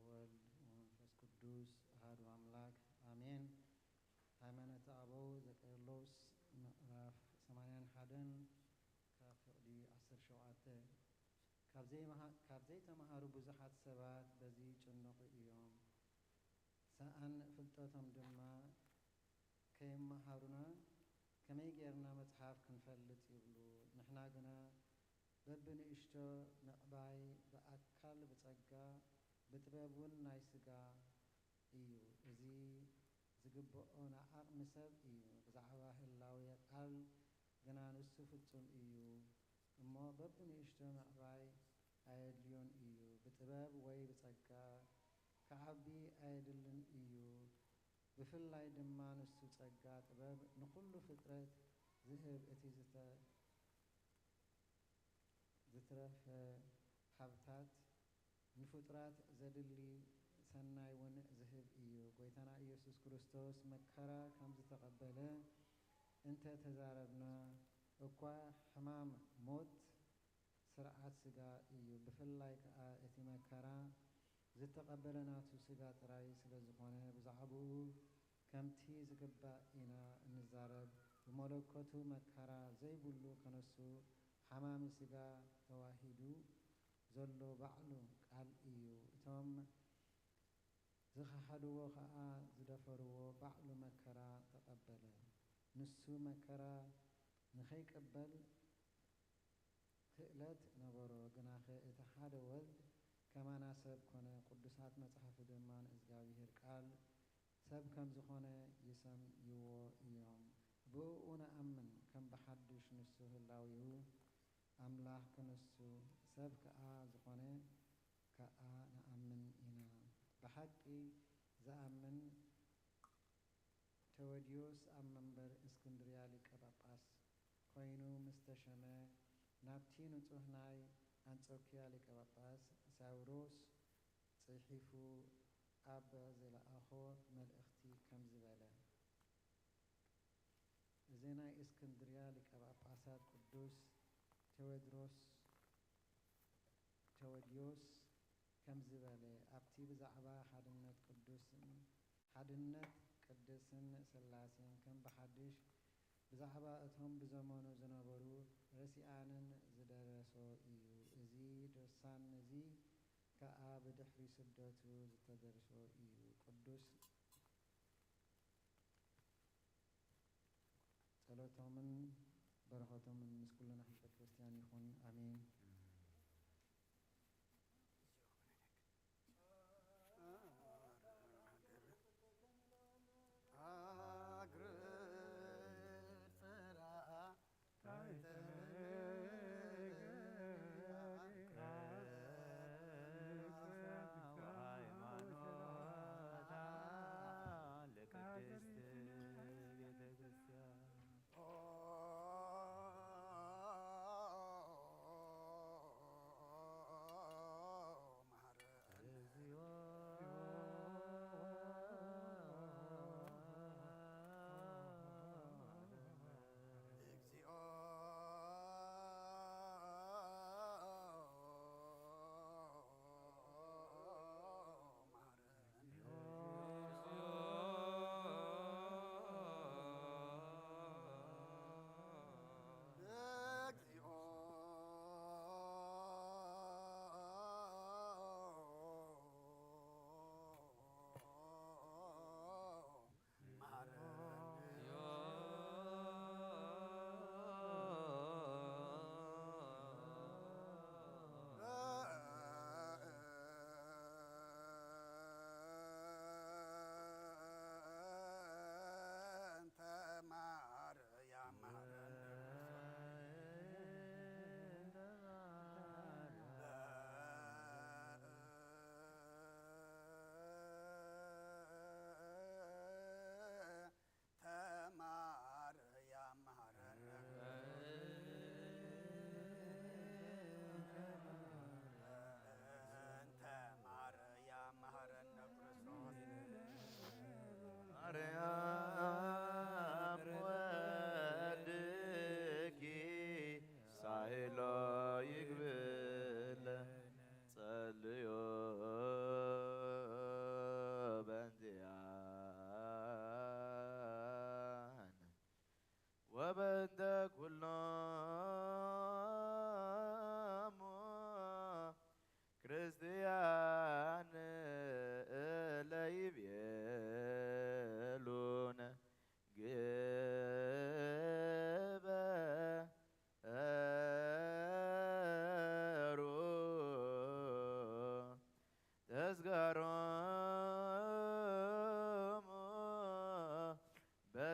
وولد ومنفس قدوس أحد أملاك آمين ሃይማኖት አበው ዘቄርሎስ ምዕራፍ 81 ካብ ፍቕዲ 17 ካብ ዘይተምሃሩ ብዙሓት ሰባት በዚ ጭንቁ እዮም ሰኣን ፍልጠቶም ድማ ከይመሃሩና ከመይ ጌርና መጽሓፍ ክንፈልጥ ይብሉ ንሕና ግና በብንእሽቶ ምዕባይ ብኣካል ብጸጋ ብጥበቡን ናይ ስጋ እዩ እዚ ዝግብኦ ንዓቕሚ ሰብ እዩ ብዛዕባ ህላዊ ቃል ግና ንሱ ፍጹም እዩ እሞ በብንእሽቶ ምዕባይ ኣየድልዮን እዩ ብጥበብ ወይ ብጸጋ ክዓቢ ኣየድልን እዩ ብፍላይ ድማ ንሱ ጸጋ ጥበብ ንኩሉ ፍጥረት ዝህብ እቲ ዝተረፈ ሃብታት ንፍጡራት ዘድሊ ሰናይ እውን ዝህብ እዩ ጎይታና ኢየሱስ ክርስቶስ መከራ ከም ዝተቐበለ እንተ ተዛረብና እኳ ሕማም ሞት ስርዓት ስጋ እዩ ብፍላይ ከዓ እቲ መከራ ዝተቐበለ ናቱ ስጋ ጥራይ ስለ ዝኾነ ብዛዕባኡ ከምቲ ዝግባእ ኢና እንዛረብ ብመለኮቱ መከራ ዘይብሉ ከነሱ ሓማሚ ስጋ ተዋሂዱ ዘሎ ባዕሉ ቃል እዩ እቶም ዝኸሓድዎ ከዓ ዝደፈርዎ ባዕሉ መከራ ተቐበለ ንሱ መከራ ንኸይቀበል ክእለት ነበሮ ግናኸ እቲ ሓደ ወልድ ከማና ሰብ ኮነ ቅዱሳት መጽሓፍ ድማ ንእግዚአብሔር ቃል ሰብ ከም ዝኾነ ይሰምይዎ እዮም ብእኡ ነኣምን ከም ብሓድሽ ንሱ ህላዊሁ ኣምላኽ ከነሱ ሰብ ከዓ ዝኾነ ከዓ ነኣምን ኢና ብሓቂ ዝኣምን ቴዎድዮስ ኣብ መንበር እስክንድርያ ሊቀ ጳጳስ ኮይኑ ምስ ተሸመ ናብቲ ንጹህ ናይ አንጾኪያ ሊቀ ጳጳስ ሳዊሮስ ጽሒፉ ኣብ ዝለኣኾ መልእኽቲ ከም ዝበለ እዚ ናይ እስክንድርያ ሊቀ ጳጳሳት ቅዱስ ቴዎድዮስ ከም ዝበለ ኣብቲ ብዛዕባ ሓድነት ቅድስን ሥላሴን ከም ብሓድሽ ብዛዕባ እቶም ብዘመኑ ዝነበሩ ረሲኣንን ዝደረሶ እዩ እዚ ድርሳን እዚ ከዓ ብድሕሪ ስደቱ ዝተደርሶ እዩ ቅዱስ ጸሎቶምን በረኸቶምን ምስ ኩልና ህዝበ ክርስቲያን ይኹን አሜን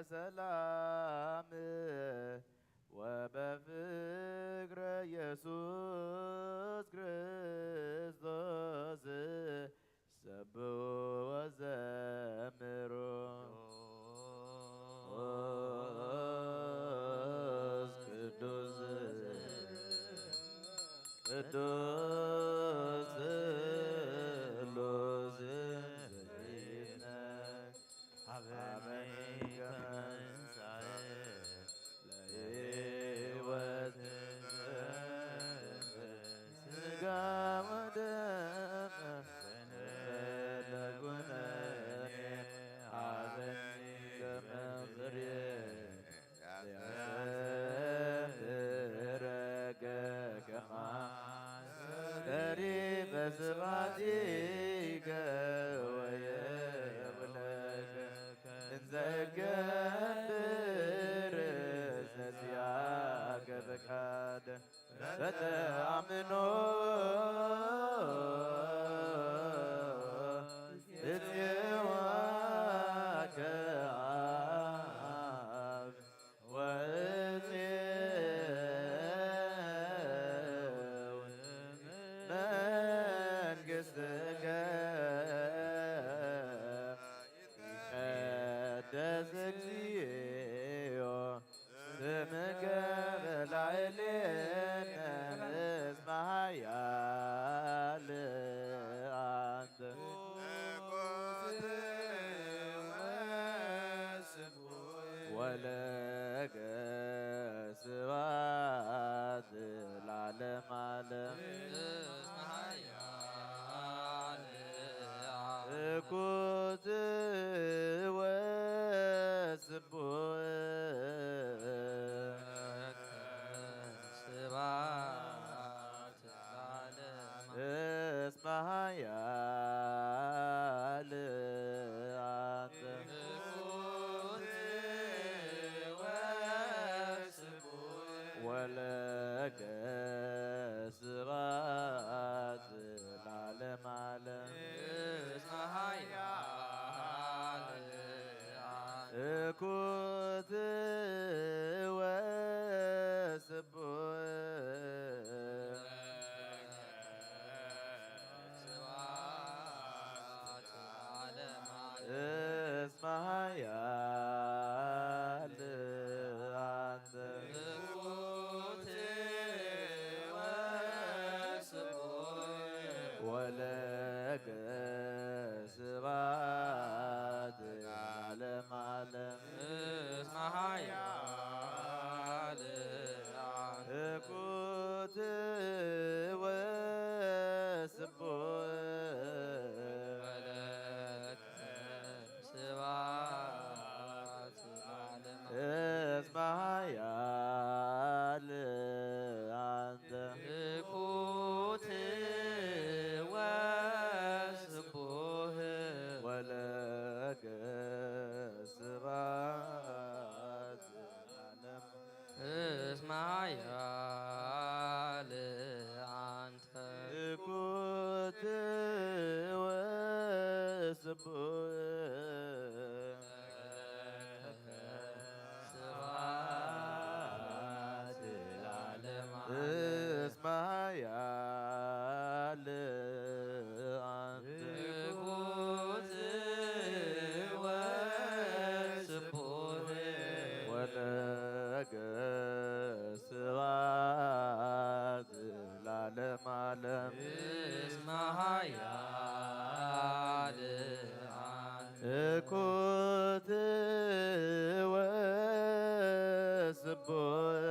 በሰላም ወበፍቅረ ኢየሱስ ክርስቶስ ሰብሖ ወዘምሮ ቅዱስ ቅዱስ ሎዝ ዘኢነ ሀበነ ከመንሣኤ ለሕይወት ሥጋ ወደም ለኩነኔ ሀበኒ ከመንጽርየ ያሰምረከ ከማስተሪ በስብሐቲከ ወየብለከ እንዘ እገብር ነሲያከ ፈቃደ በተአምኖ እጽዋከ አብ ወእፄው መንግሥትከ ይቀደስ እግዚኦ ስምከ በላዕሌነ እስመ ኃያል አንተ ወለከ ስብሐት ለዓለመ ዓለም እኩት ወስቡሕ ስብሐት እስመ ኃያል አንተ ወለከ ስብሐት ለዓለመ ዓለም እኩት ወስቡሕ እስመ ኃያል አንተ ወለከ ስብሐት ለዓለመ ዓለም እስመ ኃያል እኩት ወስቡሕ እስመ ኃያል አንተ እኩት ወስቡሕ ወለከ ስብሐት ለዓለመ እስመ ኃያል አንተ እኩት ወስቡሕ እስመ ኃያል አንተ እኩት ወስቡሕ ወለከ ስብሐት ለዓለመ ዓለም እስመ ኃያል እኩት ወስቡሕ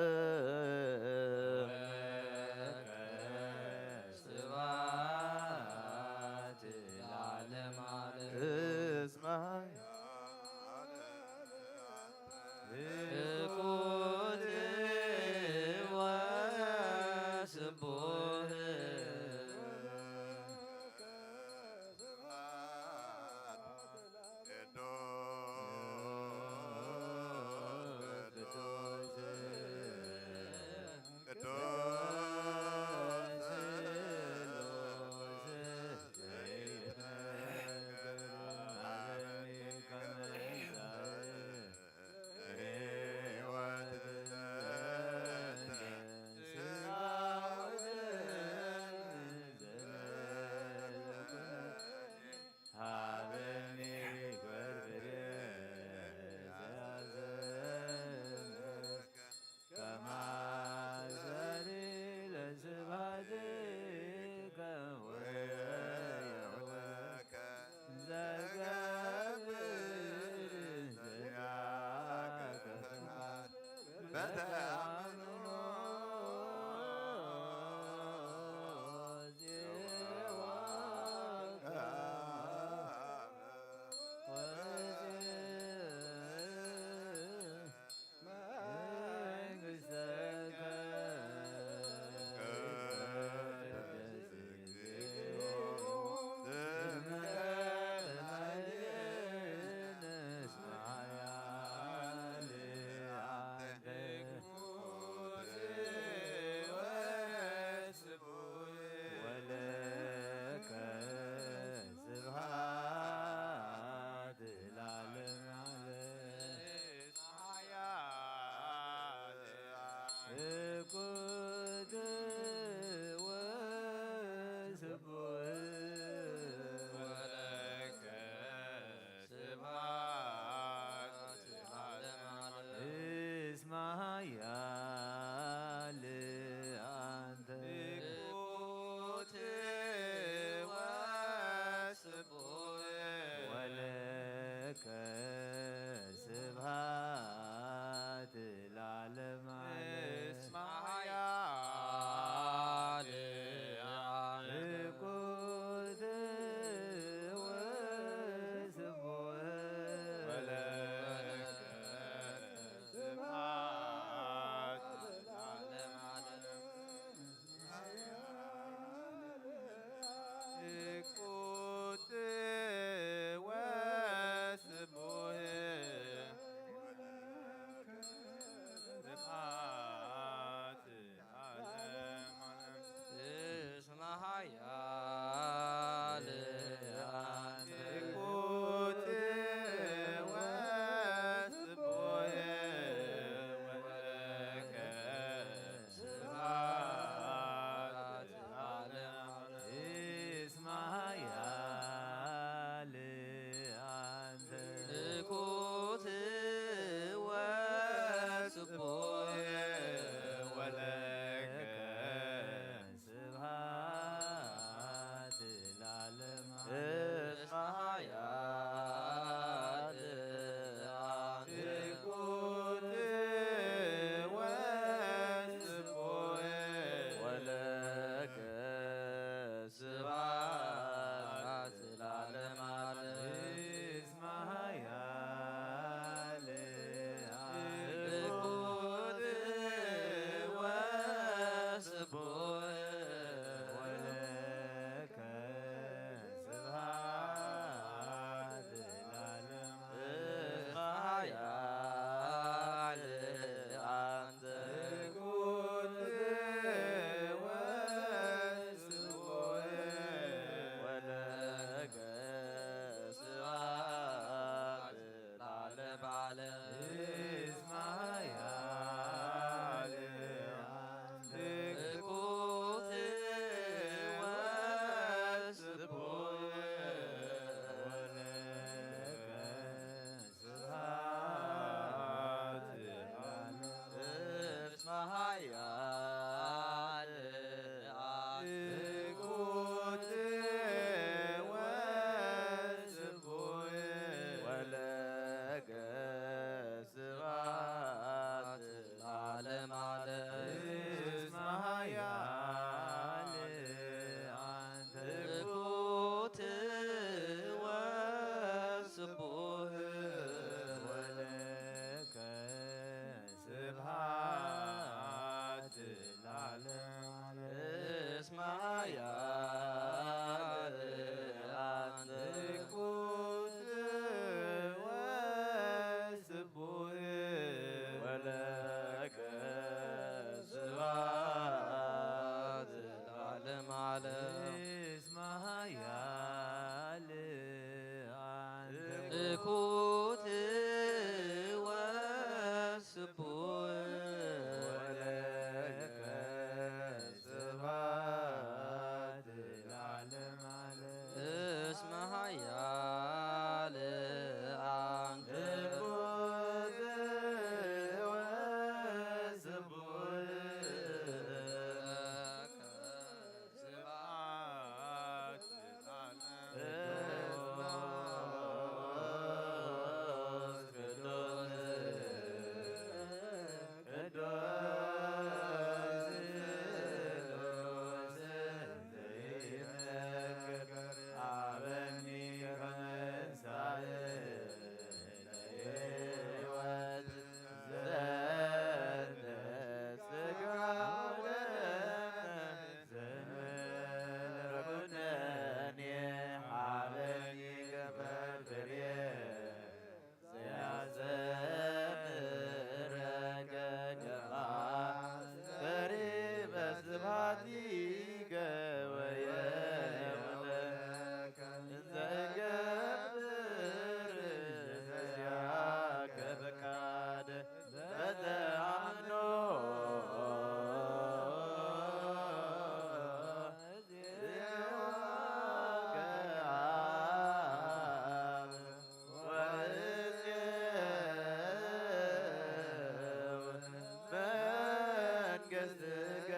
ገዝከ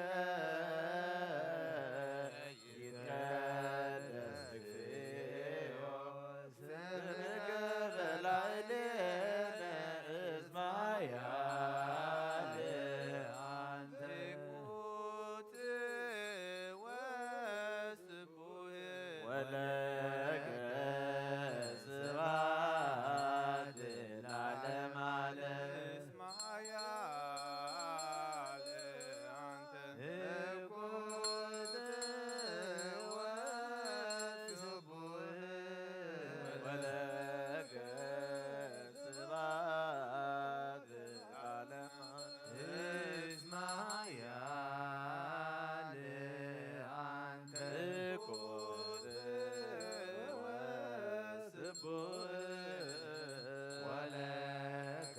ይትቀደስ እግዚኦ ስምከ በላዕሌነ እስመ ኃያል አንተ ወለከ ስብሐት ለዓለመ ዓለም ወለከ ስብሐት ለዓለመ እስመ ኃያል አንተ ኮት ወስቡሕ ወለከ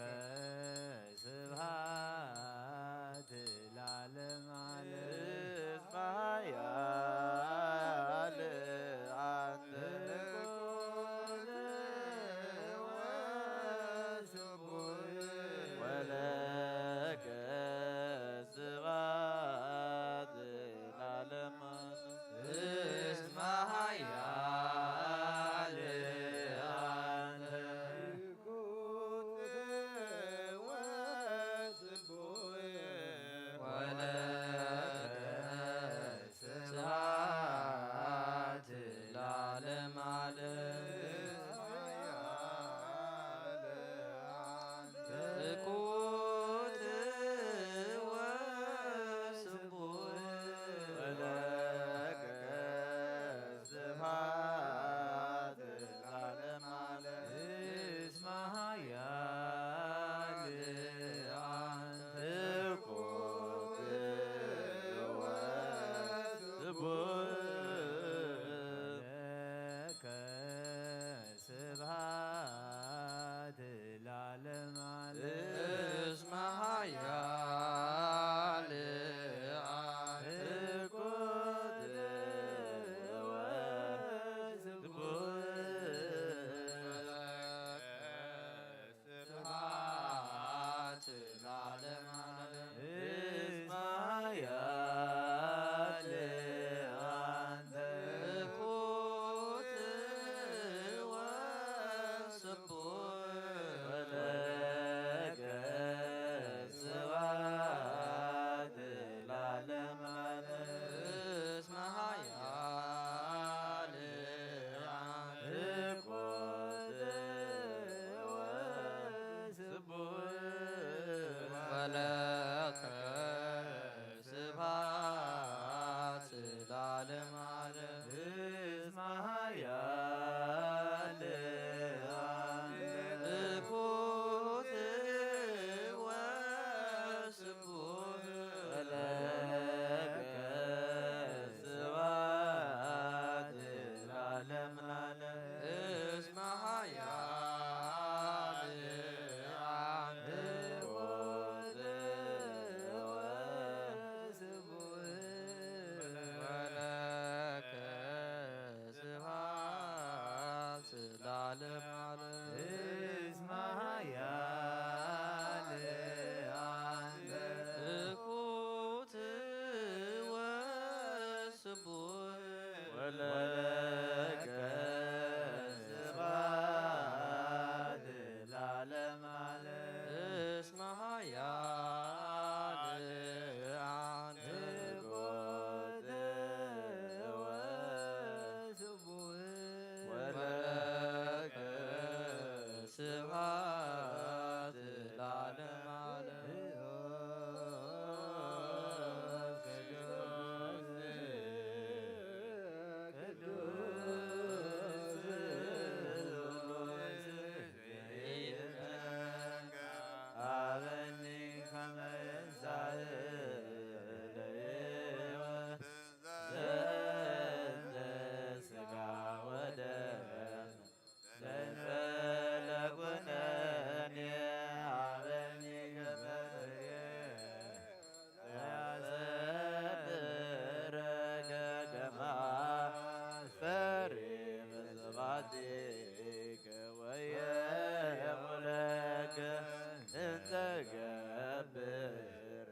ስብሐት ለዓለመ ዓለም እስመ ኃያል አንተ ኮት ወስቡሕ ወለከ ስብሐት ለዓለመ እስመ ኃያል አንተ ወለከ ስብሐት ለዓለመ ዓለም ትኩት ወስቡሕ ወለከ ስብሐት ለዓለመ ዓለም እስመ ኃያል አንተ ትኩት ወስቡሕ ለከ ስብሐት ለዓለመ ዓለም እስመ ኃያል አንተ ትኩት ስብሐት ለዓለመ ዓለም እስመ ኃያል አንተ ትኩት ወስቡሕ ወለከ ስብሐት ለዓለመ ዓለም እስመ ኃያል አንተ ትኩት ወስቡሕ ወለከ ስብሐት ለዓለመ ዓለም እስመ ኃያል አንተ ትኩት ወስቡሕ ወለከ ስብሐት ለዓለመ ዓለም እስመ ኃያል አንተ ትኩት ወለከ ስብሐት ለዓለመ ዓለም እስመ ኃያል አንተ ትኩት ወስቡሕ ወለከ ስብሐት ለዓለመ ዓለም እስመ ኃያል አንተ ትኩት ወስቡሕ ወለከ ስብሐት ለዓለመ አበኒ ከመ ለሕይወት ዘእንተ ሥጋ ወደም ዘእንበለ ኩነኔ አበኒ ከመ ዘያሰብረከ ከመ አስፈሪ በሰባቲከ ወየሙለከ እንተ ገብር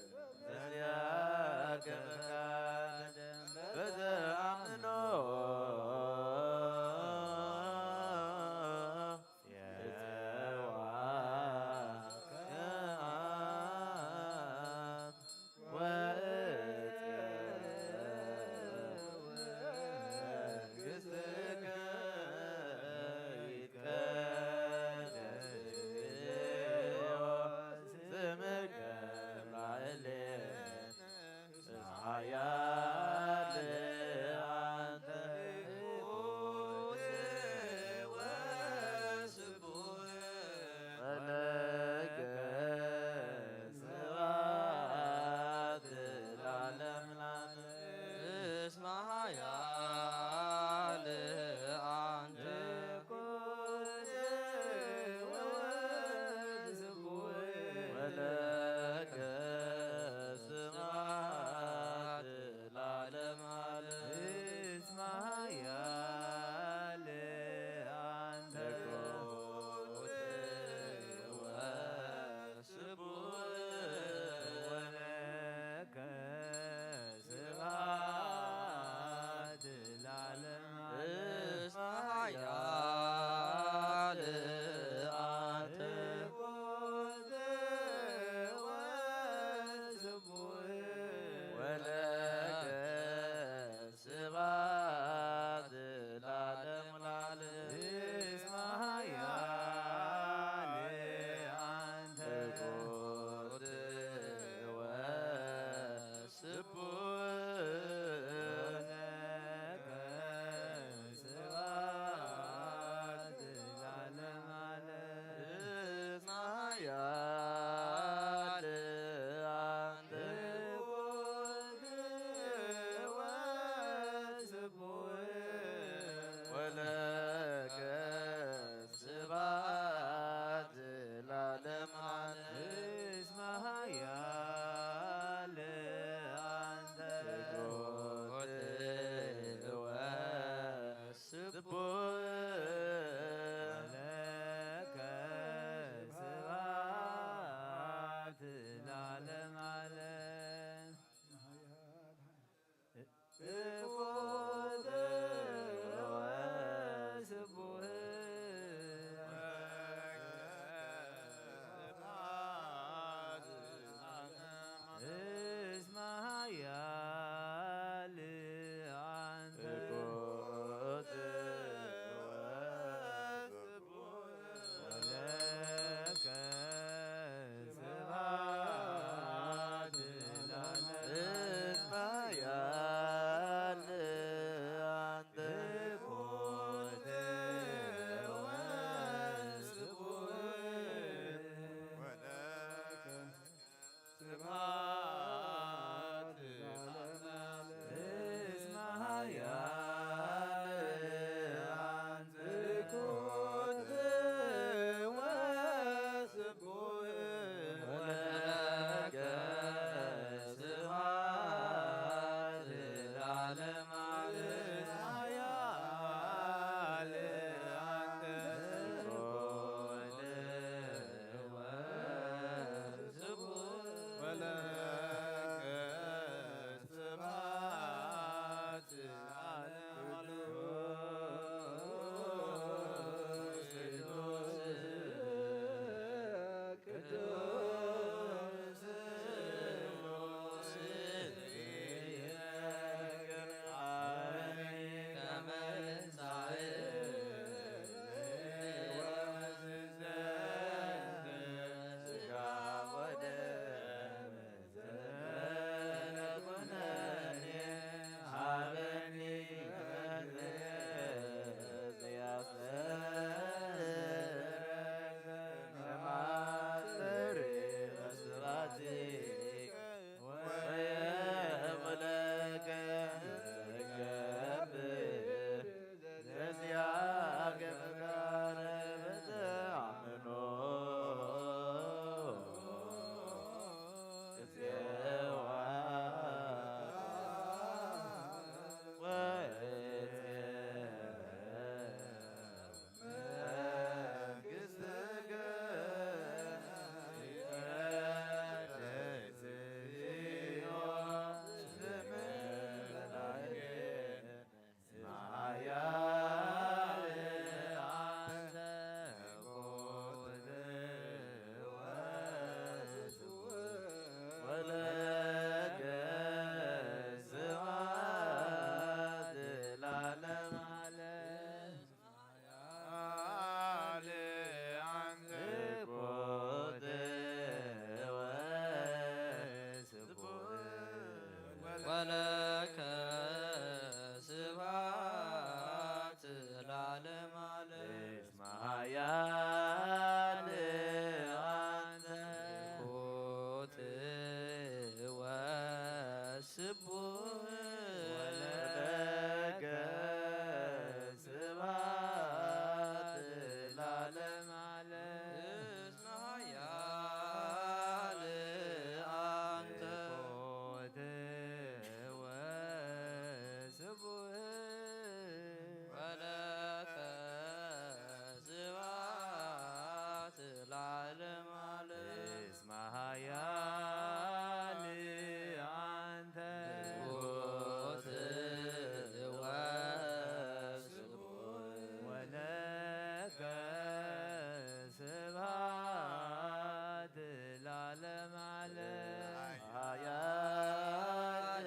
ለዓለም ዓለም ኃያል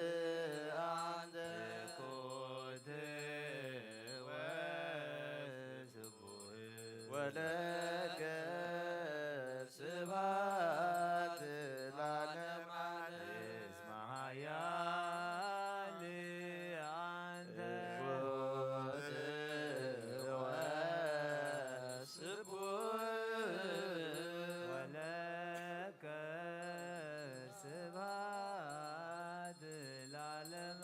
አንተ ኮት ወስቡህ ወለገብ ስብሐት ለዓለም ዓለም እስመ ኃያል አንተ ኮት ወለከ ስብሐት ለዓለም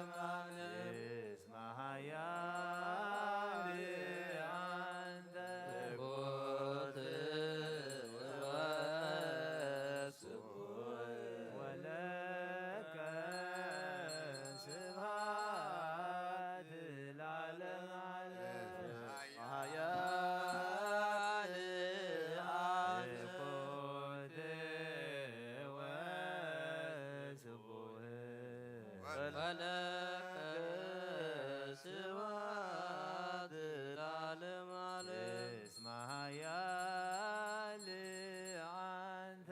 ዓለም እስመ ኃያል አንተ ኮት ወስቡህ ወለከ ስብሐት ለዓለም ዓለም ኃያል አንተ ኮት ወለከ ስብሐት ለዓለም ዓለም እስመ ኃያል አንተ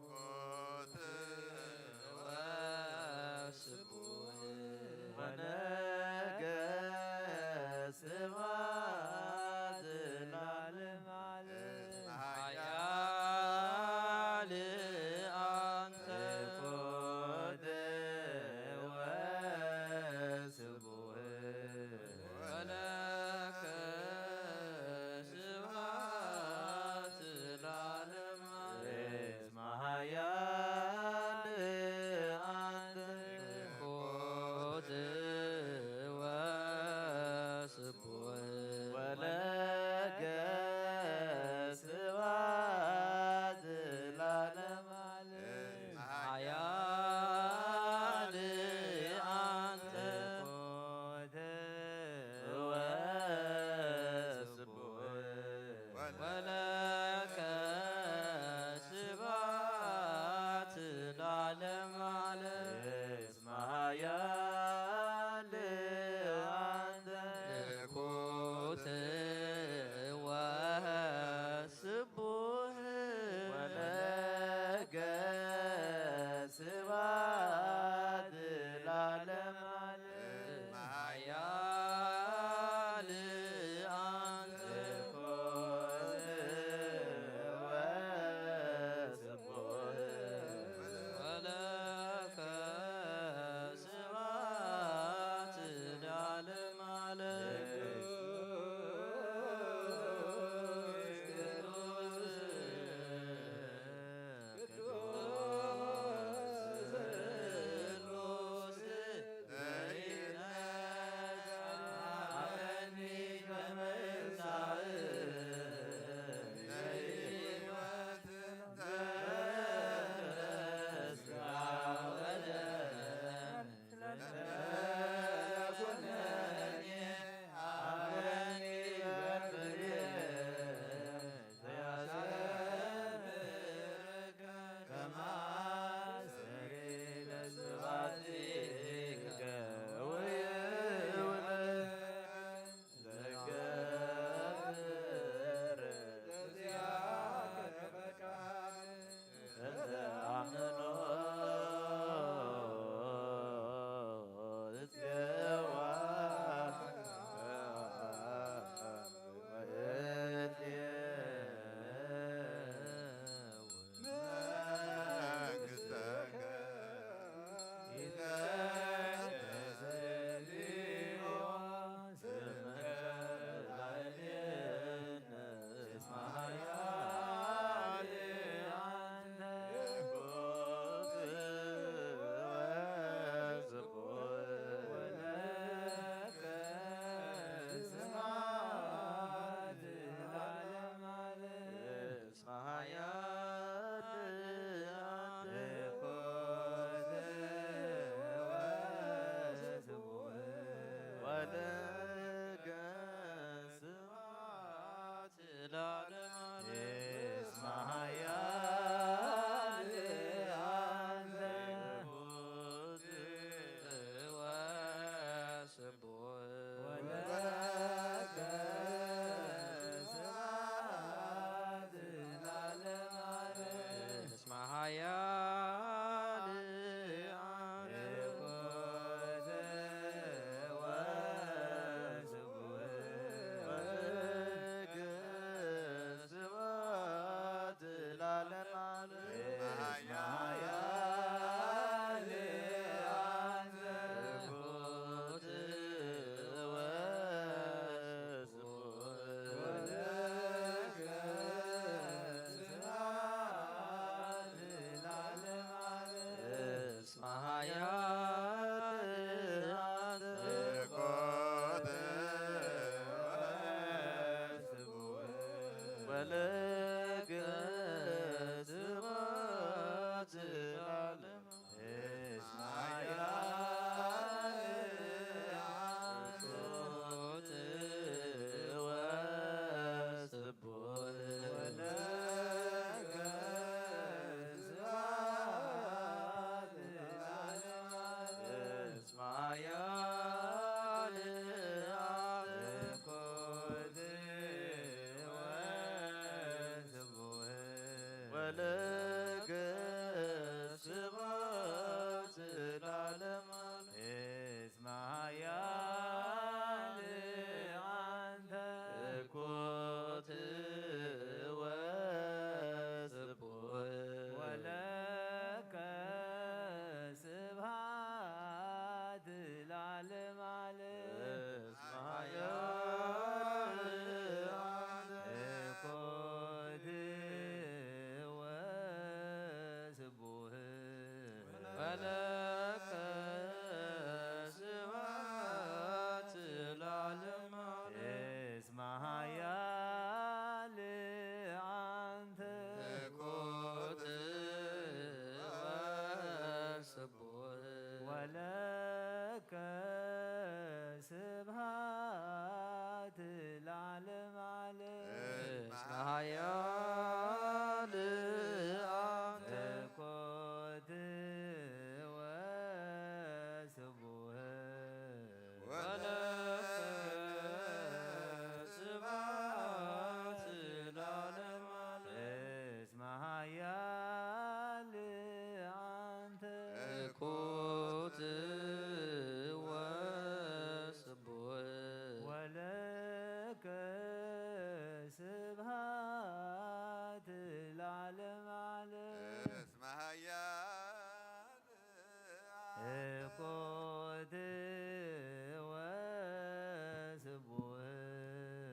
ኮት ወስቡህ ወለከ ስብሐት ለዓለም ዓለም ኃያል አንተ ኮት መለኮት ወስቡህ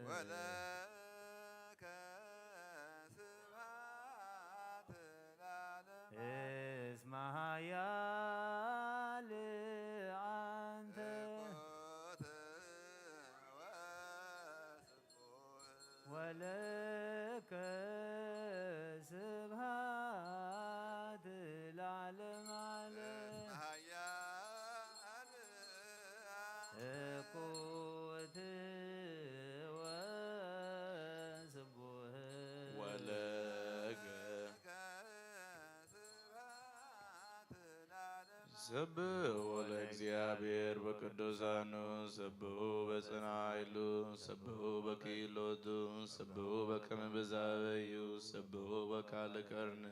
ወለከ ስብሐት ለዓለመ እስመ ኃያል አንተ ወለከ ስብሐት ለዓለመ ዓለም እኩት ወስቡህ ወለከ ስብሕ ለእግዚአብሔር በቅዱሳኑ ስብሑ በጽንዓ ኃይሉ ስብሑ በክህሎቱ ስብሑ በከመ በዛበዩ ስብሑ በካለ ቀርን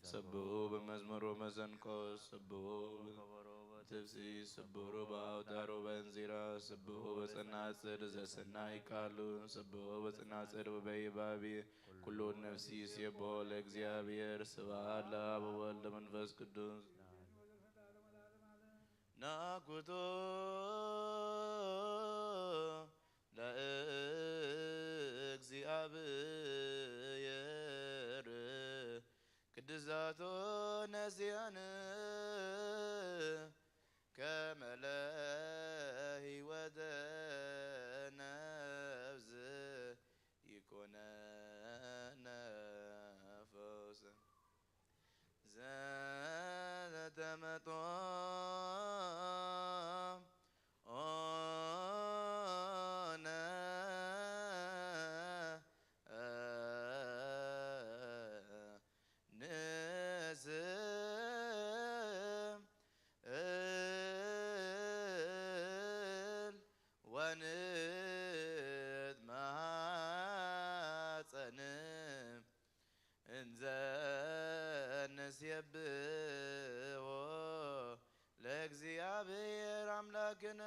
ስብሑ በመዝሙር ወመሰንቆ ስብሑ በትፍሥሕት ስብሑ በአውታሮ በእንዚራ ስብሑ በጸናጽል ዘሰናይ ቃሉ ስብሑ በጸናጽል በበይባቢ ኩሉ ነፍሲ ይሴብሖ ለእግዚአብሔር ስብሐት ለአብ ወወልድ ወመንፈስ ቅዱስ ናኩቶ ለእግዚአብሔር ቅድሳቶ ነሲያን ከመ ለሕይወተ ነፍስ ይኮነነ ፈውሰ ዘተመጦ ንሴብሖ ለእግዚአብሔር አምላክነ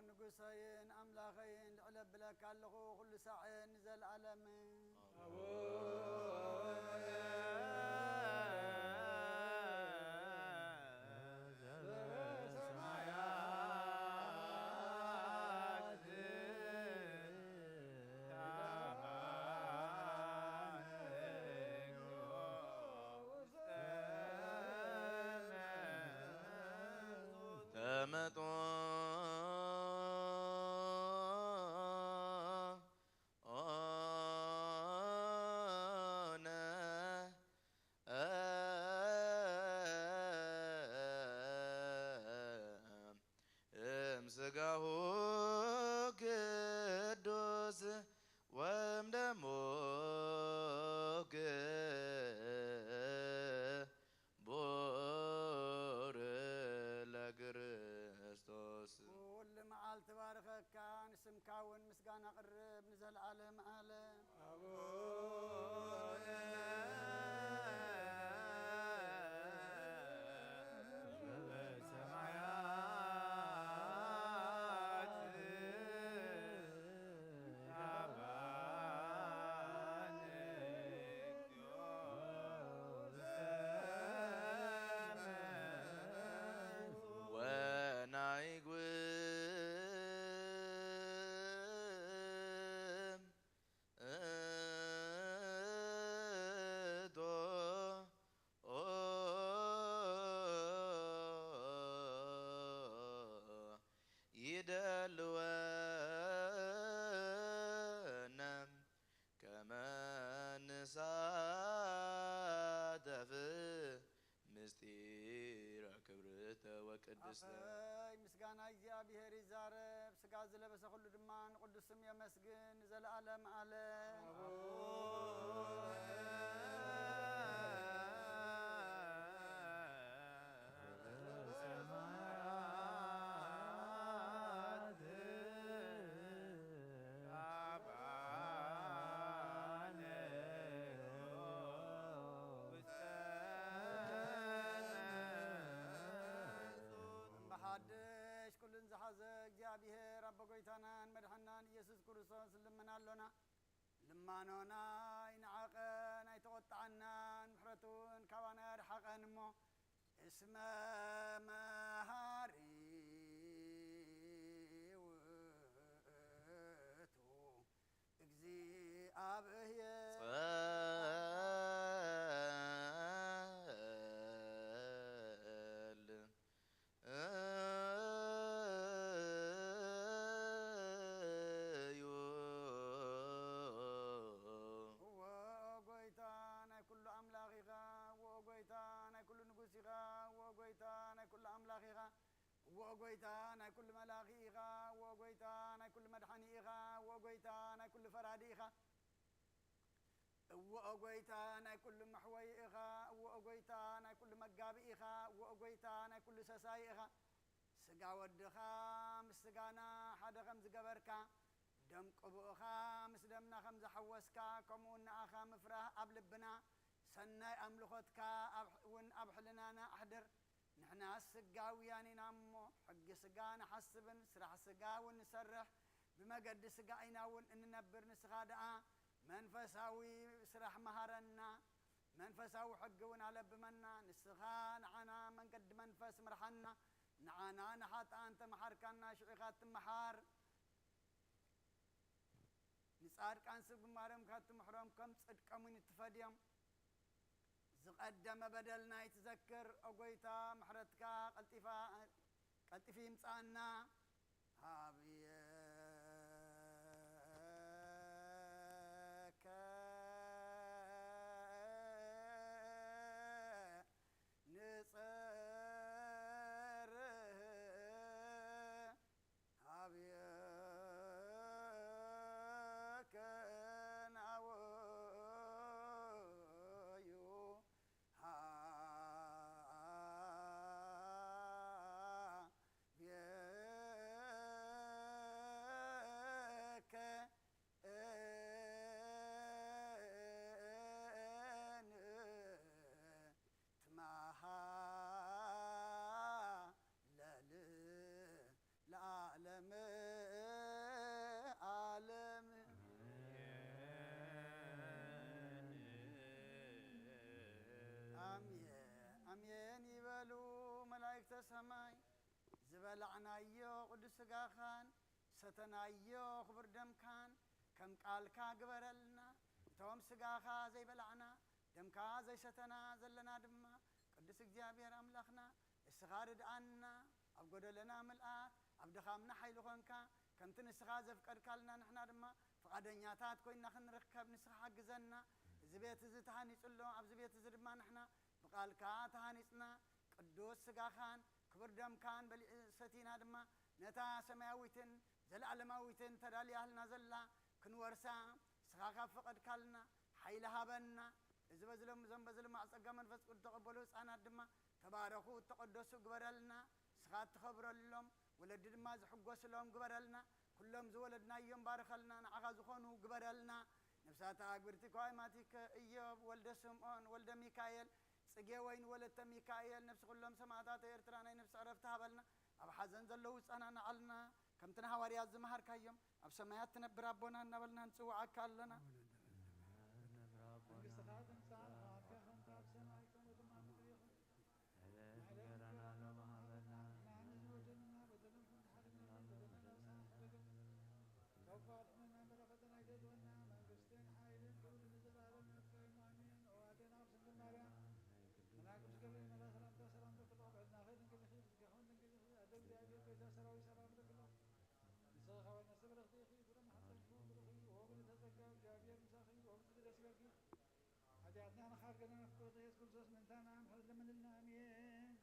ንጉሰይን አምላኸይን ልዕለ ብለካ ኣለኹ ኩሉ ሳዕን ዘለዓለም ተመጦ እምሥጋሁ ቅዱስ ወእምደሙ ክቡር ለክርስቶስ ኩሉ መዓልቲ ባርከካ ንስምካ እውን ምስጋና ቅርብ ንዘለዓለም ዓለም ይደልወነ ከመ ንሳተፍ ምስጢረ ክብርተ ወቅድስተ አይ ምስጋና እግዚአብሔር ይዛረብ ስጋ ዝለበሰ ሁሉ ድማ ንቅዱስ ስም የመስግን ዘለዓለም ዓለም ሓድሽ ኩሉን ዝሓዘ እግዚአብሔር አቦ ጎይታናን መድሓናን ኢየሱስ ክርስቶስ ልመናሎና ልማኖና ይንዓቐን ኣይተቆጣዓናን ምሕረቱን ካባና ያድሓቐን እሞ እስመ መሃ አብየ وأغويتا ناي كل ملاغيغا وأغويتا ناي كل مدحنيغا وأغويتا ناي كل فراديغا وأغويتا ناي كل محويغا وأغويتا ناي كل مقابيغا وأغويتا ناي كل سسايغا سقا ودخا مسقانا حدا خمز قبركا دم قبوخا مسدمنا خمز حوسكا كمون آخا مفراه أبلبنا سناي أملخوتكا ون أبحلنانا أحدر نحنا السقاوياني نامو حق سقانا حسبن سرح سقاون نسرح بما قد سقاينا ون ننبر نسخادعا منفساوي سرح مهرنا منفساوي حقون على بمنا نسخان عنا من قد منفس مرحنا نعانا نحط أنت محار كنا شعيقات محار نسار كان سب مارم كات محرم كم صدق من تفديم زقدم بدلنا يتذكر أقويتا محرتك قلتفي مصانا هابيك نصر هابيك أمين يبلو ملايكة سماي زبلعنايو قدس غاخان ستنايو خبر دم كان كم قالكا قبرلنا توم سغاخا زي بلعنا دمكا زي ستنا زلنا دما قدس እግዚአብሔር አምላኽና እስኻርድ አና አብጎደ ለና መልአት አብደኻምና ኃይል ኾንካ ከምቲ ንስኻ ዘፍቀድካልና ንሕና ድማ ፈቃደኛታት ኮይና ክንርከብ ንስኻ ሓግዘና እዚ ቤት እዚ ተሃኒፅሎ ኣብዚ ቤት እዚ ድማ ንሕና ብቃልካ ተሃኒፅና ቅዱስ ስጋኻን ክብር ደምካን በሊዕ ሰቲና ድማ ነታ ሰማያዊትን ዘለዓለማዊትን ተዳልያህልና ዘላ ክንወርሳ ስኻ ካብ ፈቀድካልና ኃይል ሃበና እዚ በዝሎም ዘም በዝሎም አጸጋ መንፈስ ቅዱስ ተቀበሉ ህፃናት ድማ ተባረኹ ተቀደሱ ግበረልና ስኻ ተኸብረሎም ወለድ ድማ ዝሕጎስሎም ግበረልና ኩሎም ዝወለድናዮም ባረኸልና ንዓኻ ዝኾኑ ግበረልና ነፍሳታ አግብርቲ ኳይማቲከ ኢዮብ ወልደ ስምዖን ወልደ ሚካኤል ጽጌ ወይን ወለተ ሚካኤል ነፍስ ኩሎም ሰማዕታት ኤርትራ ናይ ነፍስ ዕረፍቲ ሃበልና ኣብ ሓዘን ዘለው ህፃናት ንዓልና ከምትና ሐዋርያት ዝመሃርካዮም ኣብ ሰማያት ትነብር አቦና እናበልና ንጽዋዓካ ኣለና حياتنا خارجنا نفقد يسكن سوس من ثانا عم حرد من النامين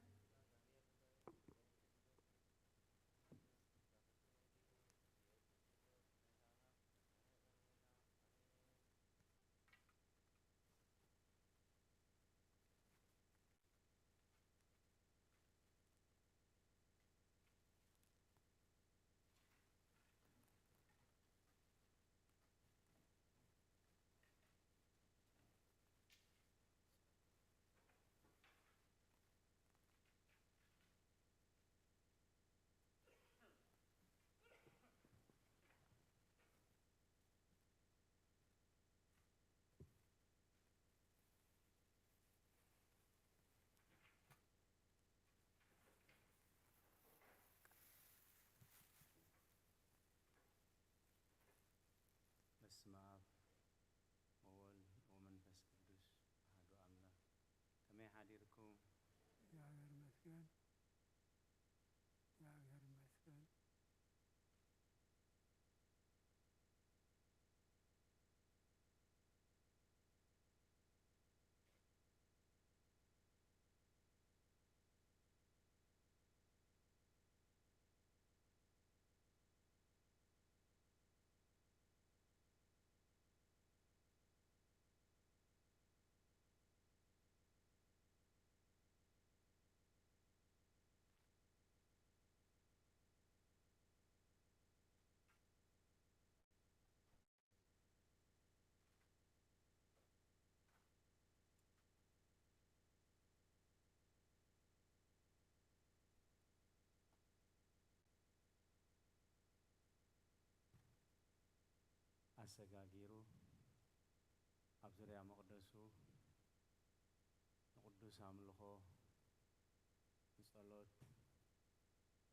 አዲርኩም እግዚአብሔር ይመስገን። እግዚአብሔር ይመስገን። አሰጋጊሩ ኣብ ዙርያ መቕደሱ ንቅዱስ ኣምልኾ ንጸሎት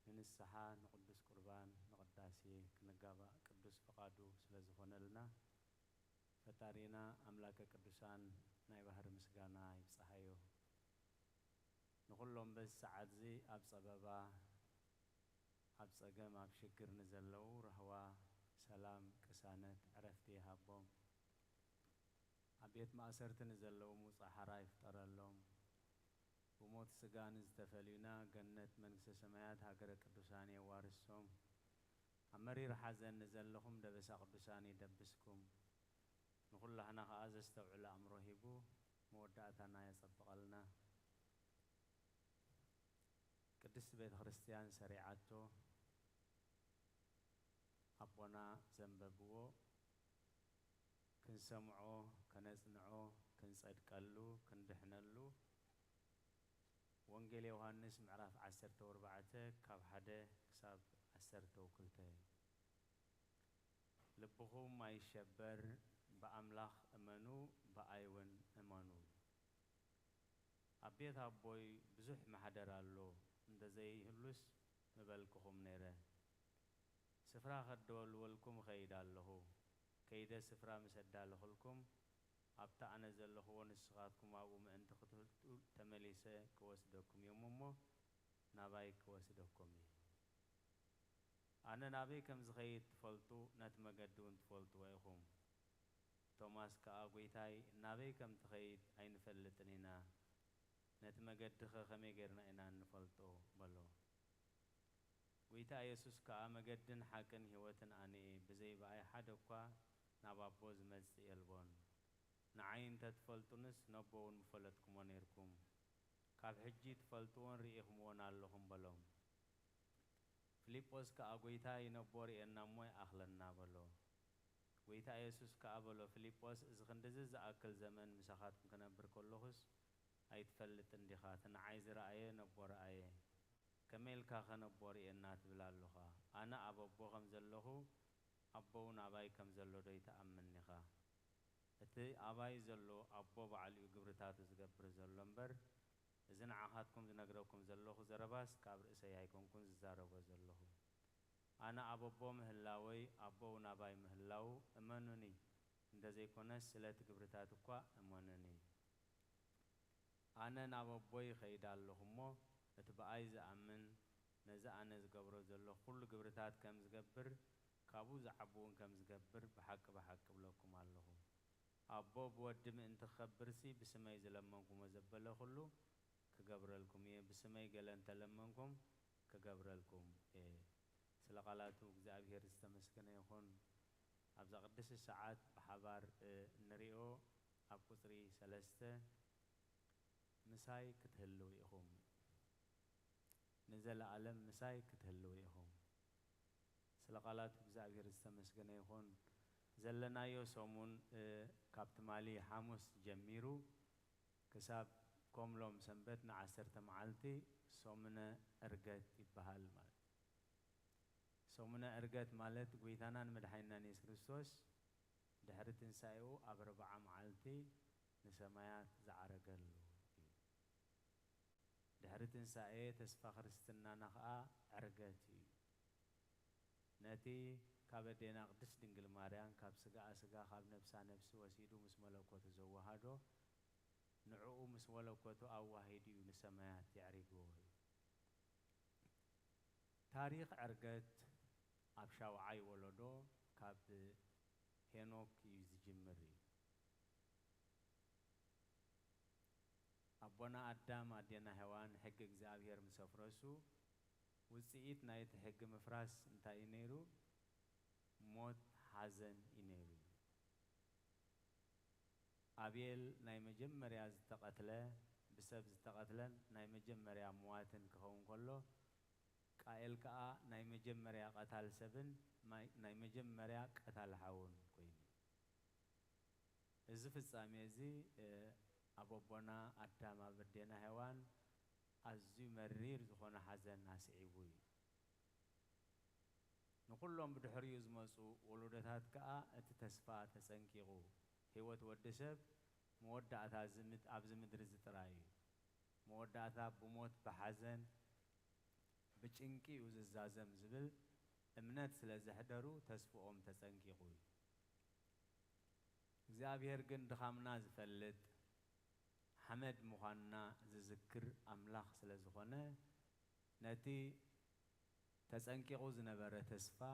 ንንስሓ ንቅዱስ ቁርባን ንቅዳሴ ክንጋባእ ቅዱስ ፈቃዱ ስለ ዝኾነልና ፈጣሪና ኣምላከ ቅዱሳን ናይ ባህር ምስጋና ይብፅሓዮ ንኩሎም በዚ ሰዓት እዚ ኣብ ፀበባ ኣብ ፀገም ኣብ ሽግር ንዘለዉ ረህዋ ሰላም ቅሳነት ዕረፍቲ ይሃቦም ኣብ ቤት ማእሰርቲ ንዘለዉ ሙፃእ ሓራ ይፍጠረሎም ብሞት ስጋ ንዝተፈልዩና ገነት መንግስተ ሰማያት ሃገረ ቅዱሳን የዋርሶም ኣብ መሪር ሓዘን ንዘለኹም ደበሳ ቅዱሳን ይደብስኩም ንኩላህና ከዓ ዘስተውዕለ ኣእምሮ ሂቡ መወዳእታና የፀብቐልና ቅድስት ቤተ ክርስቲያን ሰሪዓቶ ኣቦና ዘንበብዎ ክንሰምዖ ከነጽንዖ ክንጸድቀሉ ክንድሕነሉ ወንጌል ዮሐንስ ምዕራፍ 14 ካብ 1 ክሳብ 12 ልብኹም ኣይሸበር በኣምላኽ እመኑ በኣይውን እመኑ ኣብ ቤት ኣቦይ ብዙሕ ማሕደር ኣሎ እንደዘይህሉስ ምበልክኹም ነይረ ስፍራ ከደወልወልኩም ኸይድ ኣለኹ ከይደ ስፍራ ምስ ኣዳለኹልኩም ኣብታ ኣነ ዘለኽዎ ንስኻትኩም ኣብኡ ምእንቲ ክትህልጡ ተመሊሰ ክወስደኩም እዮም እሞ ናባይ ክወስደኩም እዩ ኣነ ናበይ ከም ዝኸይድ ትፈልጡ ነቲ መገዲ እውን ትፈልጥዎ ኢኹም ቶማስ ከዓ ጐይታይ ናበይ ከም ትኸይድ ኣይንፈልጥን ኢና ነቲ መገድኸ ከመይ ጌርና ኢና እንፈልጦ በሎ ጐይታ ኢየሱስ ከዓ መገድን ሓቅን ህይወትን ኣነ ብዘይበኣይ ሓደ እኳ ናብ ኣቦ ዝመጽእ የልቦን ንዓይ እንተትፈልጡንስ ነቦ እውን ምፈለጥኩሞ ነይርኩም ካብ ሕጂ ትፈልጥዎን ርኢኹምዎን ኣለኹም በሎም ፊልጶስ ከዓ ጐይታይ ነቦ ርኤና እሞ ይኣኽለና በሎ ጐይታ ኢየሱስ ከዓ በሎ ፊልጶስ እዚ ክንዲዚ ዝኣክል ዘመን ምሳኻትኩም ክነብር ከለኹስ ኣይትፈልጥን ዲኻ እቲ ንዓይ ዝረኣየ ነቦ ረኣየ ከመይ ኢልካ ኸ ነቦ ርኤና ትብል ኣለኻ ኣነ ኣብ ኣቦ ከም ዘለኹ ኣቦ እውን ኣባይ ከም ዘሎ ዶ ይተኣምን ኢኻ እቲ ኣባይ ዘሎ ኣቦ ባዕሉ ግብርታቱ ዝገብር ዘሎ እምበር እዚ ንዓኻትኩም ዝነግረኩም ዘለኹ ዘረባስ ካብ ርእሰይ ኣይኮንኩን ዝዛረቦ ዘለኹ ኣነ ኣብ ኣቦ ምህላወይ ኣቦ እውን ኣባይ ምህላው እመኑኒ እንደዘይኮነስ ስለቲ ግብርታት እኳ እመኑኒ ኣነ ናብ ኣቦይ ኸይድ ኣለኹ እሞ እቲ በኣይ ዝኣምን ነዚ ኣነ ዝገብሮ ዘለኹ ኩሉ ግብርታት ከም ዝገብር ካብኡ ዝዓብውን ከም ዝገብር ብሓቂ ብሓቂ ብለኩም ኣለኹ ኣቦ ብወዲ ምእንቲ ክኸብርሲ ብስመይ ዝለመንኩሞ ዘበለ ኩሉ ክገብረልኩም እየ ብስመይ ገለ እንተለመንኩም ክገብረልኩም እየ ስለ ቃላቱ እግዚአብሔር ዝተመስገነ ይኹን ኣብዛ ቅድስ ሰዓት ብሓባር ንሪኦ ኣብ ቁፅሪ 3 ምሳይ ክትህልው ኢኹም ንዘለዓለም ምሳይ ክትህልው ኢኹም ስለ ቃላቱ እግዚአብሔር ዝተመስገነ ይኹን ዘለናዮ ሰሙን ካብቲ ማሊ ሐሙስ ጀሚሩ ክሳብ ከምሎም ሰንበት ን10 መዓልቲ ሰሙነ ዕርገት ይበሃል ማለት ሰሙነ ዕርገት ማለት ጐይታናን መድሓኒናን ኢየሱስ ክርስቶስ ድሕሪ ትንሳኤኡ ኣብ 40 መዓልቲ ንሰማያት ዝዓረገሉ ድሕሪ ትንሳኤ ተስፋ ክርስትናና ከዓ ዕርገት እዩ ነቲ ካብ ኣዴና ቅድስት ድንግል ማርያም ካብ ስጋኣ ስጋ ካብ ነብሳ ነብሲ ወሲዱ ምስ መለኮቱ ዘወሃዶ نعو مس ولو كتو أو واحد نسميات يعرفوه تاريخ عرقت أبشاو عاي ولدو كاب هنوك يزجمري أبونا أدام أدينا هوان حق إجزابير مسافرسو وسيئت نايت حق مفراس انتا إنيرو موت حزن إنيرو أبيل ناي مجمريا زتقتله بسبب زتقتلن ناي مجمريا مواتن كهون كله قائل كا ناي مجمريا قتال سبن ناي مجمريا قتال حاون كويني إذا في الساميزي أبوبنا أدام أبدينا هوان أزي مرير زخونا حزن ناسعيبوي نقول لهم بدحريوز مسو ولودتات كا اتتسفا تسنكيغو هيوت ودسب مودعتا زمت أبز مدرز تراي مودعتا بموت بحزن بچنكي وززازم زبل امنات سلازحدرو تسفوهم تسنكيغوي እግዚአብሔር ግን ድኻምና ዝፈልጥ حمد مخانا زذكر أملاخ سلازخونه نتي تسانكيغو زنبرة تسفا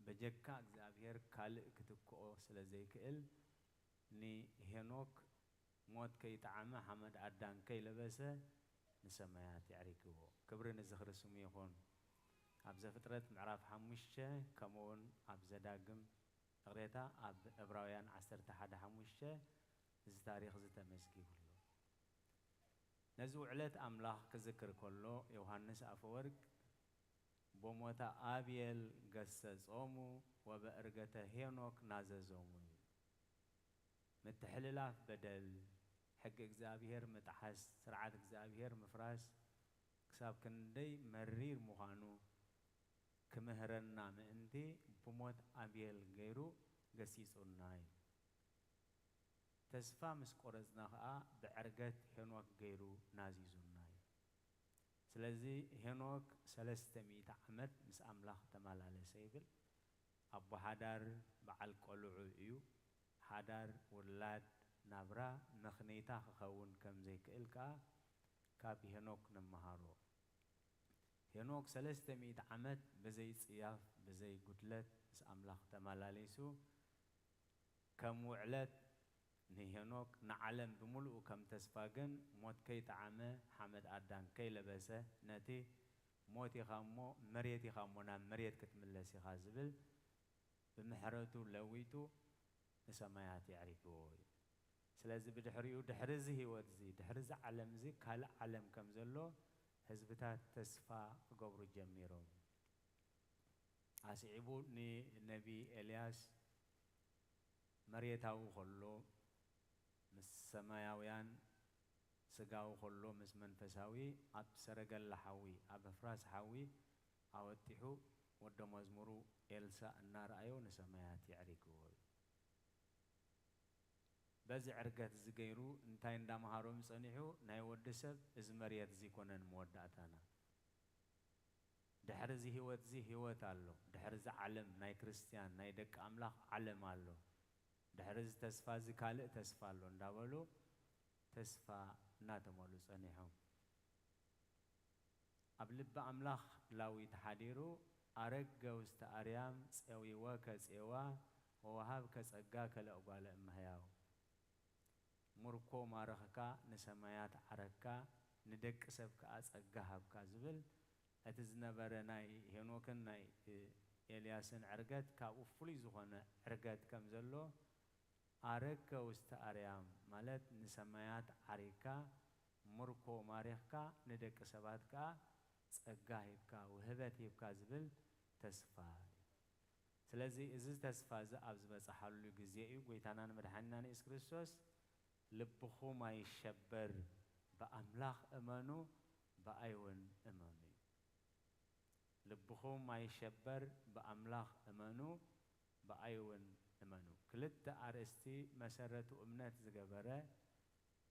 بجكا እግዚአብሔር ካልእ ክትክኦ ስለዘይክእል ني هنوك موت كي تعمى حمد عدان كي لبسه نسميات يعريكو كبر نزخر سمي يخون أبز فترة معرف حموشة كمون أبز داقم غريتا أب إبراويان عسر تحد حموشة زي تاريخ زي تمسكي كله نزو علت أملاح كذكر كله يوحنس أفورق بموتا آبيل قسس أمو وبأرقته هينوك نازز أمو متحللاف بدل حق إجزابير متحس سرعة إجزابير مفراس كساب كندي مرير مخانو كمهرنا مأنتي بموت آبيل غيرو قسيس أناي تسفا مسقورزنا بعرقت هنوك غيرو نازيزوناي سلازي هنوك 300 عمد مس أملاح تمالالي سيبل أبو حدار بعل قلعو إيو حدار ولاد نابرا مخنيتا خخون كم زي كإلكا كابي هنوك نمهارو هنوك 300 عمد بزي صياف بزي قدلت مس أملاح تمالالي سو كم وعلت نهينوك نعلم بملؤ كم تسفاقن موت كي تعمى حمد أدان كي لبسه نتي موتي خامو مريتي خامونا مريت كتملسي خازبل بمحرتو لويتو نسميات يعرفوه سلازي بدحريو دحرزي هيوتزي دحرز علم زي كال علم كم زلو حزبتات تسفا قبرو جميرو عسيبو نبي إلياس مريتاو خلو مس سماياويان سقاو خلو مس منفساوي أب سرقل حاوي أب فراس حاوي أوتحو ودو مزمرو إلسا النار أيو نسميات يعريكوه بزي عرقات زقيرو انتاين دام هارو مسانيحو ناي ودسب إز مريات زي كونن مودعتانا دحرزي هيوت زي هيوت اللو دحرز علم ناي كريستيان ناي دك أملاخ علم اللو دحرز تسفا زي كالئ تسفا اللو اندابلو تسفا ناتمولو صنيحو أبلب أملاخ لاوي تحاديرو أرقا وستأريام سأوي واكا سأوا ووهاب كسأقا كالأقبال أمهياو مركو مارخكا نسميات عركا ندك سبكا أسأقا هابكا زبل أتزنبرناي هنوكن ناي إلياسن عرقات كابو فلي زخونا عرقات كمزلو أرقا وستأريام مالت نسميات عريكا مركو مارخكا ندك سباتكا سأقا هبكا وهبت هبكا زبل تسفا سلازي إزز تسفا زي أبز بصحالو لقزيئي ويتانان مدحنان إس كريستوس لبخو ما يشبر بأملاخ أمانو بأيون أمامي لبخو ما يشبر بأملاخ أمانو بأيون أمانو كلت أرستي مسرتو أمنات زقبرة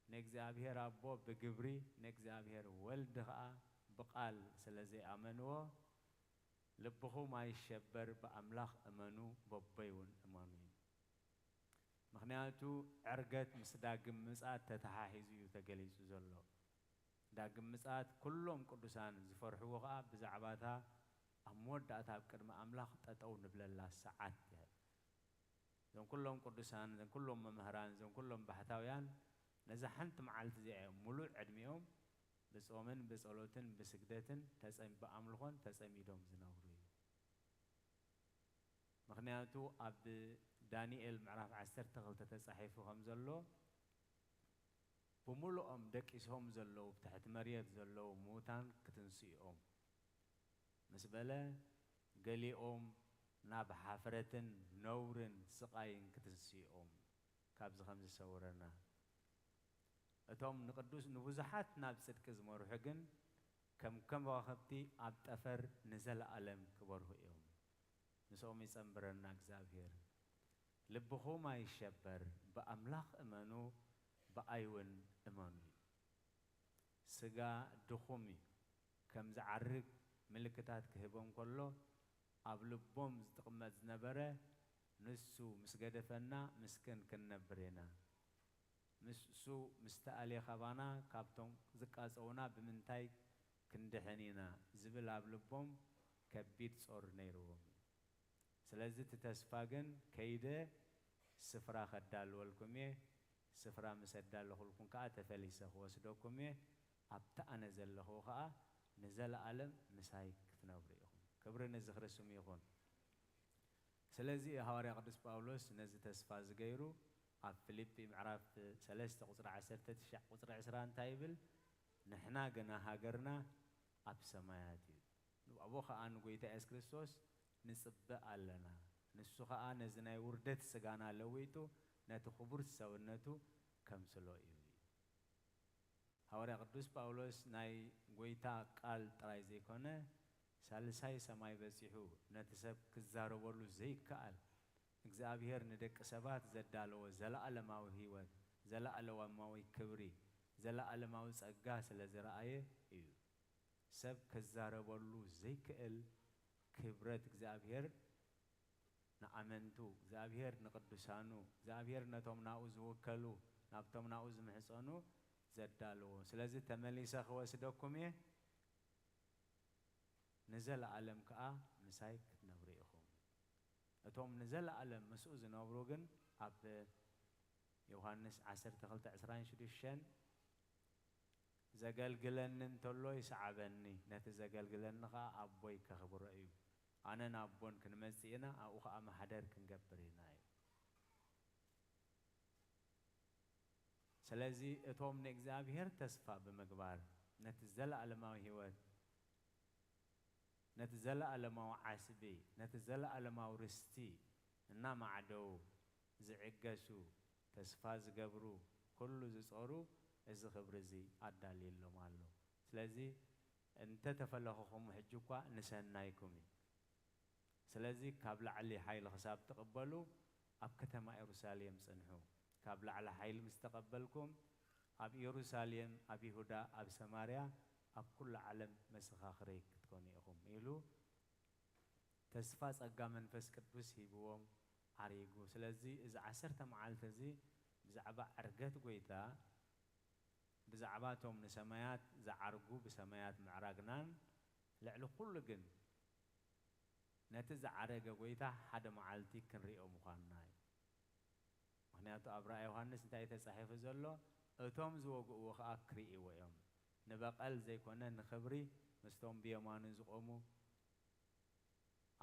نكزابير أبو بقبري نكزابير والدغا بقال سلازي أمانو لبخو ما يشبر بأملاخ أمانو ببيون أمامي ምክንያቱ ዕርገት ምስ ዳግም ምጽአት ተተሓሒዙ እዩ ተገሊጹ ዘሎ ዳግም ምጽአት ኩሎም ቅዱሳን ዝፈርሕዎ ከዓ ብዛዕባታ ኣብ መወዳእታ ኣብ ቅድሚ ኣምላኽ ጠጠው ንብለላ ሰዓት እያ እዞም ኩሎም ቅዱሳን እዞም ኩሎም መምህራን እዞም ኩሎም ባህታውያን ነዛ ሓንቲ መዓልቲ እዚኣ ሙሉእ ዕድሚኦም ብጾምን ብጸሎትን ብስግደትን ብኣምልኾን ተጸሚዶም ዝነብሩ እዩ ምክንያቱ ኣብ ዳንኤል ምዕራፍ 12 ተጻሒፉ ከም ዘሎ ብሙሉኦም ደቂሶም ዘለዉ ብታሕቲ መሬት ዘለዉ ሙታን ክትንስኦም ምስ በለ ገሊኦም ናብ ሓፍረትን ነውርን ስቃይን ክትንስኦም ካብዚ ከም ዝሰውረና እቶም ንቅዱስ ንብዙሓት ናብ ጽድቂ ዝመርሑ ግን ከም ከዋኽብቲ ኣብ ጠፈር ንዘለኣለም ክበርሁ እዮም ንሶም ይጸንብረና እግዚአብሔር ልብኹም አይሸበር በአምላኽ እመኑ በአይውን እመኑ ስጋ ድኹም ከም ዝዓርግ ምልክታት ክህቦም ከሎ ኣብ ልቦም ዝጥቕመት ዝነበረ ንሱ ምስ ገደፈና ምስክን ክንነብር ኢና ንሱ ምስተኣልየ ኸባና ካብቶም ዝቃፀውና ብምንታይ ክንድሕን ኢና ዝብል ኣብ ልቦም ከቢድ ጾር ነይርዎም ስለዚ እቲ ተስፋ ግን ከይደ ስፍራ ከዳልወልኩም እየ ስፍራ ምስ ኣዳለኹልኩም ከዓ ተፈሊሰ ክወስደኩም እየ ኣብቲ ኣነ ዘለኹ ከዓ ንዘለኣለም ምሳይ ክትነብሩ ኢኹም ክብሪ ነዚ ክርስቶስ ይኹን ስለዚ ሐዋርያ ቅዱስ ጳውሎስ ነዚ ተስፋ ዝገይሩ ኣብ ፊልጵ ምዕራፍ 3 ቁጽሪ 19 ቁጽሪ 20 እንታይ ይብል ንሕና ገና ሃገርና ኣብ ሰማያት እዩ ኣብኡ ከዓ ንጎይታ ኢየሱስ ክርስቶስ ንጽበእ ኣለና ንሱ ከዓ ነዚ ናይ ውርደት ስጋና ለዊጡ ነቲ ክቡር ሰውነቱ ከምስሎ እዩ ሐዋርያ ቅዱስ ጳውሎስ ናይ ጎይታ ቃል ጥራይ ዘይኮነ ሳልሳይ ሰማይ በጺሑ ነቲ ሰብ ክዛረበሉ ዘይከኣል እግዚአብሔር ንደቂ ሰባት ዘዳለወ ዘለዓለማዊ ህይወት ዘለዓለማዊ ክብሪ ዘለዓለማዊ ጸጋ ስለ ዝረአየ እዩ ሰብ ክዛረበሉ ዘይክእል ክብረት እግዚአብሔር ንኣመንቱ እግዚአብሔር ንቅዱሳኑ እግዚአብሔር ነቶም ናኡ ዝወከሉ ናብቶም ናኡ ዝምሕፀኑ ዘዳለዎ ስለዚ ተመሊሰ ክወስደኩም እየ ንዘለዓለም ከዓ ምሳይ ክትነብሩ ኢኹም እቶም ንዘለዓለም ምስኡ ዝነብሩ ግን ኣብ ዮሐንስ 12:26 ዘገልግለኒ እንተሎ ይስዓበኒ ነቲ ዘገልግለኒ ከዓ ኣቦይ ከኽብሮ እዩ ኣነ ናቦን ክንመጽእ ኢና ኣብኡ ከዓ ማሕደር ክንገብር ኢና እዩ ስለዚ እቶም ንእግዚአብሔር ተስፋ ብምግባር ነቲ ዘለዓለማዊ ህይወት ነቲ ዘለዓለማዊ ዓስቢ ነቲ ዘለዓለማዊ ርስቲ እናማዕደው ዝዕገሱ ተስፋ ዝገብሩ ኩሉ ዝጾሩ እዚ ክብሪ እዚ ኣዳልየሎም ኣሎ ስለዚ እንተ ተፈለኹኹም ሕጂ እኳ ንሰናይኩም እዩ ስለዚ ካብ ላዕሊ ሓይሊ ክሳብ ትቕበሉ ኣብ ከተማ ኢየሩሳሌም ጽንሑ ካብ ላዕሊ ሓይሊ ምስ ተቐበልኩም ኣብ ኢየሩሳሌም ኣብ ይሁዳ ኣብ ሰማርያ ኣብ ኩሉ ዓለም መሰኻኽሪ ክትኮኑ ኢኹም ኢሉ ተስፋ ጸጋ መንፈስ ቅዱስ ሂብዎም ዓሪጉ ስለዚ እዚ 10 መዓልቲ እዚ ብዛዕባ ዕርገት ጎይታ ብዛዕባ እቶም ንሰማያት ዝዓርጉ ብሰማያት ምዕራግናን ልዕሊ ኩሉ ግን ነቲ ዝዓረገ ጎይታ ሓደ መዓልቲ ክንሪኦ ምዃንና እዩ ምክንያቱ ኣብ ራእይ ዮሐንስ እንታይ ተጻሒፉ ዘሎ እቶም ዝወግእዎ ከዓ ክሪእዎ እዮም ንበቐል ዘይኮነ ንኽብሪ ምስቶም ብየማኑ ዝቆሙ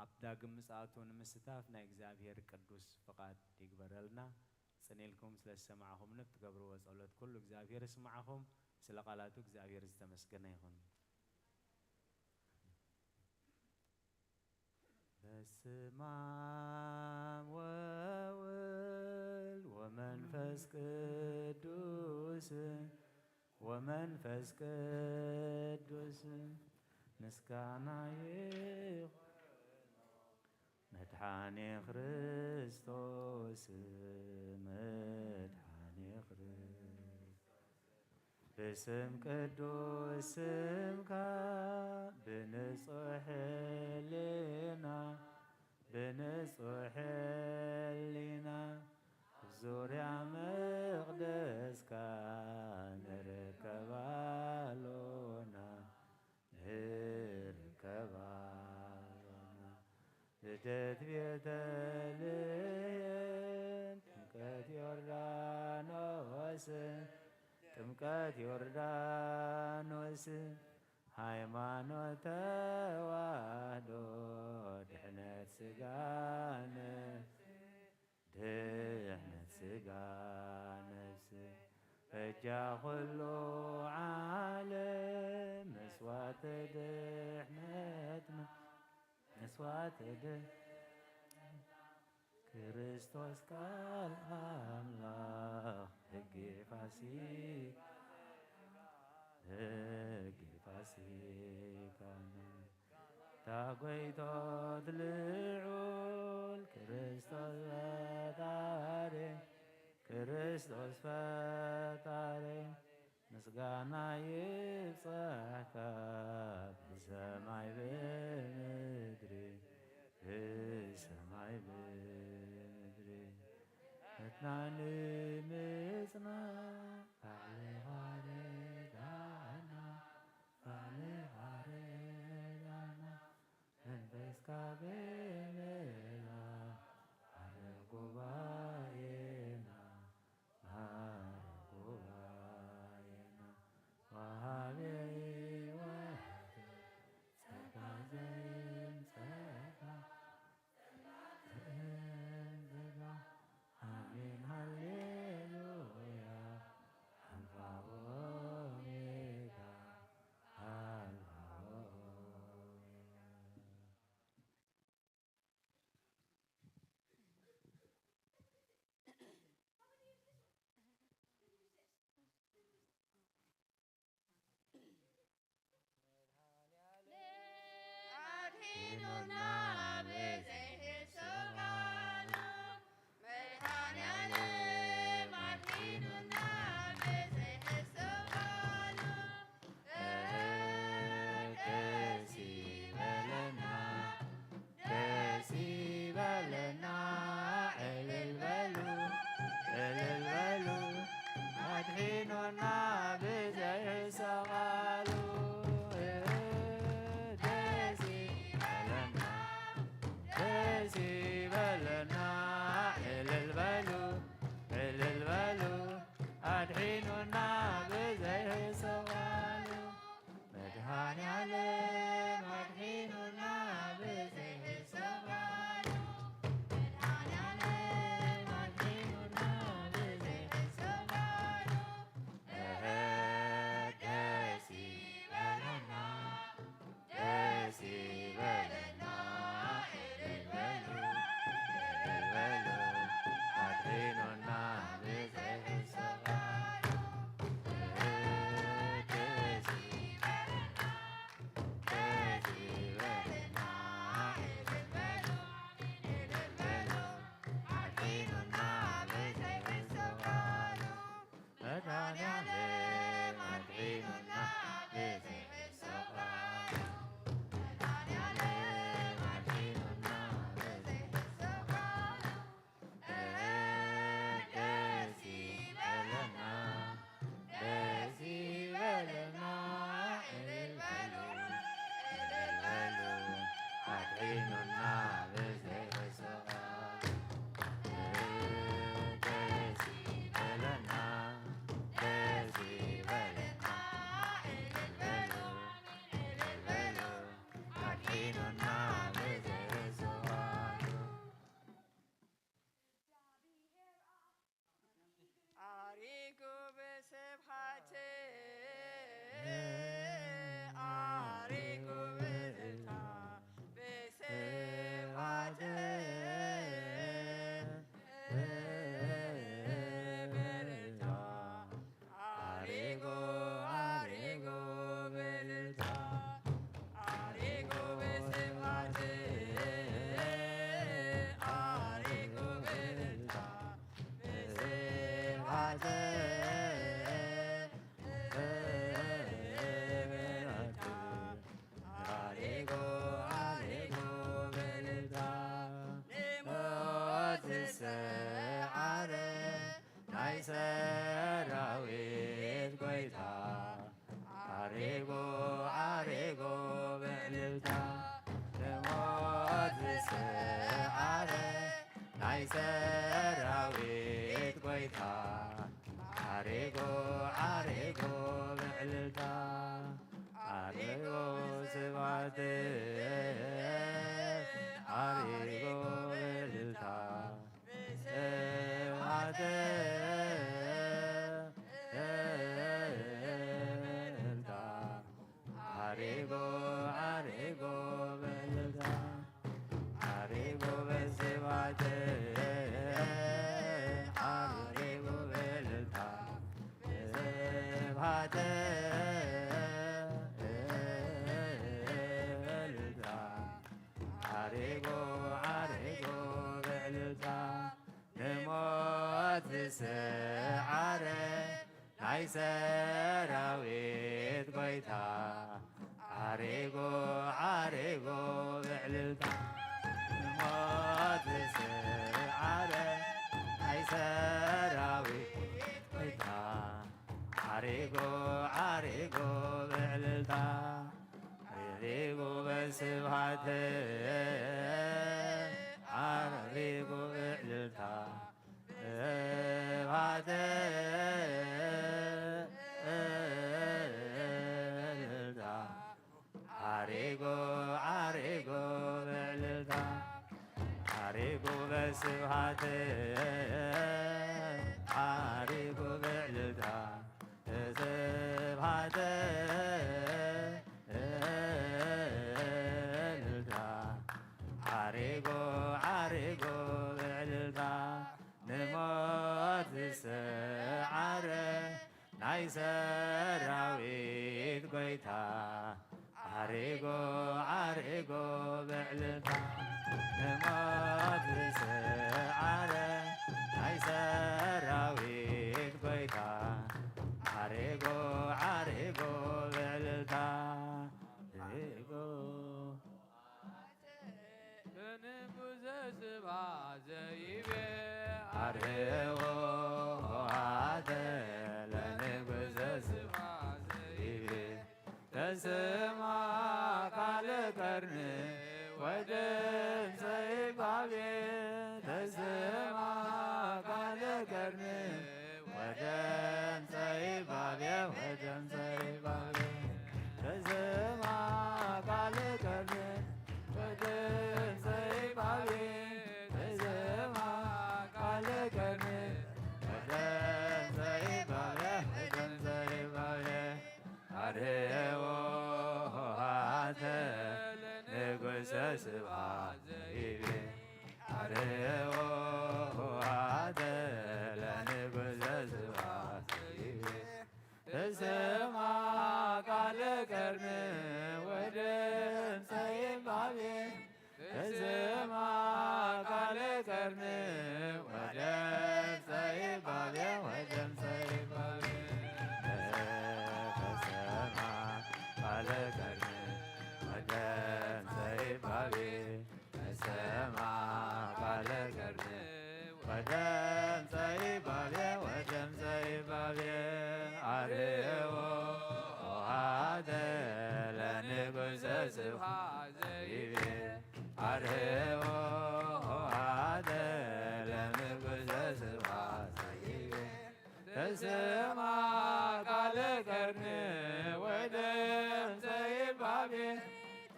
ኣብ ዳግም ምጽኣቱ ንምስታፍ ናይ እግዚአብሔር ቅዱስ ፍቃድ ይግበረልና ጽኔልኩም ስለ ዝሰማዕኹም ንትገብርዎ ጸሎት ኩሉ እግዚአብሔር ይስማዓኹም ስለ ቃላቱ እግዚአብሔር ዝተመስገነ ይኹን በስመ አብ ወወልድ ወመንፈስ ቅዱስ ምስጋና ይሁን መድኃኔ ክርስቶስ መድኃኔ ክርስቶስ በስም ቅዱስ ስምካ ብንጹሕ ሕሊና ዙርያ መቅደስካ ንርከባሎና ልደት ቤተልሔም ጥምቀት ዮርዳኖስ ሃይማኖት ተዋህዶ ድሕነት ስጋ ነፍስ ፈጃ ኩሉ ዓለም መስዋዕተ ድሕነት ክርስቶስ ቃል አምላክ ሕጊ ፋሲካነ ታጐይቶት ልዑል ክርስቶስ ፈጣሪ ምስጋና ይብጻሕካ ብሰማይ ብምድሪ መትናን ምጽናዕ ባዕልኻ መንፈስካ ብምልኣ አረ ጉባኤና ወሃቤ ሕይወት ጸጋ ዘእምጸጋ አሜን ሃሌሉያ አልፋ ወኦሜጋ አሪጉ ብእታ ዓሪጎ ዓሪጎ ብዕልልታ ንሞት ዝስዓረ ናይ ሰራዊት ጐይታ ዓሪጎ ዓሪጎ ብዕልልታ ዓሪጎ ስብዓት ዓሪጎ ብዕልልታ ስብዓት ዓሪጎ ዓሪጎ ብዕልልታ ዓሪጎ በስብዓት ዓሪጎ ብዕልልታ ስብዓት ብዕልልታ ዓሪጎ ዓሪጎ ብዕልልታ ንሞት ዝስዓረ ናይ ሰራዊት ጐይታ ዓሪጎ ዓሪጎ ብዕልልታ ንሞት ዝስዓረ ናይ ሰራዊት ጐይታ ዓሪጎ ዓሪጎ ብዕልልታ ዓሪጎ በስብዓት ዓሪጎ ብዕልልታ ስብዓት ዓሪጎ ዓሪጎ ብዕልልታ ዓሪጎ በስብዓት ዓሪጎ ብዕልልታ ስብዓት ብዕልልታ ዓሪጎ ዓሪጎ ብዕልልታ ንሞት ዝስዓረ ናይ ሰራዊት ጐይታ ዓሪጎ ዓሪጎ ብዕልልታ ንሞት ዝስዓረ ናይ ሰራዊት ጐይታ ዓሪጎ ዓሪጎ ብዕልልታ ዓሪጎ ንጉዘ ስብሐት ዘይቤ ዓሪጎ ሆሃተ ለንጉዘ ስብሐት ዘይቤ ተስማ ቃለ ቀርን ወድምፀ ይባቤ ተስማ ቃለ ቀርን ወድምፀ ይባቤ ወድምፀ ይባቤ ተስማ ቃለ ቀርን ወድምፀ ይባቤ ተስማ ቃለ ቀርን ወድምፀ ይባቤ ወድምፀ ይባቤ ዓሪጎ ሆሃተ ንጉሰ ስብሐት ዘይቤ ዓሪጎ ሆሃተ ለንጉሰ ስብሐት ዘይቤ ተስማ ቃለ ቀርን ወድምፀ ይባቤ ተስማ ቃለ ቀርን ወድምፀ ይባቤ ወድምፀ ይባቤ ተስማ ቃለ ቀርን ወድምፀ ይባቤ ተስማ ቃለ ቀርን ወድምፀ ይባቤ ወድምፀ ይባቤ ዓሪጎ ሆሃተ ለንጉሰ ስብሐት ዘይቤ ዓሪጎ ሆሃተ ለንጉሰ ስብሐት ዘይቤ ተስማ ቃለ ቀርን ወድምፀ ይባቤ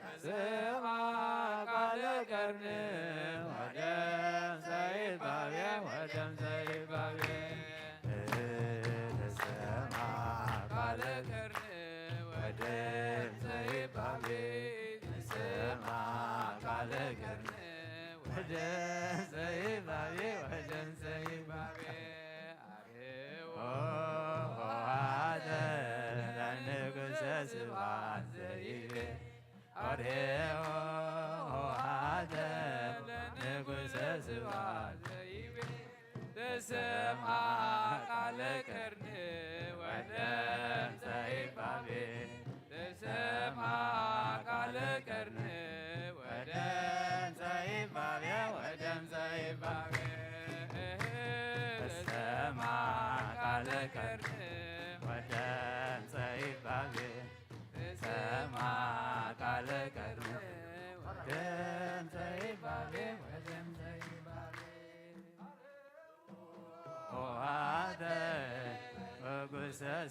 ተስማ ቃለ ቀርን ወድምፀ ይባቤ ወድምፀ ይባቤ ተስማ ቃለ ቀርን ወድምፀ ይባቤ ተስማ ቃለ ቀርን ወድምፀ ይባቤ ወድምፀ ይባቤ ሆሃተ ለንጉሰ ስብሐት ዘይቤ ዓሪጎ ሆሃተ ለንጉሰ ስብሐት ዘይቤ ተስማ ቃለ ቀርን ወድምፀ ይባቤ ተስማ ቃለ ቀርን ወድምፀ ይባቤ ወድምፀ ይባቤ ተስማ ቃለ ቀርን ወድምፀ ይባቤ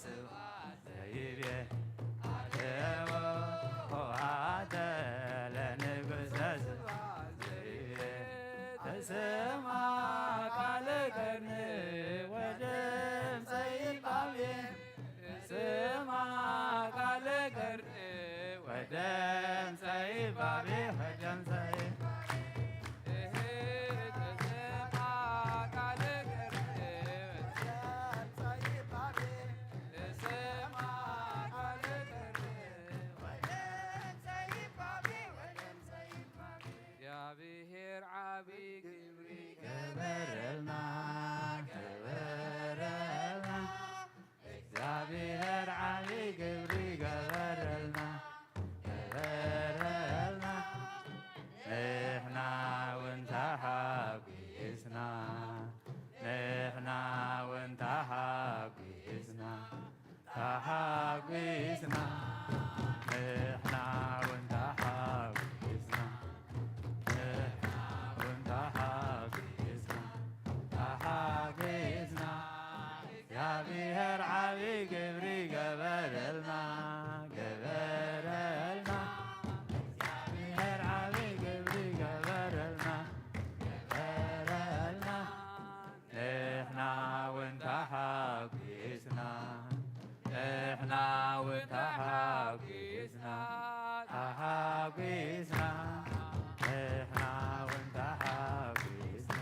ስብሐት ዘይቤ አደቦ ሆሃተ ለንጉሠ ስብሐት ዘይቤ ተሰማ ቃለ ቀርኒ ወድምፀ ይቃቤ ተሰማ ቃለ ቀርኒ ወድምፀ ይቃቤ ወድምፀ እግዚአብሔር ዓቢይ ግብሪ ገበረልና ገበረልና እግዚአብሔር ዓቢይ ግብሪ ገበረልና ገበረልና ንሕና እውን ተሓጒስና ንሕና እውን ተሓጒስና ተሓጒስና ንሕና እውን ተሓጒስና ተሓጊዝና እግዚአብሔር ዓቢይ ግብሪ ገበረልና ገበረልና እግዚአብሔር ዓቢይ ግብሪ ገበረልና ገበረልና ንሕና እውን ተሓጊዝና ንሕና እውን ተሓጊዝና ተሓጊዝና ንሕና እውን ተሓጊዝና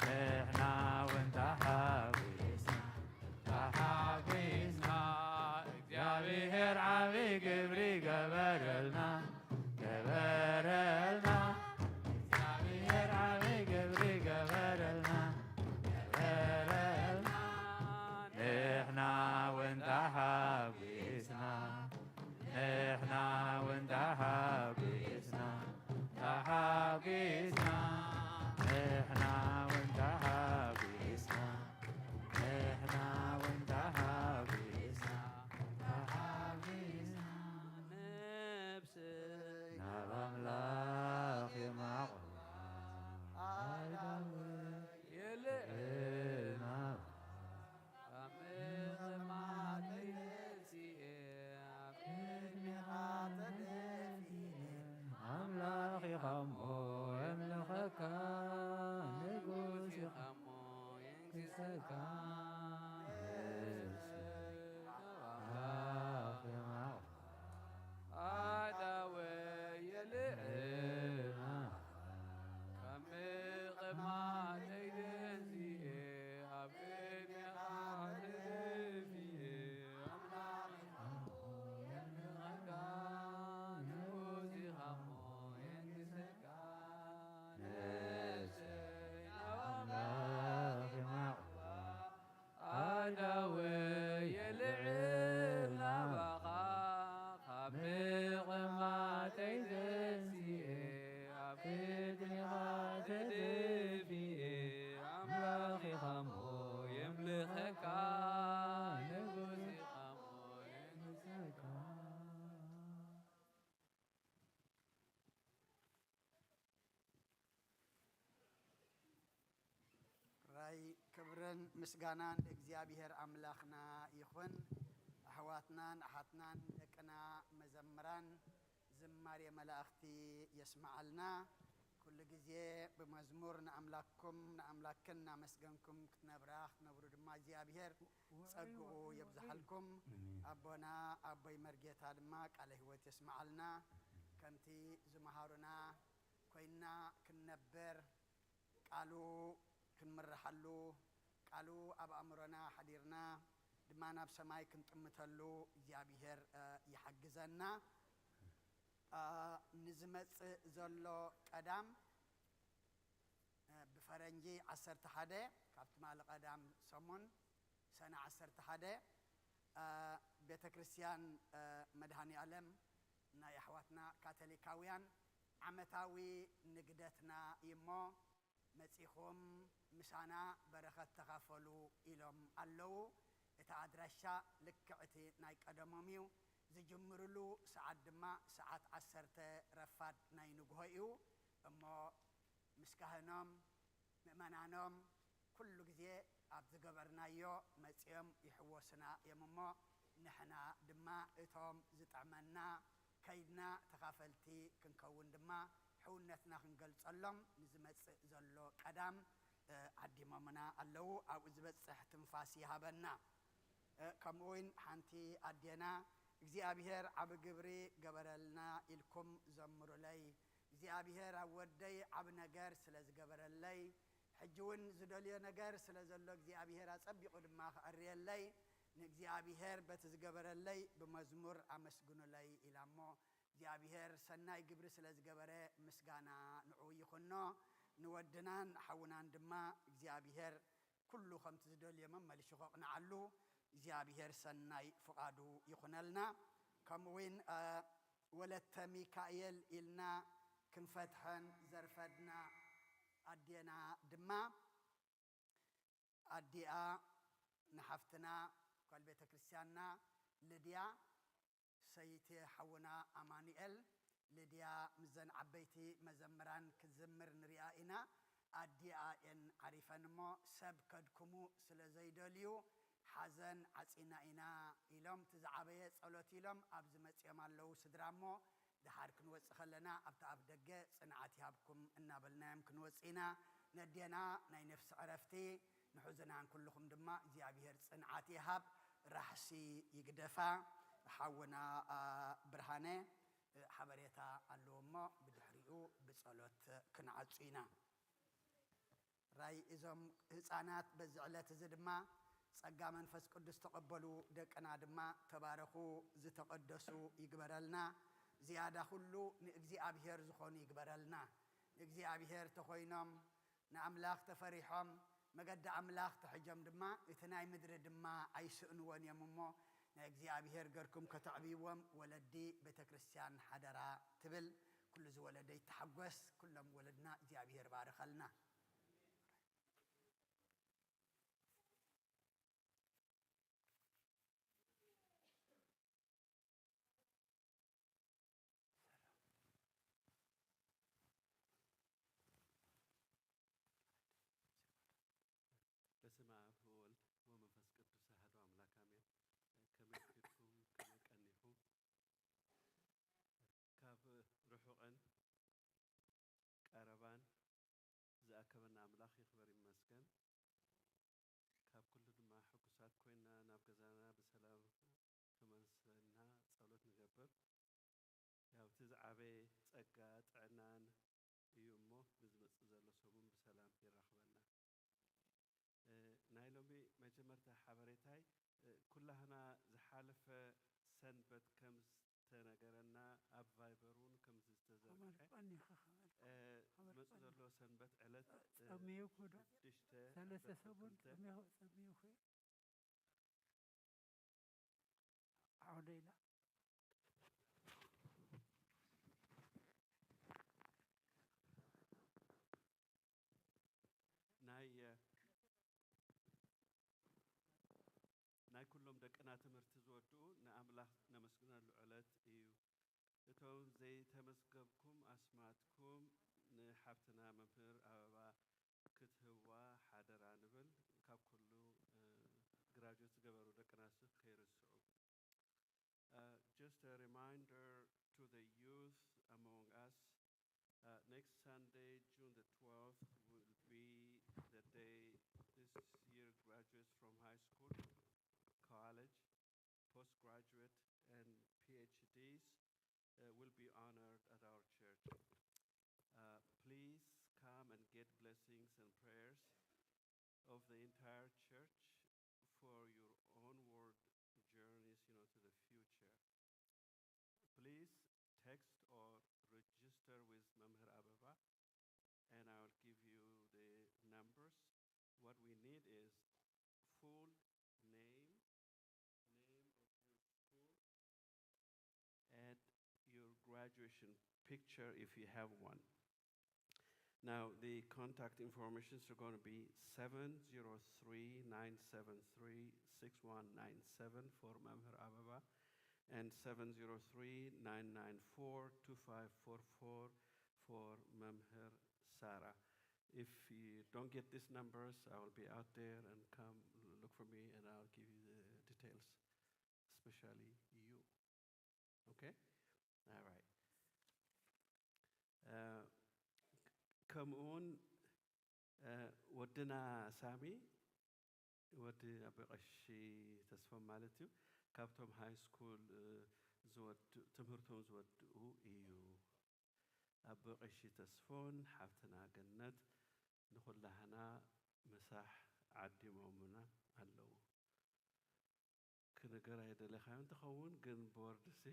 ንሕና እውን ተሓጊዝና ተሓጊዝና እግዚአብሔር ዓቢይ ግብሪ ገበረልና ገበረልና እግዚአብሔር ዓቢይ ግብሪ ገበረልና ገበረልና ንሕና እውን ተሓጊዝና ንሕና እውን ተሓጊዝና ተሓጊዝና ንሕና እውን ተሓጊዝና ንሕና እውን ተሓጊዝና ተሓጊዝና ነብሰይ ናብ ኣምላኽ የማቕላ የልዕልና ኣምላኽ ኢኸሞ የምልኸካ ንጉስ ኢኸሞ የንግሥካ ኣምላኽ የማቕላ ኣዳወይ የልዕልና ካብ ምቕማተይ ደንዚኤ ኣብ ቅድሜኻ ተደፊኤ ኣምላኽ ኢኸሞ የምልኸካ ንጉስ ኢኸሞ የንግሥካ ነብሰይ ናብ ኣምላኽ የማቕላ ኣዳወይ የልዕል ናባኻ ካብ ምቕማተይ ደንዚኤ ኣብ ቅድሜኻ ተደፊኤ ኣምላኽ ኢኸሞ የምልኸካ ንጉስ ኢኸሞ የንግሥካ ራይ ክብርን ምስጋናን ለእግዚአብሔር ኣምላኽና ይኹን። ኣሕዋትናን ኣሓትናን ደቅና መዘምራን ዝማሬ መላእኽቲ የስማዓልና ኩሉ ግዜ ብመዝሙር ንኣምላክኩም ንኣምላክን እናመስገንኩም ክትነብራ ክትነብሩ ድማ እግዚኣብሔር ጸግኡ የብዝሓልኩም። ኣቦና ኣቦይ መርጌታ ድማ ቃለ ህይወት የስማዓልና ከምቲ ዝመሃሩና ኮይና ክንነብር ቃሉ ክንምርሓሉ ቃሉ ኣብ ኣእምሮና ሓዲርና ድማ ናብ ሰማይ ክንጥምተሉ እግዚኣብሔር ይሓግዘና። ንዝመጽእ ዘሎ ቀዳም ብፈረንጂ 11 ካብቲ ማለ ቀዳም ሰሙን ሰነ 11 ቤተ ክርስቲያን መድሃኒ ዓለም ናይ ኣሕዋትና ካቶሊካውያን ዓመታዊ ንግደትና እሞ መጺኹም ምሳና በረኸት ተኻፈሉ ኢሎም ኣለዉ። እቲ ኣድራሻ ልክዕ እቲ ናይ ቀደሞም እዩ። ዝጅምርሉ ሰዓት ድማ ሰዓት 10 ረፋድ ናይ ንግሆ እዩ እሞ ምስ ካህኖም ምእመናኖም ኩሉ ግዜ أبز جبرنايو مسيم يحوسنا يمما نحنا دما إتهم زتعملنا كيدنا تخافلتي كنكون دما حونتنا خنقل صلم نزمت زلو قدام عدي مامنا اللو أو زبصح تنفاسي هابنا كموين حنتي أدينا እግዚአብሔር አብ ግብሪ ገበረልና ኢልኩም ዘምሩ ላይ እግዚአብሔር አወደይ አብ ነገር ስለዝገበረለይ ሕጅውን ዝደልዮ ነገር ስለዘሎ እግዚአብሔር አጸቢቁ ድማ አርየለይ ንእግዚአብሔር በትዝገበረለይ በመዝሙር አመስግኑ ላይ ኢላሞ እግዚአብሔር ሰናይ ግብሪ ስለዝገበረ ምስጋና ንዑ ይኹኖ ንወድናን ሓውናን ድማ እግዚአብሔር ኩሉ ከምቲ ዝደልዮ መመልሽ ይቆቕንዓሉ እግዚአብሔር ሰናይ ፍቃዱ ይኹነልና ከምውን ወለተ ሚካኤል ኢልና ክንፈትሐን ዘርፈድና አዴና ድማ አዲአ ንሓፍትና ጓል ቤተ ክርስቲያንና ልድያ ሰይቲ ሓውና አማኑኤል ልድያ ምዘን ዓበይቲ መዘምራን ክዝምር ንሪኣ ኢና አዲአ ኤን ዓሪፈንሞ ሰብ ከድኩሙ ስለ ዘይደልዩ حزن عصينا إنا إلهم تزعبية صلوت إلهم أبز متيم الله سدرامو دهار كنوس خلنا أبتا أبدجة صنعتي هبكم النابلنام كنوس إنا ندينا نفس عرفتي نحزن عن كلكم دما زيابير صنعتي هب رحسي يقدفا حونا برهانة حبريتا اللوما بدحريو بصلوت كنعصينا راي إزم إنسانات بزعلة زدما ጸጋ መንፈስ ቅዱስ ተቀበሉ ደቀና ድማ ተባረኹ ዝተቀደሱ ይግበረልና ዚያዳ ሁሉ ንእግዚአብሔር ዝኾኑ ይግበረልና እግዚአብሔር ተኾይኖም ንአምላኽ ተፈሪሖም መገዳ አምላኽ ተሕጀም ድማ እቲ ናይ ምድሪ ድማ አይስእንወን የምሞ ንእግዚአብሔር ገርኩም ከተዕቢዎም ወለዲ ቤተ ክርስቲያን ሓደራ ትብል ኩሉ ዝወለደይ ተሐጎስ ኩሎም ወለድና እግዚአብሔር ባረኸልና በስመ አብ ወወልድ ወመንፈስ ቅዱስ አሐዱ አምላክ አሜን። ከመክድኩም ከመቀኒሑ ካብ ርሑቕን ቀረባን ዝኣከበና አምላኽ ይኽበር ይመስገን። ካብ ኩሉ ድማ ሕጉሳት ኮይና ናብ ገዛና ብሰላም ክመልሰና ጸሎት ንገብር። ያው እቲ ዝዓበየ ጸጋ ጥዕናን እዩ እሞ ንዝመጽእ ዘሎ ሰሙን ብሰላም ይራኽበና። ናይ ሎሚ መጀመርታ ሓበሬታይ ኩላህና ዝሓለፈ ሰንበት ከም ዝተነገረና ኣብ ቫይበሩን ከም ዝተዘርግሐ ዝመጽእ ዘሎ ሰንበት ዕለት ጸሚዩኩ ዶ ሰለስተ ሰሙን ጸሚዩኩ ዓውደይላ ናይ ኩሎም ደቅና ትምህርቲ ዝወድኡ ንኣምላኽ ነመስግነሉ ዕለት እዩ። እቶም ዘይተመስገብኩም ኣስማትኩም ንሓፍትና መምህር ኣበባ ክትህዋ ሓደራ ንብል ካብ ኩሉ ግራጁዌት ዝገበሩ ደቂ ኣንስትዮ ከይርስዑ። Just a reminder to the youth among us, next Sunday, June the 12th, will be the day this year graduates from high school, college, postgraduate, and PhDs will be honored at our church. Please come and get blessings and prayers of the entire church for your onward journeys, to the future. Please text or register with Mamher Ababa, and I will give you the numbers. What we need is full name and your graduation picture if you have one. Now, the contact informations are going to be 703-973-6197 for Mamher Ababa and 703-994-2544 for Mamher Sarah. If you don't get these numbers, I will be out there and come look for me and I'll give you the details, especially you. Okay? All right. ከምኡውን ወድና ሳሚ ወዲ ኣብ ቀሺ ተስፎም ማለት እዩ ካብቶም ሃይ ስኩል ትምህርቶም ዝወድኡ እዩ ኣብ ቀሺ ተስፎን ሓፍትና ገነት ንኹላህና መሳሕ ዓዲሞሙና ኣለዉ ክነገር ኣይደለኻዮም ትኸውን ግን ቦርድሲ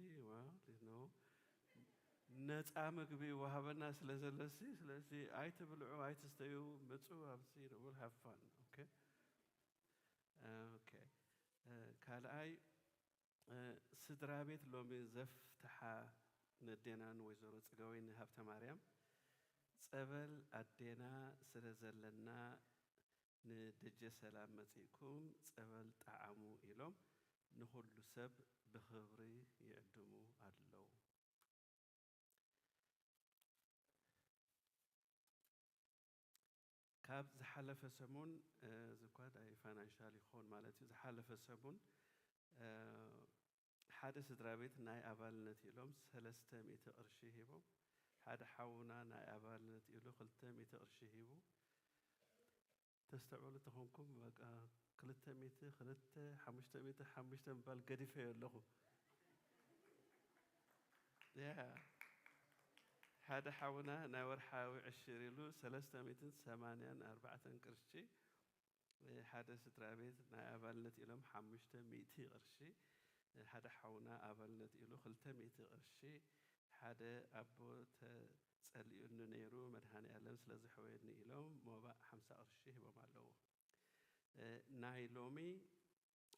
ነፃ ምግቢ ወሃበና ስለ ዘለሲ ስለዚ ኣይትብልዑ ኣይትስተዩ ምፁ ኣብሲ ንብል ሃፋን ኦኬ ካልኣይ ስድራ ቤት ሎሚ ዘፍትሓ ነዴናን ወይዘሮ ፅገወይኒ ሃብተ ማርያም ፀበል ኣዴና ስለ ዘለና ንደጀ ሰላም መፂእኩም ፀበል ጣዕሙ ኢሎም ንኹሉ ሰብ ብኽብሪ ይዕድሙ ኣለዉ ካብ ዝሓለፈ ሰሙን ዝኳድ ኣይ ፋይናንሻል ይኾን ማለት እዩ ዝሓለፈ ሰሙን ሓደ ስድራ ቤት ናይ ኣባልነት ኢሎም 300 ቅርሺ ሂቦም ሓደ ሓውና ናይ ኣባልነት ኢሉ 200 ቅርሺ ሂቡ ተስተውዕሉ ተኾንኩም በቃ 200 500 ምባል ገዲፈ ኣለኹ ሓደ ሓውና ናይ ወርሓዊ ዕሽር ኢሉ 384 ቅርሺ ሓደ ስድራ ቤት ናይ ኣባልነት ኢሎም 500 ቅርሺ ሓደ ሓውና ኣባልነት ኢሉ 200 ቅርሺ ሓደ ኣቦ ተጸልዩኒ ነይሩ መድሃኒ ዓለም ስለ ዝሕወየኒ ኢሎም ሞባእ 50 ቅርሺ ሂቦም ኣለዉ ናይ ሎሚ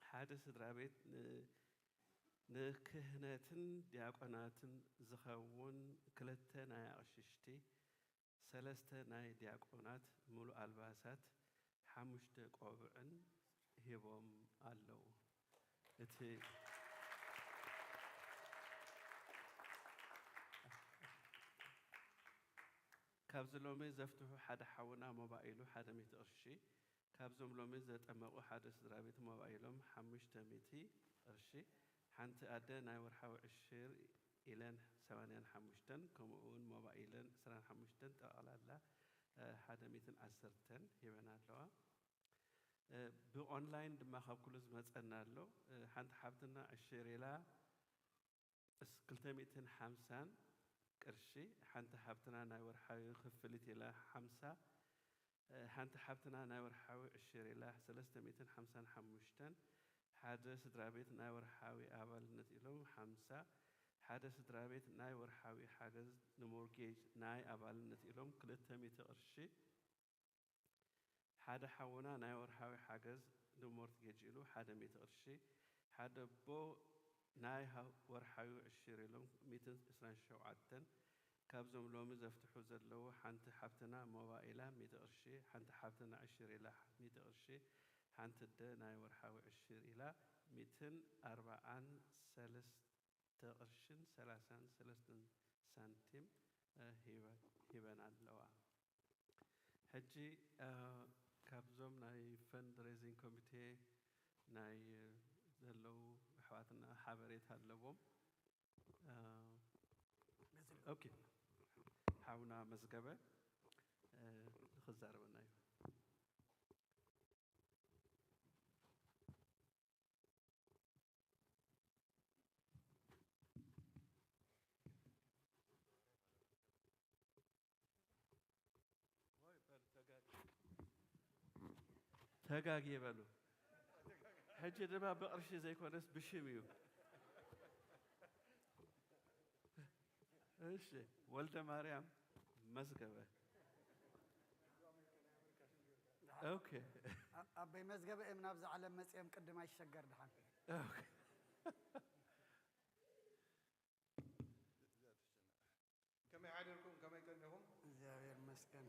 ሓደ ስድራ ቤት ንክህነትን ዲያቆናትን ዝኸውን 2 ናይ ኣቕሽሽቲ 3 ናይ ዲያቆናት ሙሉ ኣልባሳት 5 ቆብዕን ሂቦም ኣለዉ እቲ ካብዚ ሎሚ ዘፍትሑ ሓደ ሓውና ሞባይሉ 100 ቅርሺ ካብዞም ሎሚ ዘጠመቑ ሓደ ስድራ ቤት ሞባይሎም 500 ቅርሺ ሓንቲ ኣደ ናይ ወርሓዊ ዕሽር ኢለን 85 ከምኡውን ሞባይለን 25 ጠቕላላ 110 ሂበና ኣለዋ ብኦንላይን ድማ ካብ ኩሉ ዝመፀና ኣሎ ሓንቲ ሓፍትና ዕሽር ኢላ 250 ቅርሺ ሓንቲ ሓፍትና ናይ ወርሓዊ ክፍሊት ኢላ 50 ሓንቲ ሓፍትና ናይ ወርሓዊ ዕሽር ኢላ 355 ሓደ ስድራ ቤት ናይ ወርሓዊ ኣባልነት ኢሎም 50 ሓደ ስድራ ቤት ናይ ወርሓዊ ሓገዝ ንሞርጌጅ ናይ ኣባልነት ኢሎም 200 ቅርሺ ሓደ ሓውና ናይ ወርሓዊ ሓገዝ ንሞርጌጅ ኢሉ 100 ቅርሺ ሓደ ቦ ናይ ወርሓዊ ዕሽር ኢሎም 127 ካብዞም ሎሚ ዘፍትሑ ዘለዉ ሓንቲ ሓፍትና ሞባይላ 100 ቅርሺ ሓንቲ ሓፍትና ዕሽር ኢላ 100 ቅርሺ ሓንቲ ደ ናይ ወርሓዊ ዕሽር ኢላ 143 ቅርሽን 33 ሳንቲም ሂበን ኣለዋ ሕጂ ካብዞም ናይ ፈንድሬዚንግ ኮሚቴ ናይ ዘለዉ ኣሕዋትና ሓበሬታ ኣለዎም ኦኬ ሓውና መዝገበ ንኽዛረበና እዩ ተጋጊ ይበሉ ሕጂ ድማ ብቕርሺ ዘይኮነስ ብሽም እዩ እሺ ወልደ ማርያም መዝገበ ኦኬ ኣበይ መዝገበ እም ናብዚ ዓለም መፅኦም ቅድም ኣይሸገር ድሓን ከመይ ሓዲርኩም ከመይ ቀኒኹም እግዚአብሔር ይመስገን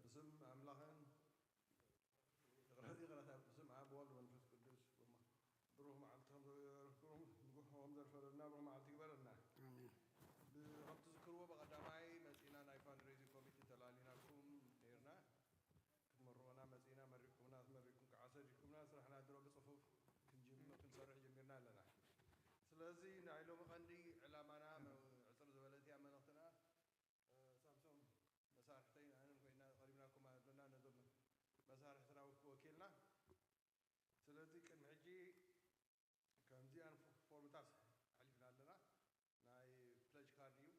ብስም ኣምላኽን بسم أب والد والمنفس القدوس بروح مع التهم نقولهم ذرفنا بروح مع التقبلنا آمين بغم تذكروا بقدامي مسئنا نايفان ريزي كوميتي تلالينا لكم ስለዚህ ናይ ሎሚ ቀንዲ ዕላማና ዕፅር ዝበለት እያ መልእኽትና ሳምሶም መሳርሕተይ ኣነን ኮይና ቀሪብናኩም ኣለና ነዞም መሳርሕትና ወኪልና ስለዚ ቅድሚ ሕጂ ከምዚኣን ፎርምታት ሓሊፍና ኣለና ናይ ፕለጅ ካርድ እዩ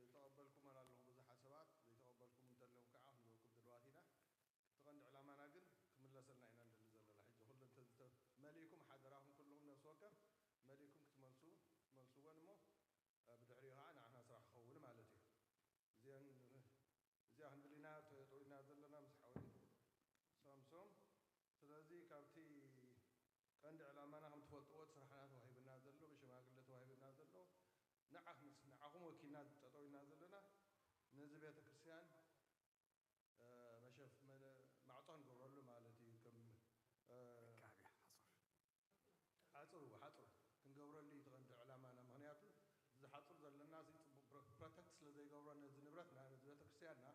ዝተቐበልኩም ኣለኹም ብዙሓት ሰባት ዘይተቐበልኩም እንተለዉ ከዓ ክንበልኩም ድልዋት ኢና እቲ ቀንዲ ዕላማና ግን ክምለሰልና ኢና ንደሊ ዘለና ሕጂ ኩሉ መሊእኩም ሓደራኹም ኩልኩም ነፍሲ ወከፍ መሊእኩም ክትመልስዎን እሞ ብድሕሪኡ ከዓ ንዓና ስራሕ ክኸውን ማለት እዩ እዚኣ ክንብል ኢና ጠቂና ዘለና ምስ ሓወይ ሳምሶም ስለዚ ካብቲ ቀንዲ ዕላማና ከም ትፈልጥዎ ስራሕና ተዋሂብና ዘሎ ብሽማግለ ተዋሂብና ዘሎ ንዓኹም ወኪልና ጠጠው ኢና ዘለና ነዚ ቤተ ክርስቲያን ማዕፆ ክንገብረሉ ማለት እዩ ከም ሓፁር ክንገብረሉ እዩ ትቐንዲ ዕላማና ምክንያቱ ዝሓፁር ዘለና ፕሮቴክት ስለ ዘይገብሮ ነዚ ንብረት ነዚ ቤተ ክርስቲያንና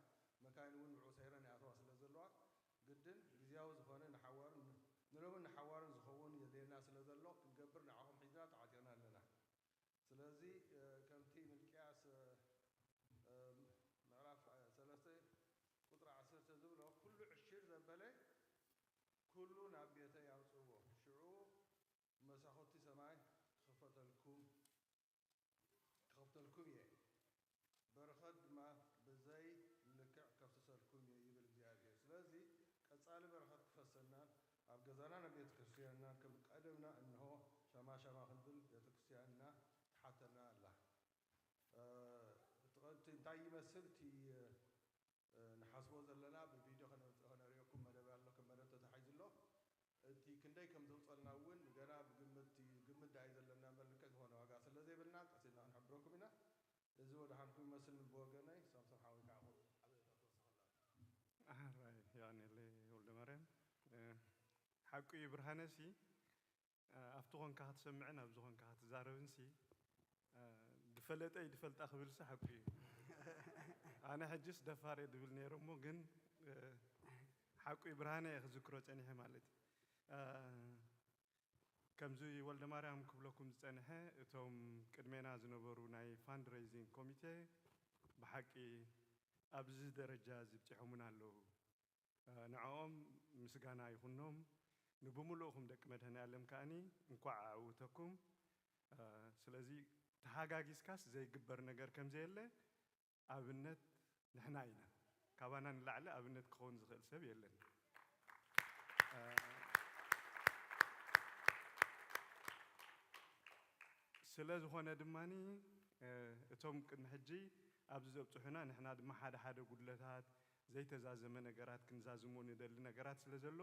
መካይን እውን ንዕኡ ሰይረን ይኣተዋ ስለ ዘለዋ ግድን ግዝያዊ ዝኾነ ንሓዋርን ንሎምን ንሓዋርን ዝኸውን የድልየና ስለ ዘሎ ክንገብር ንዓኹም ሒዝና ተዓጢቕና ኣለና ስለዚ ከምቲ ምልቅያስ ምዕራፍ 3 ቁጥሪ 10 ዝብሎ ኩሉ ዕሽር ዘበለ ኩሉ ናብ ቤተ ያምፅዎ ሽዑ መሳኹቲ ሰማይ ክኸፍተልኩም እየ በረኸት ድማ ብዘይ ልክዕ ከፍትሰልኩም እየ ይብል እግዚኣብሔር ስለዚ ቀፃሊ በረኸት ክፈሰናን ኣብ ገዛና ቤተ ክርስቲያንና ከም ቀደምና እንሆ ሸማሸማ ክንብል ቤተ ክርስቲያንና ትሓተና ኣላ እንታይ ይመስል እቲ ንሓስቦ ዘለና ብቪድዮ ከነሪኦኩም መደብ ኣሎ ከም መደብ ተታሒዙ ኣሎ እቲ ክንደይ ከም ዘውፀልና እውን ገና ብግምት ዳይ ዘለና መልክዕ ዝኾነ ዋጋ ስለ ዘይብልና ቀሲልና ክንሕብረኩም ኢና እዚ ወድሓንኩም ይመስል ብወገነይ ሳምሶም ሓዊ ከዓ ያኔለ ወልደ ማርያም ሓቂ እዩ ብርሃነሲ ኣብቲ ኾንካ ክትሰምዕን ኣብዚ ኾንካ ክትዛረብንሲ ድፈለጠይ ድፈልጣ ክብልሲ ሓቂ እዩ ኣነ ሕጅስ ደፋር እየ ድብል ነይሩ እሞ ግን ሓቂ ብርሃነ ክዝክሮ ፀኒሐ ማለት እዩ ከምዚ ወልደ ማርያም ክብለኩም ዝፀንሐ እቶም ቅድሜና ዝነበሩ ናይ ፋንድሬይዚንግ ኮሚቴ ብሓቂ ኣብዚ ደረጃ ዝበፂሖሙና ኣለዉ ንዕኦም ምስጋና ይኹኖም ንብሙሉእኹም ደቂ መድህንያለም ከዓኒ እንኳዕ ዓውተኩም ስለዚ ተሃጋጊዝካስ ዘይግበር ነገር ከምዘየለ ኣብነት ንሕና ኢና ካባና ንላዕሊ ኣብነት ክኸውን ዝኽእል ሰብ የለን ስለ ዝኾነ ድማኒ እቶም ቅድሚ ሕጂ ኣብዚ ዘብፅሑና ንሕና ድማ ሓደ ሓደ ጉድለታት ዘይተዛዘመ ነገራት ክንዛዝሞ ንደሊ ነገራት ስለ ዘሎ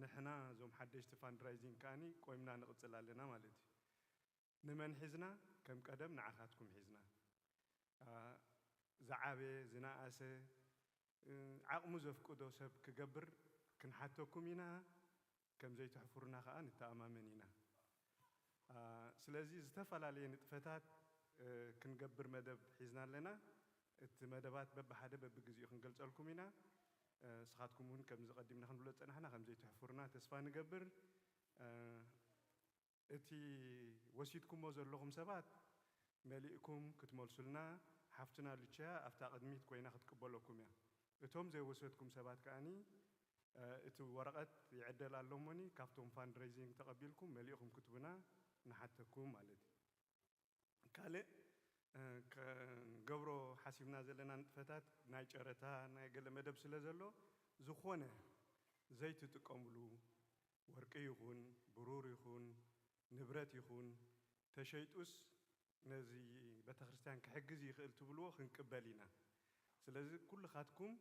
ንሕና እዞም ሓደሽቲ ፋንድራይዚንግ ከዓኒ ቆይምና ንቕፅል ኣለና ማለት እዩ ንመን ሒዝና ከም ቀደም ንዓኻትኩም ሒዝና ዝዓበየ ዝነኣሰ ዓቕሙ ዘፍቅዶ ሰብ ክገብር ክንሓተኩም ኢና ከም ዘይትሕፍሩና ከዓ ንተኣማመን ኢና ስለዚ ዝተፈላለየ ንጥፈታት ክንገብር መደብ ሒዝና ኣለና እቲ መደባት በብሓደ በብግዚኡ ክንገልፀልኩም ኢና ስኻትኩም እውን ከምዚ ቀዲምና ክንብሎ ፀናሕና ከም ዘይትሕፍሩና ተስፋ ንገብር እቲ ወሲድኩሞ ዘለኹም ሰባት መሊእኩም ክትመልሱልና ሓፍትና ልችያ ኣብታ ቅድሚት ኮይና ክትቅበለኩም እያ እቶም ዘይወሰድኩም ሰባት ከዓኒ እቲ ወረቐት ይዕደል ኣሎሞኒ ካብቶም ፋንድሬይዚንግ ተቐቢልኩም መሊእኹም ክትቡና ንሓተኩም ማለት እዩ ካልእ ገብሮ ሓሲብና ዘለና ንጥፈታት ናይ ጨረታ ናይ ገለ መደብ ስለ ዘሎ ዝኾነ ዘይትጥቀምሉ ወርቂ ይኹን ብሩር ይኹን ንብረት ይኹን ተሸይጡስ ነዚ ቤተክርስትያን ክሕግዝ ይኽእል ትብልዎ ክንቅበል ኢና ስለዚ ኩልኻትኩም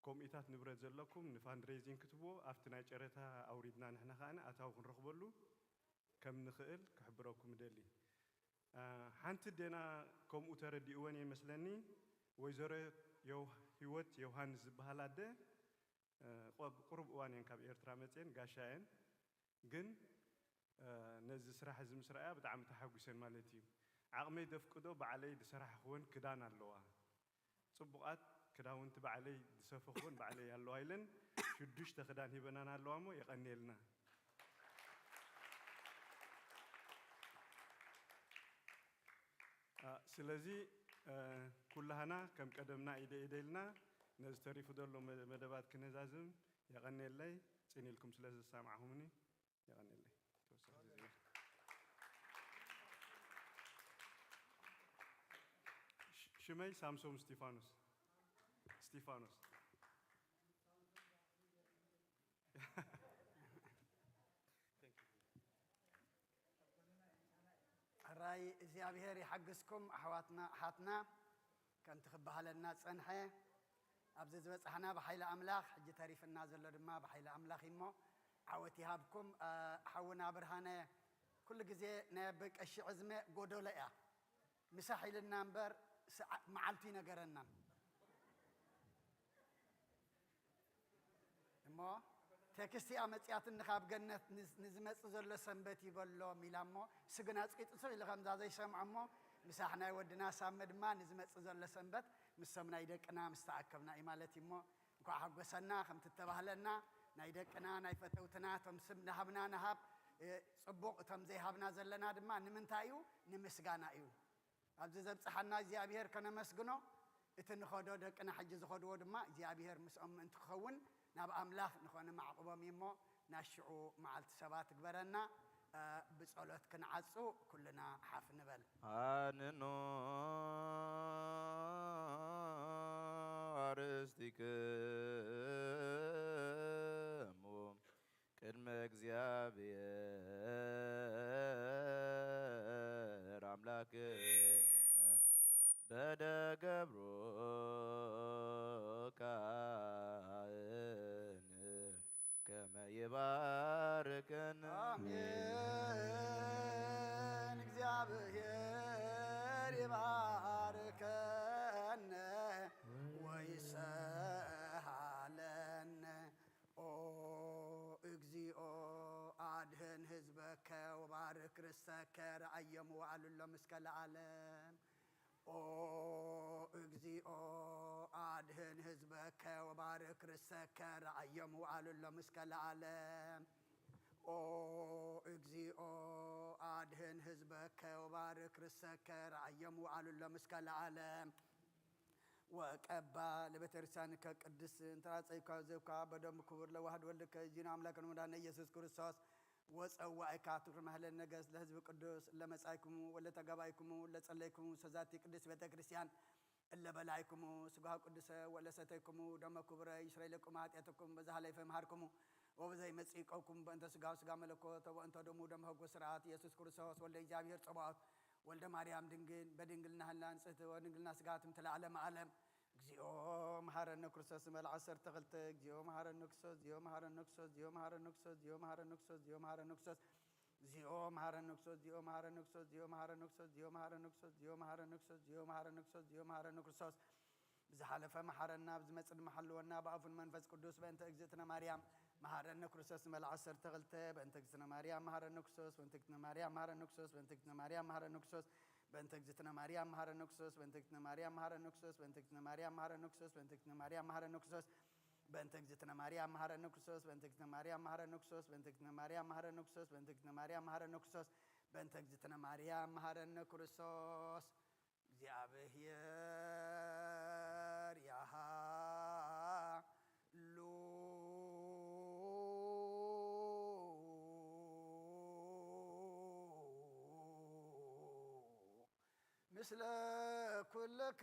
ከምኢታት ንብረት ዘለኩም ንፋንድሬይዚንግ ክትብዎ ኣብቲ ናይ ጨረታ ኣውሪድና ንሕና ከዓነ ኣታዊ ክንረኽበሉ ከም ንኽእል ክሕብረኩም ደሊ ሓንቲ ደና ከምኡ ተረዲእወን ይመስለኒ ወይዘሮ ህይወት ዮሃንስ ዝበሃላ ደ ቁሩብ እዋን እየን ካብ ኤርትራ መፅአን ጋሻ እየን ግን ነዚ ስራሕ እዚ ምስ ረኣያ ብጣዕሚ ተሓጒሰን ማለት እዩ ዓቕመይ ደፍቅዶ ባዕለይ ድስራሕ ክውን ክዳን ኣለዋ ፅቡቓት ክዳውንቲ ባዕለይ ዝሰፈ ክውን ባዕለይ ኣለዋ ኢለን 6 ክዳን ሂበናን ኣለዋ እሞ የቐኒየልና ስለዚህ ኩላህና ከም ቀደምና ኢደኢደልና ነዚ ተሪፉ ዘሎ መደባት ክነዛዝም የቀኒየለይ ጽኒልኩም ስለ ዝሰማዕኹምኒ የቀኒየለይ ሽመይ ሳምሶን ስጢፋኖስ ራይ እግዚአብሔር ይሐግዝኩም ኣሕዋትና ከምቲ ክበሃለና ፀንሐ ኣብዚ ዝበፅሓና ብሓይሊ ኣምላኽ ሕጂ ተሪፍና ዘሎ ድማ ብሓይሊ ኣምላኽ እሞ ዓወት ይሃብኩም ሓውና ብርሃነ ኩሉ ግዜ ናይ በቀሺ ዕዝመ ጎደሎ እያ ምሳሕ ኢልና እምበር መዓልቱ ይነገረናን እሞ ቴክስቲ ኣመፅያትን ካብ ገነት ንዝመፅእ ዘሎ ሰንበት ይበሎም ኢላ እሞ ስግና ፅቂጥሶ ኢሉ ከምዛ ዘይሰምዖ እሞ ምሳሕ ናይ ወድና ሳመ ድማ ንዝመፅእ ዘሎ ሰንበት ምስ ሰብ ናይ ደቅና ምስ ተኣከብና እዩ ማለት እዩ እሞ እንኳዕ ሓጎሰና ከምቲ ተባህለና ናይ ደቅና ናይ ፈተውትና እቶም ስም ንሃብና ንሃብ ፅቡቕ እቶም ዘይሃብና ዘለና ድማ ንምንታይ እዩ ንምስጋና እዩ ኣብዚ ዘብፅሓና እግዚኣብሔር ከነመስግኖ እቲ ንኸዶ ደቅና ሕጂ ዝኸድዎ ድማ እግዚኣብሔር ምስኦም ምእንቲ ክኸውን ናብ ኣምላኽ ንኾነ ማዕቕቦም እሞ ናሽዑ መዓልቲ ሰባት ትግበረና ብጸሎት ክንዓፁ ኩልና ሓፍ ንበል ሃንኖ አርሥቲክሙ ቅድመ እግዚአብሔር አምላክነ በደገብሮ ካህን ከመ ይባርከን አሜን። እግዚአብሔር ይባርከን ወይሰሃለነ ኦ እግዚኦ አድህን ህዝበከ ወባርክ ርስተከ ረአየሙ ወአሉሎም እስከ ለዓለም ኦ እግዚኦ አድህን ህዝበከ ወባርክ ርስተከ ረአየሙ ወአሉሎም እስከ ለዓለም ኦ እግዚኦ አድህን ህዝበከ ወባርክ ርስተከ ረአየሙ ወአሉሎም እስከ ለዓለም ወቀባ ለቤተክርስቲያንከ ቅድስት እንተራጸይካ ዘብካ በደም ክቡር ለዋህድ ወልድከ ጂና አምላክን ወዳነ ኢየሱስ ክርስቶስ ወፀዋእካ ትክርመህለን ነገስ ለህዝብ ቅዱስ ለመጻይኩሙ ወለተጋባይኩሙ ለጸለይኩሙ ሰዛቲ ቅድስት ቤተክርስቲያን እለበላይኩሙ ስጋው ቅዱሰ ወለሰተይኩሙ ደመ ክቡረ ይስረይለኩም ኃጢአትኩም በዛሃለይፈ መሃርኩሙ ወበዘይ መጽይቀውኩም በእንተ ስጋው ስጋ መለኮት ወእንተ ደሙ ደመ ህጎ ስርዓት ኢየሱስ ክርስቶስ ወልደ እግዚአብሔር ጸባኦት ወልደ ማርያም ድንግል በድንግልና ህላን ጽህት ወድንግልና ስጋትም ተለዓለም ዓለም እግዚኦ መሐረነ ክርስቶስ መልዓ 12 እግዚኦ መሐረነ ክርስቶስ እግዚኦ መሐረነ ክርስቶስ እግዚኦ መሐረነ ክርስቶስ እግዚኦ መሐረነ ክርስቶስ እግዚኦ መሐረነ ክርስቶስ እግዚኦ መሐረነ ክርስቶስ እግዚኦ መሐረነ ክርስቶስ እግዚኦ መሐረነ ክርስቶስ እግዚኦ መሐረነ ክርስቶስ እግዚኦ መሐረነ ክርስቶስ እግዚኦ መሐረነ ክርስቶስ እግዚኦ መሐረነ ክርስቶስ ብዝሓለፈ መሐረና ብዝመጽእ መሐልወና በአፉን መንፈስ ቅዱስ በእንተ እግዝእትነ ማርያም መሐረነ ክርስቶስ መልዓ 12 በእንተ እግዝእትነ ማርያም መሐረነ ክርስቶስ በእንተ እግዝእትነ ማርያም መሐረነ ክርስቶስ በእንተ እግዝእትነ ማርያም መሐረነ ክርስቶስ በእንተ እግዝእትነ ማርያም መሐረነ ክርስቶስ በእንተ እግዝእትነ ማርያም መሐረነ ክርስቶስ በእንተ እግዝእትነ ማርያም መሐረነ ክርስቶስ በእንተ እግዝእትነ ማርያም መሐረነ ክርስቶስ በእንተ እግዝእትነ ማርያም መሐረነ ክርስቶስ በእንተ እግዝእትነ ማርያም መሐረነ ክርስቶስ በእንተ እግዝእትነ ማርያም መሐረነ ክርስቶስ በእንተ እግዝእትነ ማርያም መሐረነ ክርስቶስ በእንተ እግዝእትነ ማርያም መሐረነ ክርስቶስ እግዚአብሔር ያሃሉ ምስለ ኩልከ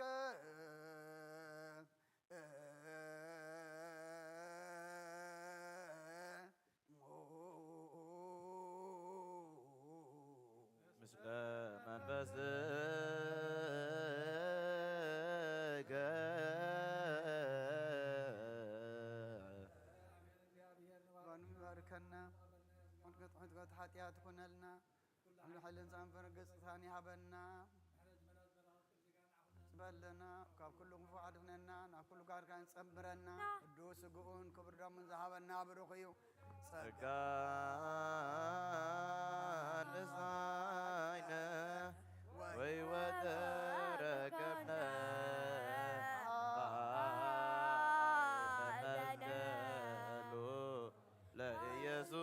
ምስለ መንፈስከ ባርከና ወንቀጥዕት ኃጢአት ኮነልና ሁሉ ኃይልን ዛንፈር ገጽታን ያበና በለና ካብ ኩሉ ክፉ አድነና ናብ ኩሉ ጋር ካን ጸምረና ቅዱስ ስግኡን ክብር ደሙን ዝሃበና ብሩኽ እዩ ጸጋ ንሳይነ ወይወተ ረከብነ በመንገሉ ለኢየሱስ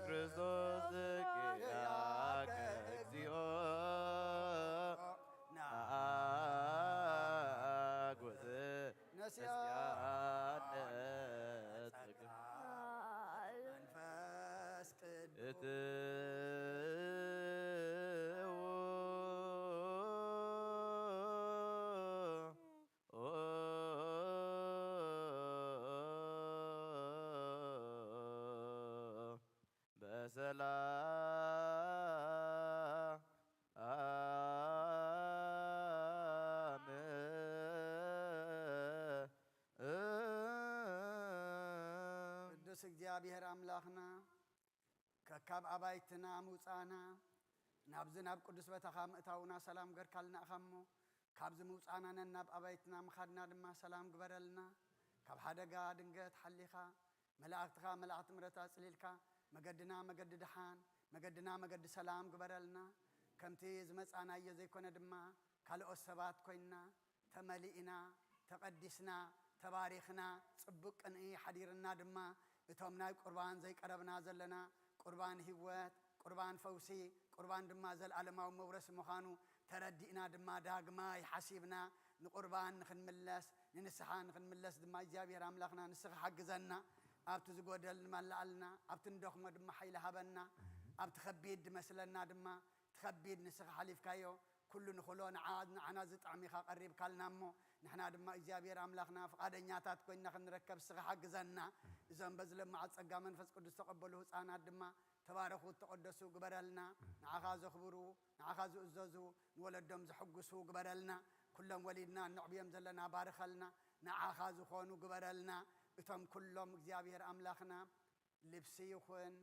ክርስቶስ ዝክያከ እግዚኦ ቅዱስ እግዚአብሔር አምላኽና ከካብ አባይትና ሙፃና ናብዚ ናብ ቅዱስ በተኻ ምእታውና ሰላም ገርካልና እኸሞ ካብዚ ምውፃና ነናብ አባይትና ምኻድና ድማ ሰላም ግበረልና ካብ ሓደጋ ድንገት ሓሊኻ መላእክትኻ መላእክት ምሕረት አጽሊልካ መገድና መገዲ ድሓን መገድና መገዲ ሰላም ግበረልና ከምቲ ዝመፃናዮ ዘይኮነ ድማ ካልኦት ሰባት ኮይና ተመሊእና ተቀዲስና ተባሪኽና ጽቡቅ ቅንኢ ሓዲርና ድማ እቶም ናይ ቁርባን ዘይቀረብና ዘለና ቁርባን ህይወት ቁርባን ፈውሲ ቁርባን ድማ ዘለዓለማዊ መውረስ ምዃኑ ተረዲእና ድማ ዳግማይ ሓሲብና ንቁርባን ንኽንምለስ ንንስሓ ንኽንምለስ ድማ እግዚአብሔር አምላኽና ንስኻ ሓግዘና ኣብቲ ዝጎደል ንመላኣልና ኣብቲ እንደኽሞ ድማ ሓይሊ ሃበና ኣብቲ ከቢድ ድመስለና ድማ ትኸቢድ ንስኻ ሓሊፍካዮ ኩሉ ንኽእሎ ንዓና ዝጣዕሚኻ ቀሪብካልና እሞ ንሕና ድማ እግዚአብሔር አምላኽና ፈቃደኛታት ኮይና ክንረከብ ንስኻ ሓግዘና እዞም በዝለማዕ ጸጋ መንፈስ ቅዱስ ተቐበሉ ህፃናት ድማ ተባረኹ ተቀደሱ ግበረልና ንዓኻ ዘኽብሩ ንዓኻ ዝእዘዙ ንወለዶም ዝሕጉሱ ግበረልና ኩሎም ወሊድና ንዕብዮም ዘለና ባርኸልና ንዓኻ ዝኾኑ ግበረልና እቶም ኩሎም እግዚአብሔር አምላኽና ልብሲ ይኹን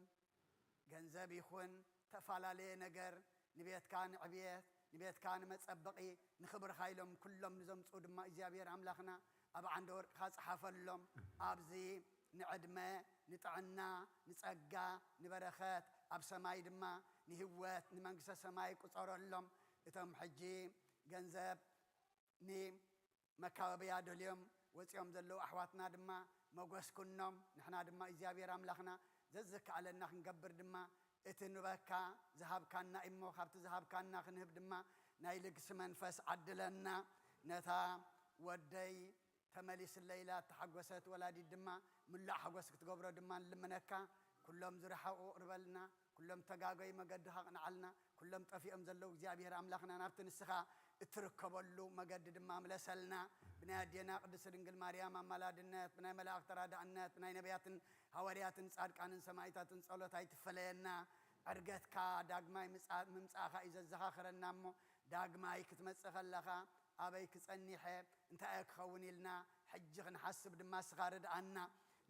ገንዘብ ይኹን ተፈላለየ ነገር ንቤትካ ንዕብየት ንቤትካ ንመጸበቒ ንኽብርኻ ኢሎም ኩሎም ንዘምፅኡ ድማ እግዚአብሔር አምላኽና ኣብ ዓንደ ወርቅኻ ጽሓፈሎም ኣብዚ ንዕድመ ንጥዕና ንጸጋ ንበረኸት ኣብ ሰማይ ድማ ንህይወት ንመንግስተ ሰማይ ቁፀረሎም እቶም ሕጂ ገንዘብ ንመካበብያ ደልዮም ወፂኦም ዘለዉ ኣሕዋትና ድማ መጎስኩኖም ንሕና ድማ እግዚአብሔር አምላኽና ዘዝከኣለና ክንገብር ድማ እቲ ንበካ ዝሃብካና እሞ ካብቲ ዝሃብካና ክንህብ ድማ ናይ ልግሲ መንፈስ ዓድለና ነታ ወደይ ተመሊስ ለይላ ተሓጎሰት ወላዲት ድማ ሙላእ ሓጎስ ክትገብሮ ድማ ንልምነካ ኩሎም ዝረሓቑ ቅርበልና ኩሎም ተጋገይ መገድኻ ቅንዓልና ኩሎም ጠፊኦም ዘለዉ እግዚአብሔር አምላኽና ናብቲ ንስኻ እትርከበሉ መገዲ ድማ ምለሰልና ብናይ ኣዴና ቅድስት ድንግል ማርያም ኣማላድነት ብናይ መላእክት ተራዳእነት ብናይ ነቢያትን ሃዋርያትን ጻድቃንን ሰማዕታትን ጸሎት ኣይትፈለየና ዕርገትካ ዳግማይ ምምፃእኻ እዩ ዘዘኻኽረና እሞ ዳግማይ ክትመጽእ ከለኻ ኣበይ ክጸኒሐ እንታይ ክኸውን ኢልና ሕጂ ክንሓስብ ድማ ስኻ ርድኣና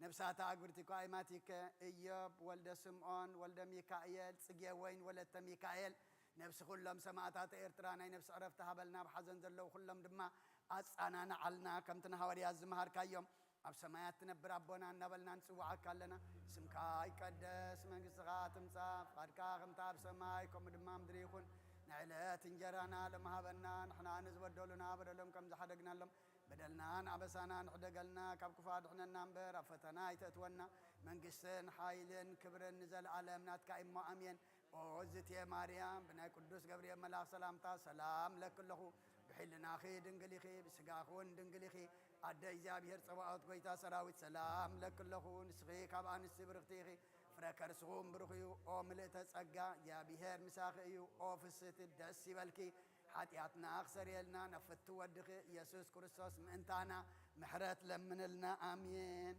ነብሳታ ኣግብርቲኳ ኣይማቲከ ኢዮብ ወልደ ስምዖን ወልደ ሚካኤል ጽጌ ወይን ወለተ ሚካኤል ነብሲ ኩሎም ሰማዕታት ኤርትራ ናይ ነብሲ ዕረፍቲ ሃበልና ብሓዘን ዘለዉ ኩሎም ድማ ኣጻናንዓልና ከምቲ ንሃዋርያት ዝመሃርካዮም ኣብ ሰማያት ትነብር ኣቦና እናበልና ንጽዋዓካ ኣለና ስምካ ይቀደስ መንግስትኻ ትምጻእ ፍቃድካ ከምታ ኣብ ሰማይ ከምኡ ድማ ምድሪ ይኹን ንዕለት እንጀራና ለመሃበና ንሕና ንዝበደሉና በደሎም ከም ዝሓደግናሎም በደልናን ኣበሳና ንሕደገልና ካብ ክፉ ኣድሕነና እምበር ኣብ ፈተና ኣይተእትወና መንግስትን ሓይልን ክብርን ንዘለዓለም ናትካ እሞ ኣሜን ኦ እግዝእትየ ማርያም ብናይ ቅዱስ ገብርኤል መልኣክ ሰላምታ ሰላም ለክለኹ ብሒልናኺ ድንግል ኢኺ ብስጋኺ እውን ድንግል ኢኺ ኣደ እግዚአብሔር ፀባኦት ጎይታ ሰራዊት ሰላም ለክለኹ ንስኺ ካብ ኣንስቲ ብርክቲ ኢኺ ፍረ ከርስኹም ብሩኽ እዩ ኦ ምልእተ ጸጋ እግዚአብሔር ምሳኺ እዩ ኦ ፍስቲ ደስ ይበልኪ ሓጢኣትና ክሰርየልና ነፍቲ ወድኺ ኢየሱስ ክርስቶስ ምእንታና ምሕረት ለምንልና ኣሜን